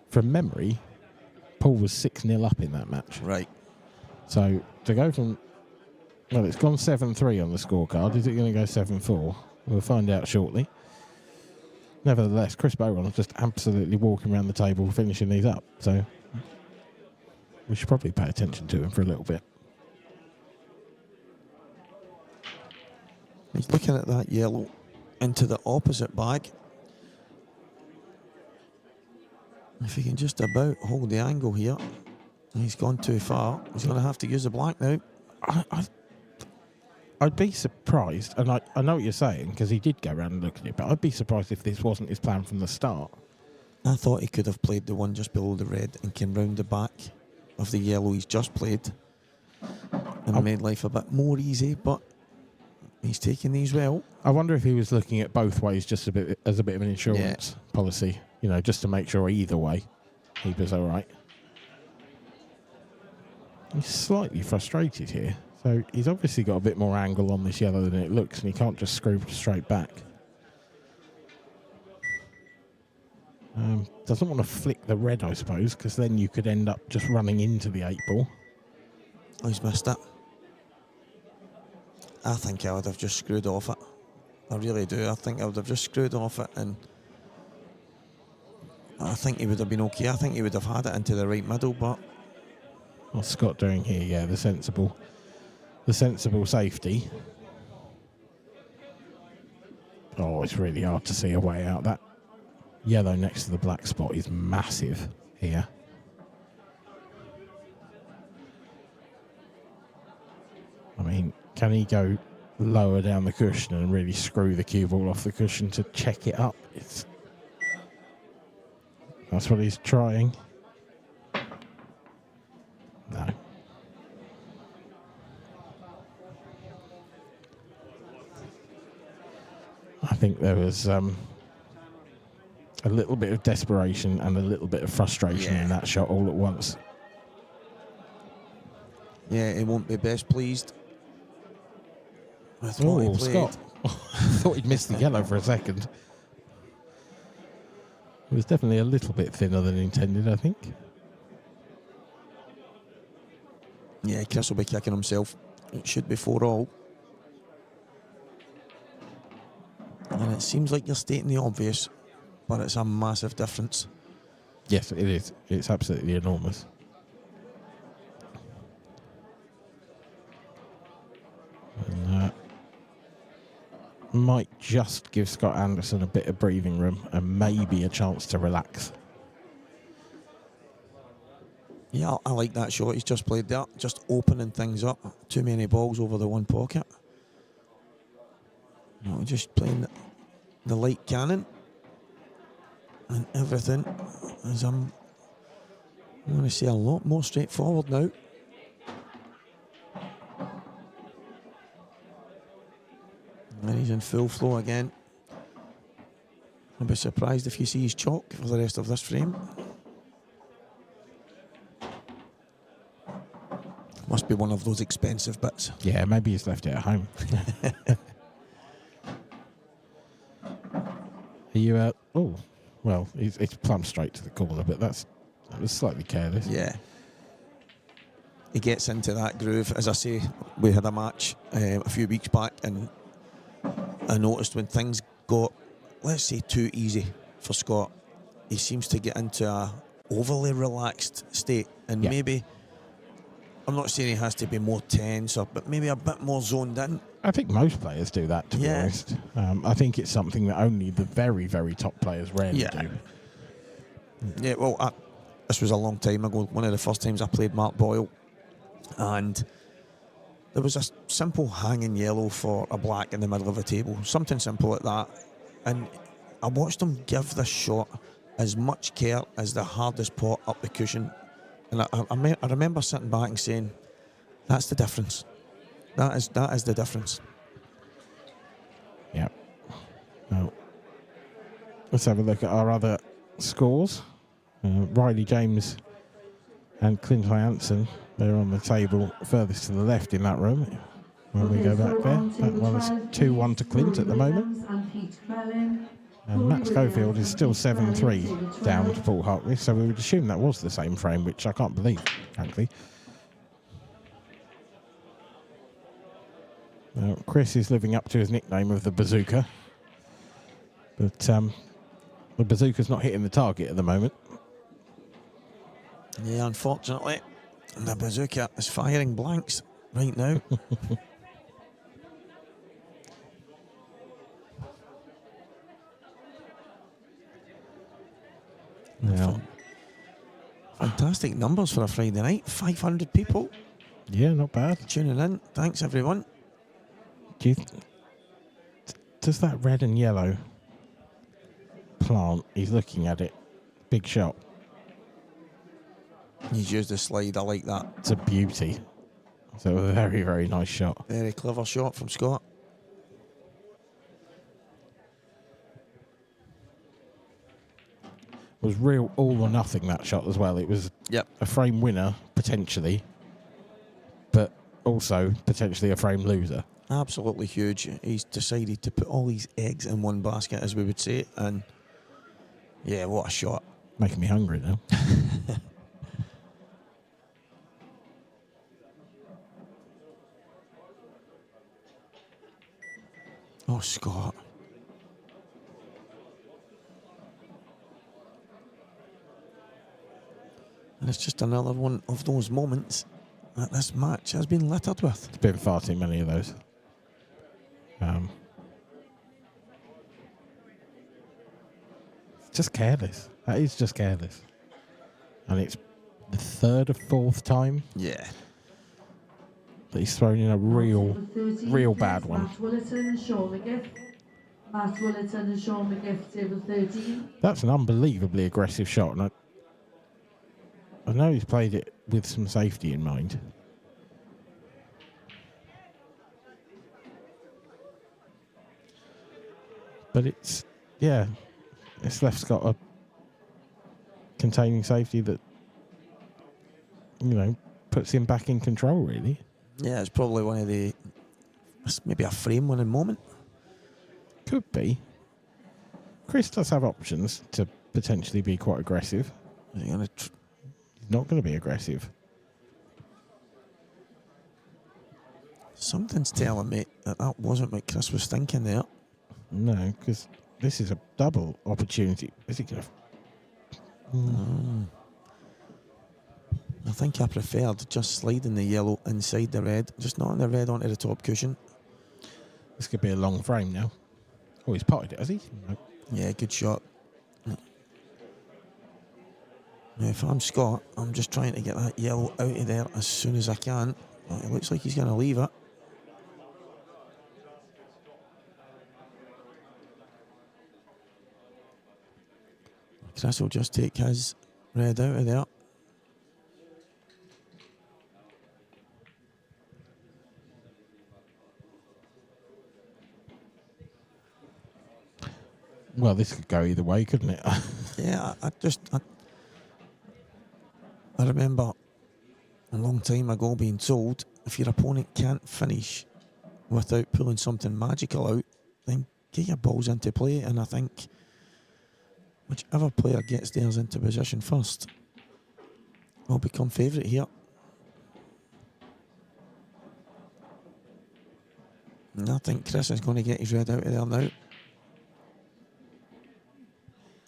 From memory, Paul was 6-0 up in that match. Right. So to go from... Well, it's gone 7-3 on the scorecard. Is it going to go 7-4? We'll find out shortly. Nevertheless, Chris Bowen is just absolutely walking around the table finishing these up. So we should probably pay attention to him for a little bit. He's looking at that yellow into the opposite bag. If he can just about hold the angle here, he's gone too far. He's going to have to use the black now. I'd be surprised, and I know what you're saying, because he did go around and look at it, but I'd be surprised if this wasn't his plan from the start. I thought he could have played the one just below the red and came round the back of the yellow he's just played and made life a bit more easy, but he's taking these well. I wonder if he was looking at both ways just as a bit of an insurance policy, you know, just to make sure either way he was all right. He's slightly frustrated here. So he's obviously got a bit more angle on this yellow than it looks, and he can't just screw straight back. Doesn't want to flick the red, I suppose, because then you could end up just running into the 8-ball. Oh, he's missed it. I think I would have just screwed off it. I really do. I think I would have just screwed off it, and I think he would have been okay. I think he would have had it into the right middle, but... What's Scott doing here? Yeah, the sensible safety. Oh, it's really hard to see a way out. That yellow next to the black spot is massive here. I mean, can he go lower down the cushion and really screw the cue ball off the cushion to check it up? That's what he's trying. No. I think there was a little bit of desperation and a little bit of frustration in that shot all at once. Yeah, he won't be best pleased with what he played. Scott. I thought he'd missed the yellow for a second. It was definitely a little bit thinner than intended, I think. Yeah, Chris will be kicking himself. It should be 4-all. And it seems like you're stating the obvious, but it's a massive difference. Yes, it is. It's absolutely enormous. And might just give Scott Anderson a bit of breathing room and maybe a chance to relax. Yeah, I like that shot he's just played there. Just opening things up. Too many balls over the one pocket. No, just playing the light cannon. And everything is, I'm going to say, a lot more straightforward now. And he's in full flow again. I'll be surprised if you see his chalk for the rest of this frame. Must be one of those expensive bits. Yeah, maybe he's left it at home. Are you oh, well, it's plumb straight to the corner, but that was slightly careless. Yeah. He gets into that groove. As I say, we had a match a few weeks back, and I noticed when things got, let's say, too easy for Scott, he seems to get into a overly relaxed state, and maybe, I'm not saying he has to be more tense, but maybe a bit more zoned in. I think most players do that, to be honest. I think it's something that only the very, very top players rarely do. Yeah, well, this was a long time ago. One of the first times I played Mark Boyle, and there was a simple hanging yellow for a black in the middle of a table, something simple like that. And I watched him give this shot as much care as the hardest pot up the cushion. And I remember sitting back and saying, that's the difference. That is the difference. Yeah. Now, let's have a look at our other scores. Riley James and Clint Hansen, they're on the table furthest to the left in that room. When we go back there, that one's 2-1 to Clint at the moment. And Matt Schofield is still 7-3 down to Paul Hartley, so we would assume that was the same frame, which I can't believe, frankly. Now, Chris is living up to his nickname of the bazooka, but the bazooka's not hitting the target at the moment. Yeah, unfortunately, the bazooka is firing blanks right now. Now, fantastic numbers for a Friday night. 500 people. Yeah, not bad. Tuning in. Thanks, everyone. Does that red and yellow plant, he's looking at it, big shot. He's used the slide. I like that. It's a beauty. So a very, very nice shot. Very clever shot from Scott. It was real all or nothing, that shot as well. It was a frame winner, potentially, but also potentially a frame loser. Absolutely huge. He's decided to put all these eggs in one basket, as we would say, and yeah, what a shot. Making me hungry now. Oh, Scott. And it's just another one of those moments that this match has been littered with. There's been far too many of those. Just careless. That is just careless. And it's the third or fourth time that he's thrown in a real bad one. Matt Willerton and Sean McGiff. Matt Willerton and Sean McGiff, table 13. That's an unbelievably aggressive shot. And I know he's played it with some safety in mind. But it's left Scott a containing safety that, puts him back in control, really. Yeah, it's probably one of the, maybe a frame winning moment. Could be. Chris does have options to potentially be quite aggressive. He's not going to be aggressive. Something's telling me that wasn't what Chris was thinking there. No, because this is a double opportunity. Is it going to... I think I preferred just sliding the yellow inside the red, just not the red onto the top cushion. This could be a long frame now. Oh, he's potted it, has he? No. Yeah, good shot. Now, if I'm Scott, I'm just trying to get that yellow out of there as soon as I can. It looks like he's going to leave it. Chris will just take his red out of there. Well, this could go either way, couldn't it? Yeah, I remember a long time ago being told if your opponent can't finish without pulling something magical out, then get your balls into play. And I think whichever player gets theirs into position first will become favourite here. And I think Chris is going to get his red out of there now.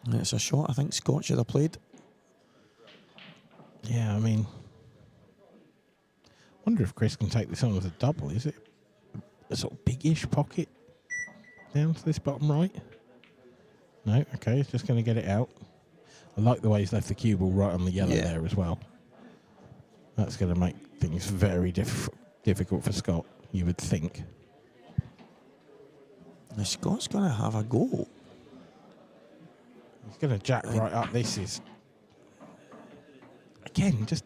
And it's a shot I think Scott should have played. Yeah, I mean, wonder if Chris can take this on as a double. Is it a sort of big-ish pocket down to this bottom right? No, okay, he's just going to get it out. I like the way he's left the cue ball right on the yellow there as well. That's going to make things very difficult for Scott, you would think. Now Scott's going to have a go. He's going to jack right up. This is... Again, just...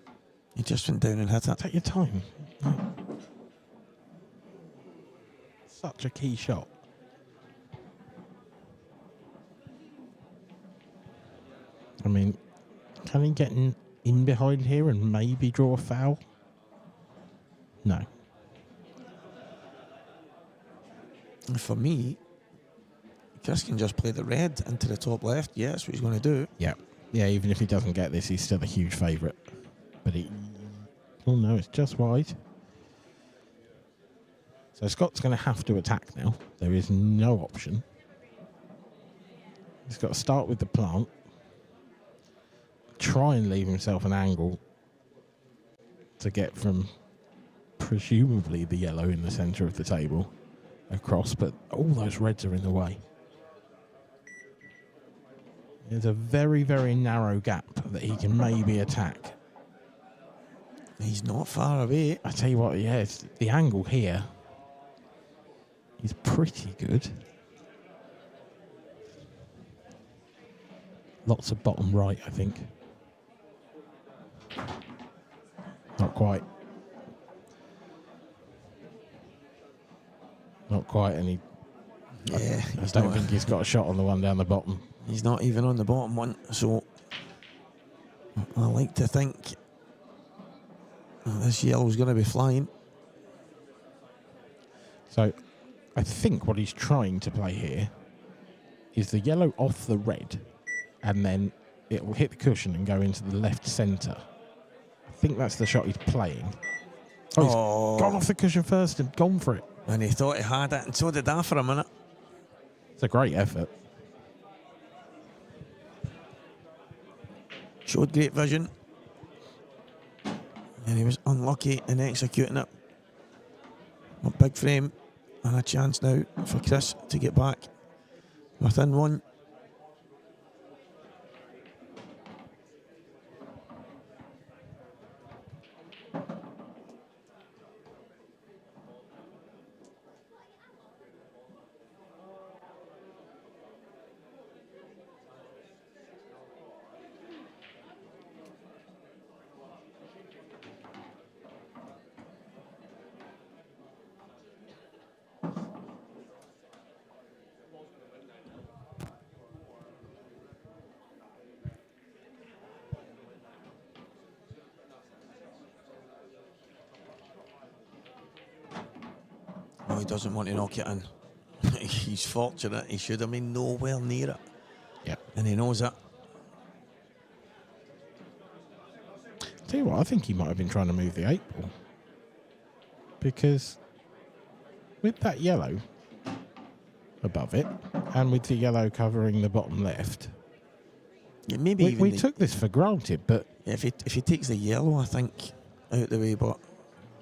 He just went down and hit it. Take your time. Such a key shot. I mean, can he get in behind here and maybe draw a foul? No. And for me, Chris can just play the red into the top left. Yeah, that's what he's going to do. Yeah. Yeah, even if he doesn't get this, he's still a huge favourite. But he... Oh, no, it's just wide. So Scott's going to have to attack now. There is no option. He's got to start with the plant. Try and leave himself an angle to get from presumably the yellow in the centre of the table across, but all those reds are in the way. There's a very, very narrow gap that he can maybe attack. He's not far away. I tell you what, yeah, the angle here is pretty good. Lots of bottom right, I think. Not quite. Not quite, and Yeah, I don't think he's got a shot on the one down the bottom. He's not even on the bottom one, so I like to think this yellow's going to be flying. So I think what he's trying to play here is the yellow off the red, and then it will hit the cushion and go into the left centre. I think that's the shot he's playing. Oh, he's gone off the cushion first and gone for it. And he thought he had it, and so did I for a minute. It's a great effort. Showed great vision. And he was unlucky in executing it. A big frame and a chance now for Chris to get back within one. No, he doesn't want to knock it in. He's fortunate. He should have been nowhere near it. Yep. And he knows it. Tell you what, I think he might have been trying to move the 8 ball. Because with that yellow above it, and with the yellow covering the bottom left, Yeah, maybe we took this for granted, but... Yeah, if he takes the yellow, I think, out the way, but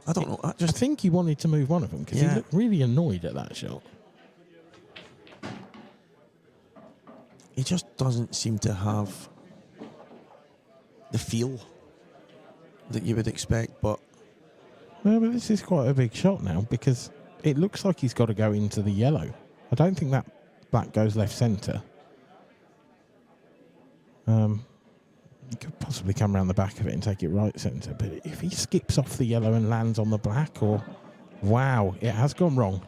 I don't know. I think he wanted to move one of them, because he looked really annoyed at that shot. He just doesn't seem to have the feel that you would expect, but Well, but this is quite a big shot now because it looks like he's got to go into the yellow. I don't think that black goes left centre. He could possibly come around the back of it and take it right centre, but if he skips off the yellow and lands on the black, or wow, it has gone wrong.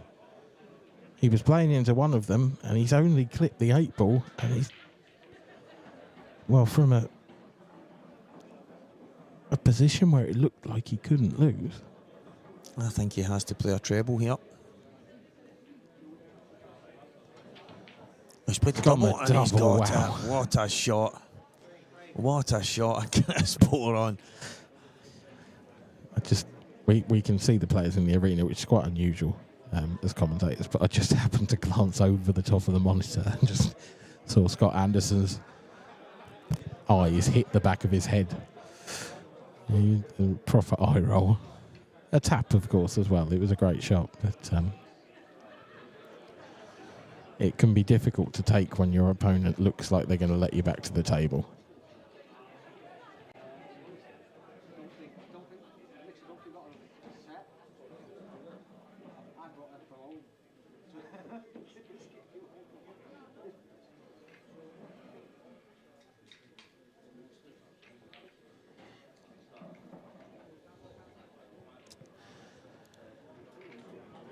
He was playing into one of them and he's only clipped the 8 ball, and he's, well, from a position where it looked like he couldn't lose. I think he has to play a treble here. He's played the double, and he's got wow. it. What a shot. What a shot. Cuesports on. We can see the players in the arena, which is quite unusual as commentators, but I just happened to glance over the top of the monitor and just saw Scott Anderson's eyes hit the back of his head. A proper eye roll. A tap, of course, as well. It was a great shot, but it can be difficult to take when your opponent looks like they're going to let you back to the table.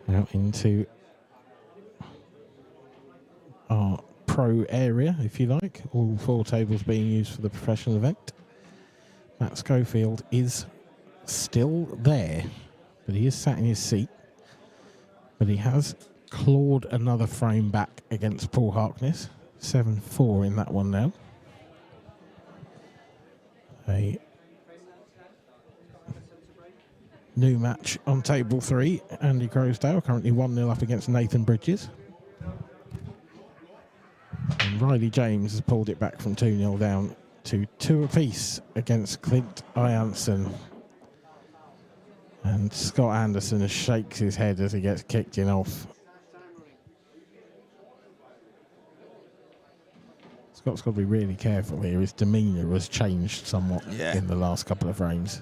Now into our pro area, if you like. All 4 tables being used for the professional event. Matt Schofield is still there, but he is sat in his seat. But he has clawed another frame back against Paul Harkness. 7-4 in that one now. A new match on table 3. Andy Crowsdale currently 1-0 up against Nathan Bridges. And Riley James has pulled it back from 2-0 down to 2 apiece against Clint Ianson. And Scott Anderson shakes his head as he gets kicked in off. Scott's got to be really careful here. His demeanour has changed somewhat in the last couple of frames.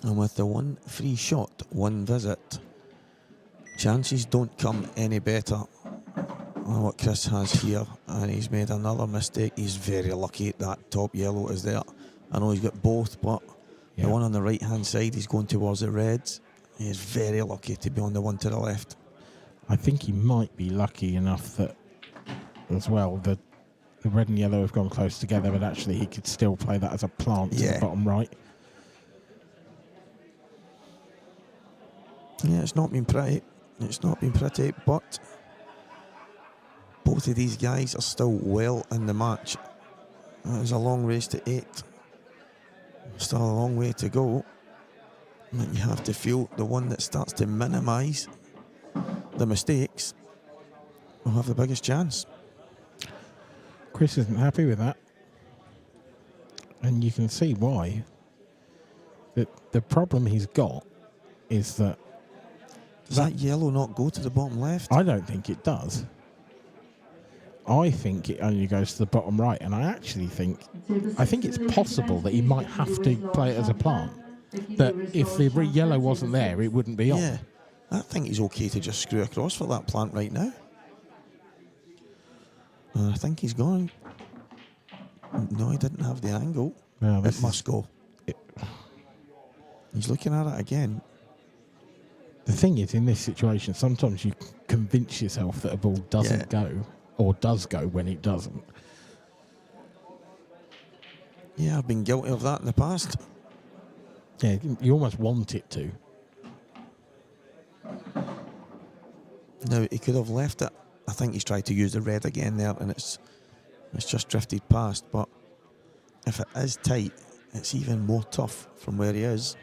And with the 1 free shot, 1 visit, chances don't come any better than what Chris has here. And he's made another mistake. He's very lucky that top yellow is there. I know he's got both, but the one on the right hand side, he's going towards the reds. He is very lucky to be on the one to the left. I think he might be lucky enough that, as well, the red and yellow have gone close together, but actually he could still play that as a plant to the bottom right. Yeah, it's not been pretty. It's not been pretty, but both of these guys are still well in the match. There's a long race to 8. Still a long way to go. And you have to feel the one that starts to minimise the mistakes will have the biggest chance. Chris isn't happy with that. And you can see why. The problem he's got is that... Does that yellow not go to the bottom left? I don't think it does. I think it only goes to the bottom right, and I actually think it's possible that he might have to play it as a plant. That if the yellow wasn't there, it wouldn't be on. Yeah, I think he's okay to just screw across for that plant right now. I think he's going. No, he didn't have the angle. No, it must go. He's looking at it again. The thing is, in this situation, sometimes you convince yourself that a ball doesn't go, or does go when it doesn't. Yeah, I've been guilty of that in the past. Yeah, you almost want it to. Now, he could have left it. I think he's tried to use the red again there, and it's just drifted past. But if it is tight, it's even more tough from where he is.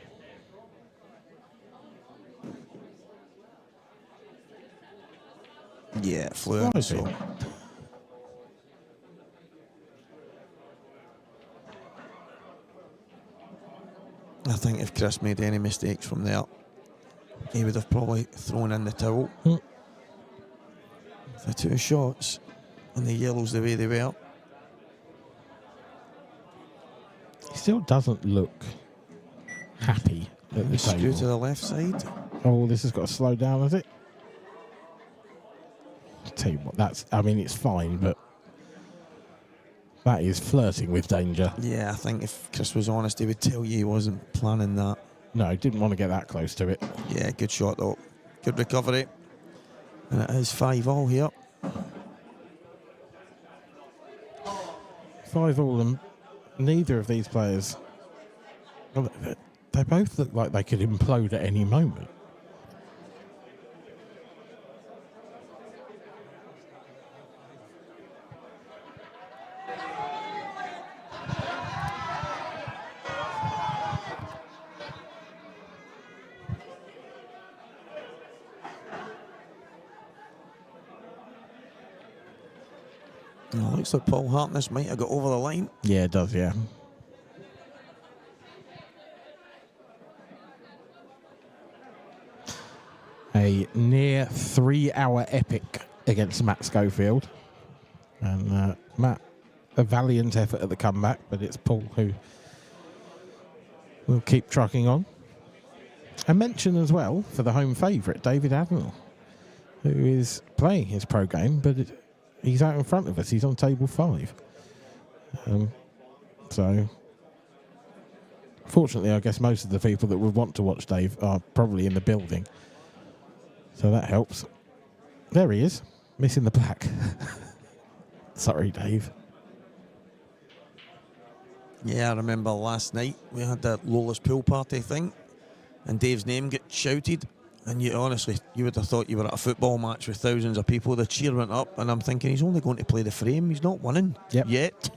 Yeah, it flew in, so. I think if Chris made any mistakes from there, he would have probably thrown in the towel. The 2 shots and the yellows the way they were. He still doesn't look happy at the Screw to table. the left side. Oh, this has got to slow down, has it? I'll tell you what, it's fine, but that is flirting with danger. Yeah, I think if Chris was honest, he would tell you he wasn't planning that. No, didn't want to get that close to it. Yeah, good shot though. Good recovery. And it is 5-all here. 5-all, and neither of these players, well, they both look like they could implode at any moment. Oh, looks like Paul Hartness might have got over the line. Yeah, it does, yeah. A near 3-hour epic against Matt Schofield. And Matt, a valiant effort at the comeback, but it's Paul who will keep trucking on. A mention as well for the home favourite, David Admiral, who is playing his pro game, but he's out in front of us. He's on table 5. So, fortunately, I guess most of the people that would want to watch Dave are probably in the building. So that helps. There he is, missing the black. Sorry, Dave. Yeah, I remember last night we had that Lola's pool party thing, and Dave's name get shouted, and you would have thought you were at a football match with thousands of people. The cheer went up, and I'm thinking he's only going to play the frame. He's not winning yet.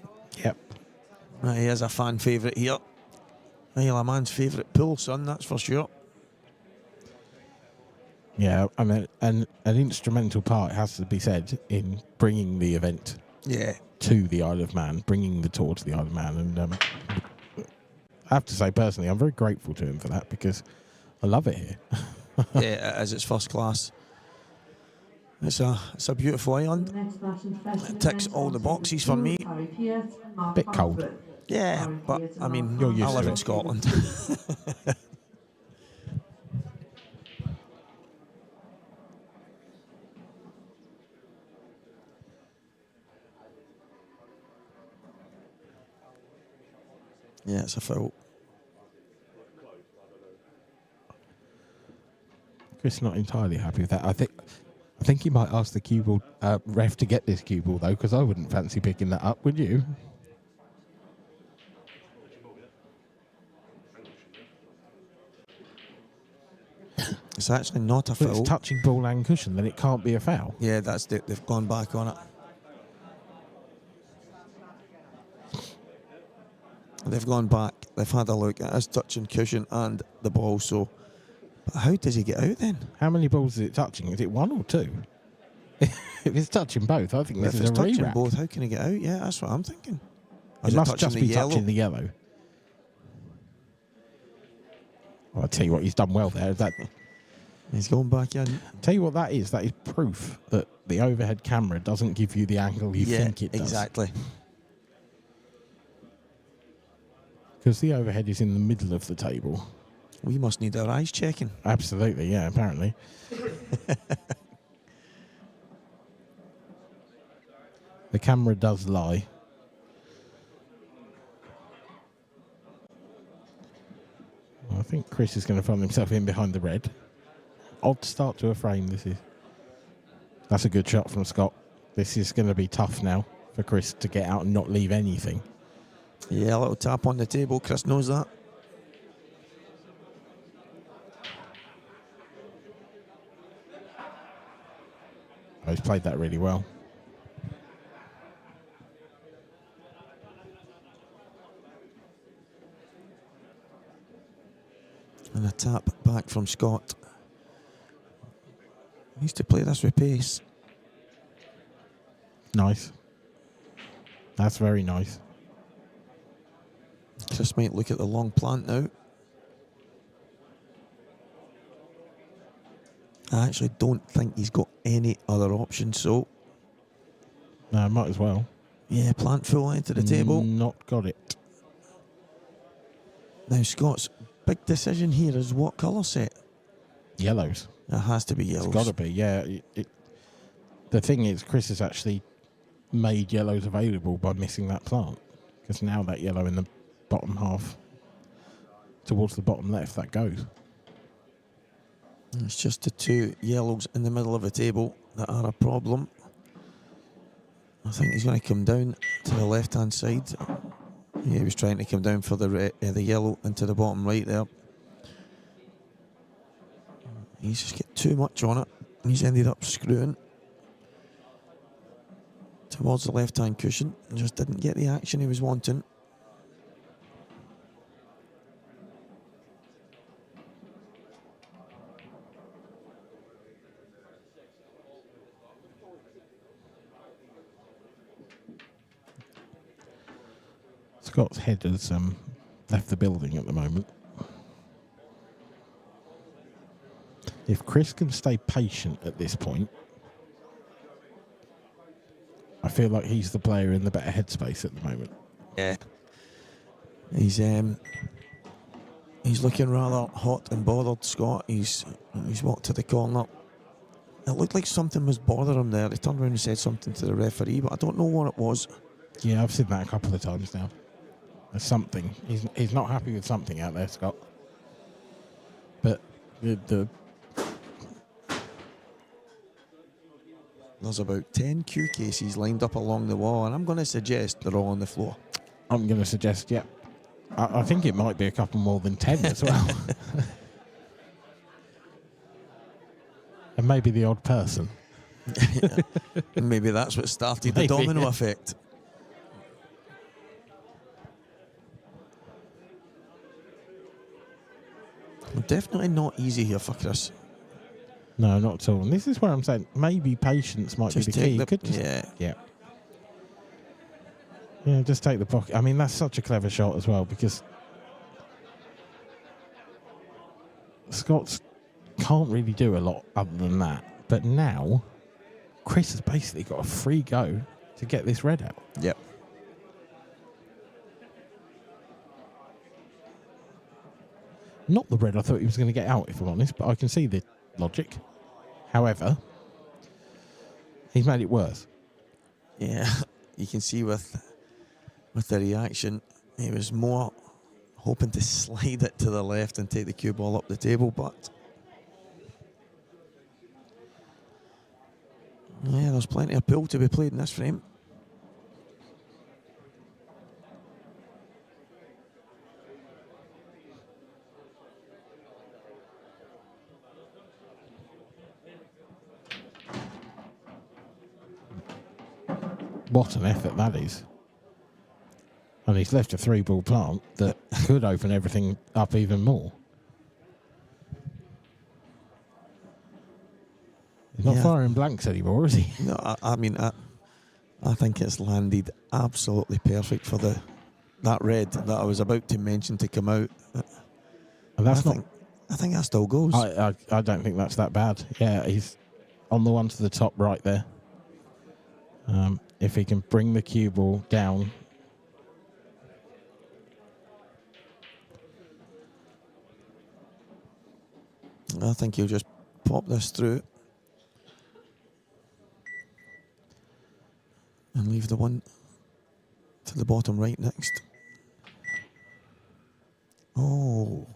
Yep. He is a fan favourite here. Isle of Man's favourite pool son, that's for sure. Yeah, I mean, an instrumental part, has to be said, in bringing the event to the Isle of Man, bringing the tour to the Isle of Man. And I have to say, personally, I'm very grateful to him for that, because I love it here. Yeah, it is. It's first class. It's a beautiful island. It ticks all the boxes for me. Bit cold. Yeah, but I mean, You're used I live to in it. Scotland. Yeah, it's a foul. Chris not entirely happy with that. I think he might ask the cue ball ref to get this cue ball, though, because I wouldn't fancy picking that up, would you? It's actually not a But foul. it's touching ball and cushion, then it can't be a foul. Yeah, they've gone back on it. They've gone back. They've had a look at his touching cushion and the ball. So, but how does he get out then? How many balls is it touching? Is it 1 or 2? If it's touching both, I think this If is it's a touching re-wrap. both, how can he get out? Yeah, that's what I'm thinking. Or It is must touching just the be yellow? touching the yellow. Well, I'll tell you what, he's done well there. He's going back in. Tell you what that is proof that the overhead camera doesn't give you the angle you think it does. Exactly. Because the overhead is in the middle of the table. We must need our eyes checking. Absolutely, yeah, apparently. The camera does lie. Well, I think Chris is going to find himself in behind the red. Odd start to a frame, this is. That's a good shot from Scott. This is going to be tough now for Chris to get out and not leave anything. Yeah, a little tap on the table. Chris knows that. Oh, he's played that really well. And a tap back from Scott. He needs to play this with pace. Nice. That's very nice. Chris might look at the long plant now. I actually don't think he's got any other option, so No, might as well. yeah, plant full into the table. Not got it. Now Scott's big decision here is what colour set? Yellows. It has to be yellows. It's got to be, yeah. The thing is, Chris has actually made yellows available by missing that plant. Because now that yellow in the bottom half, towards the bottom left, that goes. It's just the two yellows in the middle of the table that are a problem. I think he's going to come down to the left-hand side. Yeah, he was trying to come down for the yellow into the bottom right there. He's just got too much on it. He's ended up screwing towards the left-hand cushion and just didn't get the action he was wanting. Scott's head has left the building at the moment. If Chris can stay patient at this point, I feel like he's the player in the better headspace at the moment. Yeah. He's looking rather hot and bothered, Scott. He's walked to the corner. It looked like something was bothering him there. He turned around and said something to the referee, but I don't know what it was. Yeah, I've seen that a couple of times now. There's something. He's not happy with something out there, Scott. But there's about 10 cue cases lined up along the wall, and I'm going to suggest they're all on the floor. I'm going to suggest, yeah. I think it might be a couple more than 10 as well. And maybe the odd person. And maybe that's what started the domino effect. Definitely not easy here for Chris. No, not at all. And this is where I'm saying maybe patience might Just be the take key. the- Could just, yeah. Yeah, just take the pocket. I mean, that's such a clever shot as well because Scots can't really do a lot other than that. But now, Chris has basically got a free go to get this red out. Yep. Not the red I thought he was going to get out, if I'm honest, but I can see the logic. However, he's made it worse. Yeah, you can see with the reaction, he was more hoping to slide it to the left and take the cue ball up the table, but yeah, there's plenty of pool to be played in this frame. What an effort that is. And he's left a 3-ball plant that could open everything up even more. He's not firing blanks anymore, is he? No, I mean, I think it's landed absolutely perfect for that red that I was about to mention to come out. And that's I think that still goes. I don't think that's that bad. Yeah, he's on the one to the top right there. If he can bring the cue ball down. I think he'll just pop this through and leave the one to the bottom right next. Oh.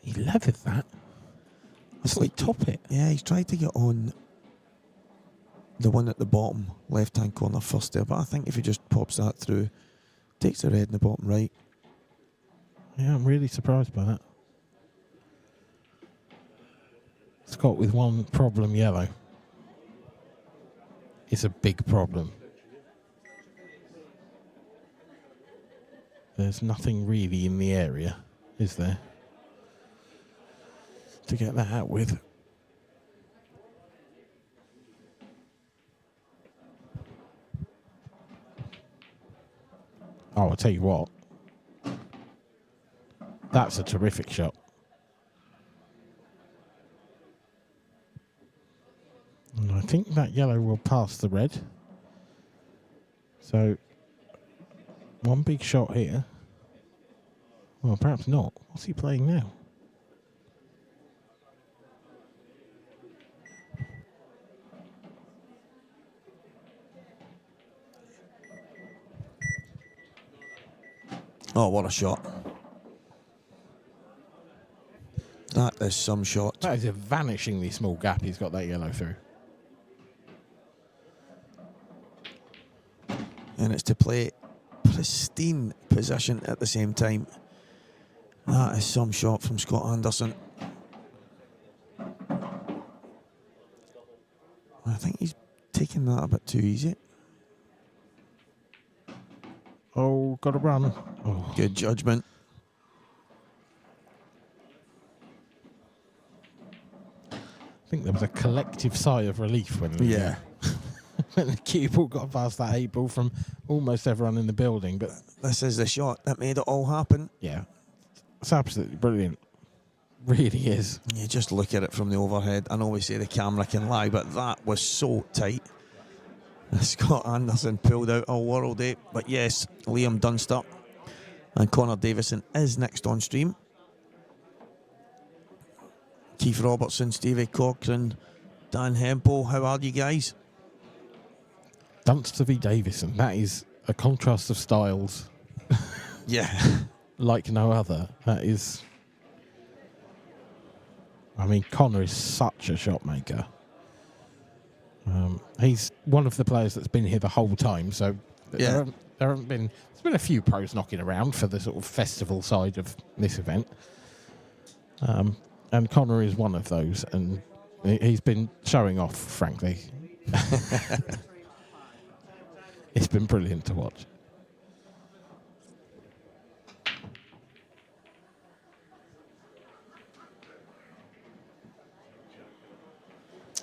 He levered that. It's like top it. Yeah, he's tried to get on the one at the bottom left-hand corner first there, but I think if he just pops that through, takes the red in the bottom right. Yeah, I'm really surprised by that. Scott with one problem yellow. It's a big problem. There's nothing really in the area, is there? To get that out with. Oh, I'll tell you what. That's a terrific shot. think that yellow will pass the red. So, one big shot here. Well, perhaps not. What's he playing now? Oh, what a shot. That is some shot. That is a vanishingly small gap he's got that yellow through. And it's to play pristine position at the same time. That is some shot from Scott Anderson. I think he's taking that a bit too easy. Oh, got to run. Oh. Good judgment. I think there was a collective sigh of relief when the, when the cue ball got past that 8 ball from almost everyone in the building. But this is the shot that made it all happen. Yeah, it's absolutely brilliant. Really is. You just look at it from the overhead. I know we say the camera can lie, but that was so tight. Scott Anderson pulled out a world, eh? But yes, Liam Dunster and Connor Davison is next on stream. Keith Robertson, Stevie Cochran, Dan Hempel, how are you guys? Dunster v Davison, that is a contrast of styles. Yeah. Like no other. That is... I mean, Connor is such a shot maker. He's one of the players that's been here the whole time, so there haven't been... There's been a few pros knocking around for the sort of festival side of this event. And Connor is one of those, and he's been showing off, frankly. It's been brilliant to watch.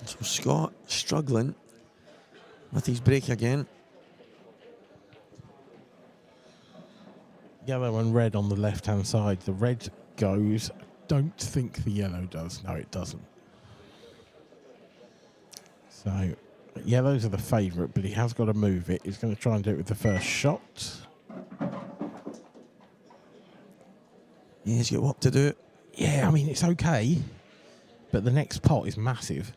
So Scott struggling with his break again. Yellow and red on the left-hand side. The red goes. I don't think the yellow does. No, it doesn't. So, yellows are the favourite, but he has got to move it. He's going to try and do it with the first shot. Yeah, he's got what to do. Yeah, I mean, it's okay, but the next pot is massive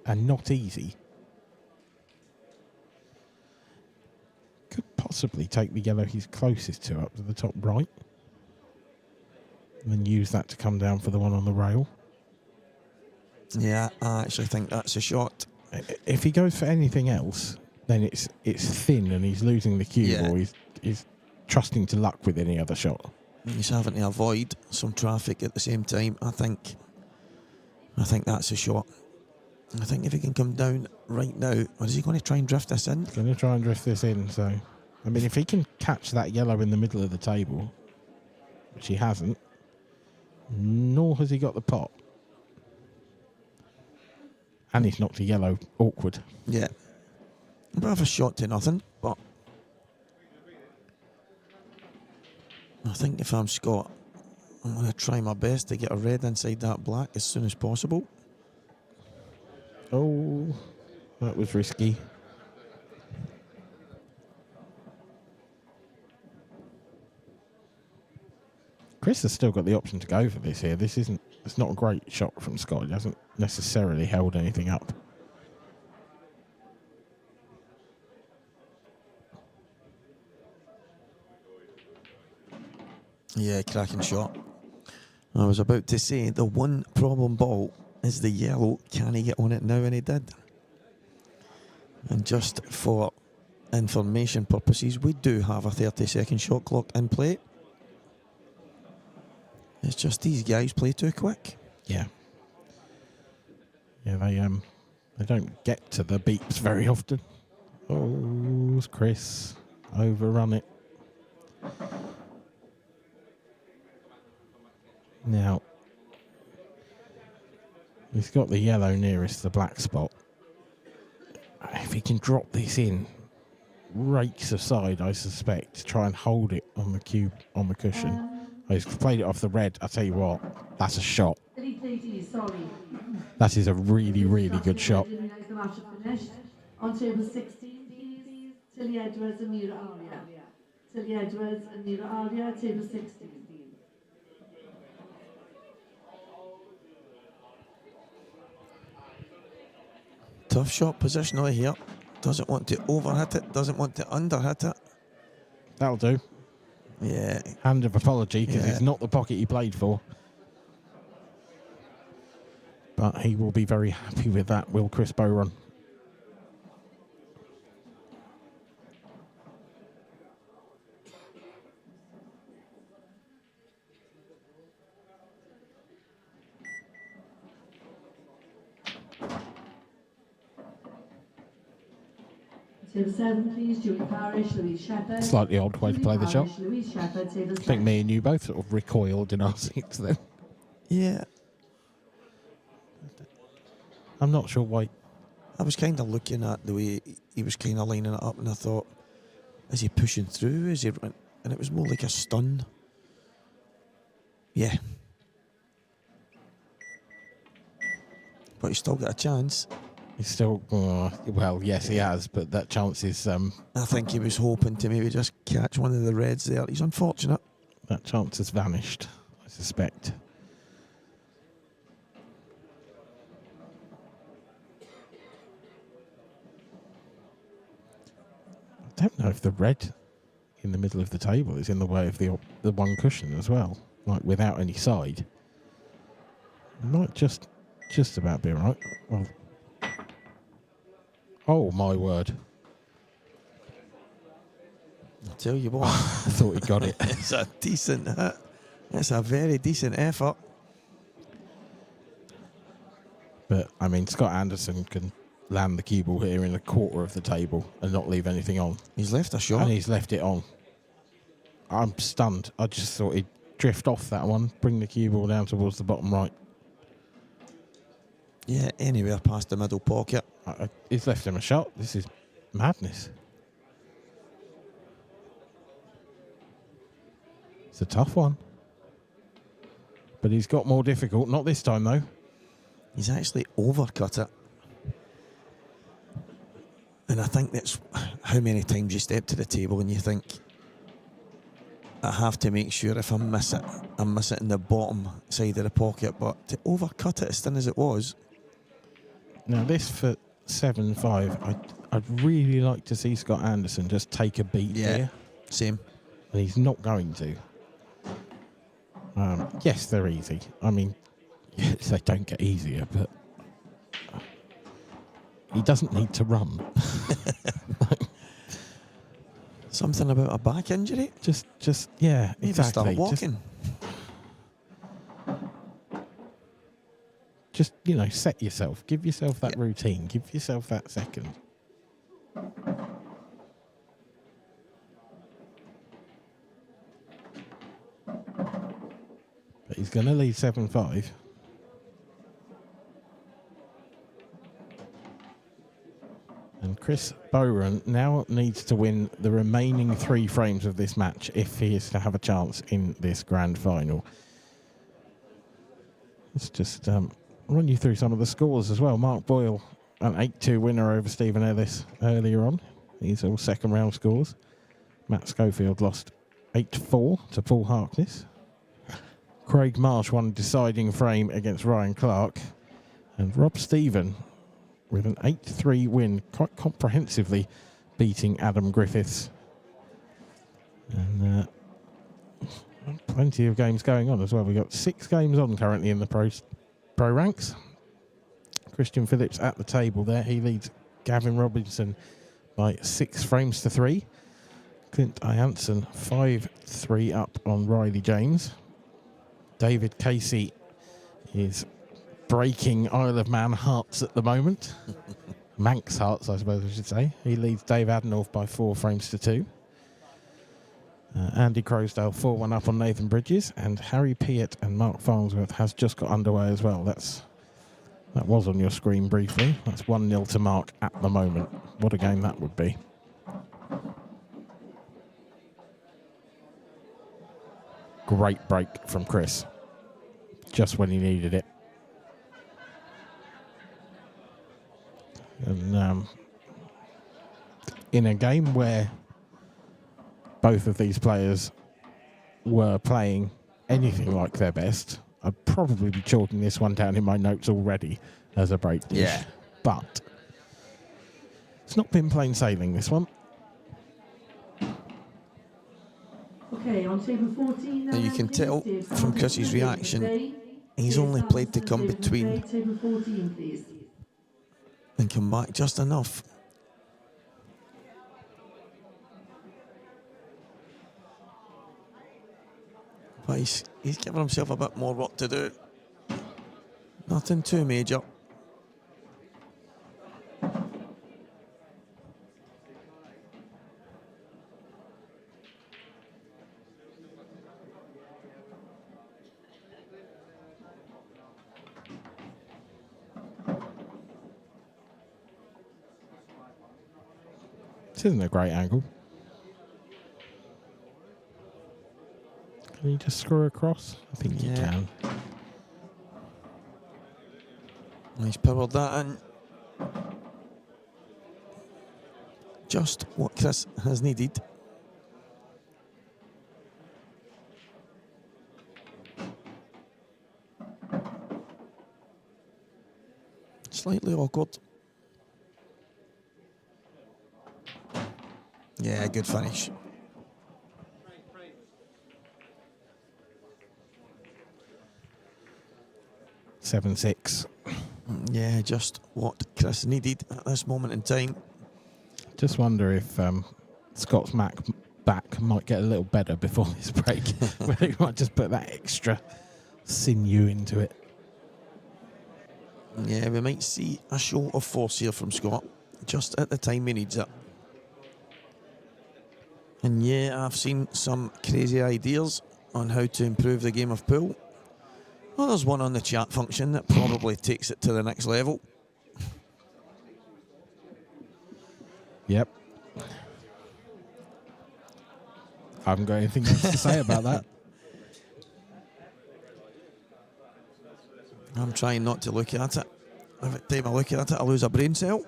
and not easy. Could possibly take the yellow he's closest to up to the top right. And then use that to come down for the one on the rail. Yeah, I actually think that's a shot. If he goes for anything else, then it's thin and he's losing the cue, or he's trusting to luck with any other shot. He's having to avoid some traffic at the same time. I think that's a shot. I think if he can come down right now, or is he going to try and drift this in? He's going to try and drift this in. So, I mean, if he can catch that yellow in the middle of the table, which he hasn't, nor has he got the pot. And he's knocked a yellow awkward. Yeah. A bit of a shot to nothing, but I think if I'm Scott, I'm going to try my best to get a red inside that black as soon as possible. Oh, that was risky. Chris has still got the option to go for this here. It's not a great shot from Scott. He hasn't necessarily held anything up. Yeah, cracking shot. I was about to say the one problem ball is the yellow. Can he get on it now? And he did. And just for information purposes, we do have a 30-second shot clock in play. It's just these guys play too quick. Yeah. Yeah, they don't get to the beeps very often. Oh, Chris overrun it. Now, he's got the yellow nearest the black spot. If he can drop this in, rakes aside, I suspect, to try and hold it on the cube, on the cushion. Oh, he's played it off the red. I tell you what, that's a shot. That is a really, really good shot. finished. On table 16, please, Tilly Edwards and Mira Aria. Tilly Edwards and Mira Aria, table 16. Tough shot position over here. Doesn't want to overhit it, doesn't want to underhit it. That'll do. Yeah. Hand of apology, because Yeah. it's not the pocket he played for. But he will be very happy with that, will Chris Bowron. Table 7, please, Julie Parrish, Louise Shepherd. Slightly odd way to play the shot. Louise Shepherd, table I think me and you both sort of recoiled in our seats then. Yeah. I'm not sure why. I was kind of looking at the way he was kind of lining it up, and I thought, is he pushing through? Is he? And it was more like a stun. Yeah. But he's still got a chance. He's still, well, yes, he has, but that chance is... I think he was hoping to maybe just catch one of the reds there. He's unfortunate. That chance has vanished, I suspect. I don't know if the red in the middle of the table is in the way of the one cushion as well, like without any side. It might just about be right. Well, oh my word! I'll tell you what. I thought he got it. It's a decent hit. It's a very decent effort. But I mean, Scott Anderson can land the cue ball here in a quarter of the table and not leave anything on. He's left a shot. And he's left it on. I'm stunned. I just thought he'd drift off that one, bring the cue ball down towards the bottom right. Yeah, anywhere past the middle pocket. He's left him a shot. This is madness. It's a tough one. But he's got more difficult. Not this time, though. He's actually overcut it. And I think that's how many times you step to the table and you think, I have to make sure if I miss it in the bottom side of the pocket. But to overcut it as thin as it was. Now this for 7-5, I'd really like to see Scott Anderson just take a beat here. Same. And he's not going to. Yes, they're easy. I mean, yes, they don't get easier, but he doesn't need to run. Something about a back injury? Just yeah, maybe exactly. Start walking. Just, you know, set yourself. Give yourself that routine. Give yourself that second. But he's going to lead 7-5. And Chris Bowron now needs to win the remaining 3 frames of this match if he is to have a chance in this grand final. Let's just run you through some of the scores as well. Mark Boyle, an 8-2 winner over Stephen Ellis earlier on. These are all second round scores. Matt Schofield lost 8-4 to Paul Harkness. Craig Marsh won deciding frame against Ryan Clark. And Rob Stephen with an 8-3 win, quite comprehensively beating Adam Griffiths. And plenty of games going on as well. We've got 6 games on currently in the pro ranks. Christian Phillips at the table there. He leads Gavin Robinson by 6 frames to 3. Clint Ianson 5-3 up on Riley James. David Casey is breaking Isle of Man hearts at the moment. Manx hearts, I suppose I should say. He leads Dave Adnorth by 4 frames to 2. Andy Crosdale 4-1 up on Nathan Bridges, and Harry Piatt and Mark Farnsworth has just got underway as well. That was on your screen briefly. That's 1-0 to Mark at the moment. What a game that would be. Great break from Chris. Just when he needed it. And in a game where both of these players were playing anything like their best, I'd probably be chalking this one down in my notes already as a break dish. Yeah. But it's not been plain sailing, this one. Okay, on table 14 now. And you can tell from Chris's reaction, he's only played to come between Table 14, please. and come back just enough. But he's given himself a bit more work to do. Nothing too major. This isn't a great angle. Can you just screw across? I think you Yeah. can. He's powered that in. Just what Chris has needed. Slightly awkward. Yeah, good finish. Seven, 6. Yeah, just what Chris needed at this moment in time. Just wonder if Scott's back might get a little better before this break. Whether he might just put that extra sinew into it. Yeah, we might see a show of force here from Scott, just at the time he needs it. And yeah, I've seen some crazy ideas on how to improve the game of pool. Well, there's one on the chat function that probably takes it to the next level. Yep. I haven't got anything else to say about that. I'm trying not to look at it. Every time I look at it, I lose a brain cell.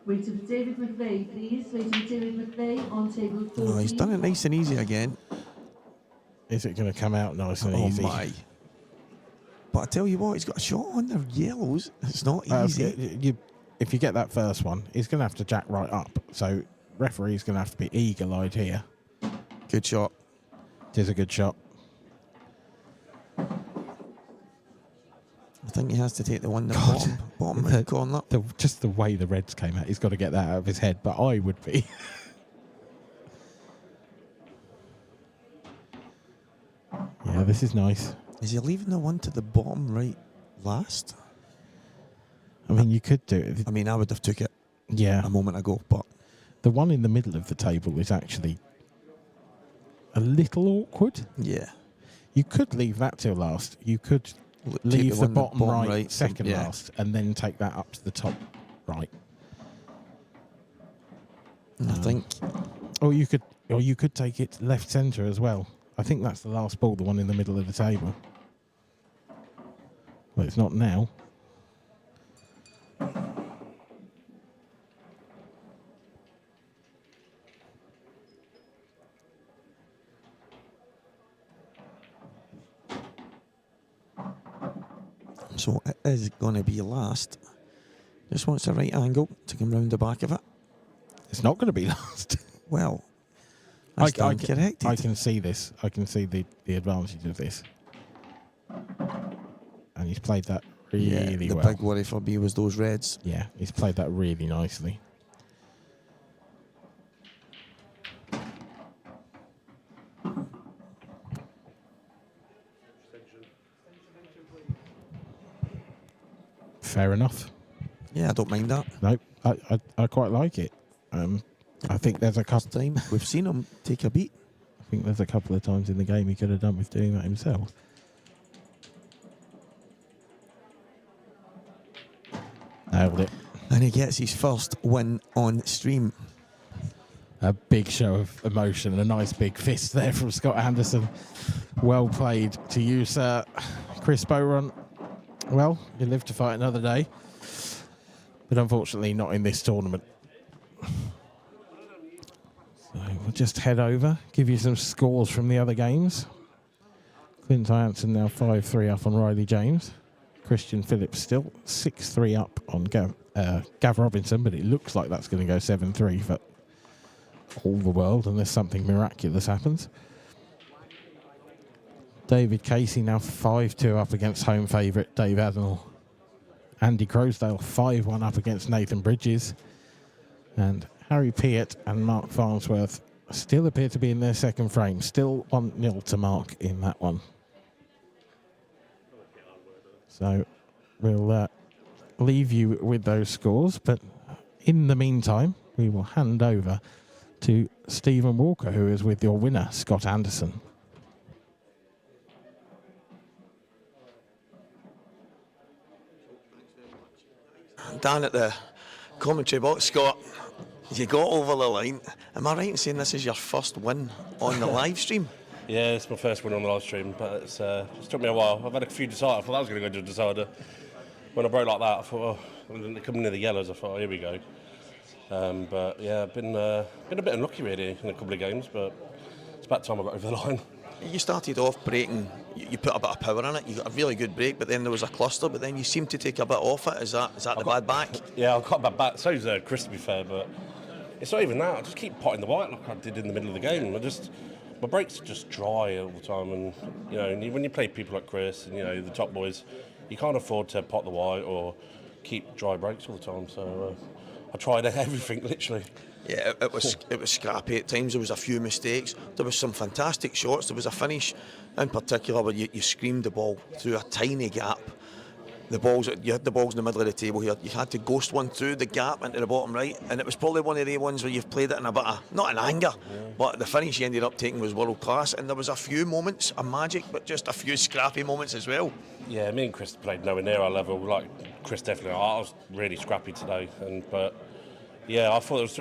Waiting for David McVeigh, please. Waiting for David McVeigh on table 14. Oh, he's done it nice and easy again. Is it going to come out nice and easy? Oh my. But I tell you what, he's got a shot on the yellows. It's not easy. If you get that first one, he's going to have to jack right up. So referee's going to have to be eagle-eyed here. Good shot. It is a good shot. I think he has to take the one the bottom right corner. Just the way the reds came out, he's got to get that out of his head, but I would be. Yeah, this is nice. Is he leaving the one to the bottom right last? I mean, you could do it. I mean, I would have took it Yeah. a moment ago, but The one in the middle of the table is actually a little awkward. yeah. You could leave that till last. You could Take leave the one bottom right from- second yeah. last and then take that up to the top right. I think Or you could take it left centre as well. I think that's the last ball, the one in the middle of the table. Well, it's not now. so. It is going to be last. Just wants the right angle to come round the back of it. It's not going to be last. Well, I stand corrected. I can see this. I can see the advantage of this. And he's played that really the well. big worry for me was those reds. Yeah, he's played that really nicely. Fair enough. Yeah, I don't mind that. Nope, I quite like it. I think there's a couple. Time we've seen him take a beat. I think there's a couple of times in the game he could have done with doing that himself. Nailed it. And he gets his first win on stream. A big show of emotion and a nice big fist there from Scott Anderson. Well played to you, sir. Chris Bowron, well, you live to fight another day. But unfortunately not in this tournament. So we'll just head over, give you some scores from the other games. Clint Hansen now 5-3 up on Riley James. Christian Phillips still 6-3 up on Gav Robinson, but it looks like that's going to go 7-3 for all the world unless something miraculous happens. David Casey now 5-2 up against home favourite Dave Adnell. Andy Crosdale 5-1 up against Nathan Bridges. And Harry Peart and Mark Farnsworth still appear to be in their second frame. Still 1-0 to Mark in that one. So we'll leave you with those scores. But in the meantime, we will hand over to Stephen Walker, who is with your winner, Scott Anderson. Down at the commentary box, Scott, you got over the line. Am I right in saying this is your first win on the live stream? Yeah, it's my first win on the live stream, but it's took me a while. I've had a few deciders. I thought that was going to go to a decider. When I broke like that, I thought, coming near the yellows, I thought, here we go. But yeah, I've been a bit unlucky really in a couple of games, but it's about time I got over the line. You started off breaking, you put a bit of power in it, you got a really good break, but then there was a cluster, but then you seemed to take a bit off it. Is that the bad back? Yeah, I've got a bad back. So's Chris, to be fair, but it's not even that. I just keep potting the white like I did in the middle of the game. My breaks are just dry all the time, and you know, when you play people like Chris and you know the top boys, you can't afford to pot the white or keep dry breaks all the time. So I tried everything literally. Yeah, it was scrappy at times. There was a few mistakes. There was some fantastic shots. There was a finish in particular where you screamed the ball through a tiny gap. You had the balls in the middle of the table here. You had to ghost one through the gap into the bottom right, and it was probably one of the ones where you've played it in a bit of, not in anger, but the finish you ended up taking was world class. And there was a few moments of magic, but just a few scrappy moments as well. Yeah, me and Chris played nowhere near our level. Like Chris definitely, I was really scrappy today, but. Yeah, I thought there was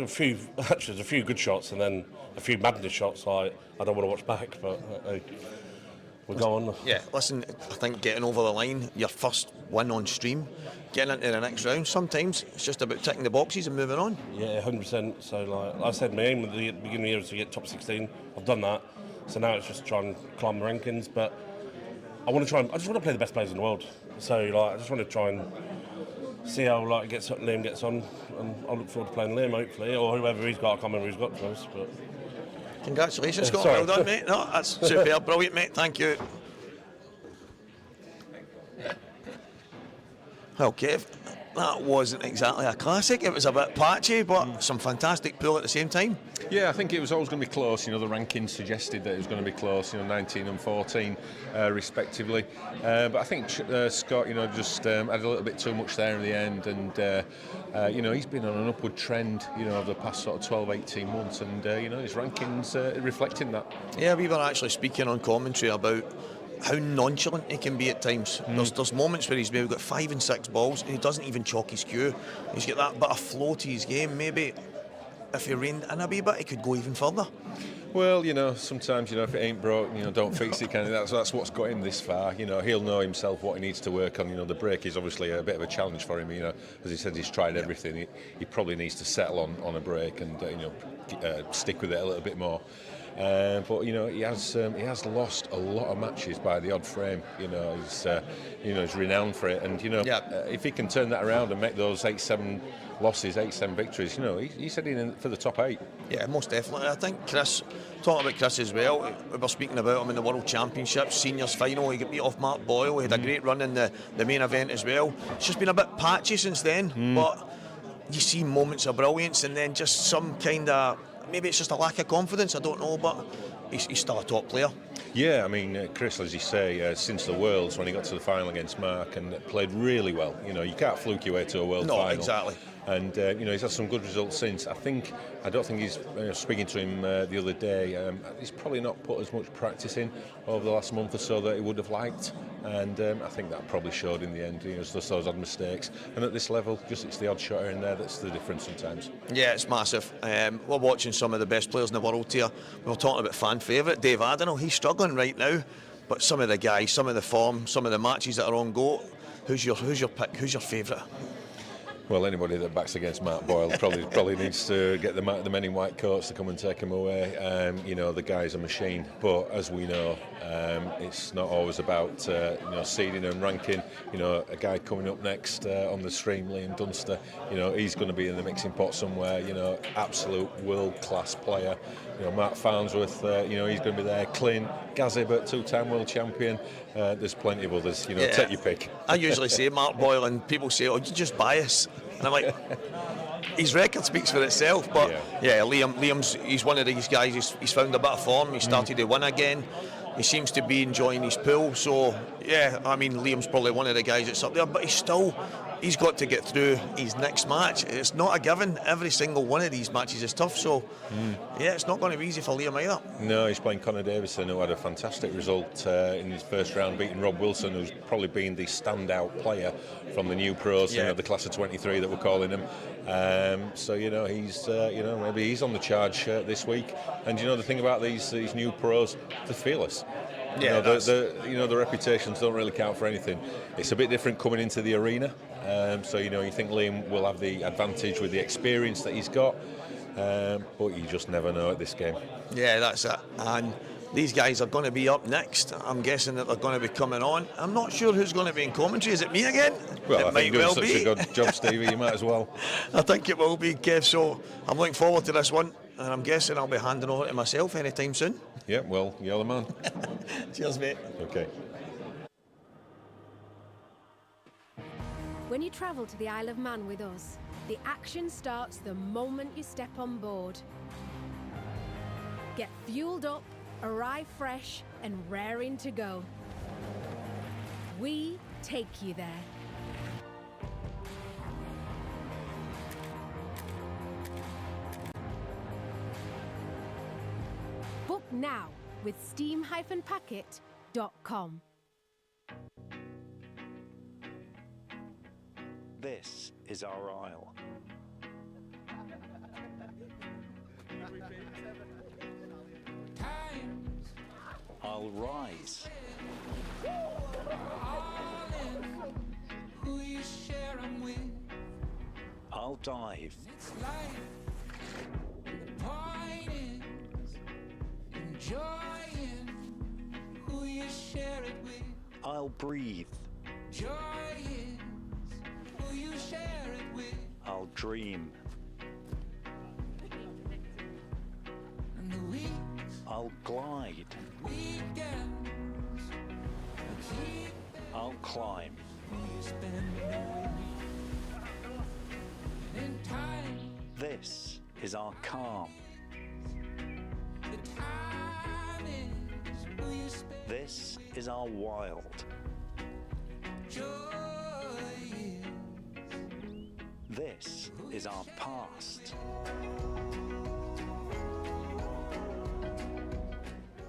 a few good shots and then a few madness shots I don't want to watch back, but we'll go on. Yeah, listen, I think getting over the line, your first win on stream, getting into the next round, sometimes it's just about ticking the boxes and moving on. Yeah, 100%. So like I said, my aim at the beginning of the year was to get top 16. I've done that. So now it's just trying to climb the rankings, but I just want to play the best players in the world. So like I just want to try and see how Liam gets on, and I look forward to playing Liam hopefully, or whoever he's got. I can't remember who he's got to us, but congratulations, Scott. Well done, mate. No, that's superb, brilliant, mate. Thank you. Well, Kev, that wasn't exactly a classic. It was a bit patchy, but some fantastic pool at the same time. Yeah, I think it was always going to be close. You know, the rankings suggested that it was going to be close. You know, 19 and 14, respectively. But I think Scott, you know, just had a little bit too much there in the end, and you know, he's been on an upward trend, you know, over the past sort of 12, 18 months, and you know, his rankings reflecting that. Yeah, we were actually speaking on commentary about how nonchalant he can be at times. There's moments where he's maybe got 5 and 6 balls and he doesn't even chalk his cue. He's got that bit of flow to his game. Maybe if he reined in a wee bit, he could go even further. Well, you know, sometimes, you know, if it ain't broke, you know, don't fix it, kind of. That's what's got him this far. You know, he'll know himself what he needs to work on. You know, the break is obviously a bit of a challenge for him. You know, as he said, he's tried everything. He probably needs to settle on a break and you know, stick with it a little bit more. But you know, he has lost a lot of matches by the odd frame. You know, he's renowned for it, and you know, if he can turn that around and make those 8-7 losses, 8-7 victories, you know, he's heading in for the top 8. Yeah, most definitely. I think Chris, talking about Chris as well, we were speaking about him in the World Championships, seniors final. He got beat off Mark Boyle. He had a great run in the main event as well. It's just been a bit patchy since then, but you see moments of brilliance, and then just some kind of, maybe it's just a lack of confidence, I don't know, but he's still a top player. Yeah, I mean, Chris, as you say, since the Worlds, when he got to the final against Mark and played really well. You know, you can't fluke your way to a World final. No, exactly. And, you know, he's had some good results since. I don't think he's, speaking to him the other day, he's probably not put as much practice in over the last month or so that he would have liked. And I think that probably showed in the end, you know, just those odd mistakes. And at this level, just it's the odd shot here and there that's the difference sometimes. Yeah, it's massive. We're watching some of the best players in the world here. We were talking about fan favourite, Dave Adnell. He's struggling right now. But some of the guys, some of the form, some of the matches that are on go, Who's your pick? Who's your favourite? Well, anybody that backs against Mark Boyle probably needs to get the men in white coats to come and take him away. You know, the guy's a machine, but as we know, it's not always about seeding and ranking. You know, a guy coming up next on the stream, Liam Dunster. You know, he's going to be in the mixing pot somewhere. You know, absolute world-class player. You know, Mark Farnsworth. He's going to be there. Clint Gazibert, two-time world champion. There's plenty of others. You know, take your pick. I usually say Mark Boyle, and people say, "Oh, you're just biased." And I'm like, his record speaks for itself. But he's one of these guys. He's found a bit of form. He started to win again. He seems to be enjoying his pool. So I mean, Liam's probably one of the guys that's up there. But he's got to get through his next match. It's not a given. Every single one of these matches is tough. So it's not going to be easy for Liam either. No, he's playing Connor Davison, who had a fantastic result in his first round, beating Rob Wilson, who's probably been the standout player from the new pros, the class of 23 that we're calling him. So he's maybe he's on the charge this week. And the thing about these new pros, they're fearless. The reputations don't really count for anything. It's a bit different coming into the arena. So you think Liam will have the advantage with the experience that he's got, but you just never know at this game. Yeah, that's it. And these guys are going to be up next. I'm guessing that they're going to be coming on. I'm not sure who's going to be in commentary. Is it me again? Well, I think you're doing such a good job, Stevie. You might as well. I think it will be, Kev. So I'm looking forward to this one, and I'm guessing I'll be handing over to myself anytime soon. Yeah, well, you're the man. Cheers, mate. Okay. When you travel to the Isle of Man with us, the action starts the moment you step on board. Get fueled up, arrive fresh and raring to go. We take you there. Book now with steam-packet.com. This is our isle. I'll rise. I'll dive. I'll breathe. I'll dream. I'll glide. I'll climb. This is our calm. This is our wild. This is our past.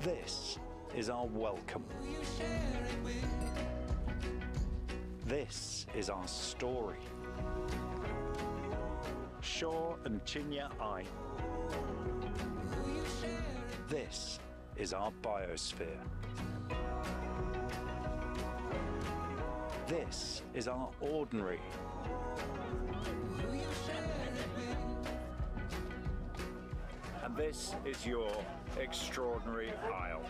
This is our welcome. This is our story. Shaw and Chinya I. This is our biosphere. This is our ordinary. And this is your extraordinary isle.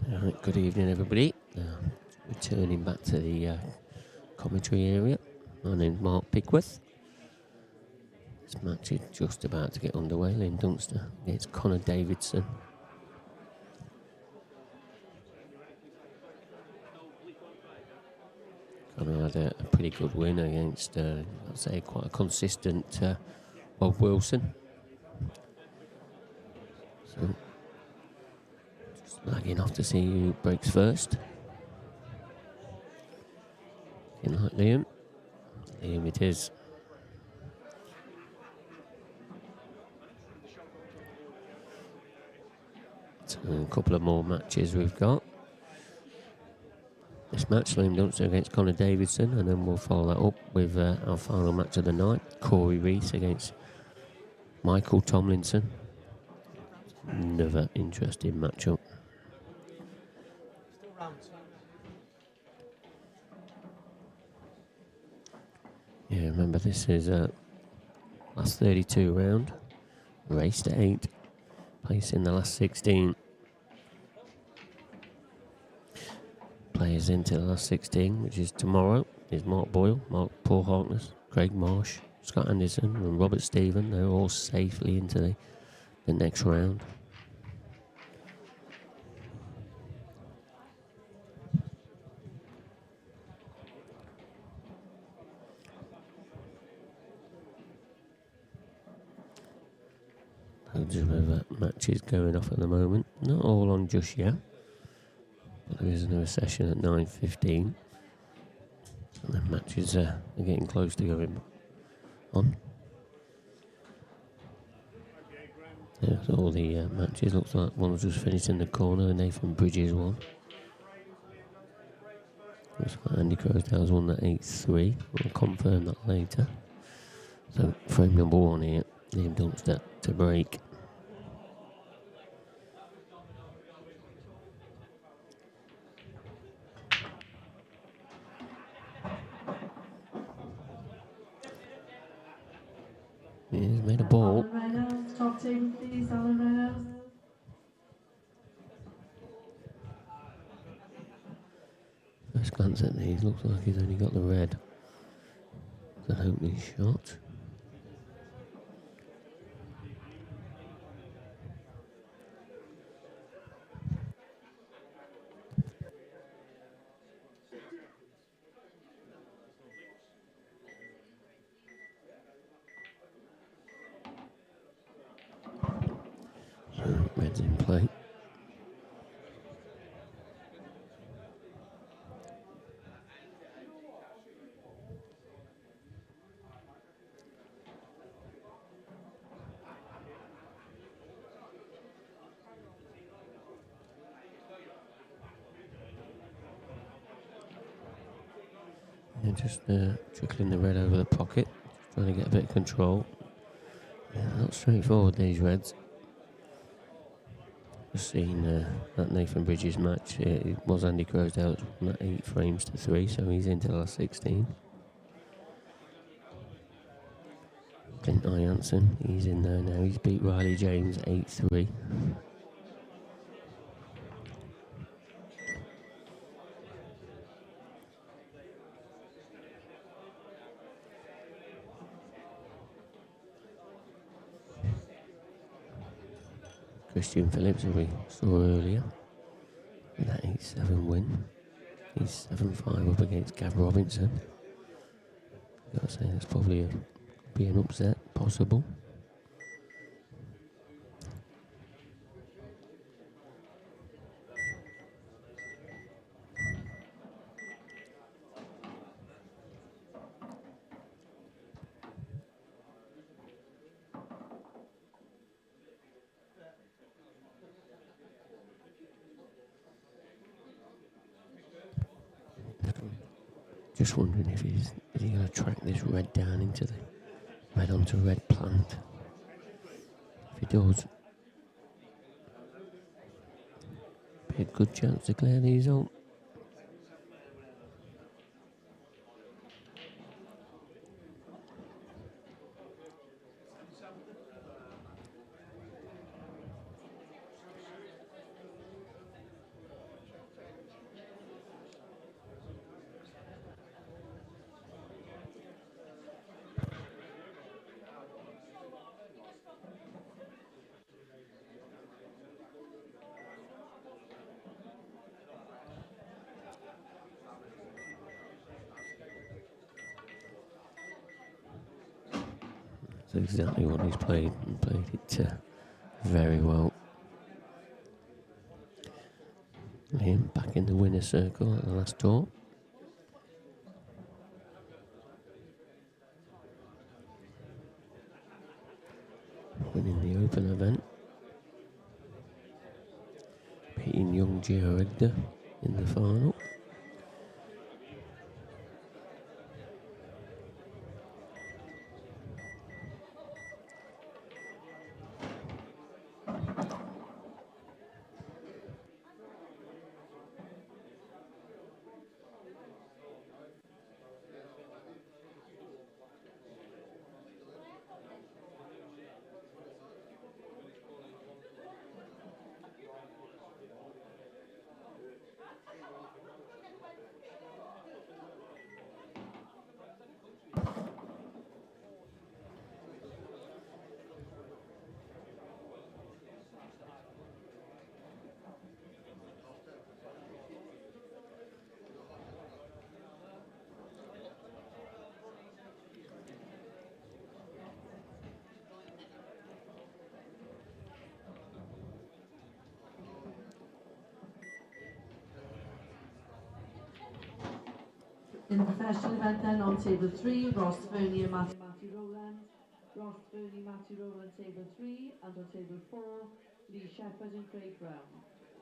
Right, good evening, everybody. Returning back to the commentary area. My name's Mark Pickworth. This match is just about to get underway. Lynn Dunster against Connor Davidson. Connor had a pretty good win against, I'd say, quite a consistent Bob Wilson. So, just lagging off to see who breaks first. Looking like Liam. Liam it is. So a couple of more matches we've got. This match, Liam Dunster against Connor Davidson, and then we'll follow that up with our final match of the night, Corey Reese against Michael Tomlinson. Another interesting matchup. Yeah, remember this is last 32 round, race to 8, place in the last 16. Players into the last 16, which is tomorrow, is Mark Boyle, Paul Harkness, Craig Marsh, Scott Anderson and Robert Stephen. They're all safely into the next round. Loads of matches going off at the moment. Not all on just yet. But there is another session at 9:15. And the matches are getting close to going on. There's all the matches. Looks like one was just finished in the corner. Nathan Bridges won. Looks like Andy Crosdale's won that 8-3. We'll confirm that later. So frame number 1 here. Liam Dunster to break. He's made a ball. Alan Reynolds, top table please, Alan Reynolds. First glance at these, looks like he's only got the red. It's an opening shot. Red's in play. Yeah, just trickling the red over the pocket, trying to get a bit of control. Yeah, not straightforward, these reds. Just seen that Nathan Bridges match. It was Andy Crosdale won that 8-3, so he's into the last 16. Clint Jansen, he's in there now. He's beat Riley James 8-3. Christian Phillips, who we saw earlier, with that 8-7 win. He's 7-5 up against Gav Robinson. I've got to say, that's probably be an upset possible. Just wondering if is he going to track this red down into the red onto red plant. If he does, be a good chance to clear these up. exactly what he's played, and played it very well. Liam back in the winner's circle at the last tour. Winning the Open event. Beating young Gio Edgar in the final. In the professional event then on table 3, Ross Fernie and Matthew Rowland. Ross Fernie, Matthew Rowland, table 3, and on table 4, Lee Shepherd and Craig Brown.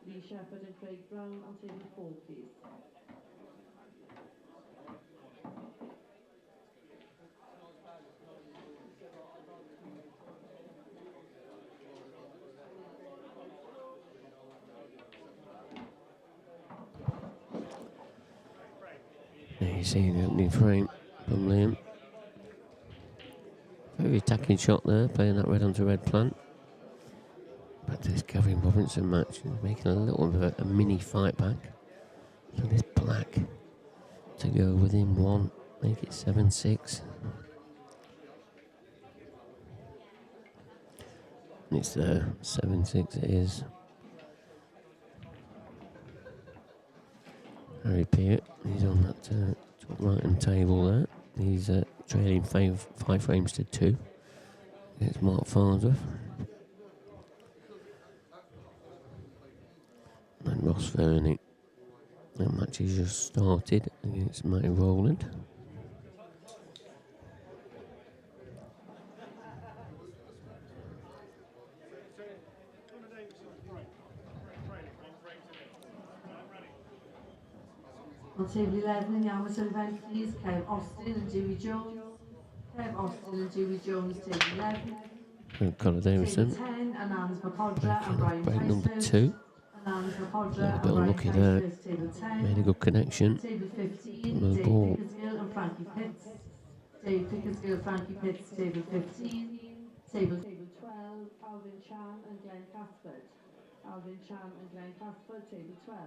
Lee Shepherd and Craig Brown on table 4, please. There you see the opening frame from Liam. Very attacking shot there, playing that red onto red plant. But this Gavin Robinson match is making a little bit of a mini fight back. So this black to go within one, make it 7-6. And it's there, 7-6 it is. Harry Peart, he's on that top right-hand table there. He's trailing 5 frames to 2. It's Mark Farnsworth. And Ross Fernie. That match has just started against Matty Rowland. On table 11 in the amateur event, please, Kev Austin and Dewey Jones. Kev Austin and Dewey Jones, table 11. Conor Davison. Table 10, Anand Makodra and Brian Break number Ticehurst. 2. Anand Makodra A and bit Brian unlucky there. Ticehurst, table 10. Made a good connection. Table 15, No Dave ball. Pickersgill and Frankie Pitts. Dave Pickersgill, Frankie Pitts, table 15. Table 12, Alvin Chan and Glenn Casford. Alvin Chan and Glenn Casford, table 12.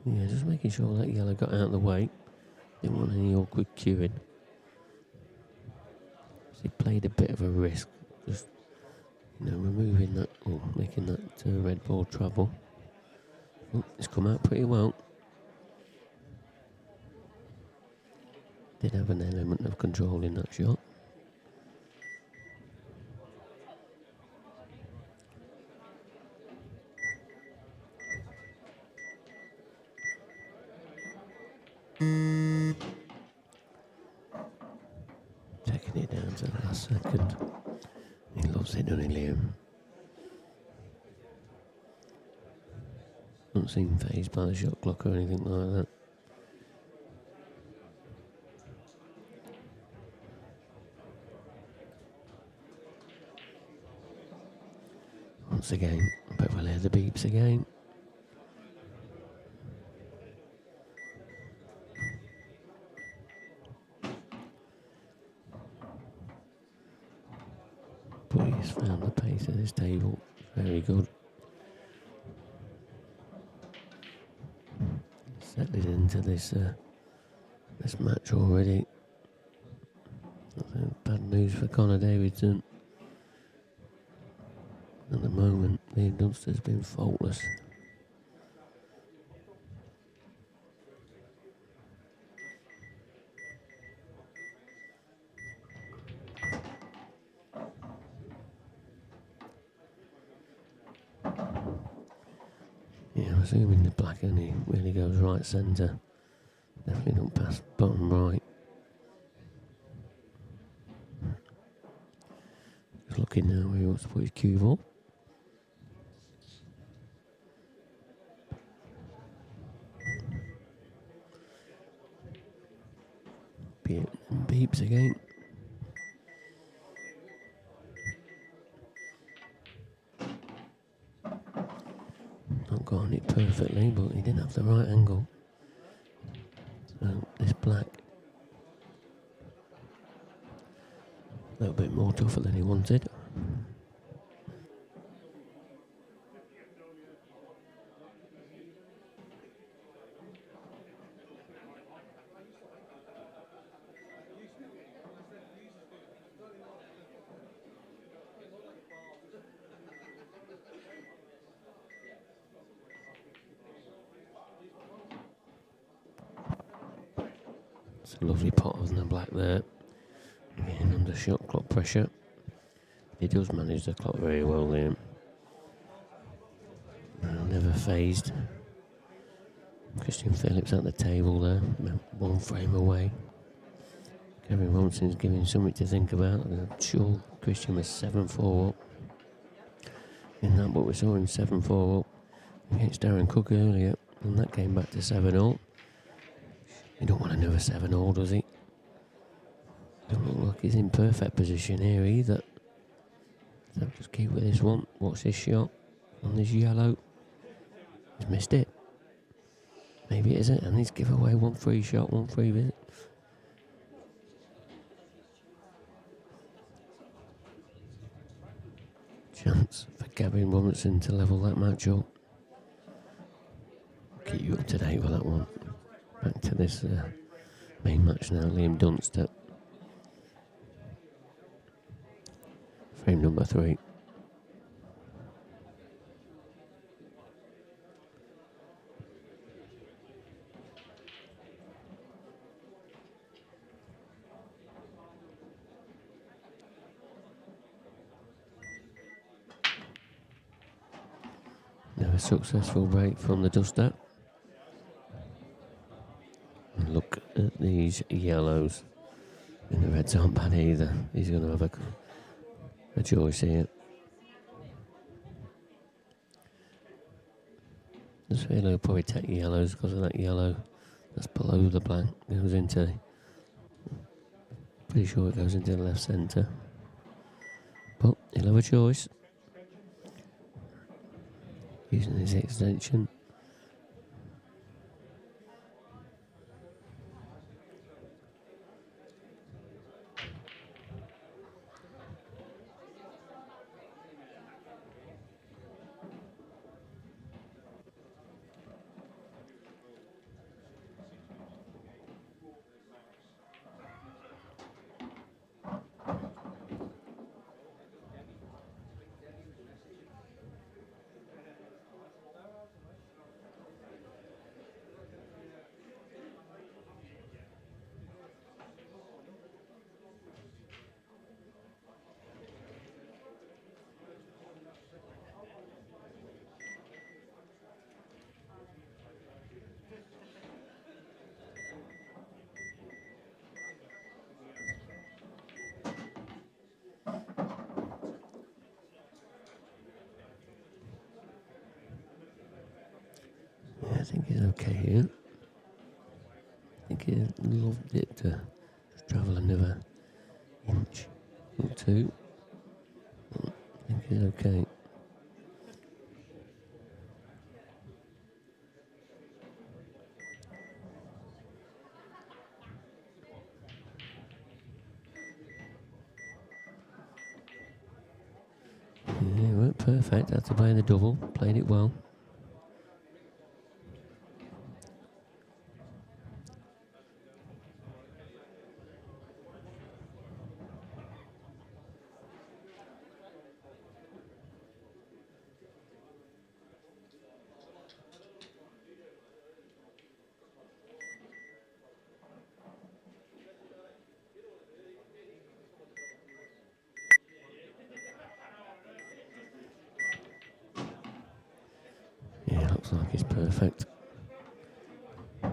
Yeah, just making sure that yellow got out of the way. Didn't want any awkward queuing. So he played a bit of a risk, just removing that or making that red ball travel. Oh, it's come out pretty well. Did have an element of control in that shot. Taking it down to the last second. He loves it, doesn't he, Liam? Don't seem fazed by the shot clock or anything like that. Once again, but we'll hear the beeps again. But he's found the pace of this table. Very good. Settled into this match already. Bad news for Connor Davidson. At the moment, Liam Dunster's been faultless. Yeah, I'm assuming the black only really goes right centre. Definitely don't pass bottom right. Just looking now where he wants to put his cue ball. Beeps again. Not got on it perfectly, but he didn't have the right angle. So this black, a little bit more tougher than he wanted. It's a lovely pot on the black there. Getting under shot clock pressure. He does manage the clock very well, Liam. Never phased. Christian Phillips at the table there, one frame away. Kevin Robinson's giving something to think about. I'm sure Christian was 7-4 up. In that, but we saw him 7-4 up against Darren Cook earlier, and that came back to 7-0. You don't want another 7-0, does he? Don't look like he's in perfect position here either. So just keep with this one. Watch this shot on this yellow. He's missed it. Maybe it isn't, and he's give away one free shot, one free visit. Chance for Gavin Robinson to level that match up. Keep you up to date with that one. Back to this main match now. Liam Dunster. Frame number 3. Now a successful break from the Duster. And look at these yellows. And the reds aren't bad either. He's going to have a choice here. Just feel he'll probably take yellows because of that yellow that's below the black. Goes into, pretty sure it goes into the left centre. But he'll have a choice. Using his extension. think he's okay here. I think he loved it to just travel another inch or two. I think he's okay. Yeah, it went perfect. Had to play the double. Played it well. Yeah, looks like it's perfect. I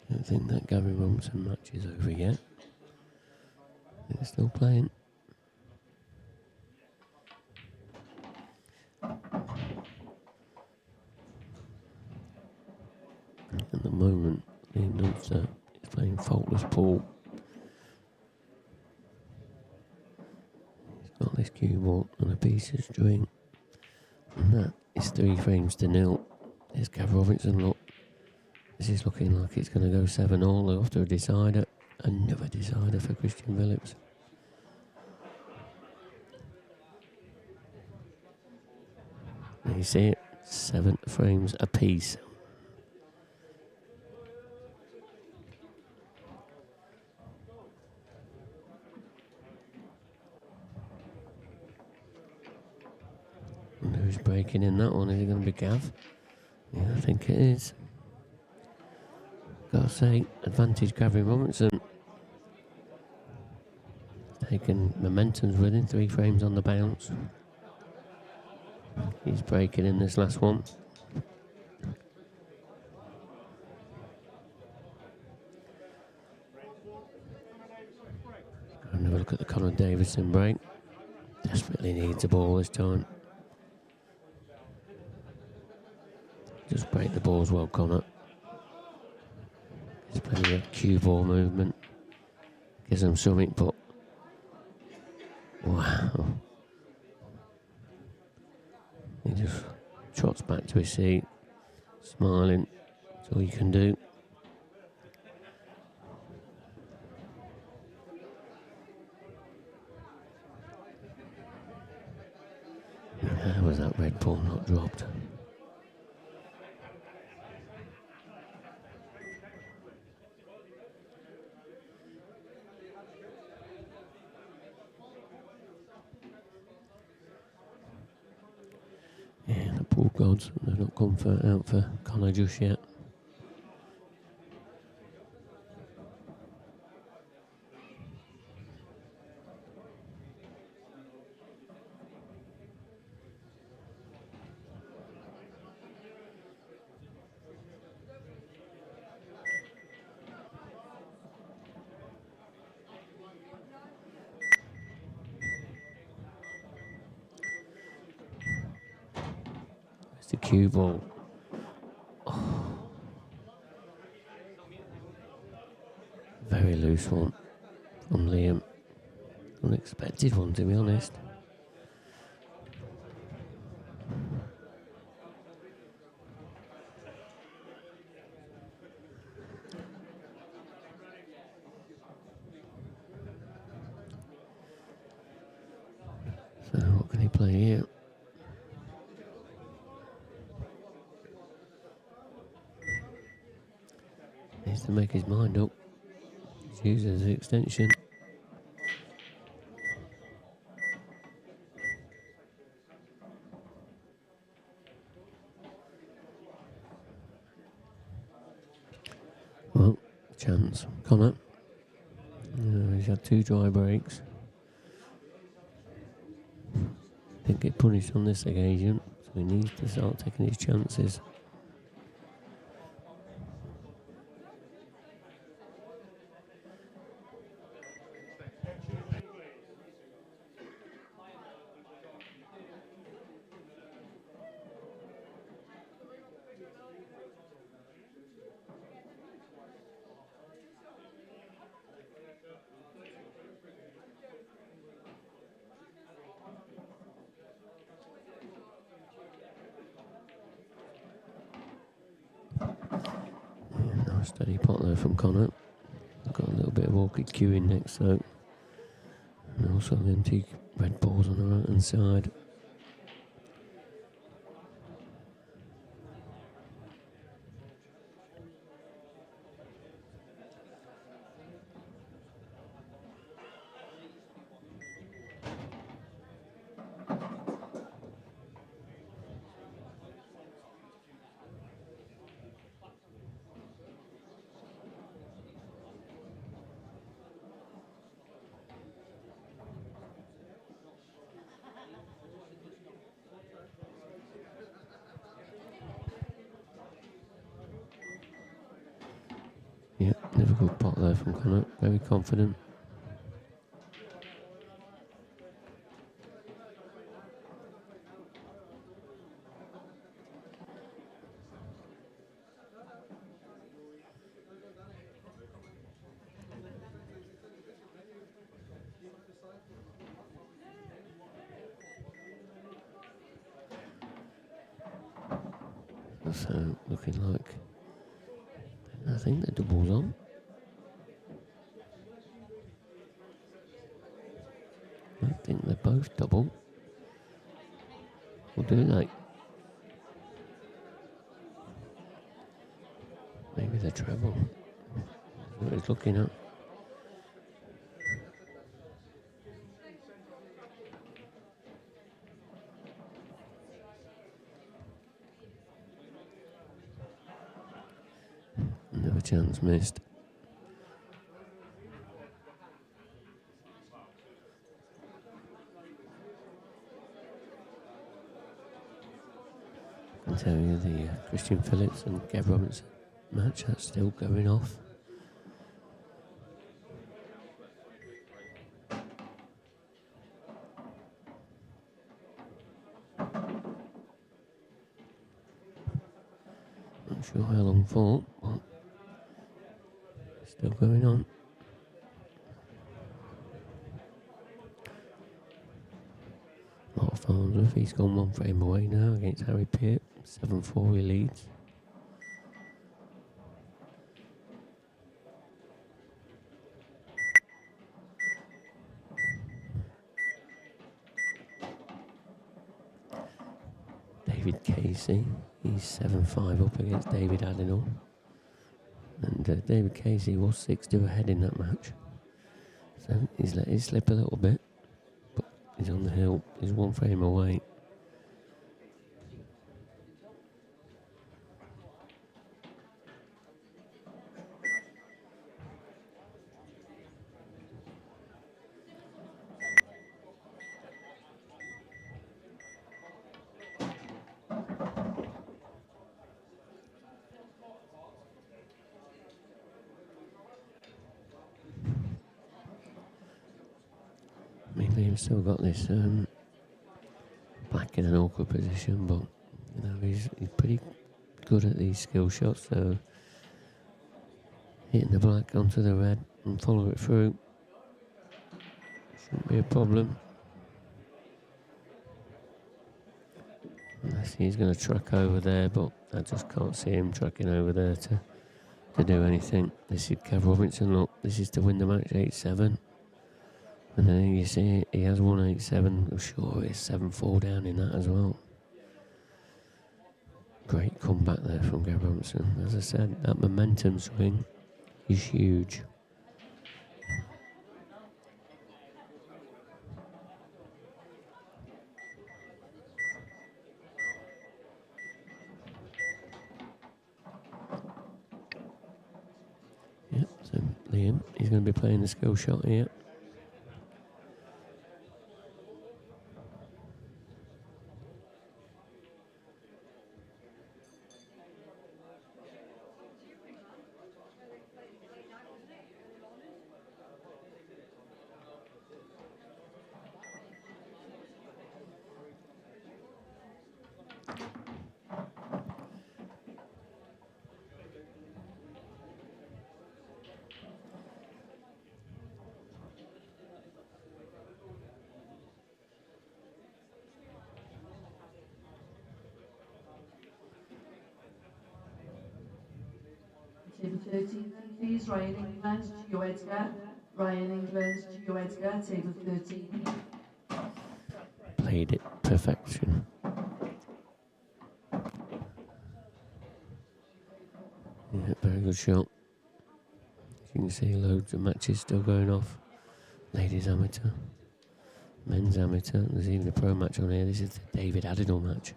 don't think that Gary Robinson match is over yet. They're still playing. At the moment, Liam Dunster is playing faultless pool. He's got this cue ball and a piece of string. And that is 3-0. There's Gary Robinson, look. This is looking like it's going to go 7-all after a decider. Another decider for Christian Phillips. You see it, 7 frames apiece. And who's breaking in that one? Is it going to be Gav? Yeah, I think it is. Gotta say, advantage Gary Robinson. Taking momentum's with him, 3 frames on the bounce. He's breaking in this last one. Have a look at the Conor Davidson break. Desperately needs a ball this time. Just break the balls well, Conor. There's plenty of cue ball movement. Gives them something, but wow. He just trots back to his seat, smiling. That's all you can do. How was that red ball not dropped? Yeah, the pool gods, they've not come out for Conor just yet. It's the cue ball. Oh. Very loose one from Liam. Unexpected one, to be honest. So what can he play here? Needs to make his mind up. He's using his extension. Well, chance. Conor. He's had 2 dry breaks. Didn't get punished on this occasion, so he needs to start taking his chances. Steady pot there from Connor. Got a little bit of awkward queuing next though. And also the empty red balls on the right hand side. Yeah, never good pot there from Connor. Very confident. So looking like, I think the double's on. I think they're both double. Or do they? Maybe they're treble. That's what he's looking at. Another chance missed. I can tell you the Christian Phillips and Gav Robertson match, that's still going off. Not sure how long for, but still going on. Mark Farnsworth, he's gone one frame away now against Harry Peart. 7-4 he leads. David Casey, he's 7-5 up against David Adenall. And David Casey was 6-2 ahead in that match. So he's let it slip a little bit. But he's on the hill, he's one frame away. Liam's still got this black in an awkward position, but you know he's pretty good at these skill shots. So hitting the black onto the red and follow it through shouldn't be a problem. Unless he's going to truck over there, but I just can't see him trucking over there to do anything. This is Gav Robinson. Look, this is to win the match 8-7. And then you see he has won 8-7. I'm sure it's 7-4 down in that as well. Great comeback there from Gav Robinson. As I said, that momentum swing is huge. Yep, so Liam, he's going to be playing the skill shot here. Table 13, please. Ryan England, Gio Edgar. Ryan England, Gio Edgar, table 13. Played it perfection. Yeah, very good shot. As you can see, loads of matches still going off. Ladies amateur, men's amateur. There's even a pro match on here. This is the David Addinall match.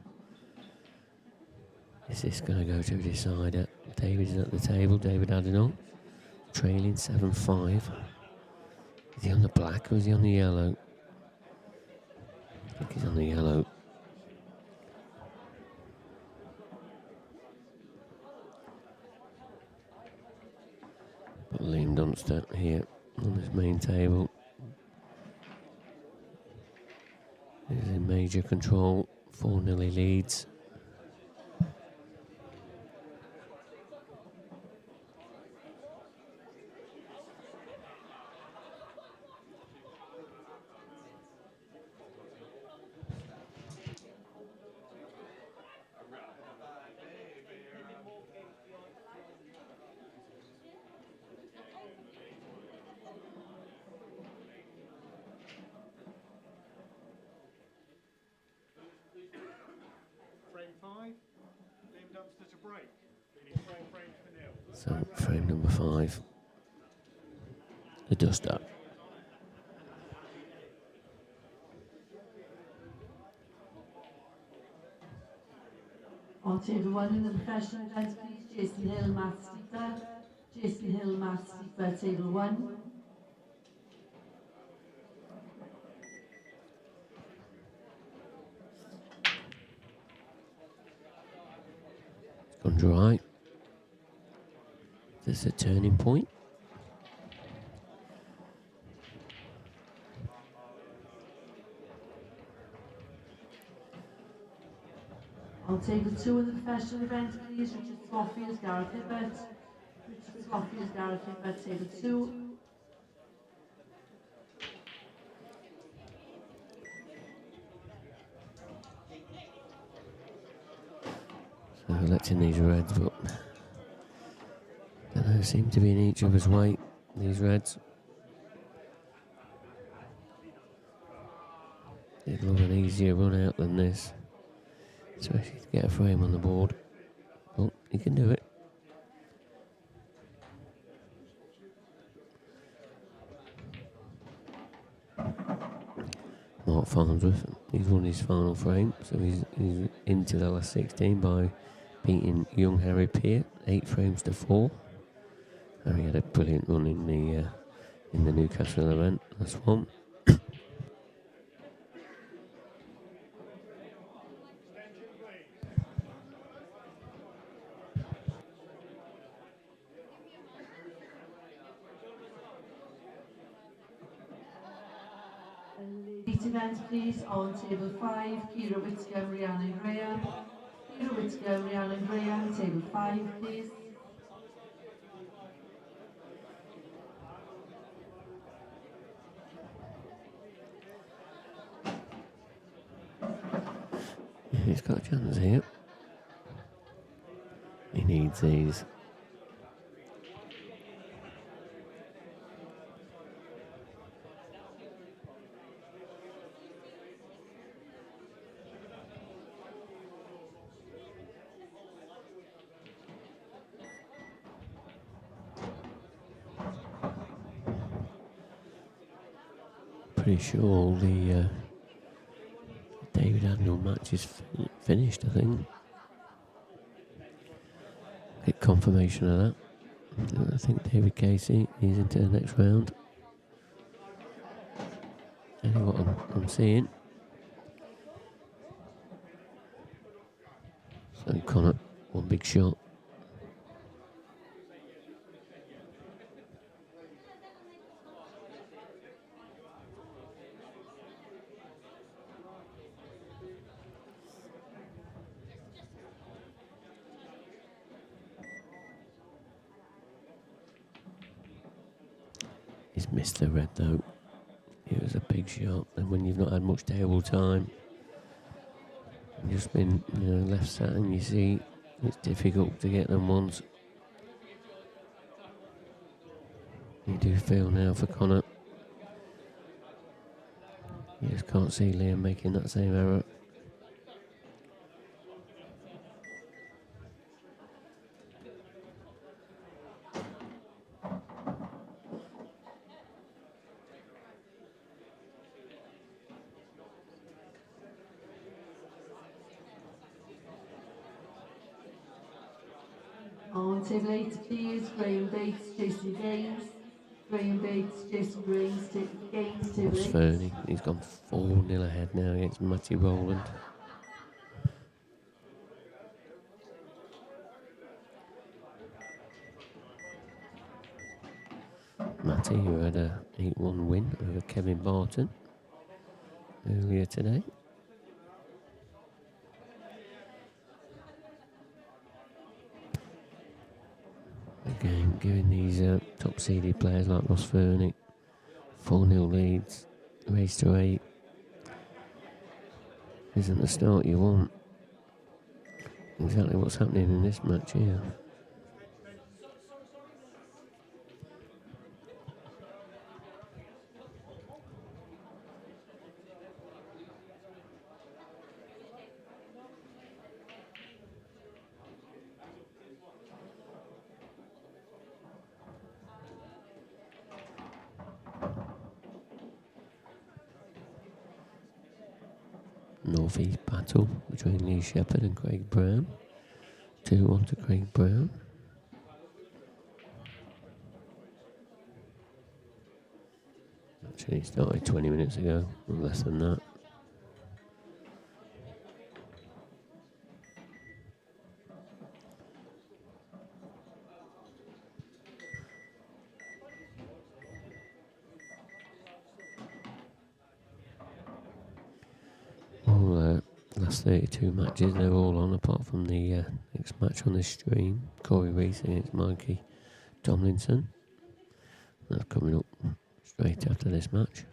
Is this going to go to a decider? David's at the table. David Addinall trailing 7-5. Is he on the black or is he on the yellow? I think he's on the yellow. But Liam Dunster here on this main table is in major control. 4-0 he leads. So frame number 5, the dust up. On table 1 in the professional event, please. Jason Hill, Matt Steeper. Jason Hill, Matt Steeper, table 1. It's gone dry. This is a turning point. On table 2 in the professional event, please. Richard Swaffield, Gareth Hibbert. Richard Swaffield, Gareth Hibbert, table 2. So letting these reds, but don't know, seem to be in each other's weight, these reds. They'd love an easier run out than this, especially to get a frame on the board. But he can do it. Mark Farnsworth, he's won his final frame, so he's into the last 16 by beating young Harry Peart 8 frames to 4. Harry had a brilliant run in the Newcastle event. That's one. Elite event, please. On table 5, Kira Whitcomb, Rhiannon Graham. Kira Whitcomb, Rhiannon Graham, table 5, please. He's got a chance here. He needs these. Pretty sure all the David Addinall match is finished, I think. Get confirmation of that. I think David Casey is into the next round. Anyway, what I'm seeing. So Connor, one big shot. He's missed the red though. It was a big shot, and when you've not had much table time, just been left sat in your seat, it's difficult to get them ones. You do feel now for Connor. You just can't see Liam making that same error. On table 8, please, Graham Bates, Jason Gaines. Graham Bates, Jason Gaines, table Ross 8. Fernie, he's gone 4-0 ahead now against Matty Rowland. Matty, who had a 8-1 win over Kevin Barton earlier today. Again, giving these top-seeded players like Ross Fernie 4-0 leads, race to 8. Isn't the start you want. Exactly what's happening in this match here. North-east battle between Lee Shepherd and Craig Brown. 2-1 to Craig Brown. Actually started 20 minutes ago, or less than that. Last 32 matches, they're all on apart from the next match on this stream. Corey Reese against Mikey Tomlinson. That's coming up straight after this match.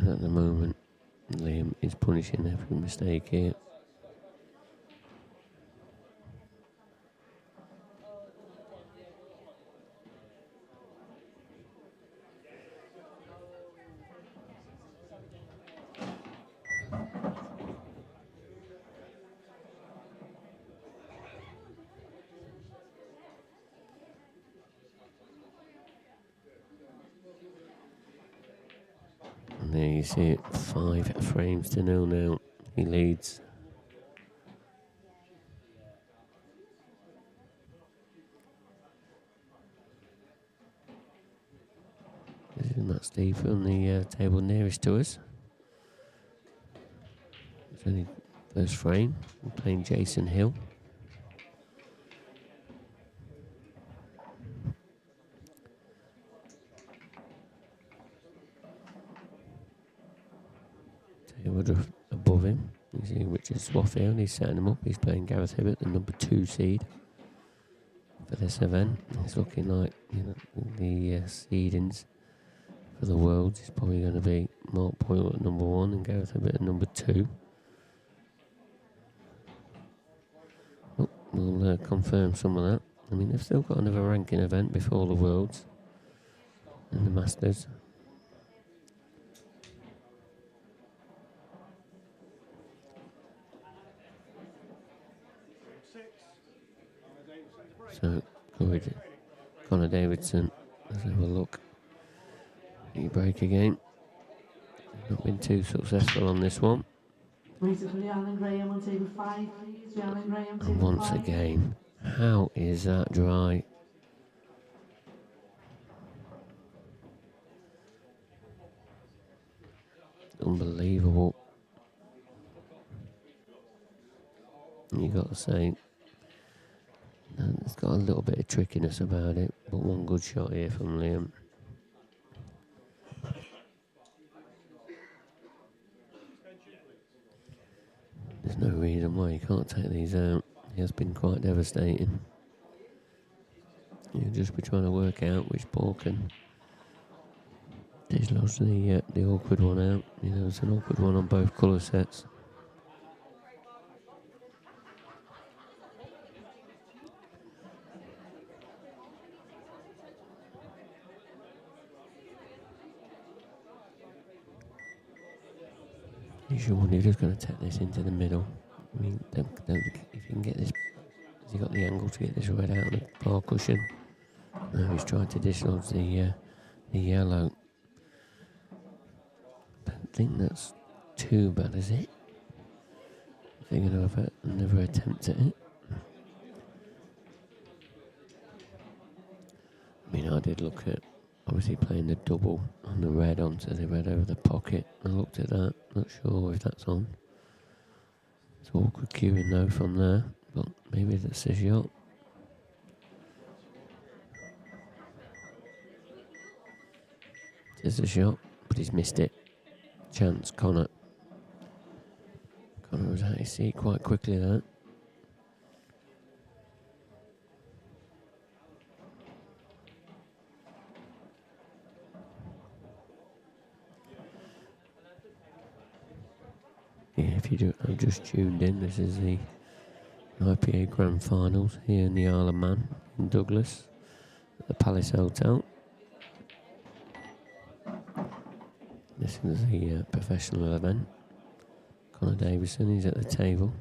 At the moment, Liam is punishing every mistake here. And there you see it, 5 frames to 0 now. He leads. This is Matt Steve from the table nearest to us. It's only first frame. We're playing Jason Hill. Above him, you see Richard Swaffield, he's setting him up. He's playing Gareth Hibbert, the number 2 seed for this event. It's looking like, the seedings for the Worlds is probably going to be Mark Boyle at number 1 and Gareth Hibbert at number 2. Oh, we'll confirm some of that. I mean, they've still got another ranking event before the Worlds and the Masters. So, Connor Davidson, let's have a look. He break again. Not been too successful on this one. And once again, how is that dry? Unbelievable. You got to say, it's got a little bit of trickiness about it, but one good shot here from Liam. can't take these out. It has been quite devastating. You'll just be trying to work out which ball can dislodge the awkward one out. You know, it's an awkward one on both colour sets. You're just going to take this into the middle. I mean, don't, if you can get this, has he got the angle to get this red out of the bar cushion? No, he's trying to dislodge the yellow. Don't think that's too bad, is it? Thinking of another attempt at it. I mean, I did look at obviously playing the double on the red onto the red over the pocket. I looked at that, not sure if that's on. It's awkward cueing though from there, but maybe that's his shot. There's a shot, but he's missed it. Chance, Connor. Connor was out his seat quite quickly there. Yeah, if you have just tuned in, this is the IPA Grand Finals here in the Isle of Man in Douglas at the Palace Hotel. This is the professional event. Connor Davison, he's at the table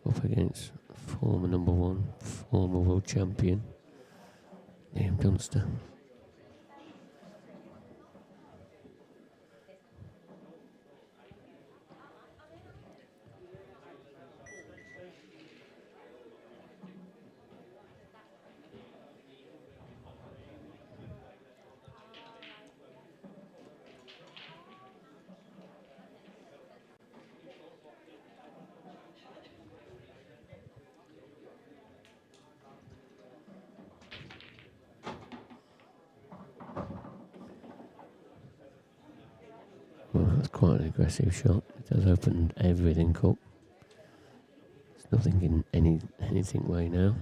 up against former number 1, former world champion Liam Dunster. Well, that's quite an aggressive shot. It does open everything up. There's nothing in anything way now.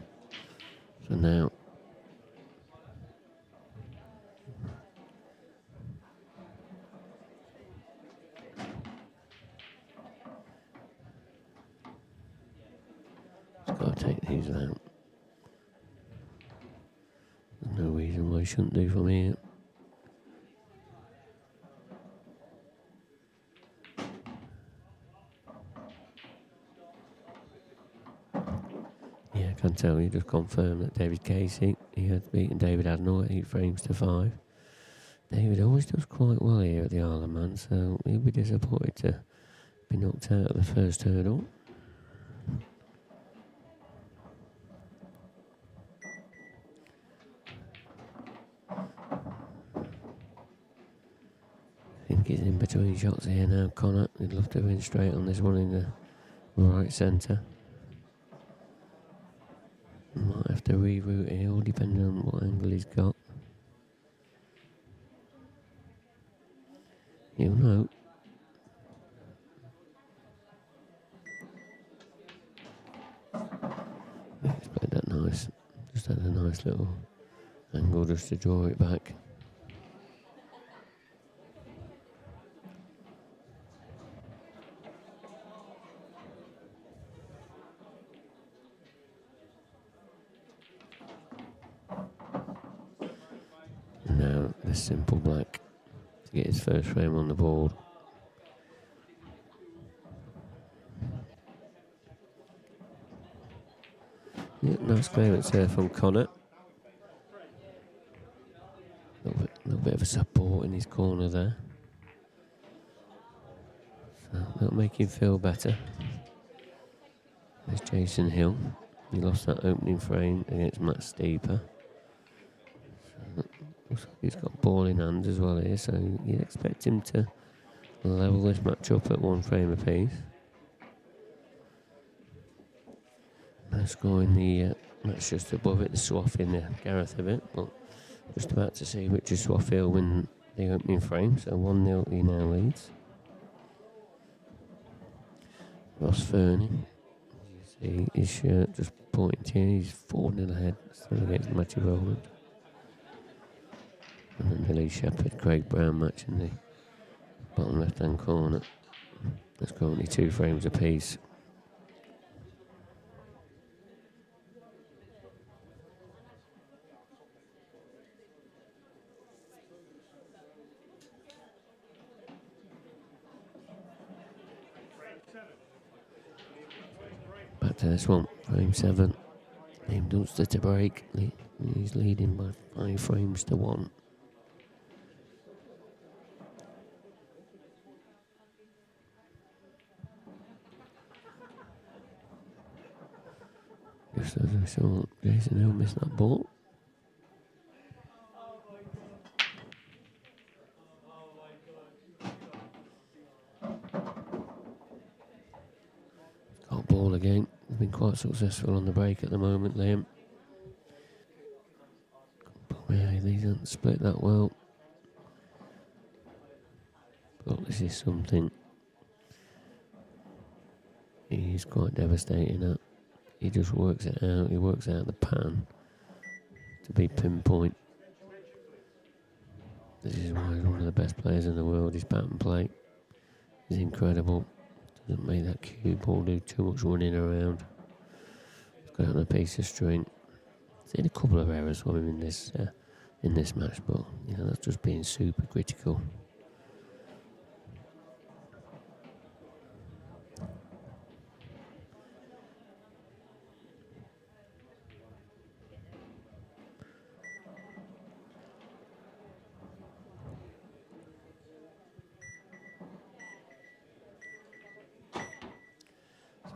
So now it's got to take these out. There's no reason why he shouldn't do from here. I can tell you, just confirmed that David Casey, he had beaten David Adnall at 8 frames to 5. David always does quite well here at the Isle of Man, so he'll be disappointed to be knocked out at the first hurdle. I think he's in between shots here now, Connor. He'd love to win straight on this one in the right centre. Might have to reroute here, all depending on what angle he's got. You'll know. Yeah, he's played that nice. Just had a nice little angle just to draw it back. Now the simple black to get his first frame on the board. Yeah, nice clearance there from Connor. Little bit of a support in his corner there. So that'll make him feel better. There's Jason Hill. He lost that opening frame against Matt Steeper. Looks like he's got ball in hand as well here, so you'd expect him to level this match up at 1 frame apiece. No score in the match just above it, the Swaff in the Gareth of it, but just about to see which is Swaff will win the opening frame, so 1-0 he now leads. Ross Fernie See his shirt just pointing to you. He's 4-0 ahead. Still against Matthew Rowland. And then Billy Shepherd, Craig Brown match in the bottom left-hand corner. There's currently 2 frames apiece. Back to this one, frame 7. Liam Dunster to break. He's leading by 5 frames to 1. Just as I saw Jason Hill miss that ball. Got ball again. He's been quite successful on the break at the moment, Liam. Yeah, he hasn't split that well. But this is something he's quite devastating at. He just works it out. He works out the pattern to be pinpoint. This is why he's one of the best players in the world. His pattern play is incredible. Doesn't make that cue ball do too much running around. He's got it on a piece of string. Seen a couple of errors from him in this match, but you know, that's just being super critical.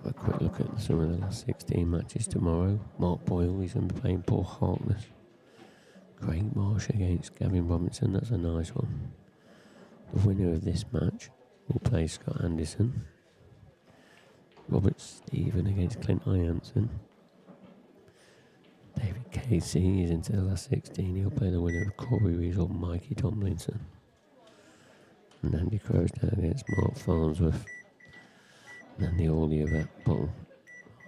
A quick look at some of the last 16 matches tomorrow. Mark Boyle, he's going to be playing Paul Harkness. Craig Marsh against Gavin Robinson, that's a nice one. The winner of this match will play Scott Anderson. Robert Stephen against Clint Ianson. David Casey is into the last 16. He'll play the winner of Corey Rees or Mikey Tomlinson. And Andy Crowsdown against Mark Farnsworth. And the all of that bottom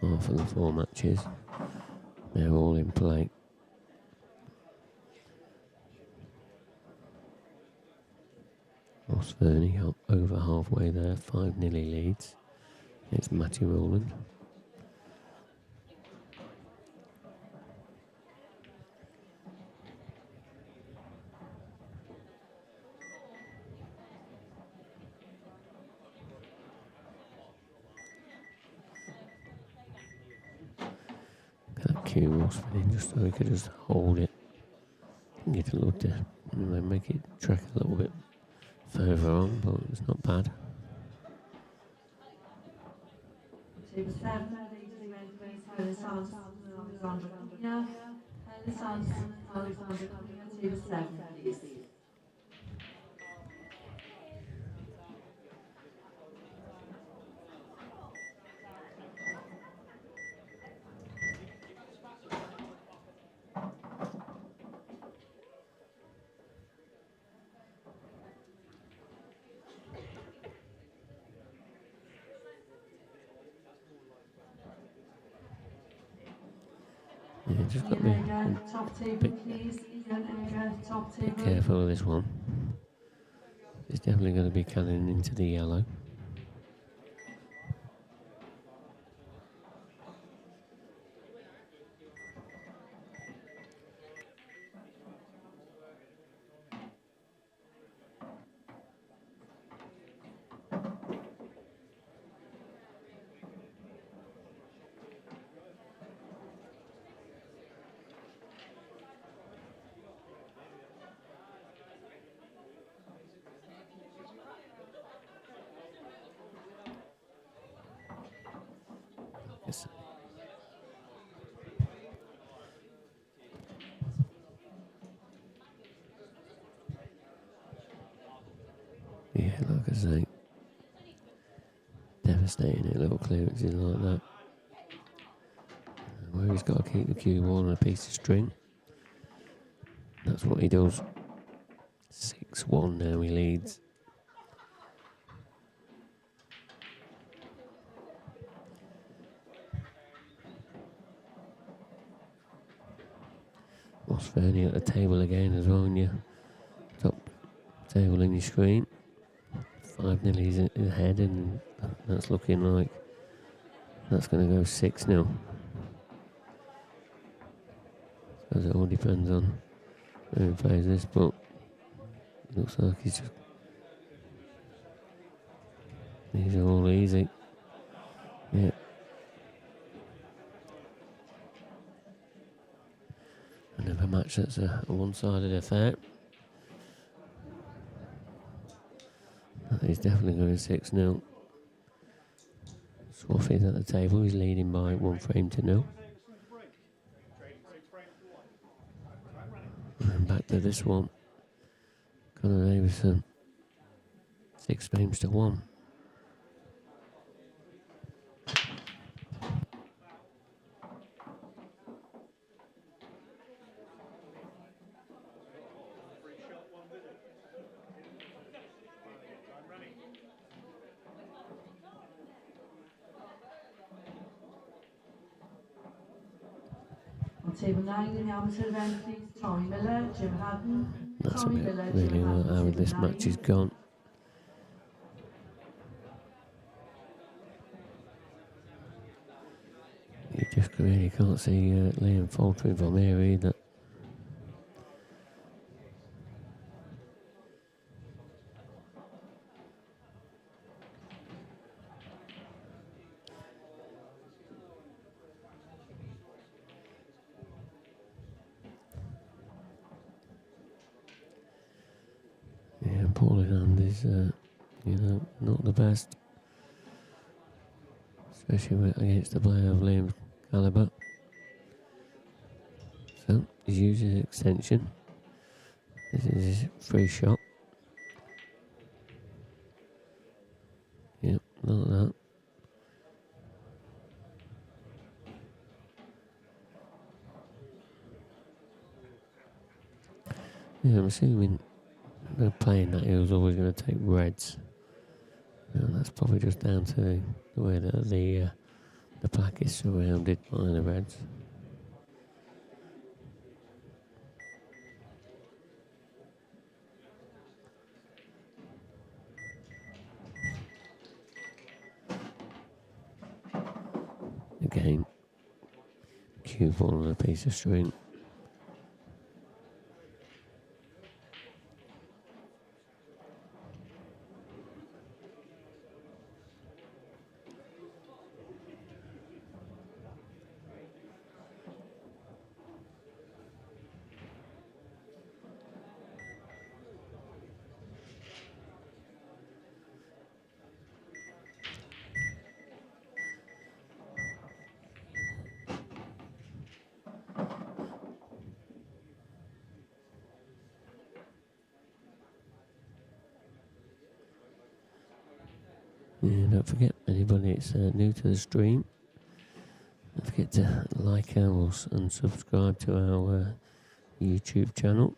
half of the 4 matches, they're all in play. Ross Verney over halfway there, 5 nearly leads. It's Matty Rowland. Cue will spin just so he could just hold it and get a look there and then make it track a little bit further on, but it's not bad. Table 7, ladies and gentlemen, Renaissance, Alexandra Cunha. Renaissance, Alexandra Cunha, table 7, please. Yeah, just got to be bit careful of this one. It's definitely going to be cannon into the yellow. Yes. Yeah, like I say, devastating at little clearances like that. Where he's got to keep the cue ball on a piece of string. That's what he does. 6-1 now he leads. Ross Fernie at the table again as well on your top table in your screen. 5-0 he's ahead, and that's looking like that's going to go 6-0. Because it all depends on who plays this, but it looks like he's just... These are all easy. Yeah. Another match that's a one-sided affair. He's definitely going 6-0. Swaffy's at the table. He's leading by 1 frame to 0. And back to this one. Conor Davison. 6 frames to 1. On table 9 in the amateur event, please, Tommy Miller, Jim Haddon. That's Tommy a bit Miller, really Jim Haddon, how table this 9. match is gone. You just really can't see Liam faltering from here either. Yeah, ball in hand is, not the best. Especially against the player of Liam's calibre. So, he's using his extension. This is his free shot. Yep, like that. Yeah, I'm assuming they're playing that he was always going to take reds. That's probably just down to the way that the plaque is surrounded by the reds. Again, cue ball on a piece of string. Yeah, don't forget, anybody that's new to the stream, don't forget to like ours and subscribe to our YouTube channel.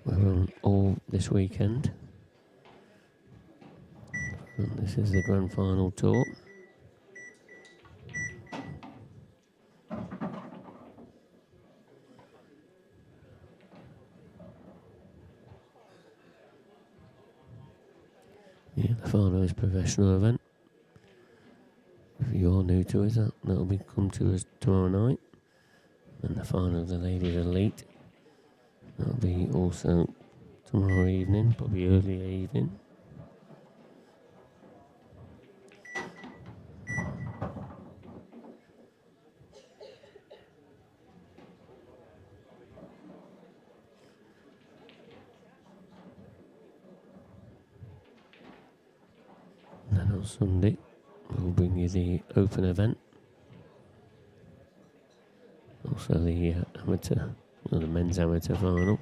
We're on all this weekend. And this is the grand final tour. Yeah, the final is professional event. If you're new to us, that'll be come to us tomorrow night. And the final of the ladies elite, that'll be also tomorrow evening, probably early evening. And then on Sunday, we'll bring you the open event. Also the amateur, well, the men's amateur final.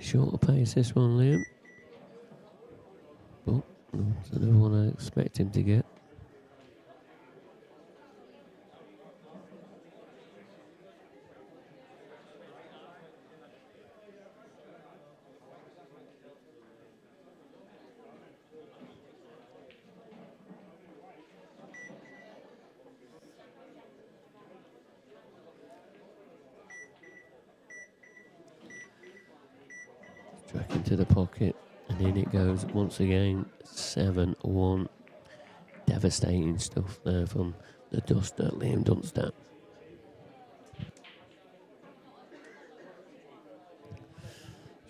bit short of pace this one, Liam. But that's another one I expect him to get. Back into the pocket, and in it goes once again. 7-1. Devastating stuff there from the duster, Liam Dunster.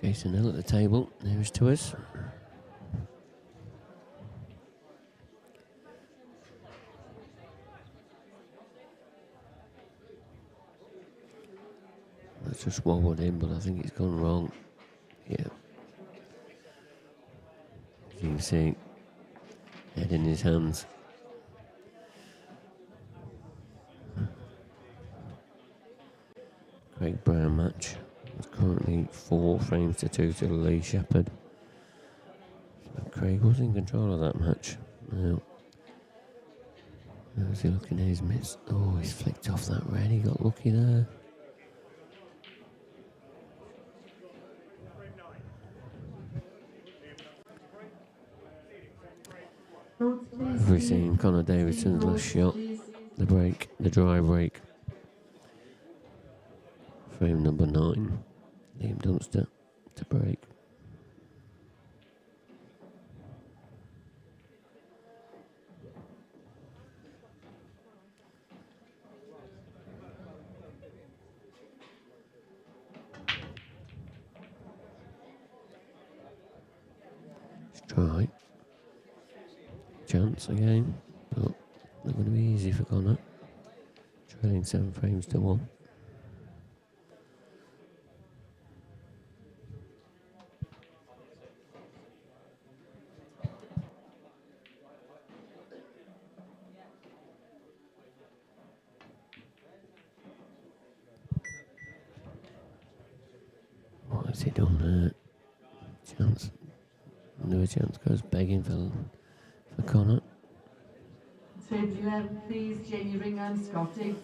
Jason Hill at the table, nearest to us. That's just wobbled in, but I think it's gone wrong. Yeah. As you can see, head in his hands. Craig Brown match. It's currently 4 frames to 2 to Lee Shepherd. So Craig was in control of that match. Now, how's he looking at his miss? Oh, he's flicked off that red. He got lucky there. We've seen Connor Davidson's last shot, the break, the dry break. Frame number 9, Liam Dunster to break. Try. Chance again, but not going to be easy for Connor. Trailing 7 frames to 1. What has he done there? Chance. No chance goes begging for Connor. Table 11, please. Jamie Ringham, Scott Diggs.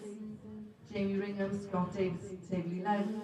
Jamie Ringham, Scott Diggs, table 11.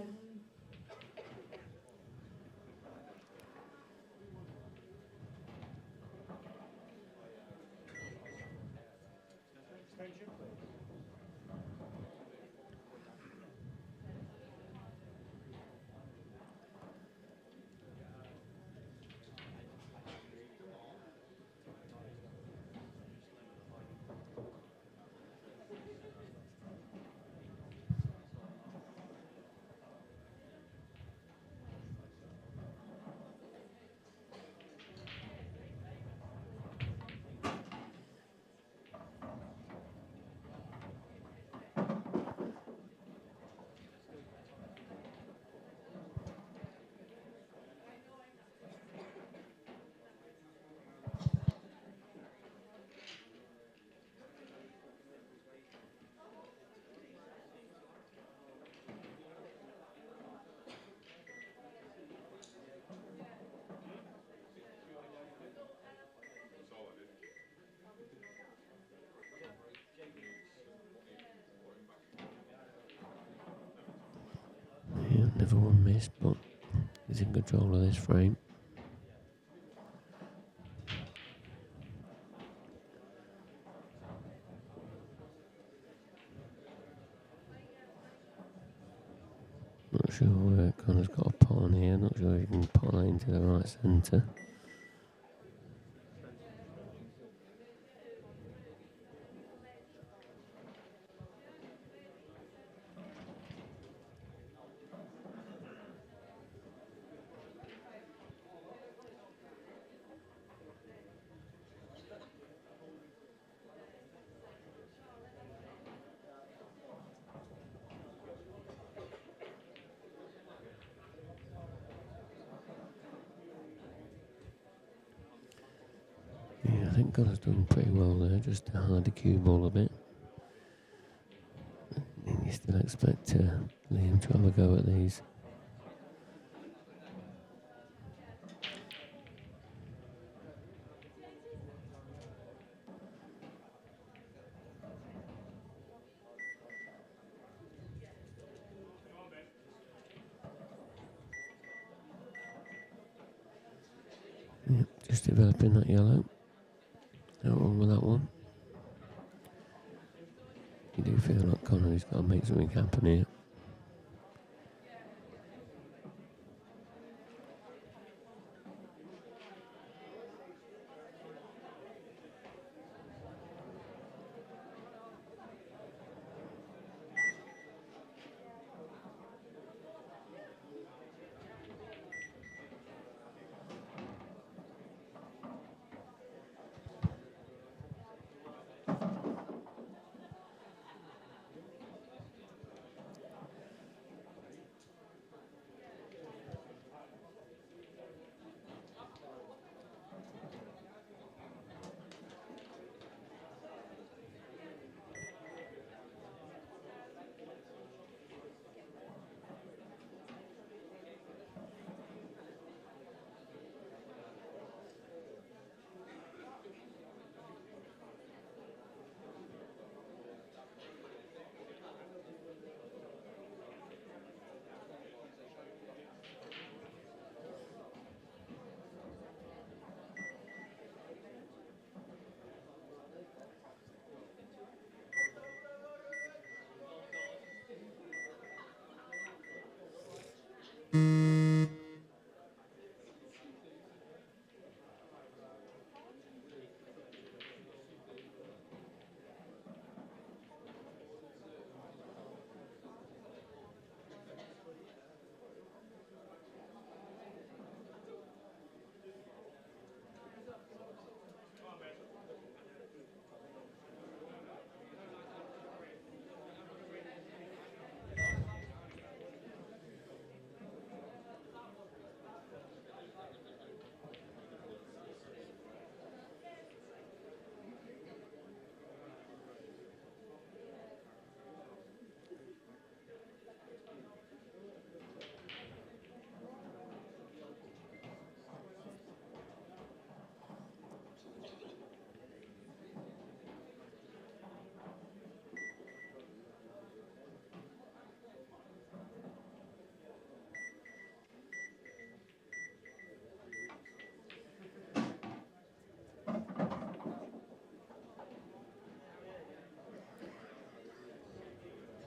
Yeah, never one missed, but he's in control of this frame. Not sure where Connor's got a pot on here, not sure he can pot that into the right centre. Yeah, I think Connor's done pretty well there, just to hide the cue ball a bit. You still expect Liam to have a go at these. developing that yellow. Not wrong with that one. You do feel like Connery's got to make something happen here.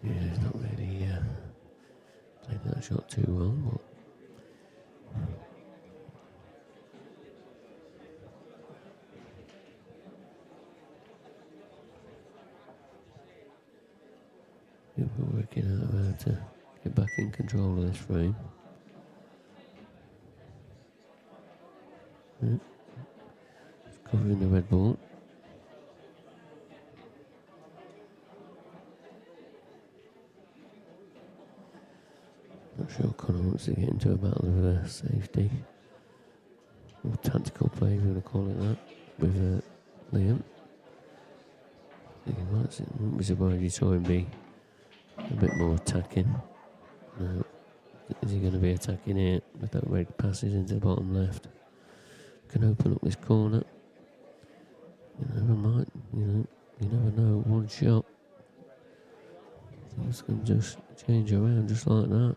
Yeah, it's not really played that shot too well. But we're working out how to get back in control of this frame. Yeah. It's covering the red ball. Not sure Connor wants to get into a battle of safety or tactical play, if you want to call it that, with Liam. I think he might be surprised if you saw him be a bit more attacking. No. Is he going to be attacking here with that red passes into the bottom left? Can open up this corner. You never might, you never know. One shot. Things can just change around just like that.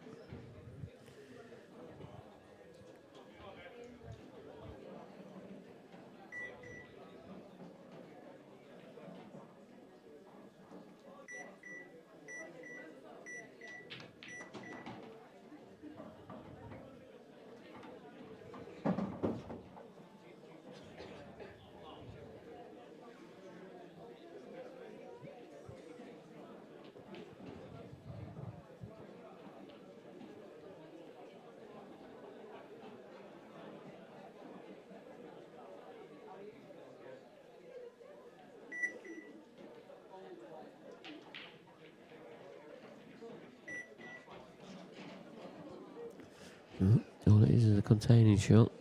All it is a containing shot.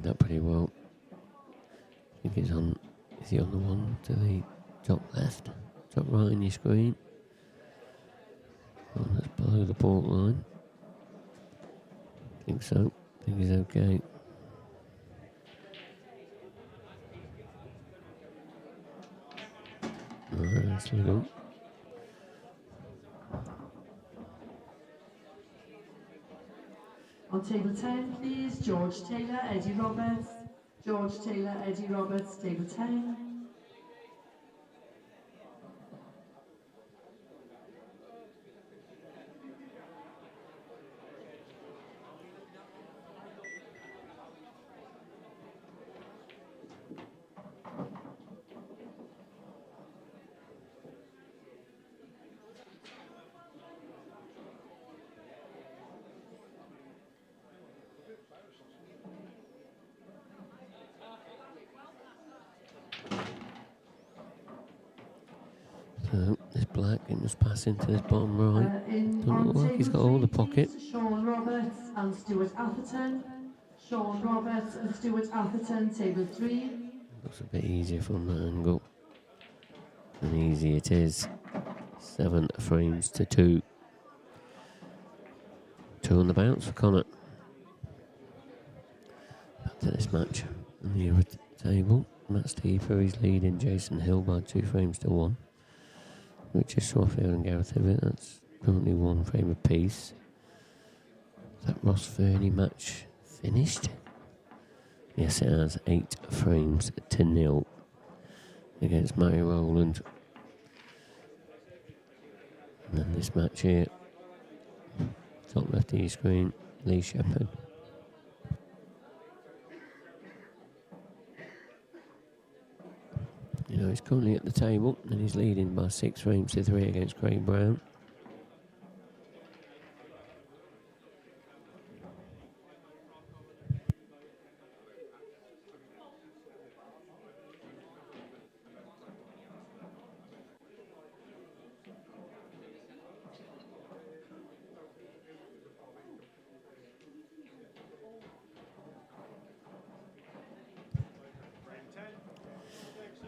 read that pretty well. I think he's on. Is he on the one to the top left, top right on your screen? One that's below the port line. I think so. I think he's okay. Nice little. On table 10, please, George Taylor, Eddie Roberts. George Taylor, Eddie Roberts, table 10. So this black and just pass into this bottom right. Doesn't look like he's got all the pocket. Sean Roberts and Stuart Atherton. Sean Roberts and Stuart Atherton, table 3. Looks a bit easier from that angle. And easy it is. 7 frames to 2. 2 on the bounce for Connor. Back to this match on the other table. Matt Steeper is leading Jason Hill by 2 frames to 1. Richard Swarfield and Gareth Hibbert, that's currently 1 frame apiece. Is that Ross Fernie match finished? Yes, it has. 8 frames to 0 against Matty Rowland. And then this match here, top left of your screen, Lee Shepherd. You know, he's currently at the table and he's leading by 6 frames to 3 against Craig Brown.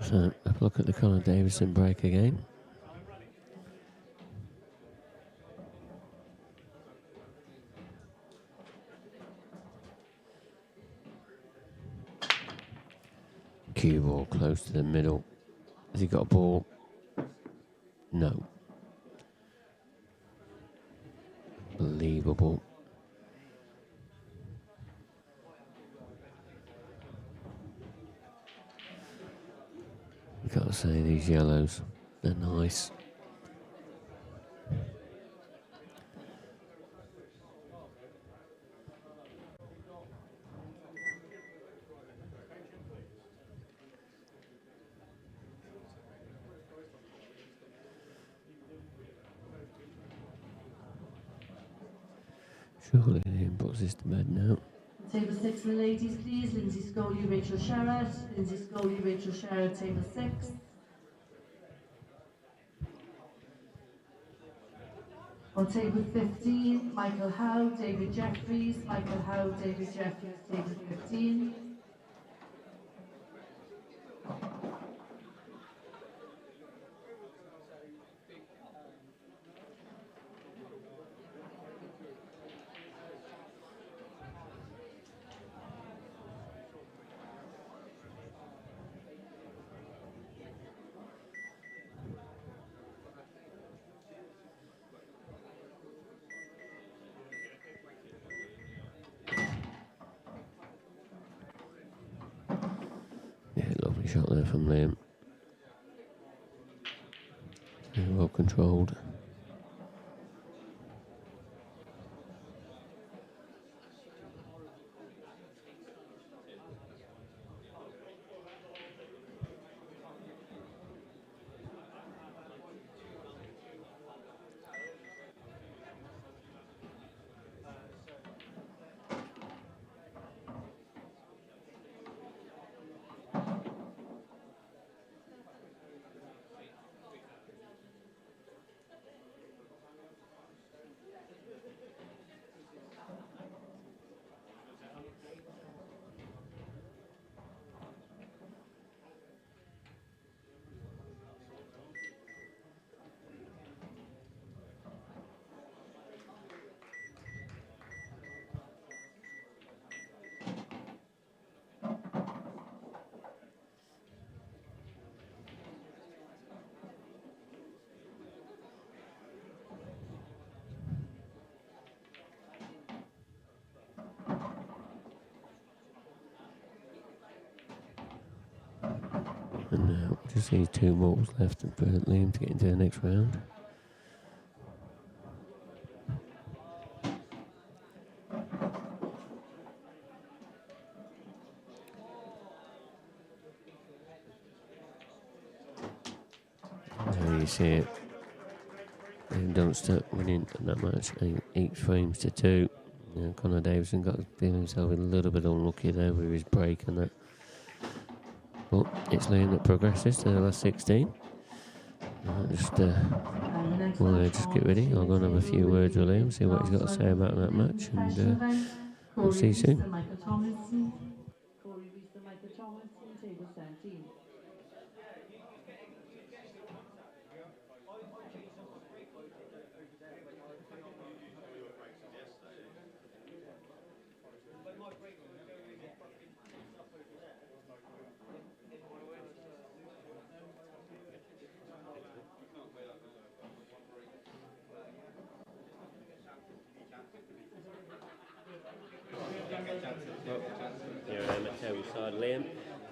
So, a look at the Conor Davison break again. Cue ball close to the middle. Has he got a ball? No. Unbelievable. You've got to say, these yellows, they're nice. Surely the inputs this to bed now. Table 6 for the ladies, please. Lindsay Scully, Rachel Sherratt. Lindsay Scully, Rachel Sherratt, table 6. On table 15, Michael Howe, David Jeffries. Michael Howe, David Jeffries, table 15. Yeah, lovely shot there from Liam. Very well controlled. Just these 2 balls left for Liam to get into the next round. There you see it. Liam Dunster winning that match 8 frames to 2. Connor Davison got to feel himself a little bit unlucky there with his break and that. But it's Liam that progresses to the last 16. We'll just get ready. I'll go and have a few words with Liam, see what he's got to say about that match, and we'll see you soon. Side, Liam.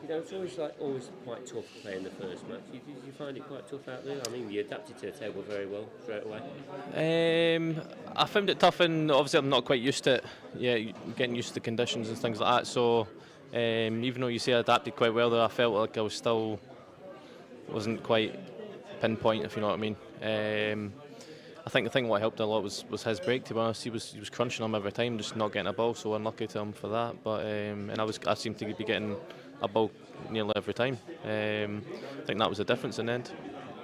It's always quite tough playing the first match. Did you find it quite tough out there? I mean, you adapted to the table very well straight away. I found it tough, and obviously I'm not quite used to it. Yeah, getting used to the conditions and things like that. So even though you say I adapted quite well there, I felt like I wasn't quite pinpoint, if you know what I mean. I think the thing what helped a lot was his break. To be honest, he was crunching him every time, just not getting a ball. So unlucky to him for that. But I seemed to be getting a ball nearly every time. I think that was the difference in the end.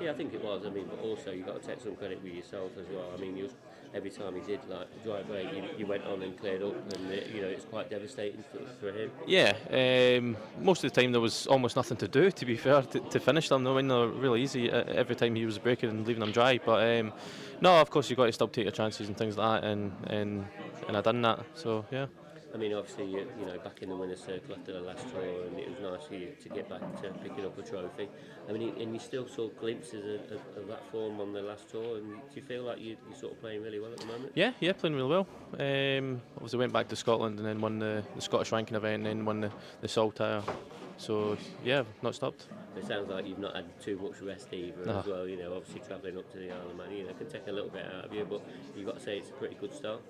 Yeah, I think it was. I mean, but also you got to take some credit with yourself as well. I mean, every time he did like a dry break, you went on and cleared up, and it's quite devastating for him. Yeah, most of the time there was almost nothing to do. To be fair, to finish them, I mean, they were really easy every time he was breaking and leaving them dry. But no, of course you got to still take your chances and things like that, and I done that. So yeah. I mean, obviously, back in the winner's circle after the last tour, and it was nice for you to get back to picking up a trophy. I mean, and you still saw glimpses of that form on the last tour, and do you feel like you're sort of playing really well at the moment? Yeah, playing really well. Obviously went back to Scotland and then won the Scottish ranking event and then won the Saltire. So, yeah, not stopped. It sounds like you've not had too much rest either as well, obviously travelling up to the Isle of Man, it can take a little bit out of you, but you've got to say it's a pretty good start.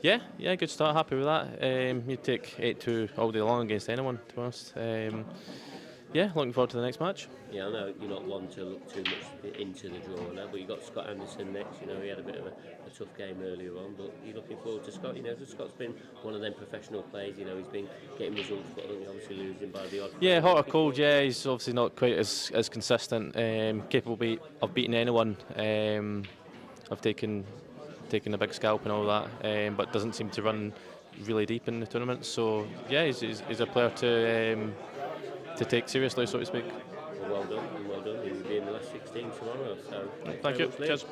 Yeah, good start, happy with that. You take 8-2 all day long against anyone, to be honest. Yeah, looking forward to the next match. Yeah, I know you're not one to look too much into the draw now, but you've got Scott Anderson next. He had a bit of a tough game earlier on, but you're looking forward to Scott. Scott's been one of them professional players. He's been getting results, but obviously losing by the odd. Yeah, hot or cold. Yeah, he's obviously not quite as consistent. Capable of beating anyone. I've taken a big scalp and all that, but doesn't seem to run really deep in the tournament. So yeah, he's a player to take seriously, so to speak. Well done. You'll be in the last 16 tomorrow. So thank you. Cheers.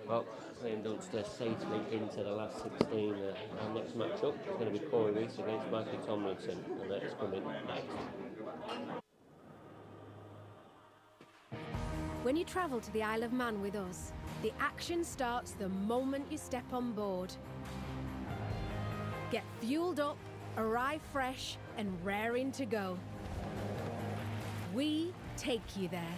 Well, Liam Dunster safely into the last 16. Our next match up is going to be Corey Reese against Michael Tomlinson, and that is coming next. When you travel to the Isle of Man with us, the action starts the moment you step on board. Get fueled up, arrive fresh, and raring to go. We take you there.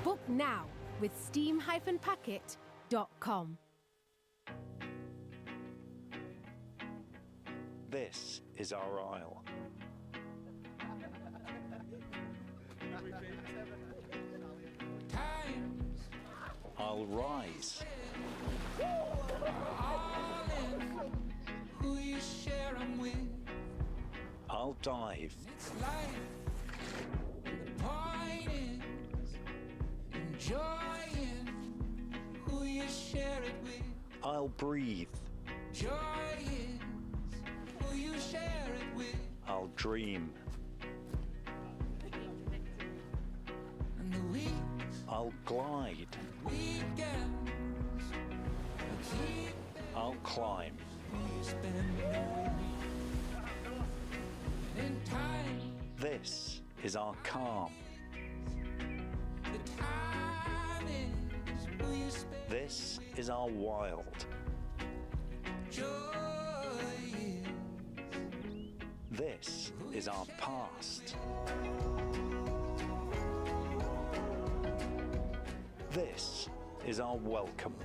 Book now with steam-packet.com. This is our isle. I'll rise. I'll dive. I'll breathe. I'll dream. I'll glide. I'll climb. This is our calm. This is our wild. is our past. This is our welcome.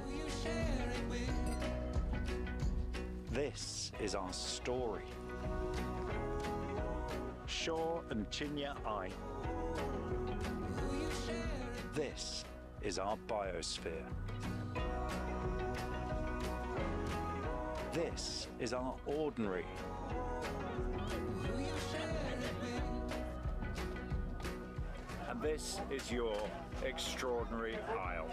This is our story. Shaw and Chinya I. This is our biosphere. This is our ordinary. And this is your extraordinary isle.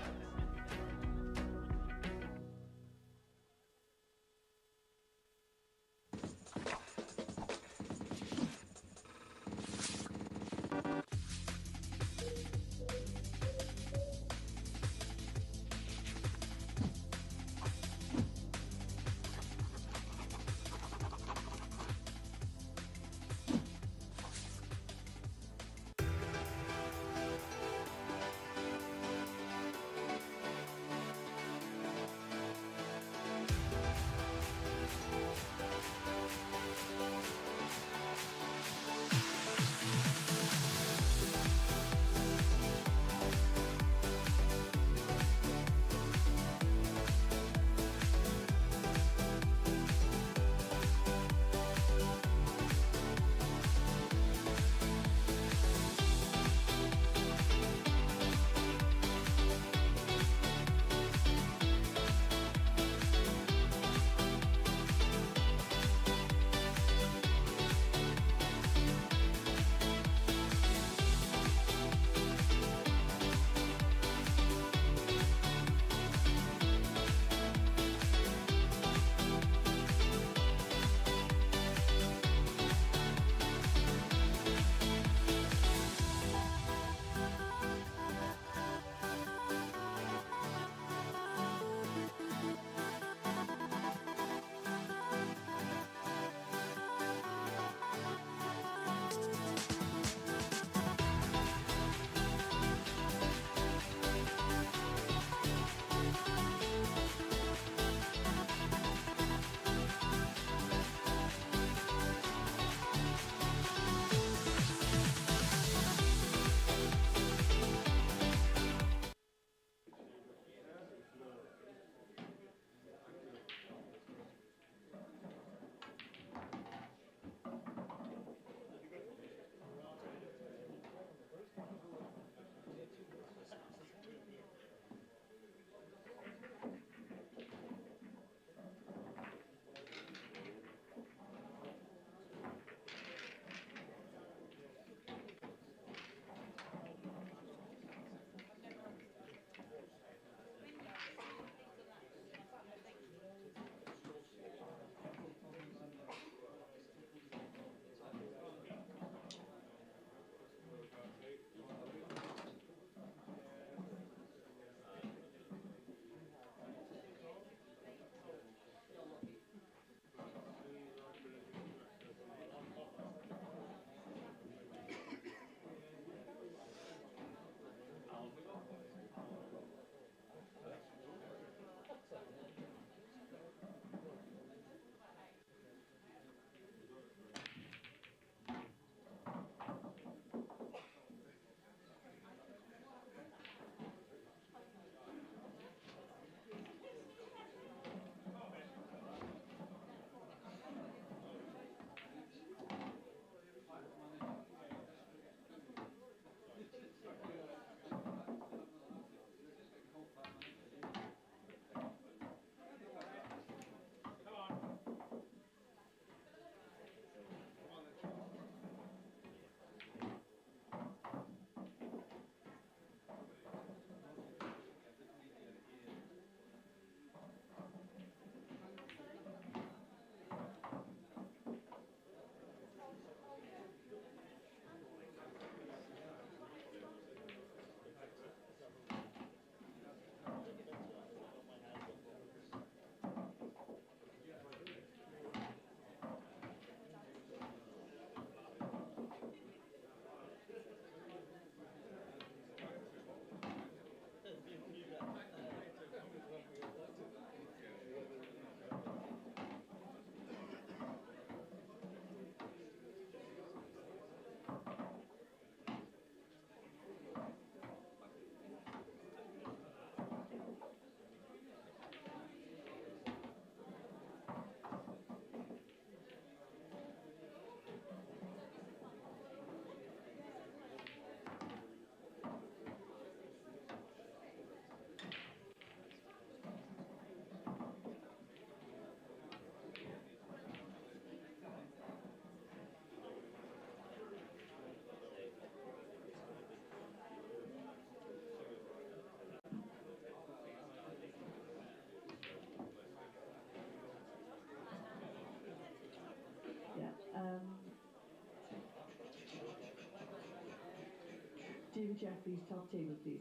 David Jeffries, top table, please.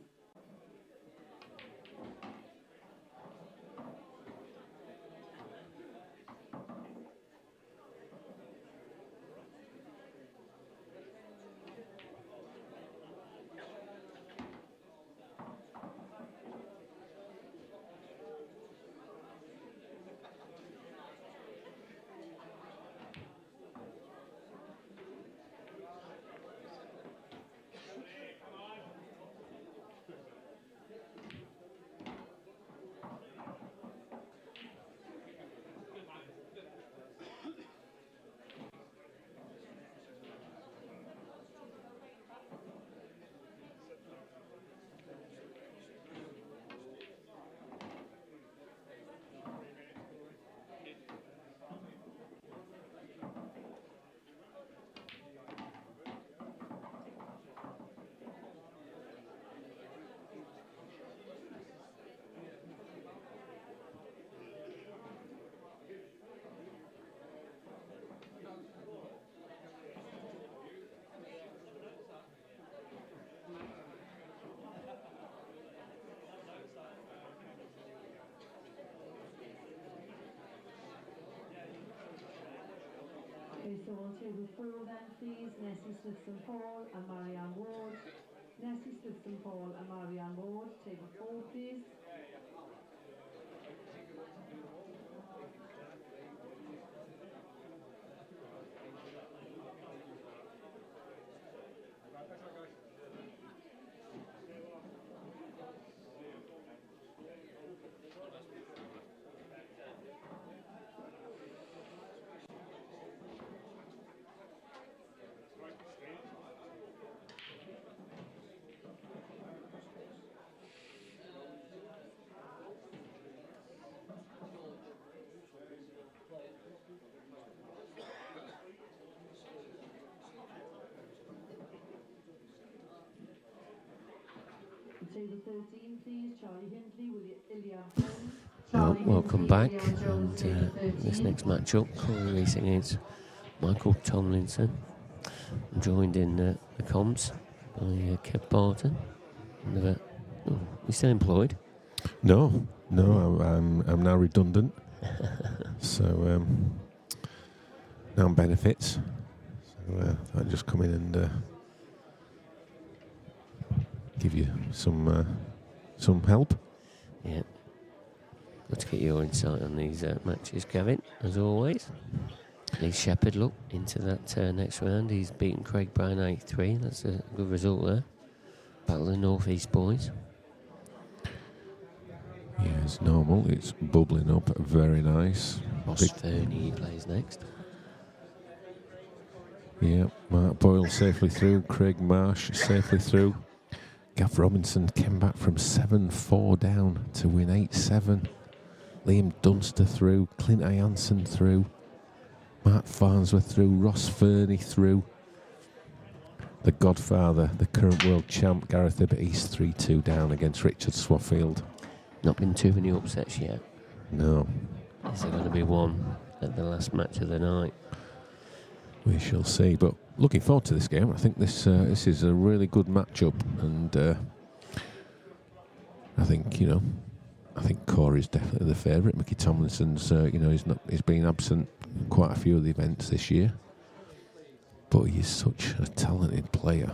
Okay, so on table 4 then, please, Nessie Smith-St. Paul and Marianne Ward. Nessie Smith-St. Paul and Marianne Ward, table 4, please. Table 13, please. Charlie Hindley, Ilya Well, welcome back. And this next matchup, Corey racing against Michael Tomlinson. I'm joined in the comms by Kev Barton. And, oh, you still employed? No, I'm now redundant. So now on benefits. So I just come in and give you some help. Yeah. Good to get your insight on these matches, Kevin, as always. Lee Shepherd, look, into that next round. He's beaten Craig Brown 8-3. That's a good result there. Battle of the North East boys. Yeah, it's normal. It's bubbling up. Very nice. Ross Fernie plays next. Yeah, Mark Boyle safely through. Craig Marsh safely through. Gav Robinson came back from 7-4 down to win 8-7. Liam Dunster through. Clint Janssen through. Mark Farnsworth through. Ross Fernie through. The Godfather, the current world champ, Gareth Ibbott East 3-2 down against Richard Swaffield. Not been too many upsets yet. No. Is there going to be one at the last match of the night? We shall see, but looking forward to this game. I think this is a really good matchup, and I think Corey's definitely the favourite. Mickey Tomlinson's, he's been absent in quite a few of the events this year, but he's such a talented player.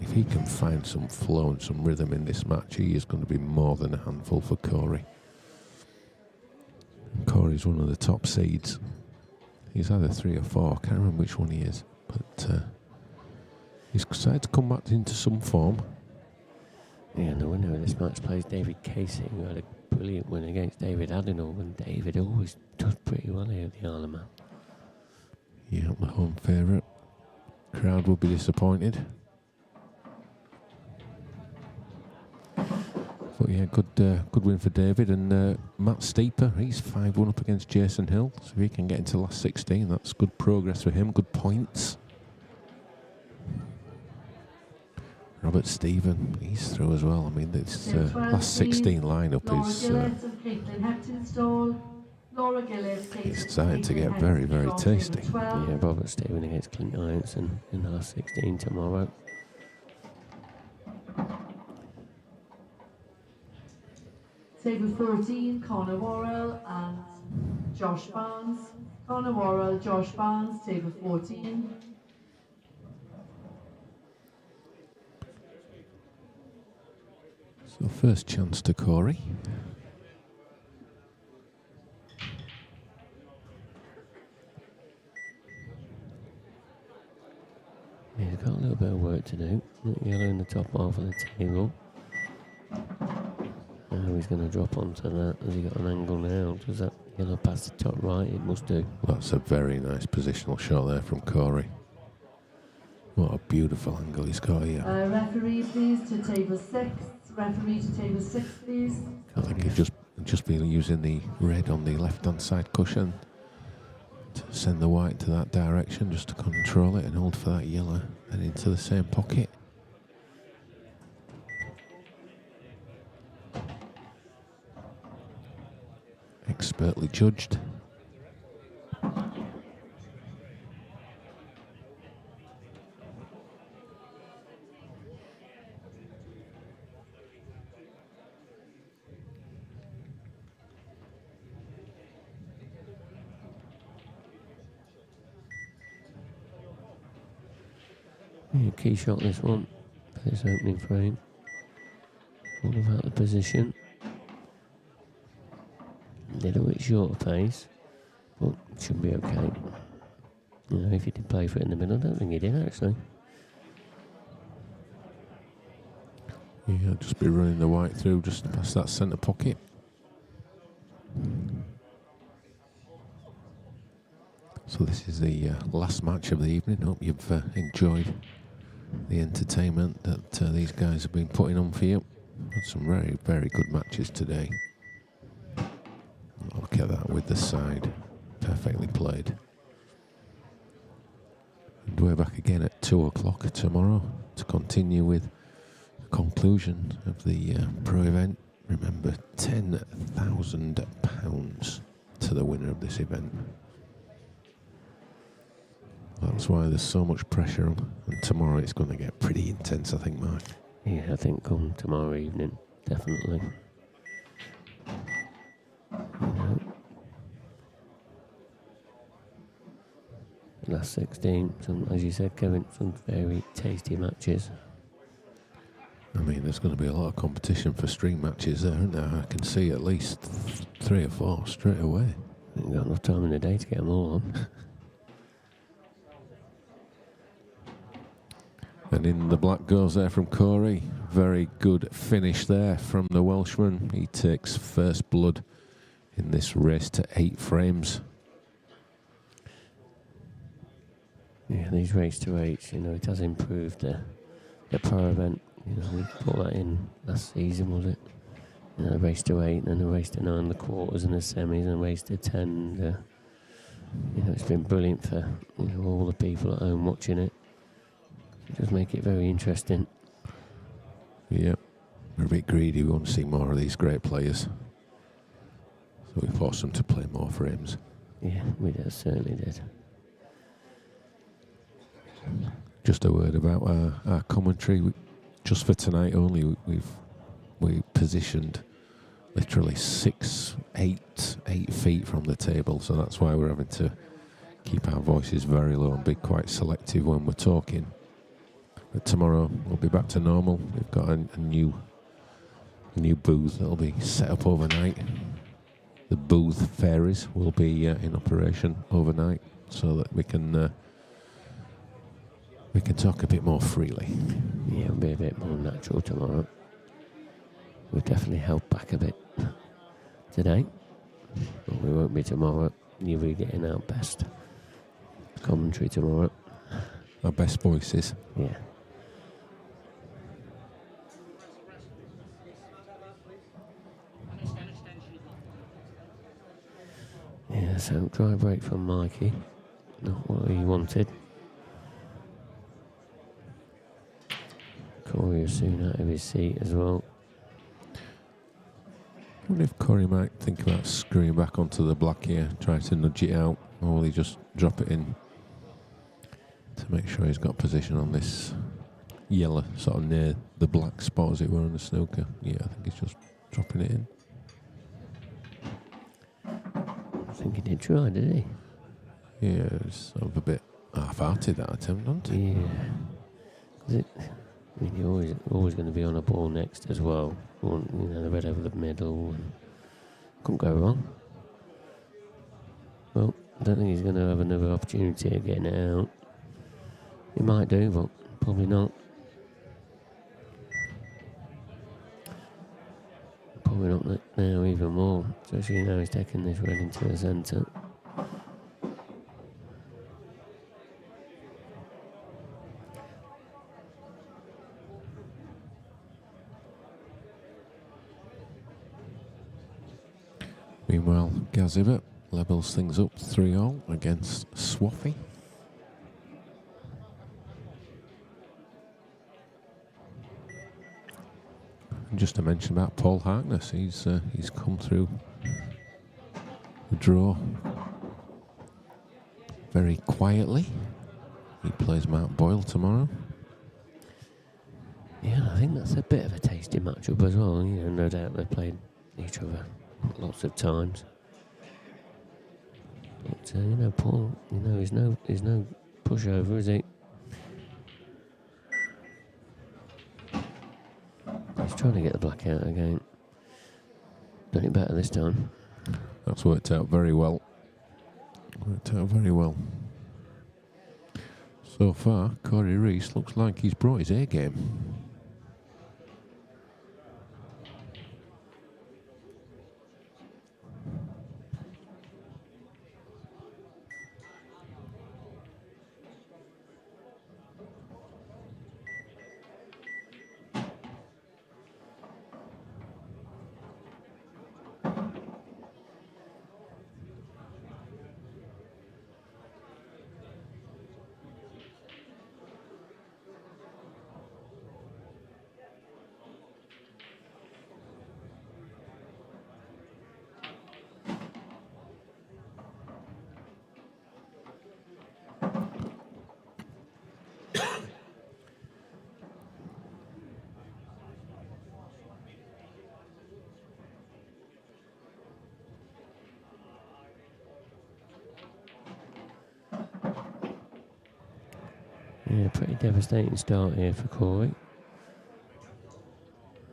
If he can find some flow and some rhythm in this match, he is going to be more than a handful for Corey. And Corey's one of the top seeds. He's either 3 or 4, I can't remember which one he is, but he's decided to come back into some form. Yeah, and the winner of this match plays David Casey, who had a brilliant win against David Adenauer, and David always does pretty well here at the Isle of Man. Yeah, the home favourite. Crowd will be disappointed. But yeah, good win for David. And Matt Steeper, he's 5-1 up against Jason Hill. So if he can get into last 16, that's good progress for him, good points. Robert Stephen, he's through as well. I mean, this last 16 lineup is it's starting to get very, very tasty. Yeah, Robert Stephen against Clint Ianson in the last 16 tomorrow. Table 14, Connor Worrell and Josh Barnes. Connor Worrell, Josh Barnes, table 14. So first chance to Corey. Yeah, he's got a little bit of work to do. Yellow in the top half of the table. Now he's going to drop onto that. Has he got an angle now? Does that yellow pass the top right? It must do. That's a very nice positional shot there from Corey. What a beautiful angle he's got here. Referee, please, to table 6. Referee to table 6, please. I think he'd just be using the red on the left-hand side cushion to send the white to that direction, just to control it and hold for that yellow and into the same pocket. Expertly judged. Yeah, key shot this one, for this opening frame. All about the position. A little bit shorter pace, but should be okay. You know, if he did play for it in the middle, I don't think he did actually. Yeah, just be running the white through just past that centre pocket. So this is the last match of the evening. Hope you've enjoyed the entertainment that these guys have been putting on for you. Had some very, very good matches today. Look at that with the side. Perfectly played. And we're back again at 2 o'clock tomorrow to continue with the conclusion of the pro event. Remember, £10,000 to the winner of this event. That's why there's so much pressure on. And tomorrow it's going to get pretty intense, I think, Mark. Yeah, I think come tomorrow evening, definitely. Last 16, some, as you said, Kevin, some very tasty matches. I mean, there's going to be a lot of competition for stream matches there, isn't there? I can see at least 3 or 4 straight away. Ain't got enough time in the day to get them all on. And in the black goes there from Corey. Very good finish there from the Welshman. He takes first blood in this race to 8 frames. Yeah, these race to 8s, you know, it has improved the pro event. You know, we put that in last season, was it? You know, a race to 8, and then a race to 9, the quarters and the semis, and a race to 10. You know, it's been brilliant for all the people at home watching it. It does make it very interesting. Yep, we're a bit greedy. We want to see more of these great players. So we forced them to play more frames. Yeah, we did, certainly did. Just a word about our commentary. Just for tonight only, we positioned literally 8 feet from the table. So that's why we're having to keep our voices very low and be quite selective when we're talking. But tomorrow we'll be back to normal. We've got a new booth that'll be set up overnight. The booth fairies will be in operation overnight, so that we can talk a bit more freely. Yeah, it'll be a bit more natural tomorrow. We'll definitely held back a bit today, but we won't be tomorrow. You'll be getting our best commentary tomorrow. Our best voices. Yeah. Yeah, so dry break from Mikey. Not what he wanted. Corey is soon out of his seat as well. I wonder if Corey might think about screwing back onto the black here, try to nudge it out, or will he just drop it in to make sure he's got position on this yellow, sort of near the black spot as it were on the snooker. Yeah, I think he's just dropping it in. think he did try, did he? Yeah, it's sort of a bit half-hearted, that attempt, wasn't it? Yeah. I mean, you're always going to be on a ball next as well. You know, the red over the middle. And couldn't go wrong. Well, I don't think he's going to have another opportunity of getting it out. He might do, but probably not. Probably not now even more, especially now he's taking this red into the centre. Meanwhile, Gaziva levels things up 3-all against Swaffy. And just to mention about Paul Harkness, he's come through the draw very quietly. He plays Mark Boyle tomorrow. Yeah, I think that's a bit of a tasty matchup as well. You know, no doubt they've played each other lots of times. But you know, Paul, you know, he's no pushover, is he? He's trying to get the black out again. Done it better this time. That's worked out very well. So far, Corey Reese looks like he's brought his A game. Yeah, pretty devastating start here for Corey.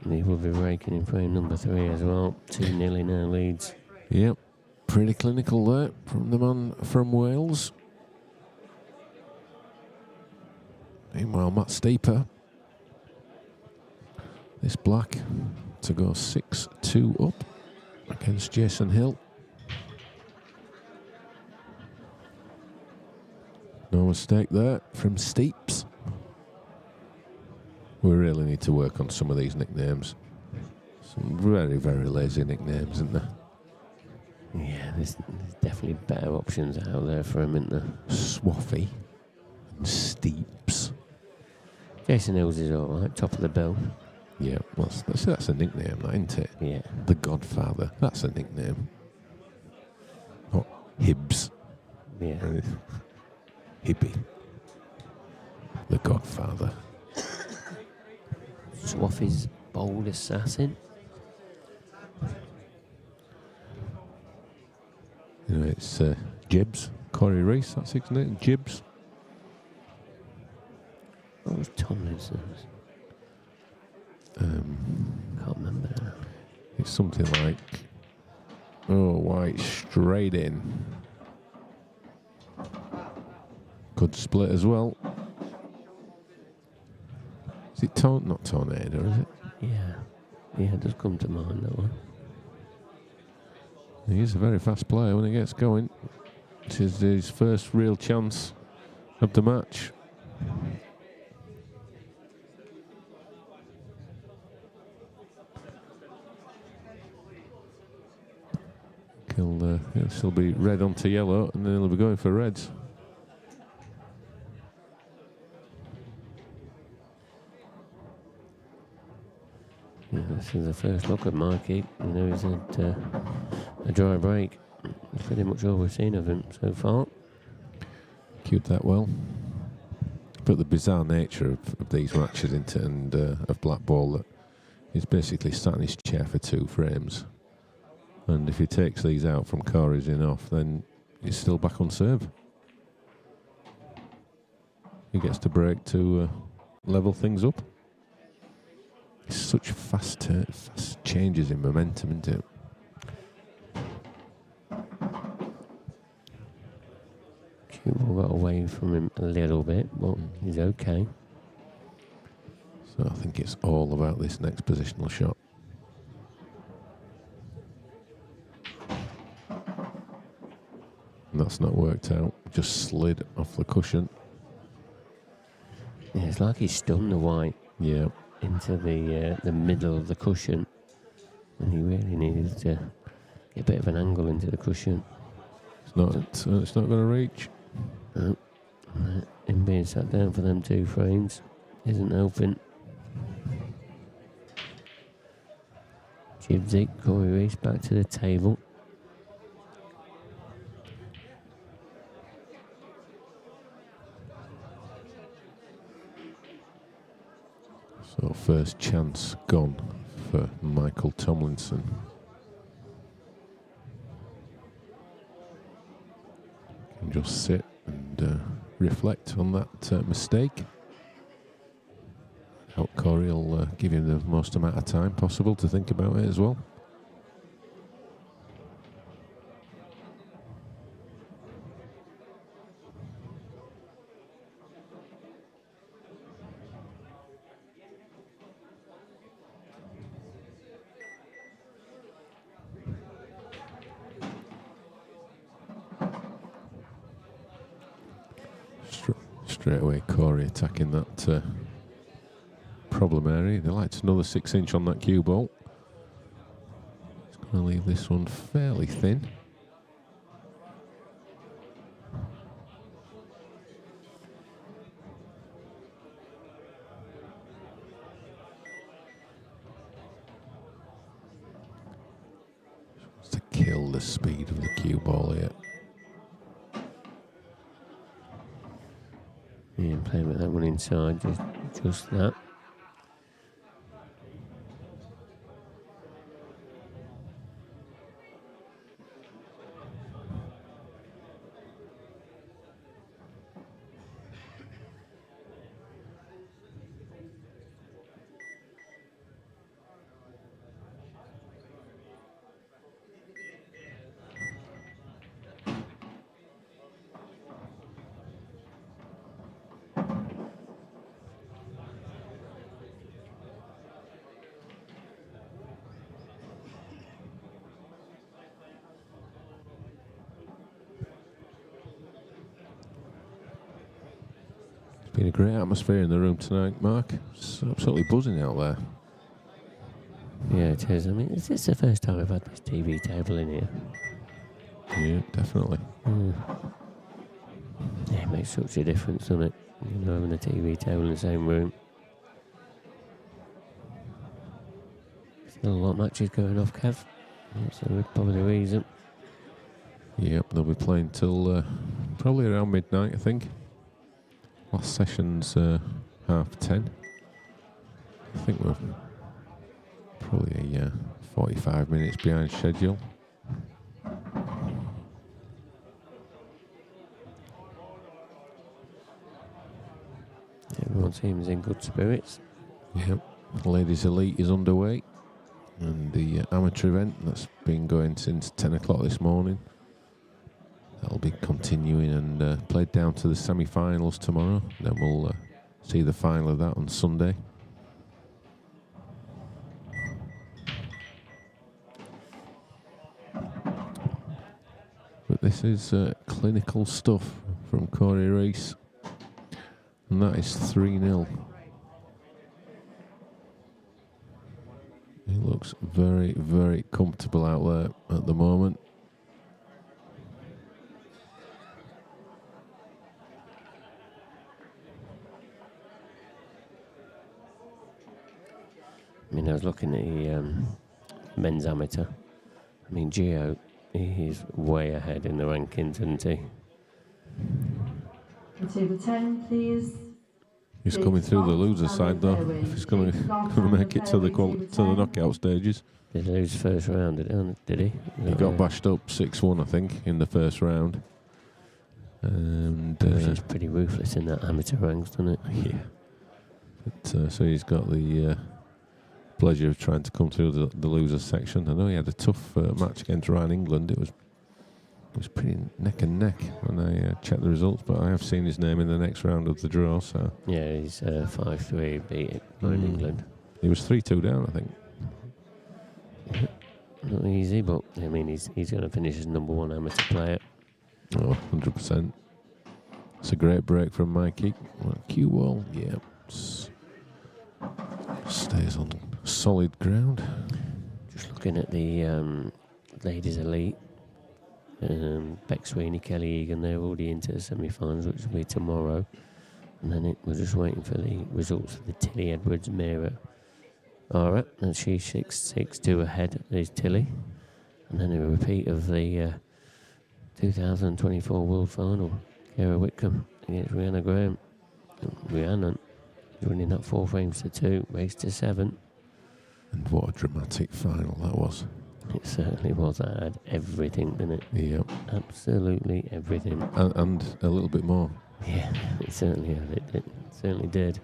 And he will be raking in frame number 3 as well. 2-0 in our leads. Yep, pretty clinical there from the man from Wales. Meanwhile, Matt Steeper, this black, to go 6-2 up against Jason Hill. No mistake there from Steeps. We really need to work on some of these nicknames. Some very, very lazy nicknames, isn't there? Yeah, there's definitely better options out there for him, isn't there? Swaffy and Steeps. Jason Hills is alright, top of the bill. Yeah, well, that's a nickname, that, isn't it? Yeah. The Godfather, that's a nickname. Not Hibbs. Yeah. Hippie. The Godfather. Swaffy's bold assassin. You know, it's Jibbs, Corey Reese, that's it, isn't it? Jibbs. What was Tomlinson's? Can't remember now. It's something like, White straight in. Good split as well. Is it not Tornado, is it? Yeah, it does come to mind, that one. He is a very fast player when he gets going. This is his first real chance of the match. He'll still be red onto yellow, and then he'll be going for reds. Yeah, this is the first look at Mikey. You know, he's had a dry break. That's pretty much all we've seen of him so far. Cued that well. But the bizarre nature of these matches of blackball, that he's basically sat in his chair for 2 frames And if he takes these out from Corey's in off, then he's still back on serve. He gets to break to level things up. It's such fast changes in momentum, isn't it? Cuba got away from him a little bit, but he's okay. So I think it's all about this next positional shot. And that's not worked out. Just slid off the cushion. Yeah, it's like he's stunned the white. Yeah. Into the middle of the cushion, and he really needed to get a bit of an angle into the cushion. It's not going to reach. No. Him being sat down for them 2 frames isn't helping. Jibsy, Corey Reese back to the table. So first chance gone for Michael Tomlinson. Can just sit and reflect on that mistake. Hope Corey will give him the most amount of time possible to think about it as well. Straight away, Corey attacking that problem area. They liked another 6-inch on that cue ball. He's going to leave this one fairly thin. Just to kill the speed of the cue ball here. Yeah, playing with that one inside, just that. Been a great atmosphere in the room tonight, Mark. It's absolutely buzzing out there. Yeah, it is. I mean, is this the first time I've had this TV table in here? Yeah, definitely. Yeah, it makes such a difference, doesn't it? You know, having a TV table in the same room. Still a lot of matches going off, Kev. That's probably the reason. Yep, they'll be playing till probably around midnight, I think. Last session's 10:30. I think we're probably 45 minutes behind schedule. Everyone seems in good spirits. Yep, Ladies Elite is underway, and the amateur event that's been going since 10 o'clock this morning. That'll be continuing and played down to the semi-finals tomorrow. Then we'll see the final of that on Sunday. But this is clinical stuff from Corey Reese. And that is 3-0. He looks very, very comfortable out there at the moment. I mean, I was looking at the men's amateur. I mean, Gio, he's way ahead in the rankings, isn't he? Table 10, please. He's coming through the loser side though. If he's going to make it to the knockout stages. Did he lose first round? Did he? He got bashed up 6-1, I think, in the first round. And he's pretty ruthless in that amateur ranks, doesn't it? Yeah. But, so he's got the pleasure of trying to come through the losers section. I know he had a tough match against Ryan England. It was pretty neck and neck when I checked the results, but I have seen his name in the next round of the draw. So yeah, he's 5-3, beat Ryan England. He was 3-2 down, I think. Not easy, but I mean, he's going to finish as #1 amateur player. Oh, 100%. It's a great break from Mikey. Cue ball, yeah. Stays on solid ground. Just looking at the ladies elite. Beck Sweeney, Kelly Egan, they're already into the semi-finals, which will be tomorrow. And then we're just waiting for the results of the Tilly Edwards Mira. Alright, and she's 6-2 ahead, is Tilly. And then a repeat of the 2024 World Final, Kara Whitcomb against Rihanna Graham. Rihanna is winning that 4 frames to 2, race to 7. And what a dramatic final that was. It certainly was. That had everything, didn't it? Yep. Absolutely everything. And a little bit more. Yeah, it certainly had. It certainly did.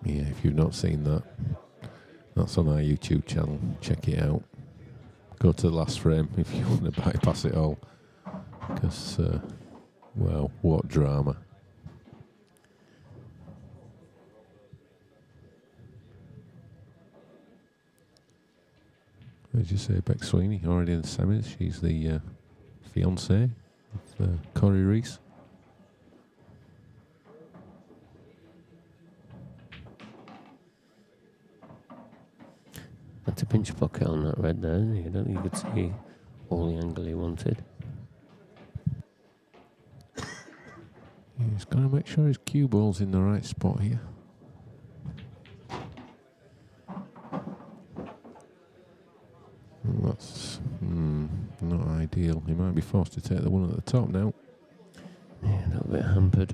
Yeah, if you've not seen that, that's on our YouTube channel. Check it out. Go to the last frame if you want to bypass it all. Because, well, what drama. What did you say, Beck Sweeney? Already in the semis. She's the fiancée of Corey Reese. That's a pinch pocket on that red there, isn't it? I don't think you could see all the angle he wanted. He's got to make sure his cue ball's in the right spot here. That's not ideal. He might be forced to take the one at the top now. Yeah, a little bit hampered.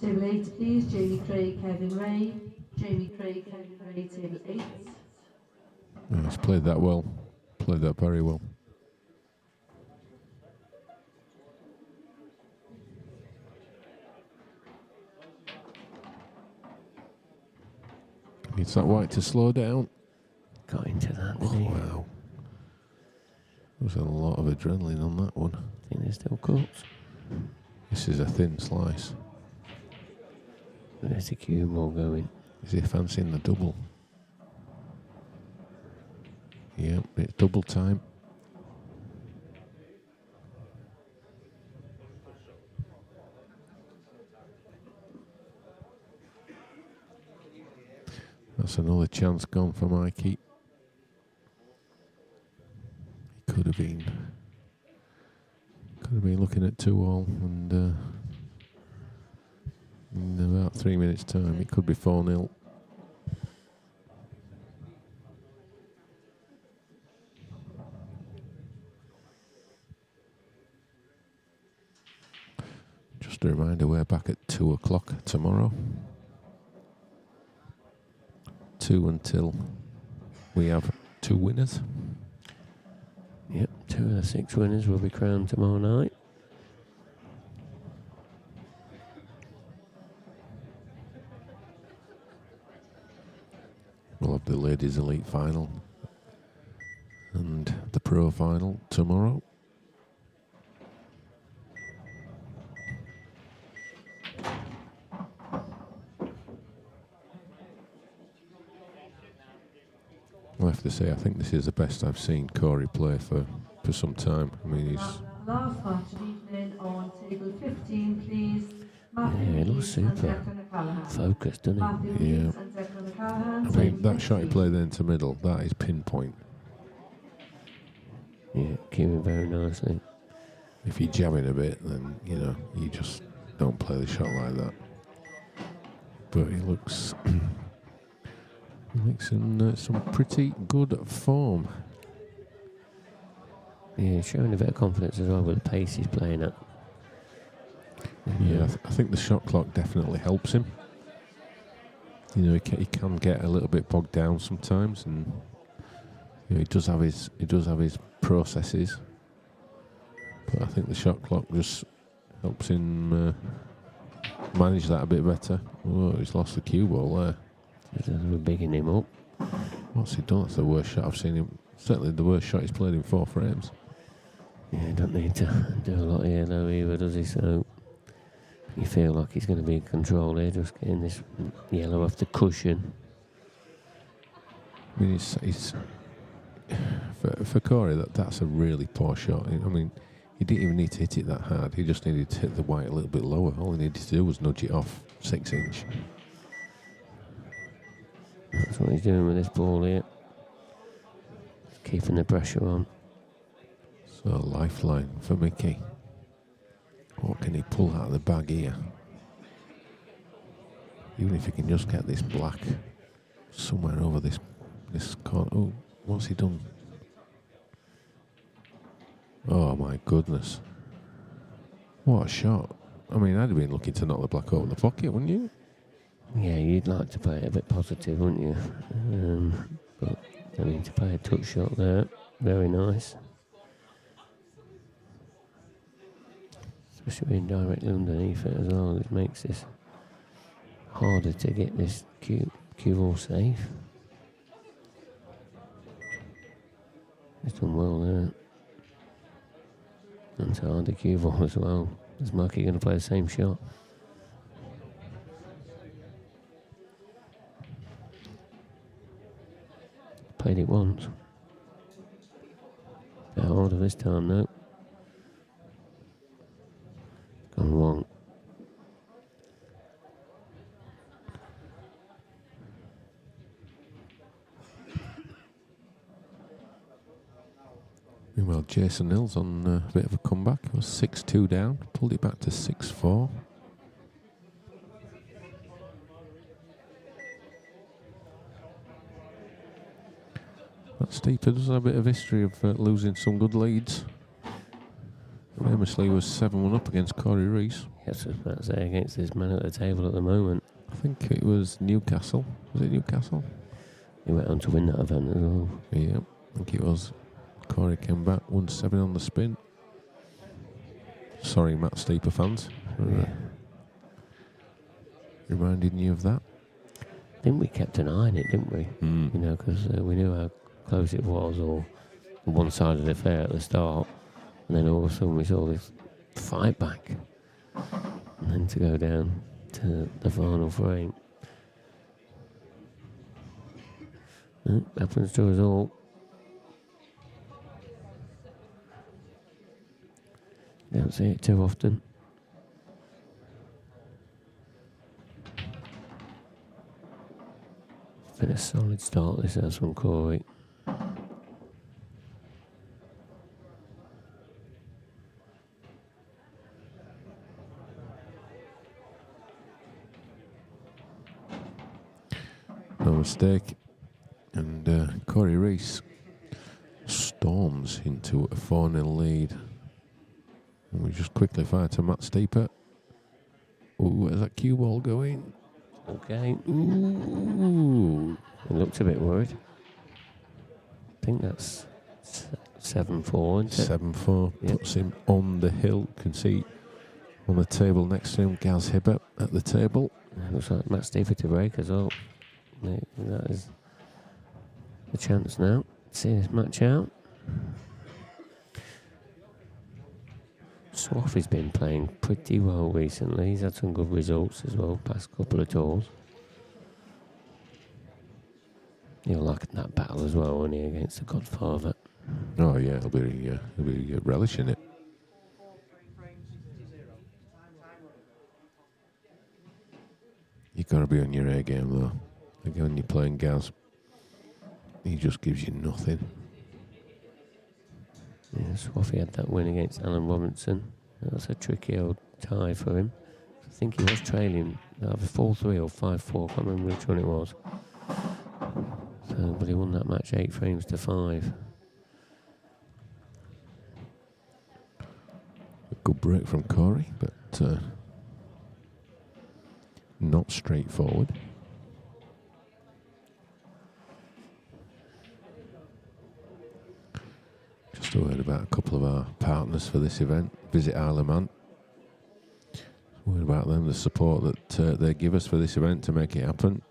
Table 8, please. Jamie Craig, Kevin Ray. Jamie Craig, Kevin Ray, table 8. Oh, he's played that well. Played that very well. Needs that white to slow down. Got into that, Oh, didn't he? wow. There's a lot of adrenaline on that one. I think they're still caught. This is a thin slice. There's the cue ball going. Is he fancying the double? Yep, it's double time. That's another chance gone for Mikey. He could have been looking at 2-all, and in about 3 minutes' time, it could be 4-0. Just a reminder, we're back at 2 o'clock tomorrow. 2 until we have 2 winners. Yep, 2 of the 6 winners will be crowned tomorrow night. We'll have the ladies' elite final and the pro final tomorrow. I have to say, I think this is the best I've seen Corey play for some time. I mean, he's... Last match of the evening on table 15, please. Yeah, he looks super focused, doesn't he? Yeah. I mean, that shot he played into middle, that is pinpoint. Yeah, cueing very nicely. If you're jamming a bit, then, you know, you just don't play the shot like that. But he looks... he looks in some pretty good form. Yeah, showing a bit of confidence as well with the pace he's playing at. Yeah, I think the shot clock definitely helps him. You know, he can get a little bit bogged down sometimes, and you know, he does have his processes. But I think the shot clock just helps him manage that a bit better. Oh, he's lost the cue ball there. We're bigging him up. What's he done? That's the worst shot I've seen him. Certainly the worst shot he's played in 4 frames. Yeah, he don't need to do a lot here though either, does he? So you feel like he's going to be in control here, just getting this yellow off the cushion. I mean, he's for Corey, that's a really poor shot. I mean, he didn't even need to hit it that hard. He just needed to hit the white a little bit lower. All he needed to do was nudge it off 6 inch. That's what he's doing with this ball here. Just keeping the pressure on. So, lifeline for Mickey. What can he pull out of the bag here? Even if he can just get this black somewhere over this corner. Oh, what's he done? Oh my goodness. What a shot. I mean, I'd have been looking to knock the black over the pocket, wouldn't you? Yeah, you'd like to play it a bit positive, wouldn't you? But, I mean, to play a touch shot there, very nice. Especially being directly underneath it as well, it makes this harder to get this cue ball safe. He's done well there. And it's a harder cue ball as well. Is Marky going to play the same shot? Played it once. Bit harder this time though. Gone wrong. Meanwhile, Jason Hills on a bit of a comeback. He was 6-2 down, pulled it back to 6-4. That Steeper does have a bit of history of losing some good leads. Famously was 7-1 up against Corey Reese. Yes, I was about to say, against this man at the table at the moment. I think it was Newcastle. Was it Newcastle? He went on to win that event as well. Yeah, I think it was. Corey came back, won 7 on the spin. Sorry, Matt Steeper fans. Yeah. Reminding you of that. I think we kept an eye on it, didn't we? Mm. You know, because we knew how close it was, or one side of the fair at the start, and then all of a sudden we saw this fight back, and then to go down to the final frame. Happens to us all. Don't see it too often. Been a solid start this has from Corey. No mistake. And Corey Reese storms into a 4-0 lead. And we just quickly fire to Matt Steeper. Ooh, where's that cue ball going? Okay. Ooh. It looks a bit worried. I think that's 7-4, isn't it? 7-4 puts him on the hill. Can see on the table next to him, Gaz Hibbert at the table. Looks like Matt Steeper to break as well. That is the chance now. See this match out. Swaffy's been playing pretty well recently. He's had some good results as well, past couple of tours. He'll like that battle as well, won't he, against the Godfather? Oh yeah, he'll be relishing it. You've got to be on your A game though. Again, when you're playing Gaz, he just gives you nothing. Yeah, Swaffy had that win against Alan Robinson. That was a tricky old tie for him. I think he was trailing either 4-3 or 5-4. I can't remember which one it was. So, but he won that match 8 frames to 5. Good break from Corey, but not straightforward. Just a word about a couple of our partners for this event. Visit Isle of Man. A word about them, the support that they give us for this event to make it happen.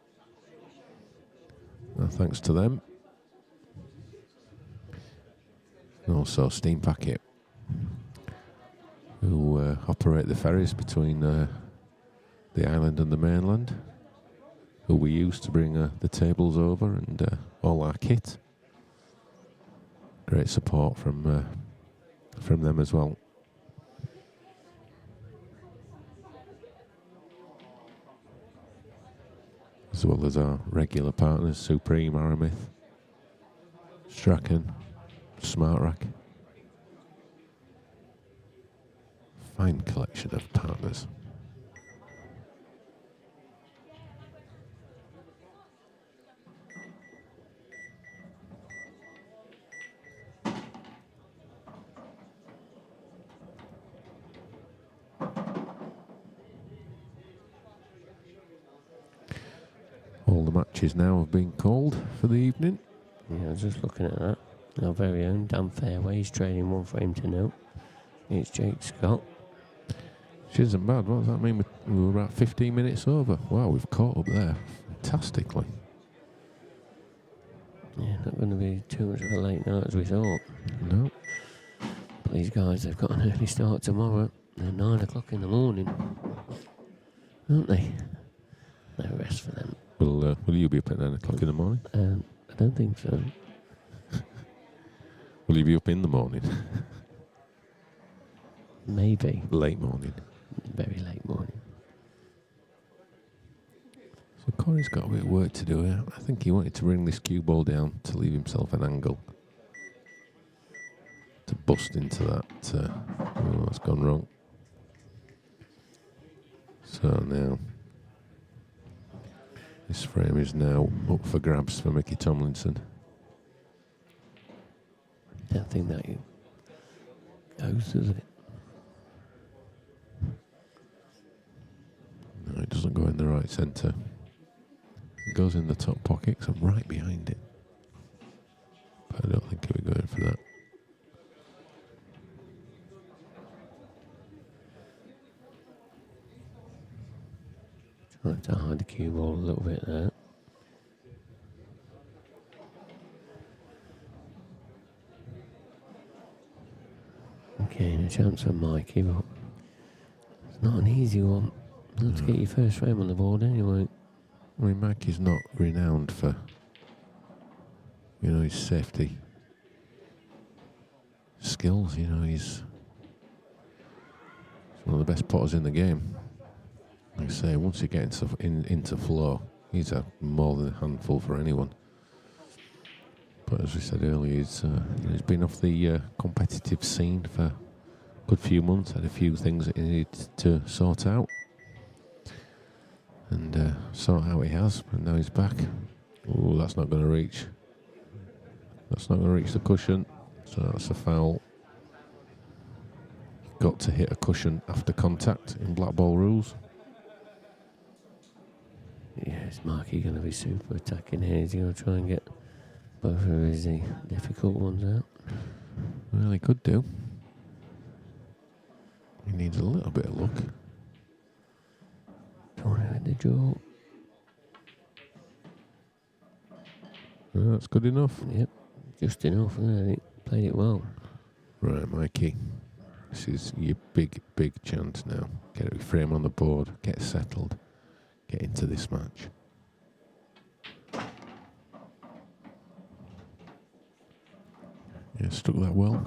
Thanks to them. And also Steam Packet, who operate the ferries between the island and the mainland, who we use to bring the tables over and all our kit. Great support from them as well. As well as our regular partners, Supreme, Aramith, Strachan, Smart Rack. Fine collection of partners. All the matches now have been called for the evening. Yeah, I was just looking at that. Our very own Dan Fairway's trailing 1-0. It's Jake Scott. Which isn't bad. What does that mean? We were about 15 minutes over. Wow, we've caught up there fantastically. Yeah, not going to be too much of a late night as we thought. No. But these guys, they've got an early start tomorrow. They're 9 o'clock in the morning. Aren't they? No rest for them. Will you be up at 9 o'clock in the morning? I don't think so. Will you be up in the morning? Maybe. Late morning. Very late morning. So Corey's got a bit of work to do here. I think he wanted to bring this cue ball down to leave himself an angle to bust into that. Oh, that's gone wrong. So now this frame is now up for grabs for Mickey Tomlinson. I don't think that goes, does it? No, it doesn't go in the right centre. It goes in the top pocket because I'm right behind it. But I don't think he'll be going for that. Trying to hide the cue ball a little bit there. Okay, and a chance for Mikey, but it's not an easy one. Not to get your first frame on the board anyway. I mean, Mikey's not renowned for, his safety skills. He's one of the best putters in the game. Like I say, once you get into flow, he's a more than a handful for anyone. But as we said earlier, he's been off the competitive scene for a good few months, had a few things that he needed to sort out. And sort out he has, and now he's back. Oh, that's not going to reach. That's not going to reach the cushion, so that's a foul. You've got to hit a cushion after contact in blackball rules. Yeah, is Marky going to be super attacking here? Is he going to try and get both of his difficult ones out? Well, he could do. He needs a little bit of luck. Trying to hit the jaw. Well, that's good enough. Yep, just enough. I think played it well. Right, Mikey. This is your big, big chance now. Get a frame on the board, get settled, get into this match. Yeah, struck that well.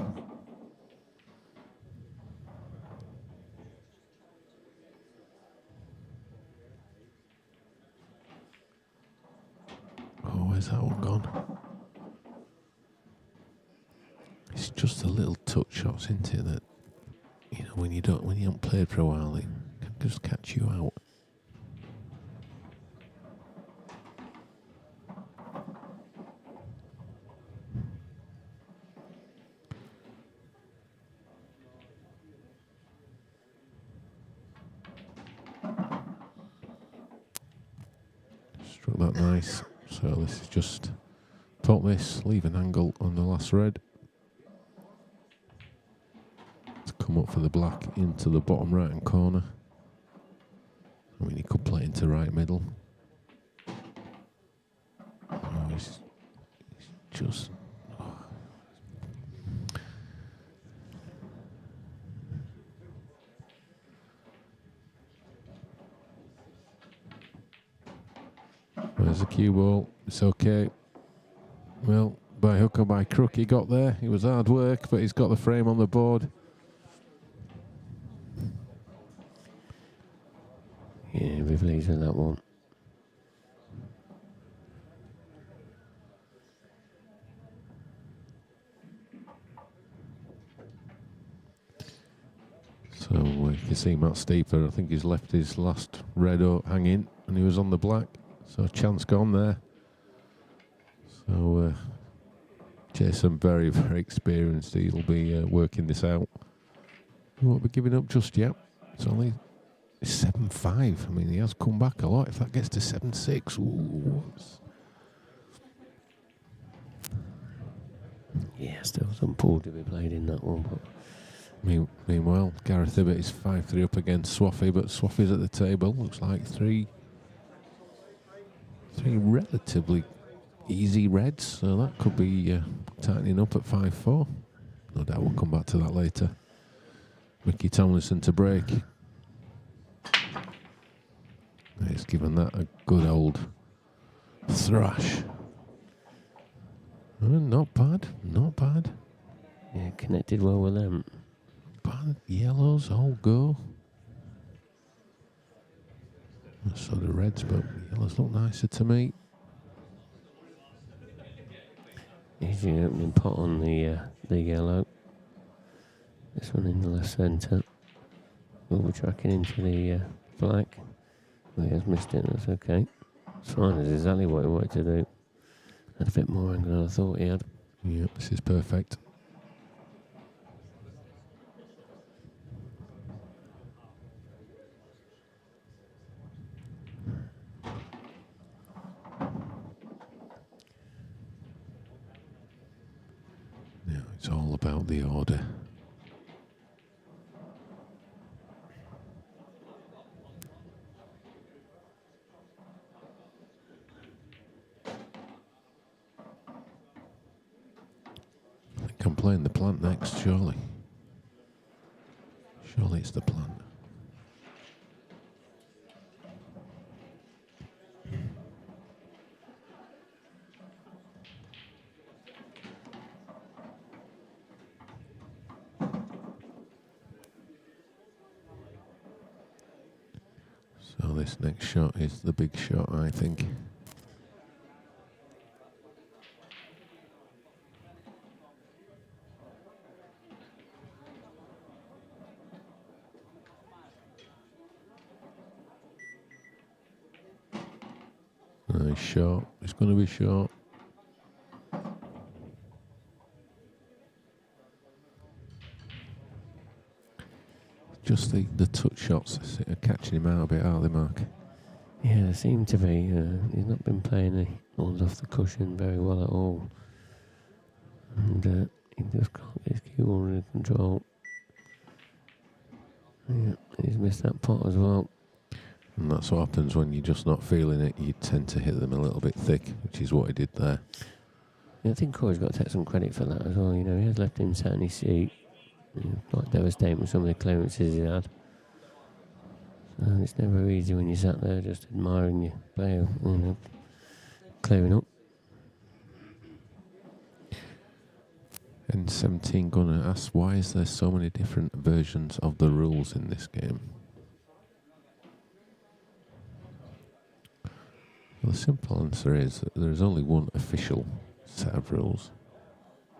Oh, where's that one gone? It's just a little touch shots, isn't it? That when you haven't played for a while, it can just catch you out. that nice. So this is just pop this, leave an angle on the last red. To come up for the black into the bottom right hand corner. I mean, he could play into right middle. Oh, he's just... Where's the cue ball? It's okay. Well, by hook or by crook he got there. It was hard work, but he's got the frame on the board. Yeah, we're pleased with that one. So you can see Matt Steeper, I think he's left his last red hanging and he was on the black. So chance gone there. So Jason, very, very experienced. He'll be working this out. He won't be giving up just yet. It's only 7-5. I mean, he has come back a lot. If that gets to 7-6, ooh. Yeah, still some pool to be played in that one. But Meanwhile, Gareth Ibbott is 5-3 up against Swaffy, but Swaffy's at the table. Looks like three relatively easy reds, so that could be tightening up at 5-4. No doubt we'll come back to that later. Mickey Tomlinson to break. He's given that a good old thrash. Not bad, not bad. yeah, connected well with them. Bad yellows all go. So the reds, but yellows look nicer to me. Easy opening pot on the yellow. This one in the left centre. We'll be tracking into the black. Well, he has missed it, that's okay. It's fine, that's exactly what he wanted to do. Had a bit more angle than I thought he had. Yep, this is perfect. Now it's all about the order. I think I'm playing the plant next, surely. Surely it's the plant. So this next shot is the big shot, I think. Nice shot. It's going to be short. Just the touch shots are catching him out a bit, aren't they, Mark? Yeah, they seem to be. He's not been playing the ones off the cushion very well at all. And he just can't get his cue ball under control. Yeah, he's missed that pot as well. And that's what happens when you're just not feeling it. You tend to hit them a little bit thick, which is what he did there. Yeah, I think Corey's got to take some credit for that as well. You know, he has left him sat in his seat. Quite devastating with some of the clearances he had. So it's never easy when you sat there just admiring your player, you know, clearing up. And 17 gonna ask, why is there so many different versions of the rules in this game? Well, the simple answer is that there is only one official set of rules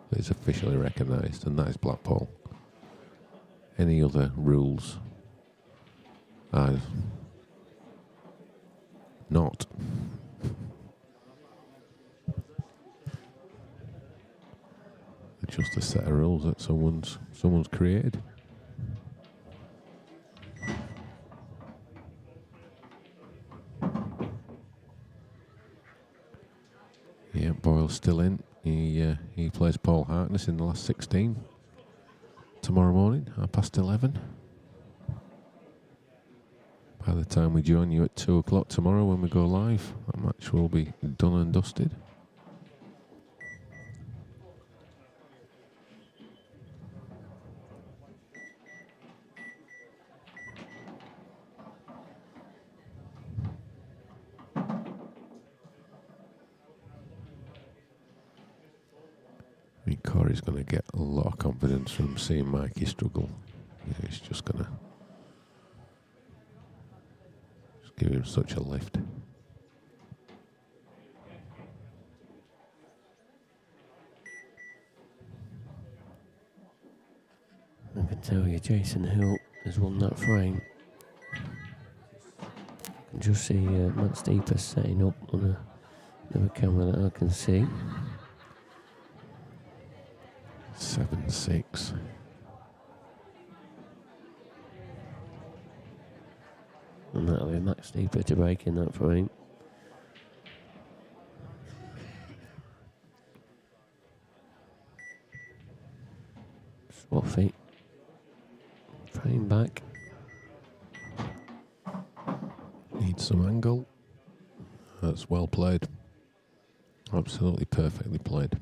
that is officially recognised, and that is blackball. Any other rules are not. It's just a set of rules that someone's created. plays Paul Harkness in the last 16 tomorrow morning, 11:30. By the time we join you at 2 o'clock tomorrow when we go live, that match will be done and dusted. I mean, Corey's going to get a lot of confidence from seeing Mikey struggle. He's just going to give him such a lift. I can tell you Jason Hill has won that frame. I can just see Matt Steeper setting up on another camera that I can see. 7-6. And that'll be Max Steeper to break in that frame. Swaffy. Frame back. Needs some angle. That's well played. Absolutely perfectly played.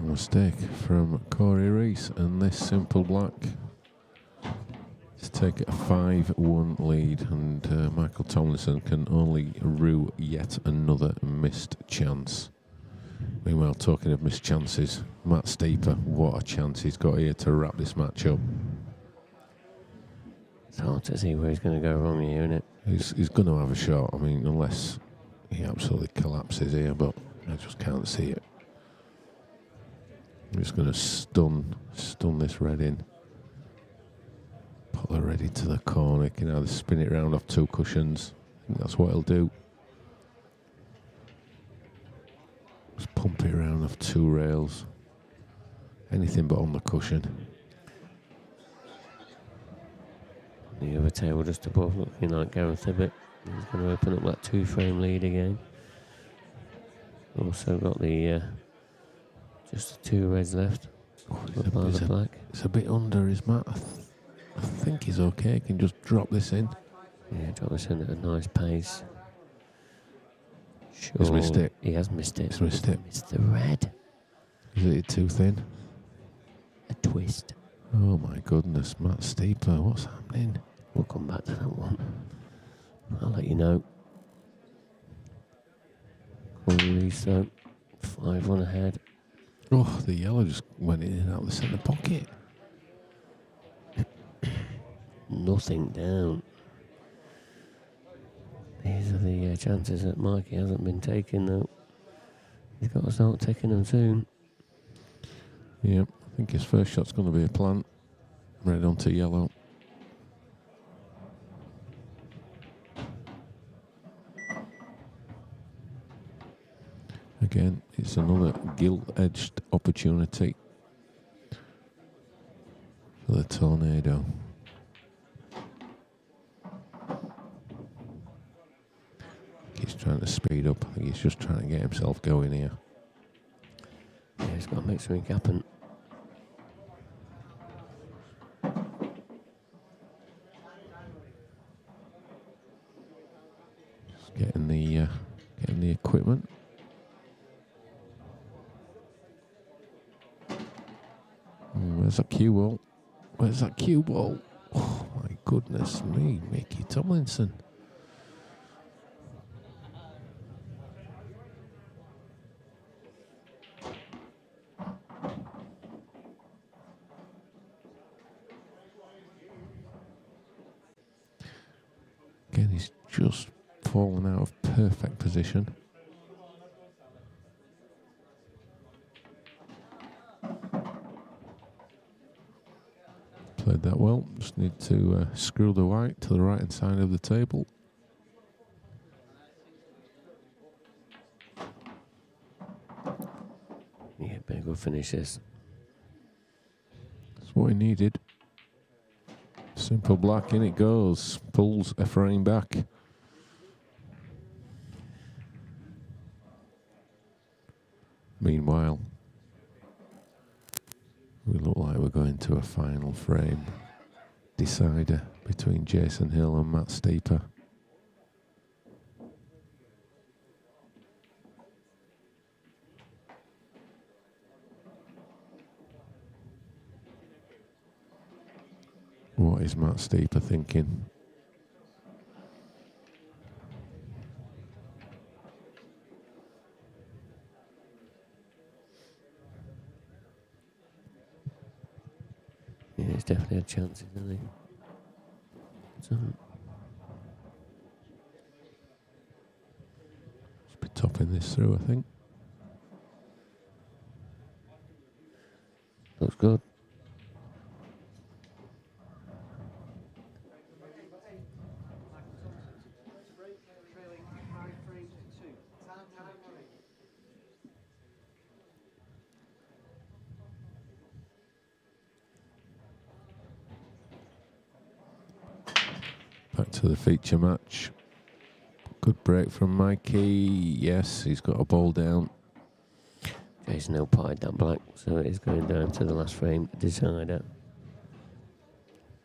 Mistake from Corey Reese and this simple black to take a 5-1 lead, and Michael Tomlinson can only rue yet another missed chance. Meanwhile, talking of missed chances, Matt Steeper, what a chance he's got here to wrap this match up. It's hard to see where he's going to go wrong here, isn't it? He's going to have a shot, I mean, unless he absolutely collapses here, but I just can't see it. I'm just going to stun this red in. Put the red into the corner. You can either spin it round off 2 cushions. I think that's what he'll do. Just pump it around off 2 rails. Anything but on the cushion. The other table just above, looking like Gareth Ibbott. He's going to open up that 2-frame lead again. Also got the just the 2 reds left. It's a bit under his mat. I think he's okay. He can just drop this in. Yeah, drop this in at a nice pace. Sure, He's missed it. He has missed it. He's missed it. Missed the red. Is it too thin? A twist. Oh my goodness, Matt Steeper, what's happening? We'll come back to that one. I'll let you know. Corey's though, 5-1 ahead. Oh, the yellow just went in and out of the centre pocket. Nothing down. These are the chances that Mikey hasn't been taking though. He's got to start taking them soon. Yep, I think his first shot's going to be a plant. Red onto yellow. Again, it's another gilt-edged opportunity for the Tornado. He's trying to speed up. I think he's just trying to get himself going here. Yeah, he's got to make something happen. Just getting the equipment. There's a cue ball. Where's that cue ball? Oh, my goodness me, Mickey Tomlinson. Again, he's just fallen out of perfect position. Played that well. Just need to screw the white to the right hand side of the table. Yeah, very good finishes. That's what he needed. Simple black, in it goes. Pulls a frame back. Meanwhile, we look like we're going to a final frame decider between Jason Hill and Matt Steeper. What is Matt Steeper thinking? Yeah, he's definitely had chances, hasn't he? So, Just be topping this through, I think. looks good. Back to the feature match. Good break from Mikey. Yes, he's got a ball down. Jason Hill pied that black, so it is going down to the last frame decider.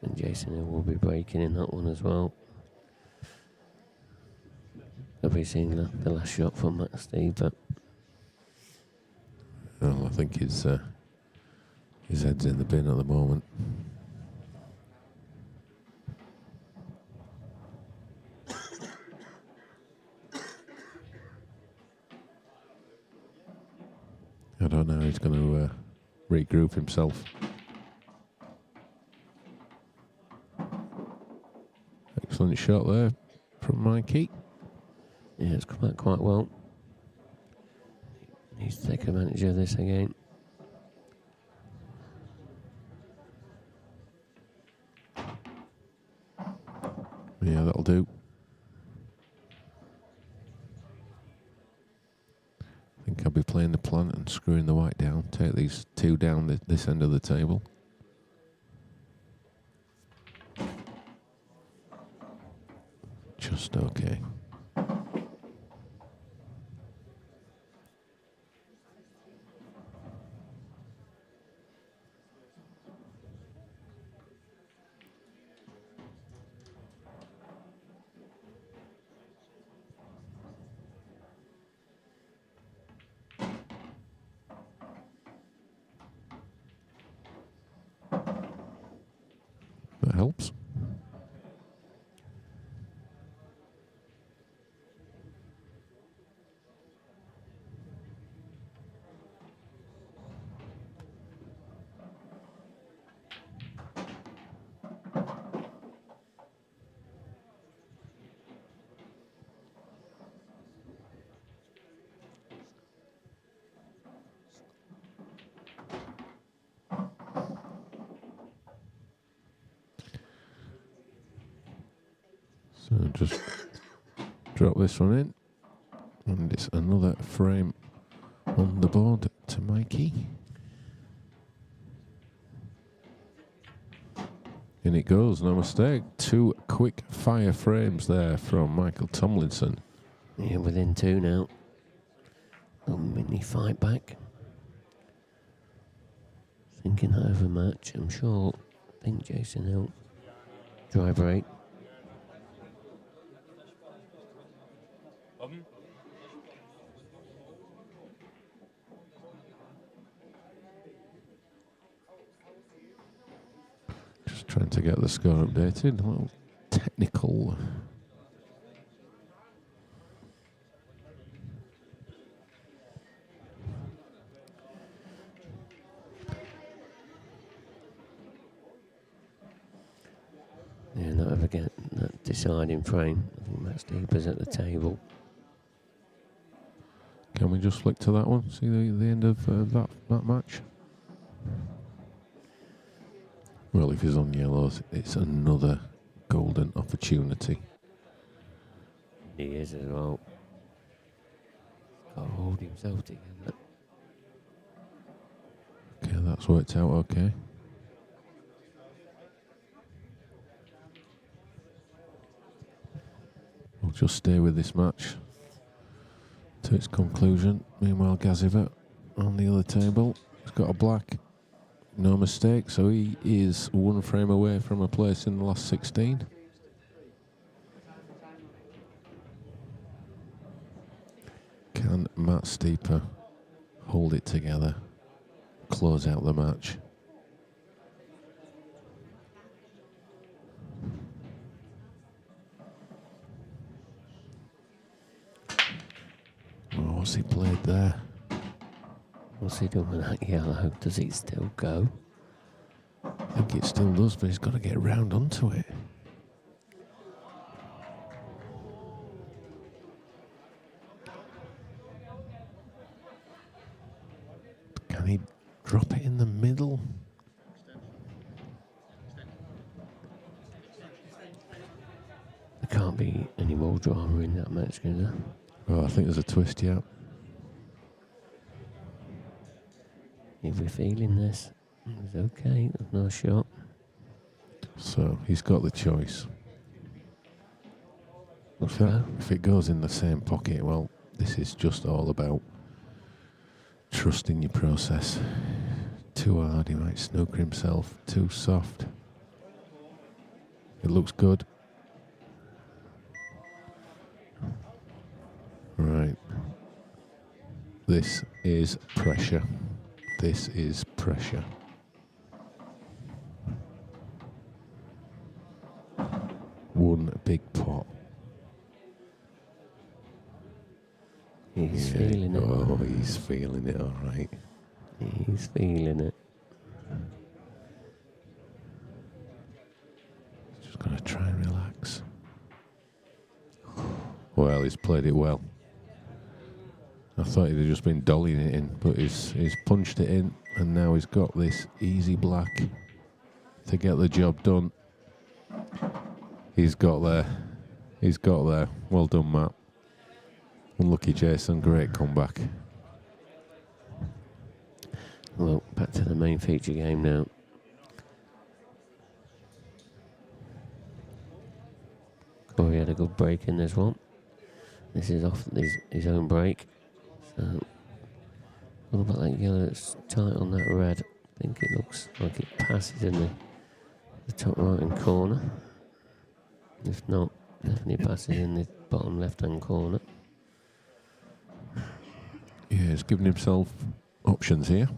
And Jason Hill will be breaking in that one as well. Have we seen the last shot from Matt Steeper? Well, I think his head's in the bin at the moment. I don't know how he's going to regroup himself. Excellent shot there from Mikey. Yeah, it's come out quite well. Needs to take advantage of this again. Yeah, that'll do. I think I'll be playing the plant and screwing the white down. Take these two down this end of the table. Just okay. That helps. So just drop this one in, and it's another frame on the board to Mikey. In it goes, no mistake. 2 quick fire frames there from Michael Tomlinson. Yeah, within 2 now. A mini fight back. Thinking that of a match, I'm sure. I think Jason Hill. Dry break. to get the score updated. A little technical. Yeah, not ever get that deciding frame. I think Matt Steeper's at the table. Can we just flick to that one? See the end of that match? Well, if he's on yellows, it's another golden opportunity. He is as well. Got to hold himself together. Okay, that's worked out okay. We'll just stay with this match to its conclusion. Meanwhile, Gaziva on the other table has got a black. No mistake, so he is one frame away from a place in the last 16. Can Matt Steeper hold it together, close out the match? Oh, what's he played there? What's he doing with that yellow? Does it still go? I think it still does, but he's got to get round onto it. Can he drop it in the middle? There can't be any more drama in that match, can there? Oh, I think there's a twist, yeah. If we're feeling this, it's okay, there's no shot. So he's got the choice. If it goes in the same pocket, well, this is just all about trusting your process. Too hard, he might snooker himself. Too soft. It looks good. Right. This is pressure. This is pressure. One big pot. He's feeling it. Oh, he's feeling it, all right. He's feeling it. Just going to try and relax. Well, he's played it well. I thought he'd have just been dollying it in, but he's punched it in, and now he's got this easy black to get the job done. He's got there. He's got there. Well done, Matt. Unlucky Jason, great comeback. Well, back to the main feature game now. Corey had a good break in this one. This is off his own break. So, what about that yellow that's tight on that red? I think it looks like it passes in the top right hand corner. If not, definitely passes in the bottom left hand corner. Yeah, he's giving himself options here.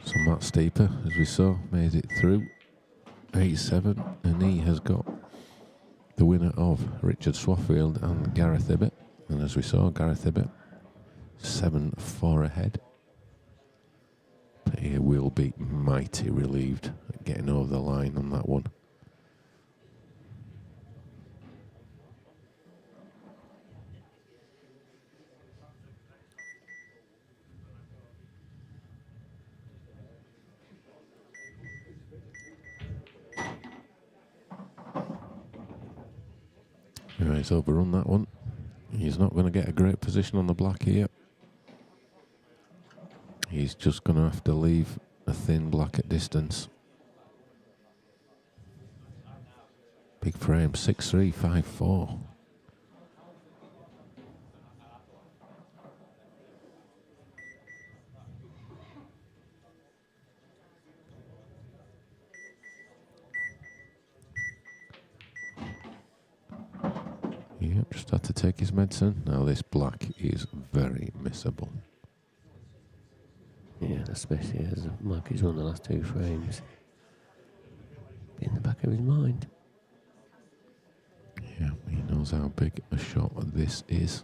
So Matt Steeper, as we saw, made it through 8-7, and he has got the winner of Richard Swaffield and Gareth Ibbott. And as we saw, Gareth Ibbott 7-4 ahead. But he will be mighty relieved at getting over the line on that one. Anyway, he's overrun that one. He's not going to get a great position on the black here. He's just going to have to leave a thin black at distance. Big frame, 6-3, 5-4. Yep, just had to take his medicine. Now this black is very missable. Yeah, especially as Mikey's won the last 2 frames. In the back of his mind. Yeah, he knows how big a shot this is.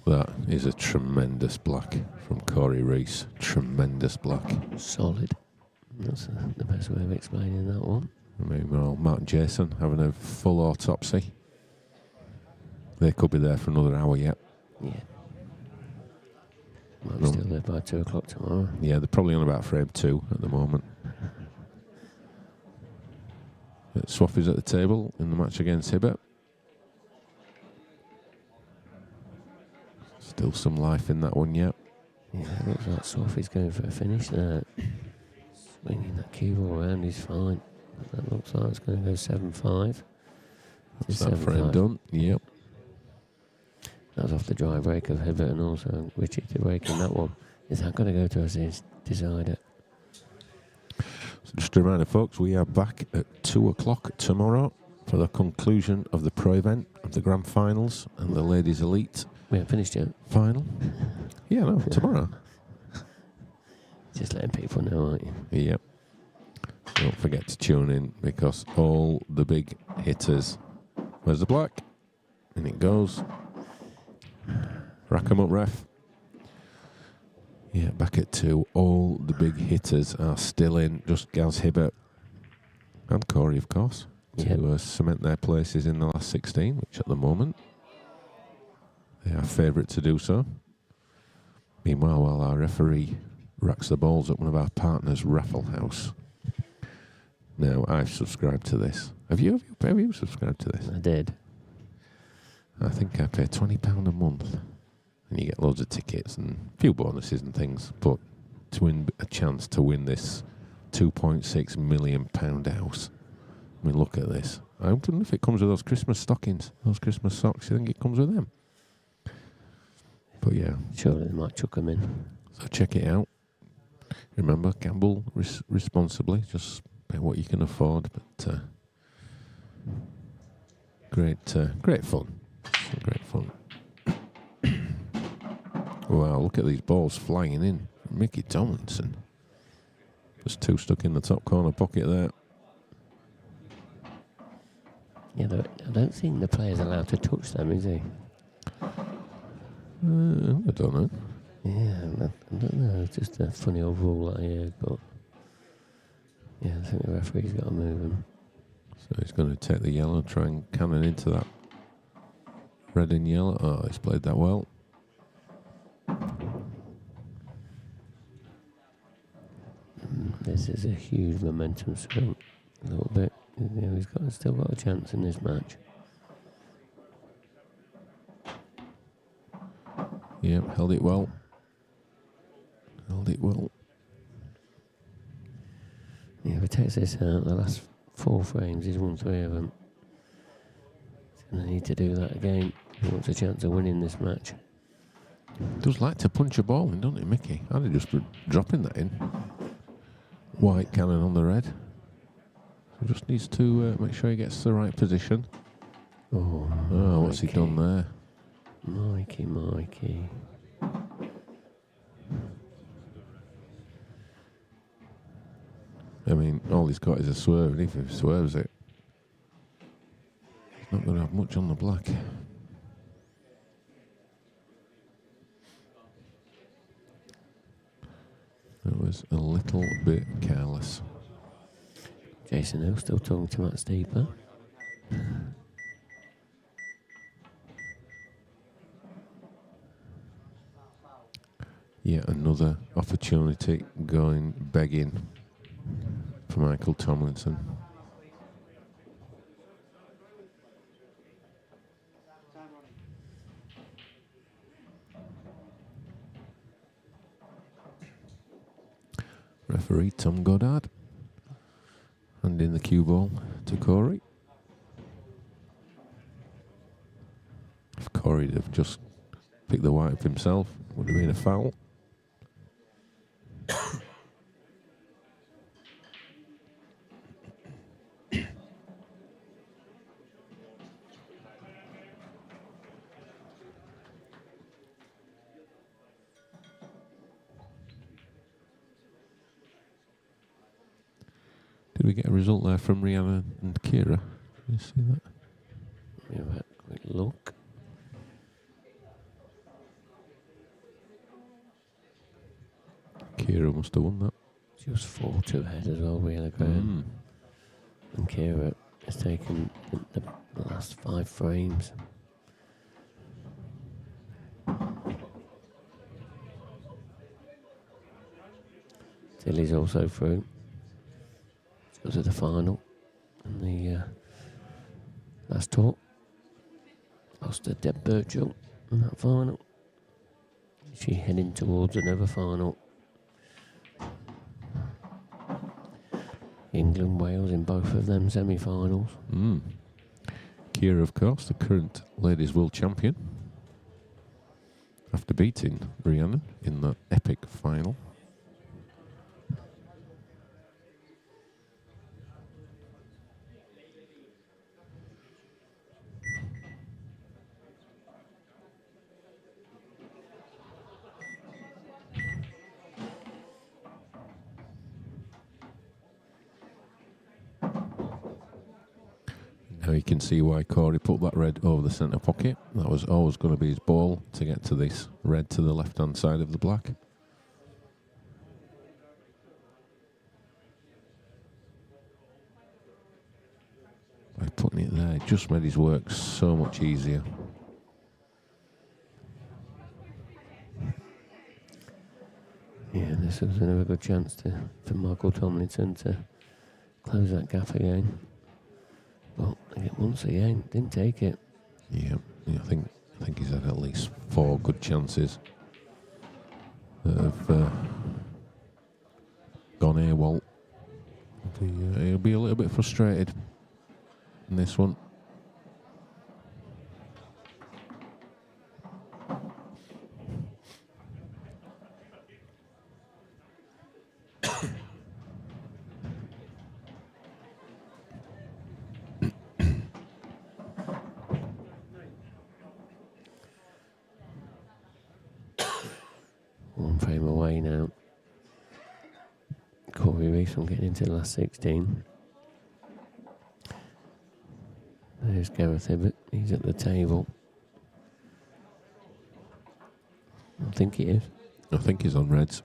That is a tremendous black from Corey Reese. Tremendous black. Solid. That's the best way of explaining that one. Meanwhile, Matt and Jason having a full autopsy. They could be there for another hour yet. Yeah. Might be still there by 2 o'clock tomorrow. Yeah, they're probably on about frame 2 at the moment. Swaffy's at the table in the match against Hibbert. Still some life in that one yet. Yeah, it looks like Swaffy's going for a finish there. Swinging that cue ball around is fine. That looks like it's going to go 7-5. That's that frame done. Yep. That was off the dry break of Hibbert and also Richie to break in that one. Is that going to go to his decider? So just a reminder, folks, we are back at 2 o'clock tomorrow for the conclusion of the pro event of the grand finals and the ladies elite. We haven't finished yet. Final. Yeah, no, tomorrow. Just letting people know, aren't you? Yep. Don't forget to tune in because all the big hitters. Where's the black? And it goes. Rack 'em up, ref. Yeah, back at 2. All the big hitters are still in. Just Gaz Hibbert and Corey, of course, to cement their places in the last 16, which at the moment they are favourite to do so. Meanwhile, while our referee racks the balls at one of our partners, Raffle House. Now, I've subscribed to this. Have you subscribed to this? I did. I think I pay £20 a month. And you get loads of tickets and a few bonuses and things. But to win a chance to win this £2.6 million house. I mean, look at this. I wonder if it comes with those Christmas stockings, those Christmas socks. You think it comes with them? But yeah. Surely they might chuck them in. So check it out. Remember, gamble responsibly. Just pay what you can afford. But great fun. Great fun. Wow, look at these balls flying in. Mickey Tomlinson. Just 2 stuck in the top corner pocket there. Yeah, I don't think the player's allowed to touch them, is he? I don't know. Yeah, I don't know. It's just a funny old rule that I heard, but yeah, I think the referee's got to move them. So he's going to take the yellow, try and cannon into that red and yellow. Oh, he's played that well. This is a huge momentum swing. A little bit. You know, he's still got a chance in this match. Yep, held it well. Yeah, if he takes this out, the last 4 frames, he's won 3 of them. He's going to need to do that again. He wants a chance of winning this match. Does like to punch a ball in, doesn't he, Mickey? I'd have just been dropping that in. White cannon on the red. So just needs to make sure he gets the right position. Oh, what's he done there? Mikey. I mean, all he's got is a swerve, and if he swerves it, he's not going to have much on the black. It was a little bit careless. Jason Hill still talking to Matt Steeper. Yet another opportunity going begging for Michael Tomlinson. Referee Tom Goddard handing the cue ball to Corey. If Corey'd have just picked the white up himself, would have been a foul. Did we get a result there from Rihanna and Kira? Did you see that? Let me have a quick look. Kira must have won that. She was 4-2 ahead as well, Rihanna Graham. And Kira has taken the last 5 frames. Tilly's also through. She got to the final in the last tour. Lost to Deb Birchall in that final. She heading towards another final. England, Wales in both of them semi-finals. Kira, of course, the current ladies world champion, after beating Rhiannon in the epic final. Now you can see why Corey put that red over the centre pocket. That was always going to be his ball to get to this red to the left-hand side of the black. By putting it there, it just made his work so much easier. Yeah, this was another good chance for Michael Tomlinson to close that gap again. But once again, didn't take it. Yeah, I think he's had at least 4 good chances that have gone AWOL. He'll be a little bit frustrated in this one. One frame away now. Corey Reese from getting into the last 16. There's Gareth Hibbert. He's at the table. I think he is. I think he's on reds.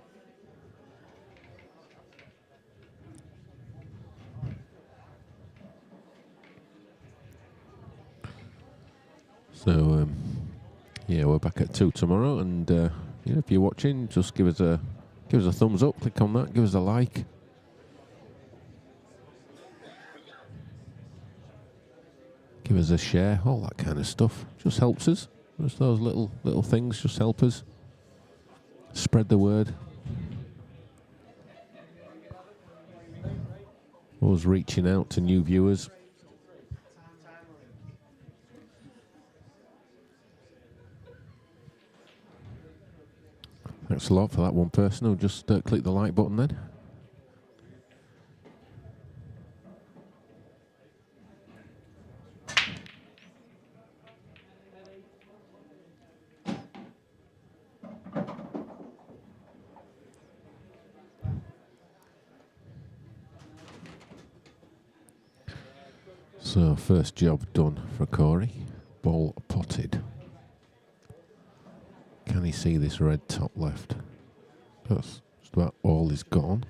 So, yeah, we're back at 2 tomorrow, and if you're watching, just give us a thumbs up, click on that, give us a like. Give us a share, all that kind of stuff. Just helps us. Just those little things just help us. Spread the word. Always reaching out to new viewers. Thanks a lot for that one person who just click the like button then. So, first job done for Corey. Ball potted. Can he see this red top left? That's just about all he's gone.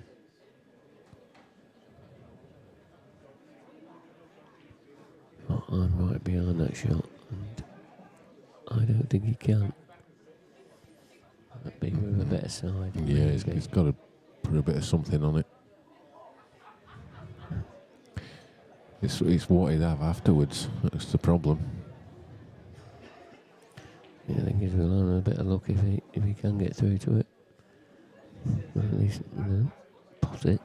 I'm right behind that shot, and I don't think he can. That'd be with a better side. Yeah, he's got to put a bit of something on it. It's what he'd have afterwards. That's the problem. Yeah, I think he's relying on a bit of luck if he can get through to it. Or at least, pot it.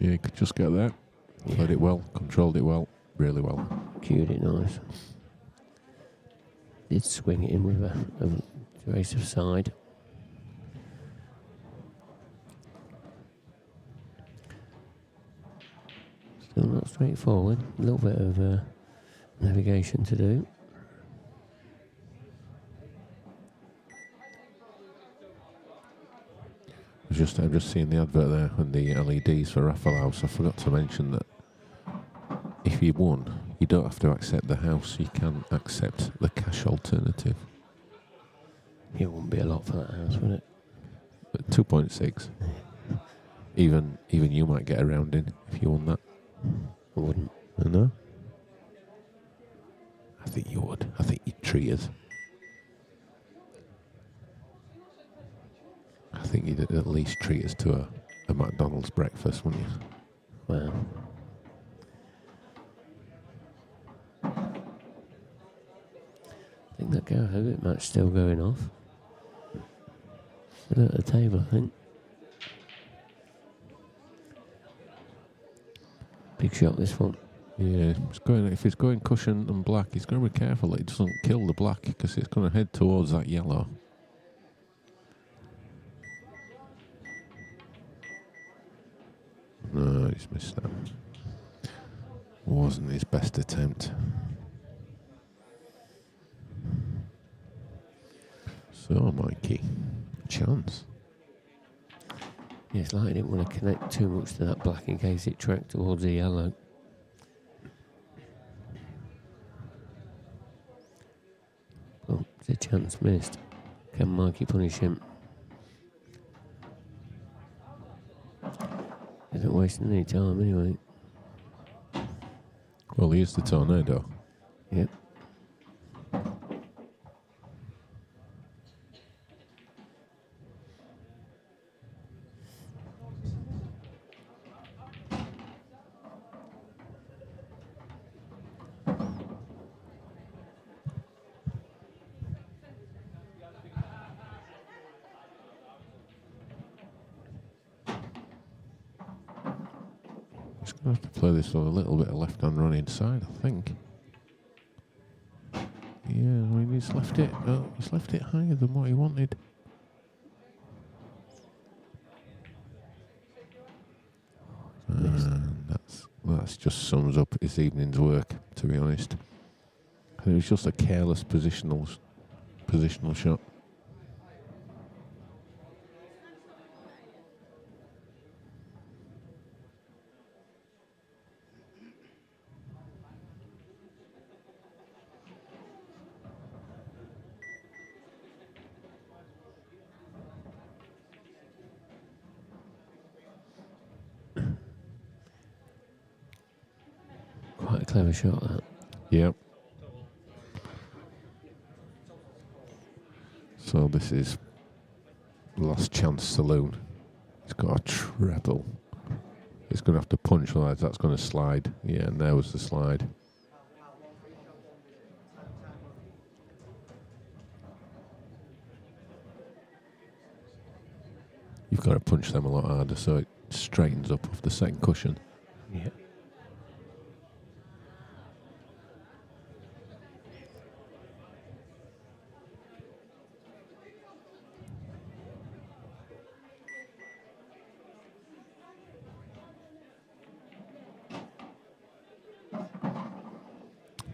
Yeah, he could just get there. Played it well, controlled it well, really well. Cued it nice. Did swing it in with a race of side. Still not straightforward. A little bit of navigation to do. I've just seen the advert there and the LEDs for Raffle House. I forgot to mention that if you won, you don't have to accept the house. You can accept the cash alternative. It wouldn't be a lot for that house, would it? 2.6. Even you might get around in if you won that. I wouldn't. No? I think you would. I think you'd treat us. I think you'd at least treat us to a McDonald's breakfast, wouldn't you? Well. I think that Go Hobbit match still going off. Still at the table, I think. Big shot, this one. Yeah, if it's going cushion and black, he's got to be careful that it doesn't kill the black because it's going to head towards that yellow. No, he's missed that. Wasn't his best attempt. So, Mikey, chance. Yeah, it's like I didn't want to connect too much to that black in case it tracked towards the yellow. Oh, it's a chance missed. Can Mikey punish him? Isn't wasting any time anyway. Well, here's the tornado. Yep. Just going to have to play this with a little bit of left-hand run inside, I think. Yeah, I mean, he's left it higher than what he wanted. And that's just sums up his evening's work, to be honest. It was just a careless positional shot. Quite a clever shot, that. Yep. So this is Last Chance Saloon. He's got a treble. He's going to have to punch, otherwise that's going to slide. Yeah, and there was the slide. You've got to punch them a lot harder so it straightens up off the second cushion. Yeah.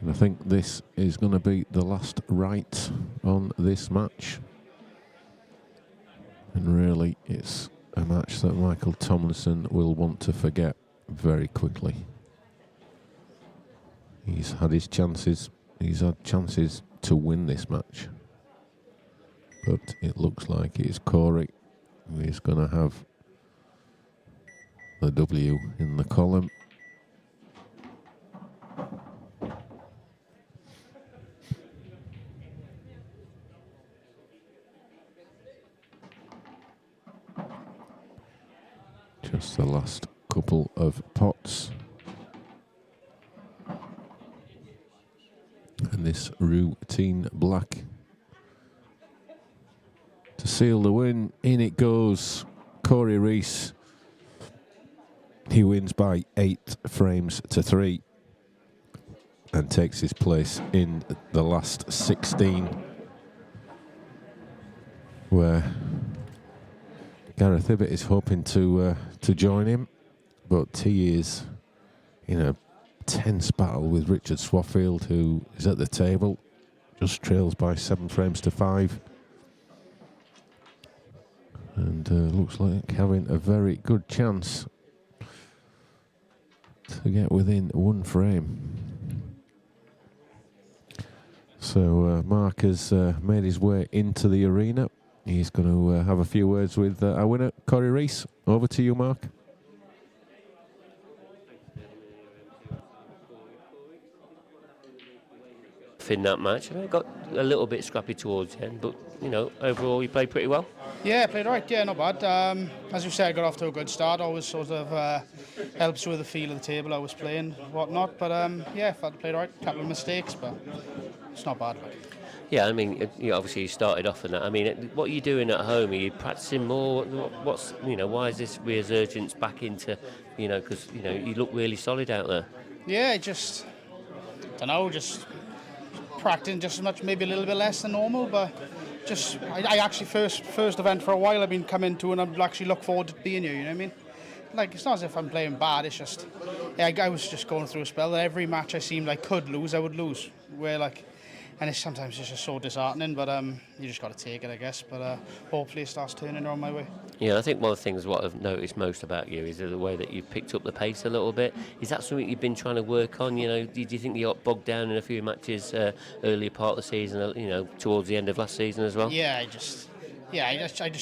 And I think this is going to be the last right on this match. And really, it's a match that Michael Tomlinson will want to forget very quickly. He's had his chances. He's had chances to win this match. But it looks like it's Corey who is going to have the W in the column. Just the last couple of pots. And this routine black to seal the win. In it goes. Corey Rees. He wins by 8 frames to 3 and takes his place in the last 16, where Gareth Ibbott is hoping to join him, but he is tense battle with Richard Swaffield, who is at the table, just trails by 7 frames to 5. And looks like having a very good chance to get within 1 frame. So Mark has made his way into the arena. He's going to have a few words with our winner, Corey Rees. Over to you, Mark. In that match, I got a little bit scrappy towards the end, but overall, you played pretty well. Yeah, played right. Yeah, not bad. As you said, I got off to a good start. Always sort of helps with the feel of the table I was playing, whatnot. But yeah, felt played right. Couple of mistakes, but it's not bad. Yeah, I mean, obviously you started off in that. I mean, what are you doing at home? Are you practicing more? What's why is this resurgence back into because you look really solid out there. Yeah, just don't know, just practicing just as much, maybe a little bit less than normal, but just I actually first event for a while I've been coming to, and I actually look forward to being here. You know what I mean? Like, it's not as if I'm playing bad. It's just I was just going through a spell that every match I seemed like could lose, I would lose. And sometimes it's just so disheartening, but you just got to take it, I guess. But hopefully it starts turning around my way. Yeah, I think one of the things what I've noticed most about you is the way that you've picked up the pace a little bit. Is that something you've been trying to work on? Do you think you got bogged down in a few matches earlier part of the season? Towards the end of last season as well. Yeah, I just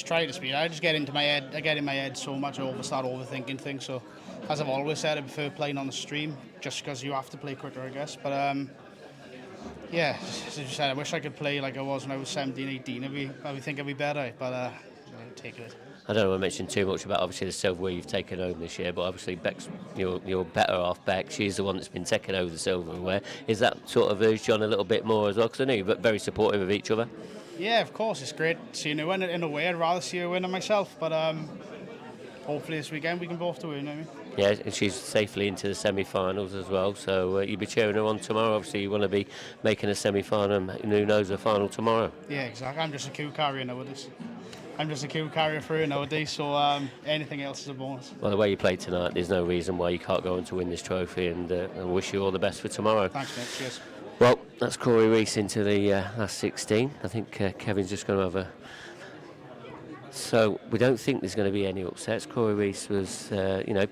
try to speed. I just get into my head. I get in my head so much. I start overthinking things. So, as I've always said, I prefer playing on the stream just because you have to play quicker, I guess. But yeah, as you said, I wish I could play like I was when I was 17, 18. I would think I'd be better, but take it. I don't want to mention too much about obviously the silverware you've taken home this year, but obviously Beck's you're better off Beck. She's the one that's been taking over the silverware. Is that sort of urged you on a little bit more as well? Because I know you're very supportive of each other. Yeah, of course, it's great seeing her win. In a way, I'd rather see her win than myself, but hopefully this weekend we can both do it. You know what I mean? Yeah, and she's safely into the semi-finals as well, so you'll be cheering her on tomorrow. Obviously, you want to be making a semi-final, and who knows, a final tomorrow. Yeah, exactly. I'm just a cue carrier nowadays. For her nowadays, so anything else is a bonus. Well, the way you played tonight, there's no reason why you can't go on to win this trophy, and I wish you all the best for tomorrow. Thanks, mate. Cheers. Well, that's Corey Rees into the last 16. I think Kevin's just going to have a... So we don't think there's going to be any upsets. Corey Rees was,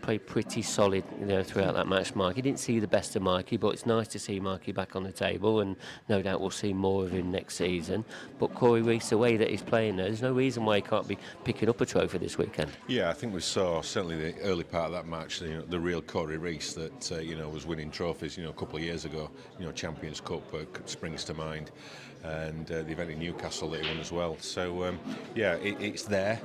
played pretty solid, throughout that match. Mikey didn't see the best of Mikey, but it's nice to see Mikey back on the table, and no doubt we'll see more of him next season. But Corey Rees, the way that he's playing there's no reason why he can't be picking up a trophy this weekend. Yeah, I think we saw certainly the early part of that match, the real Corey Rees that was winning trophies. A couple of years ago, Champions Cup springs to mind. And the event in Newcastle that he won as well. So it's there.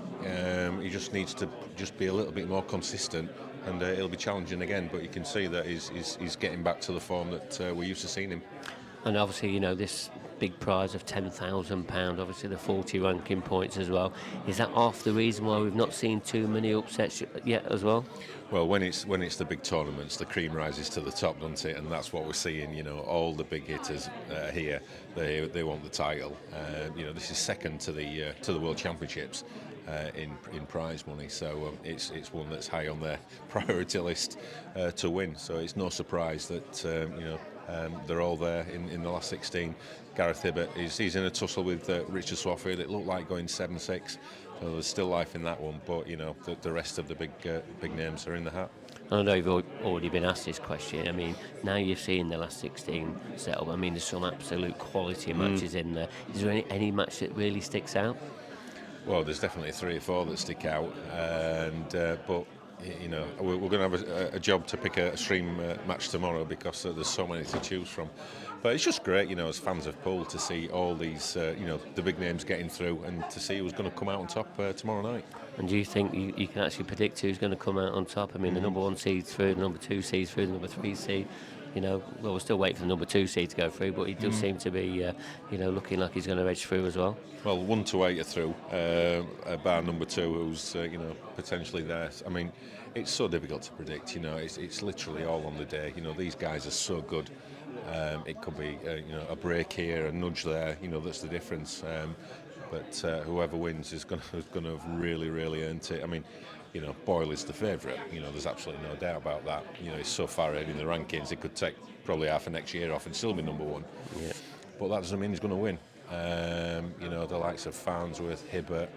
He just needs to just be a little bit more consistent, and he'll be challenging again. But you can see that he's getting back to the form that we're used to seeing him. And obviously, this big prize of £10,000, obviously the 40 ranking points as well. Is that half the reason why we've not seen too many upsets yet as well? Well, when it's the big tournaments, the cream rises to the top, doesn't it? And that's what we're seeing. All the big hitters here, they want the title. This is second to the World Championships in prize money, so it's one that's high on their priority list to win. So it's no surprise that they're all there in the last 16. Gareth Hibbert he's in a tussle with Richard Swaffield. It looked like going 7-6. So there's still life in that one, but the rest of the big names are in the hat. I know you've already been asked this question. I mean, now you've seen the last 16 set up. I mean, there's some absolute quality matches in there. Is there any match that really sticks out? Well, there's definitely 3 or 4 that stick out, but we're going to have a job to pick a stream match tomorrow because there's so many to choose from. But it's just great, as fans of pool, to see all these, the big names getting through, and to see who's going to come out on top tomorrow night. And do you think you can actually predict who's going to come out on top? I mean, the number 1 seed's through, the number 2 seed's through, the number 3 seed. Well, we're still waiting for the number 2 seed to go through, but he does seem to be, looking like he's going to edge through as well. Well, 1 to 8 are through, bar number 2, who's potentially there. I mean, it's so difficult to predict. It's literally all on the day. These guys are so good. It could be a break here, a nudge there. That's the difference. but whoever wins is going to have really earned it. I mean, you know, Boyle is the favourite. You know, there's absolutely no doubt about that. You know, he's so far ahead in the rankings, he could take probably half of next year off and still be number one. Yeah. But that doesn't mean he's going to win. You know, the likes of Farnsworth, Hibbert.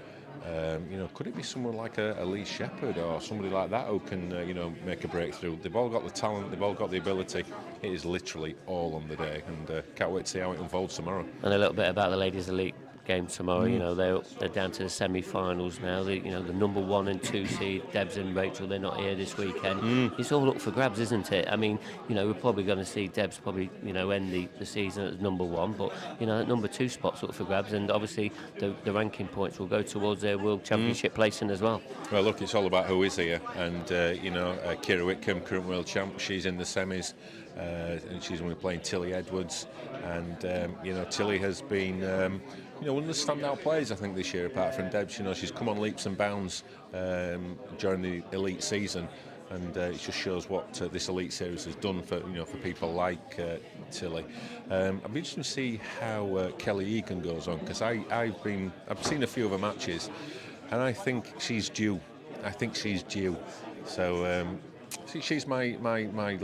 You know, could it be someone like a Lee Shepherd or somebody like that who can, you know, make a breakthrough? They've all got the talent, they've all got the ability. It is literally all on the day, and can't wait to see how it unfolds tomorrow. And a little bit about the Ladies Elite game tomorrow. You know, they're down to the semi-finals now. You know, the number 1 and 2 seed, Debs and Rachel, they're not here this weekend. It's all up for grabs, isn't it? I mean, you know, we're probably going to see Debs probably, you know, end the season as number 1, but, you know, that number 2 spot's up for grabs, and obviously the ranking points will go towards their World Championship placing as well. Well, look, it's all about who is here, and, you know, Kira Whitcomb, current world champ, she's in the semis, and she's going to be playing Tilly Edwards, and, you know, Tilly has been... you know, one of the standout players, I think, this year, apart from Debs. You know, she's come on leaps and bounds during the elite season, and it just shows what this elite series has done for, you know, for people like Tilly. I'd be interested to see how Kelly Egan goes on, because I've seen a few of her matches, and I think she's due. So she's my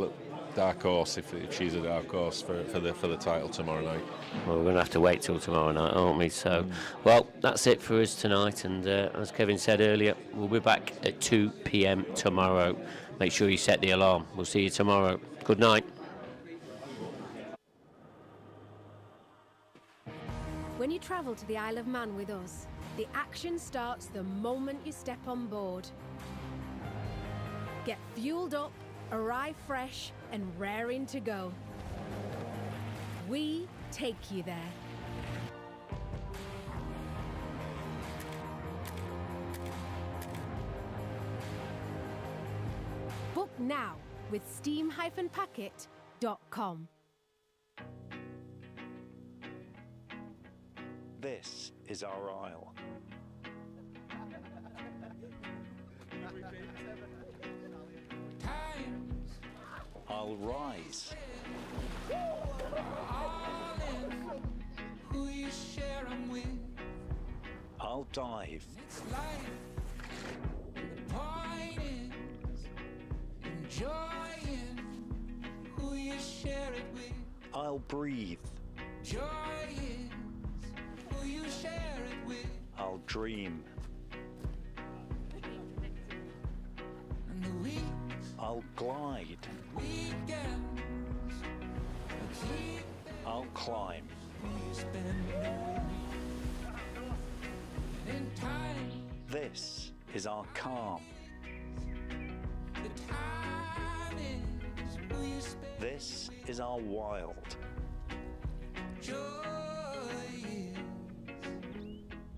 dark horse, if she's a dark horse for the title tomorrow night. Well, we're going to have to wait till tomorrow night, aren't we? So, well, that's it for us tonight, and as Kevin said earlier, we'll be back at 2 p.m. tomorrow. Make sure you set the alarm. We'll see you tomorrow. Good night. When you travel to the Isle of Man with us, the action starts the moment you step on board. Get fueled up, arrive fresh and raring to go. We take you there. Book now with steam-packet.com. This is our isle. I'll rise. I'll dive. I'll breathe. I'll dream. I'll glide. I'll climb. This is our calm. This is our wild.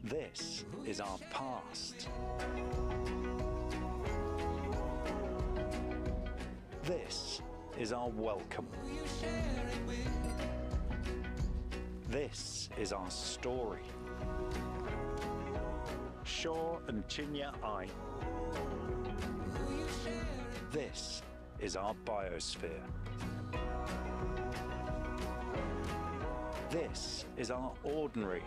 This is our past. This is our welcome. This is our story. Shaw and Chinya I. This is our biosphere. This is our ordinary.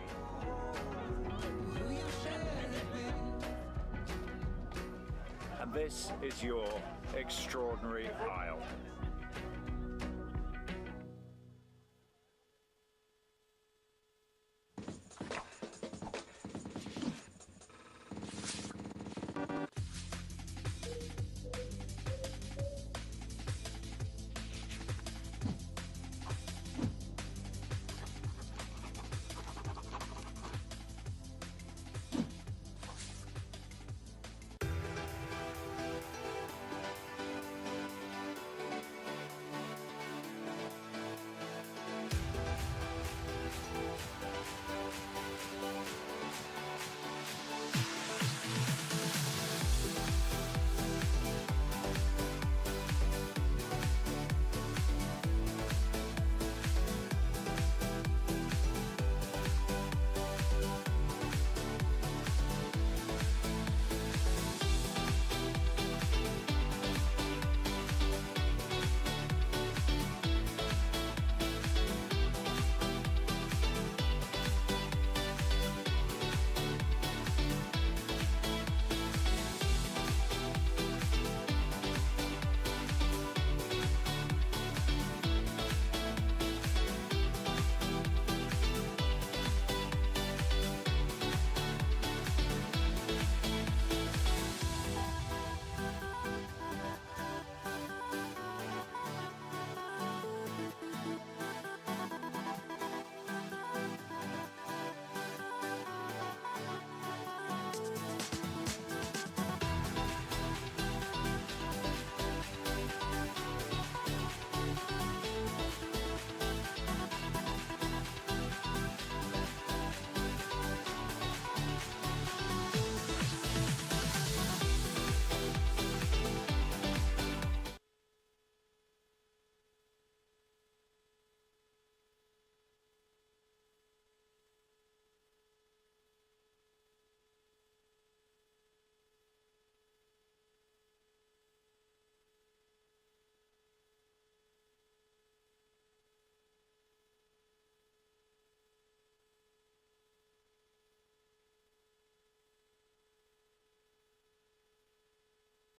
And this is your extraordinary isle.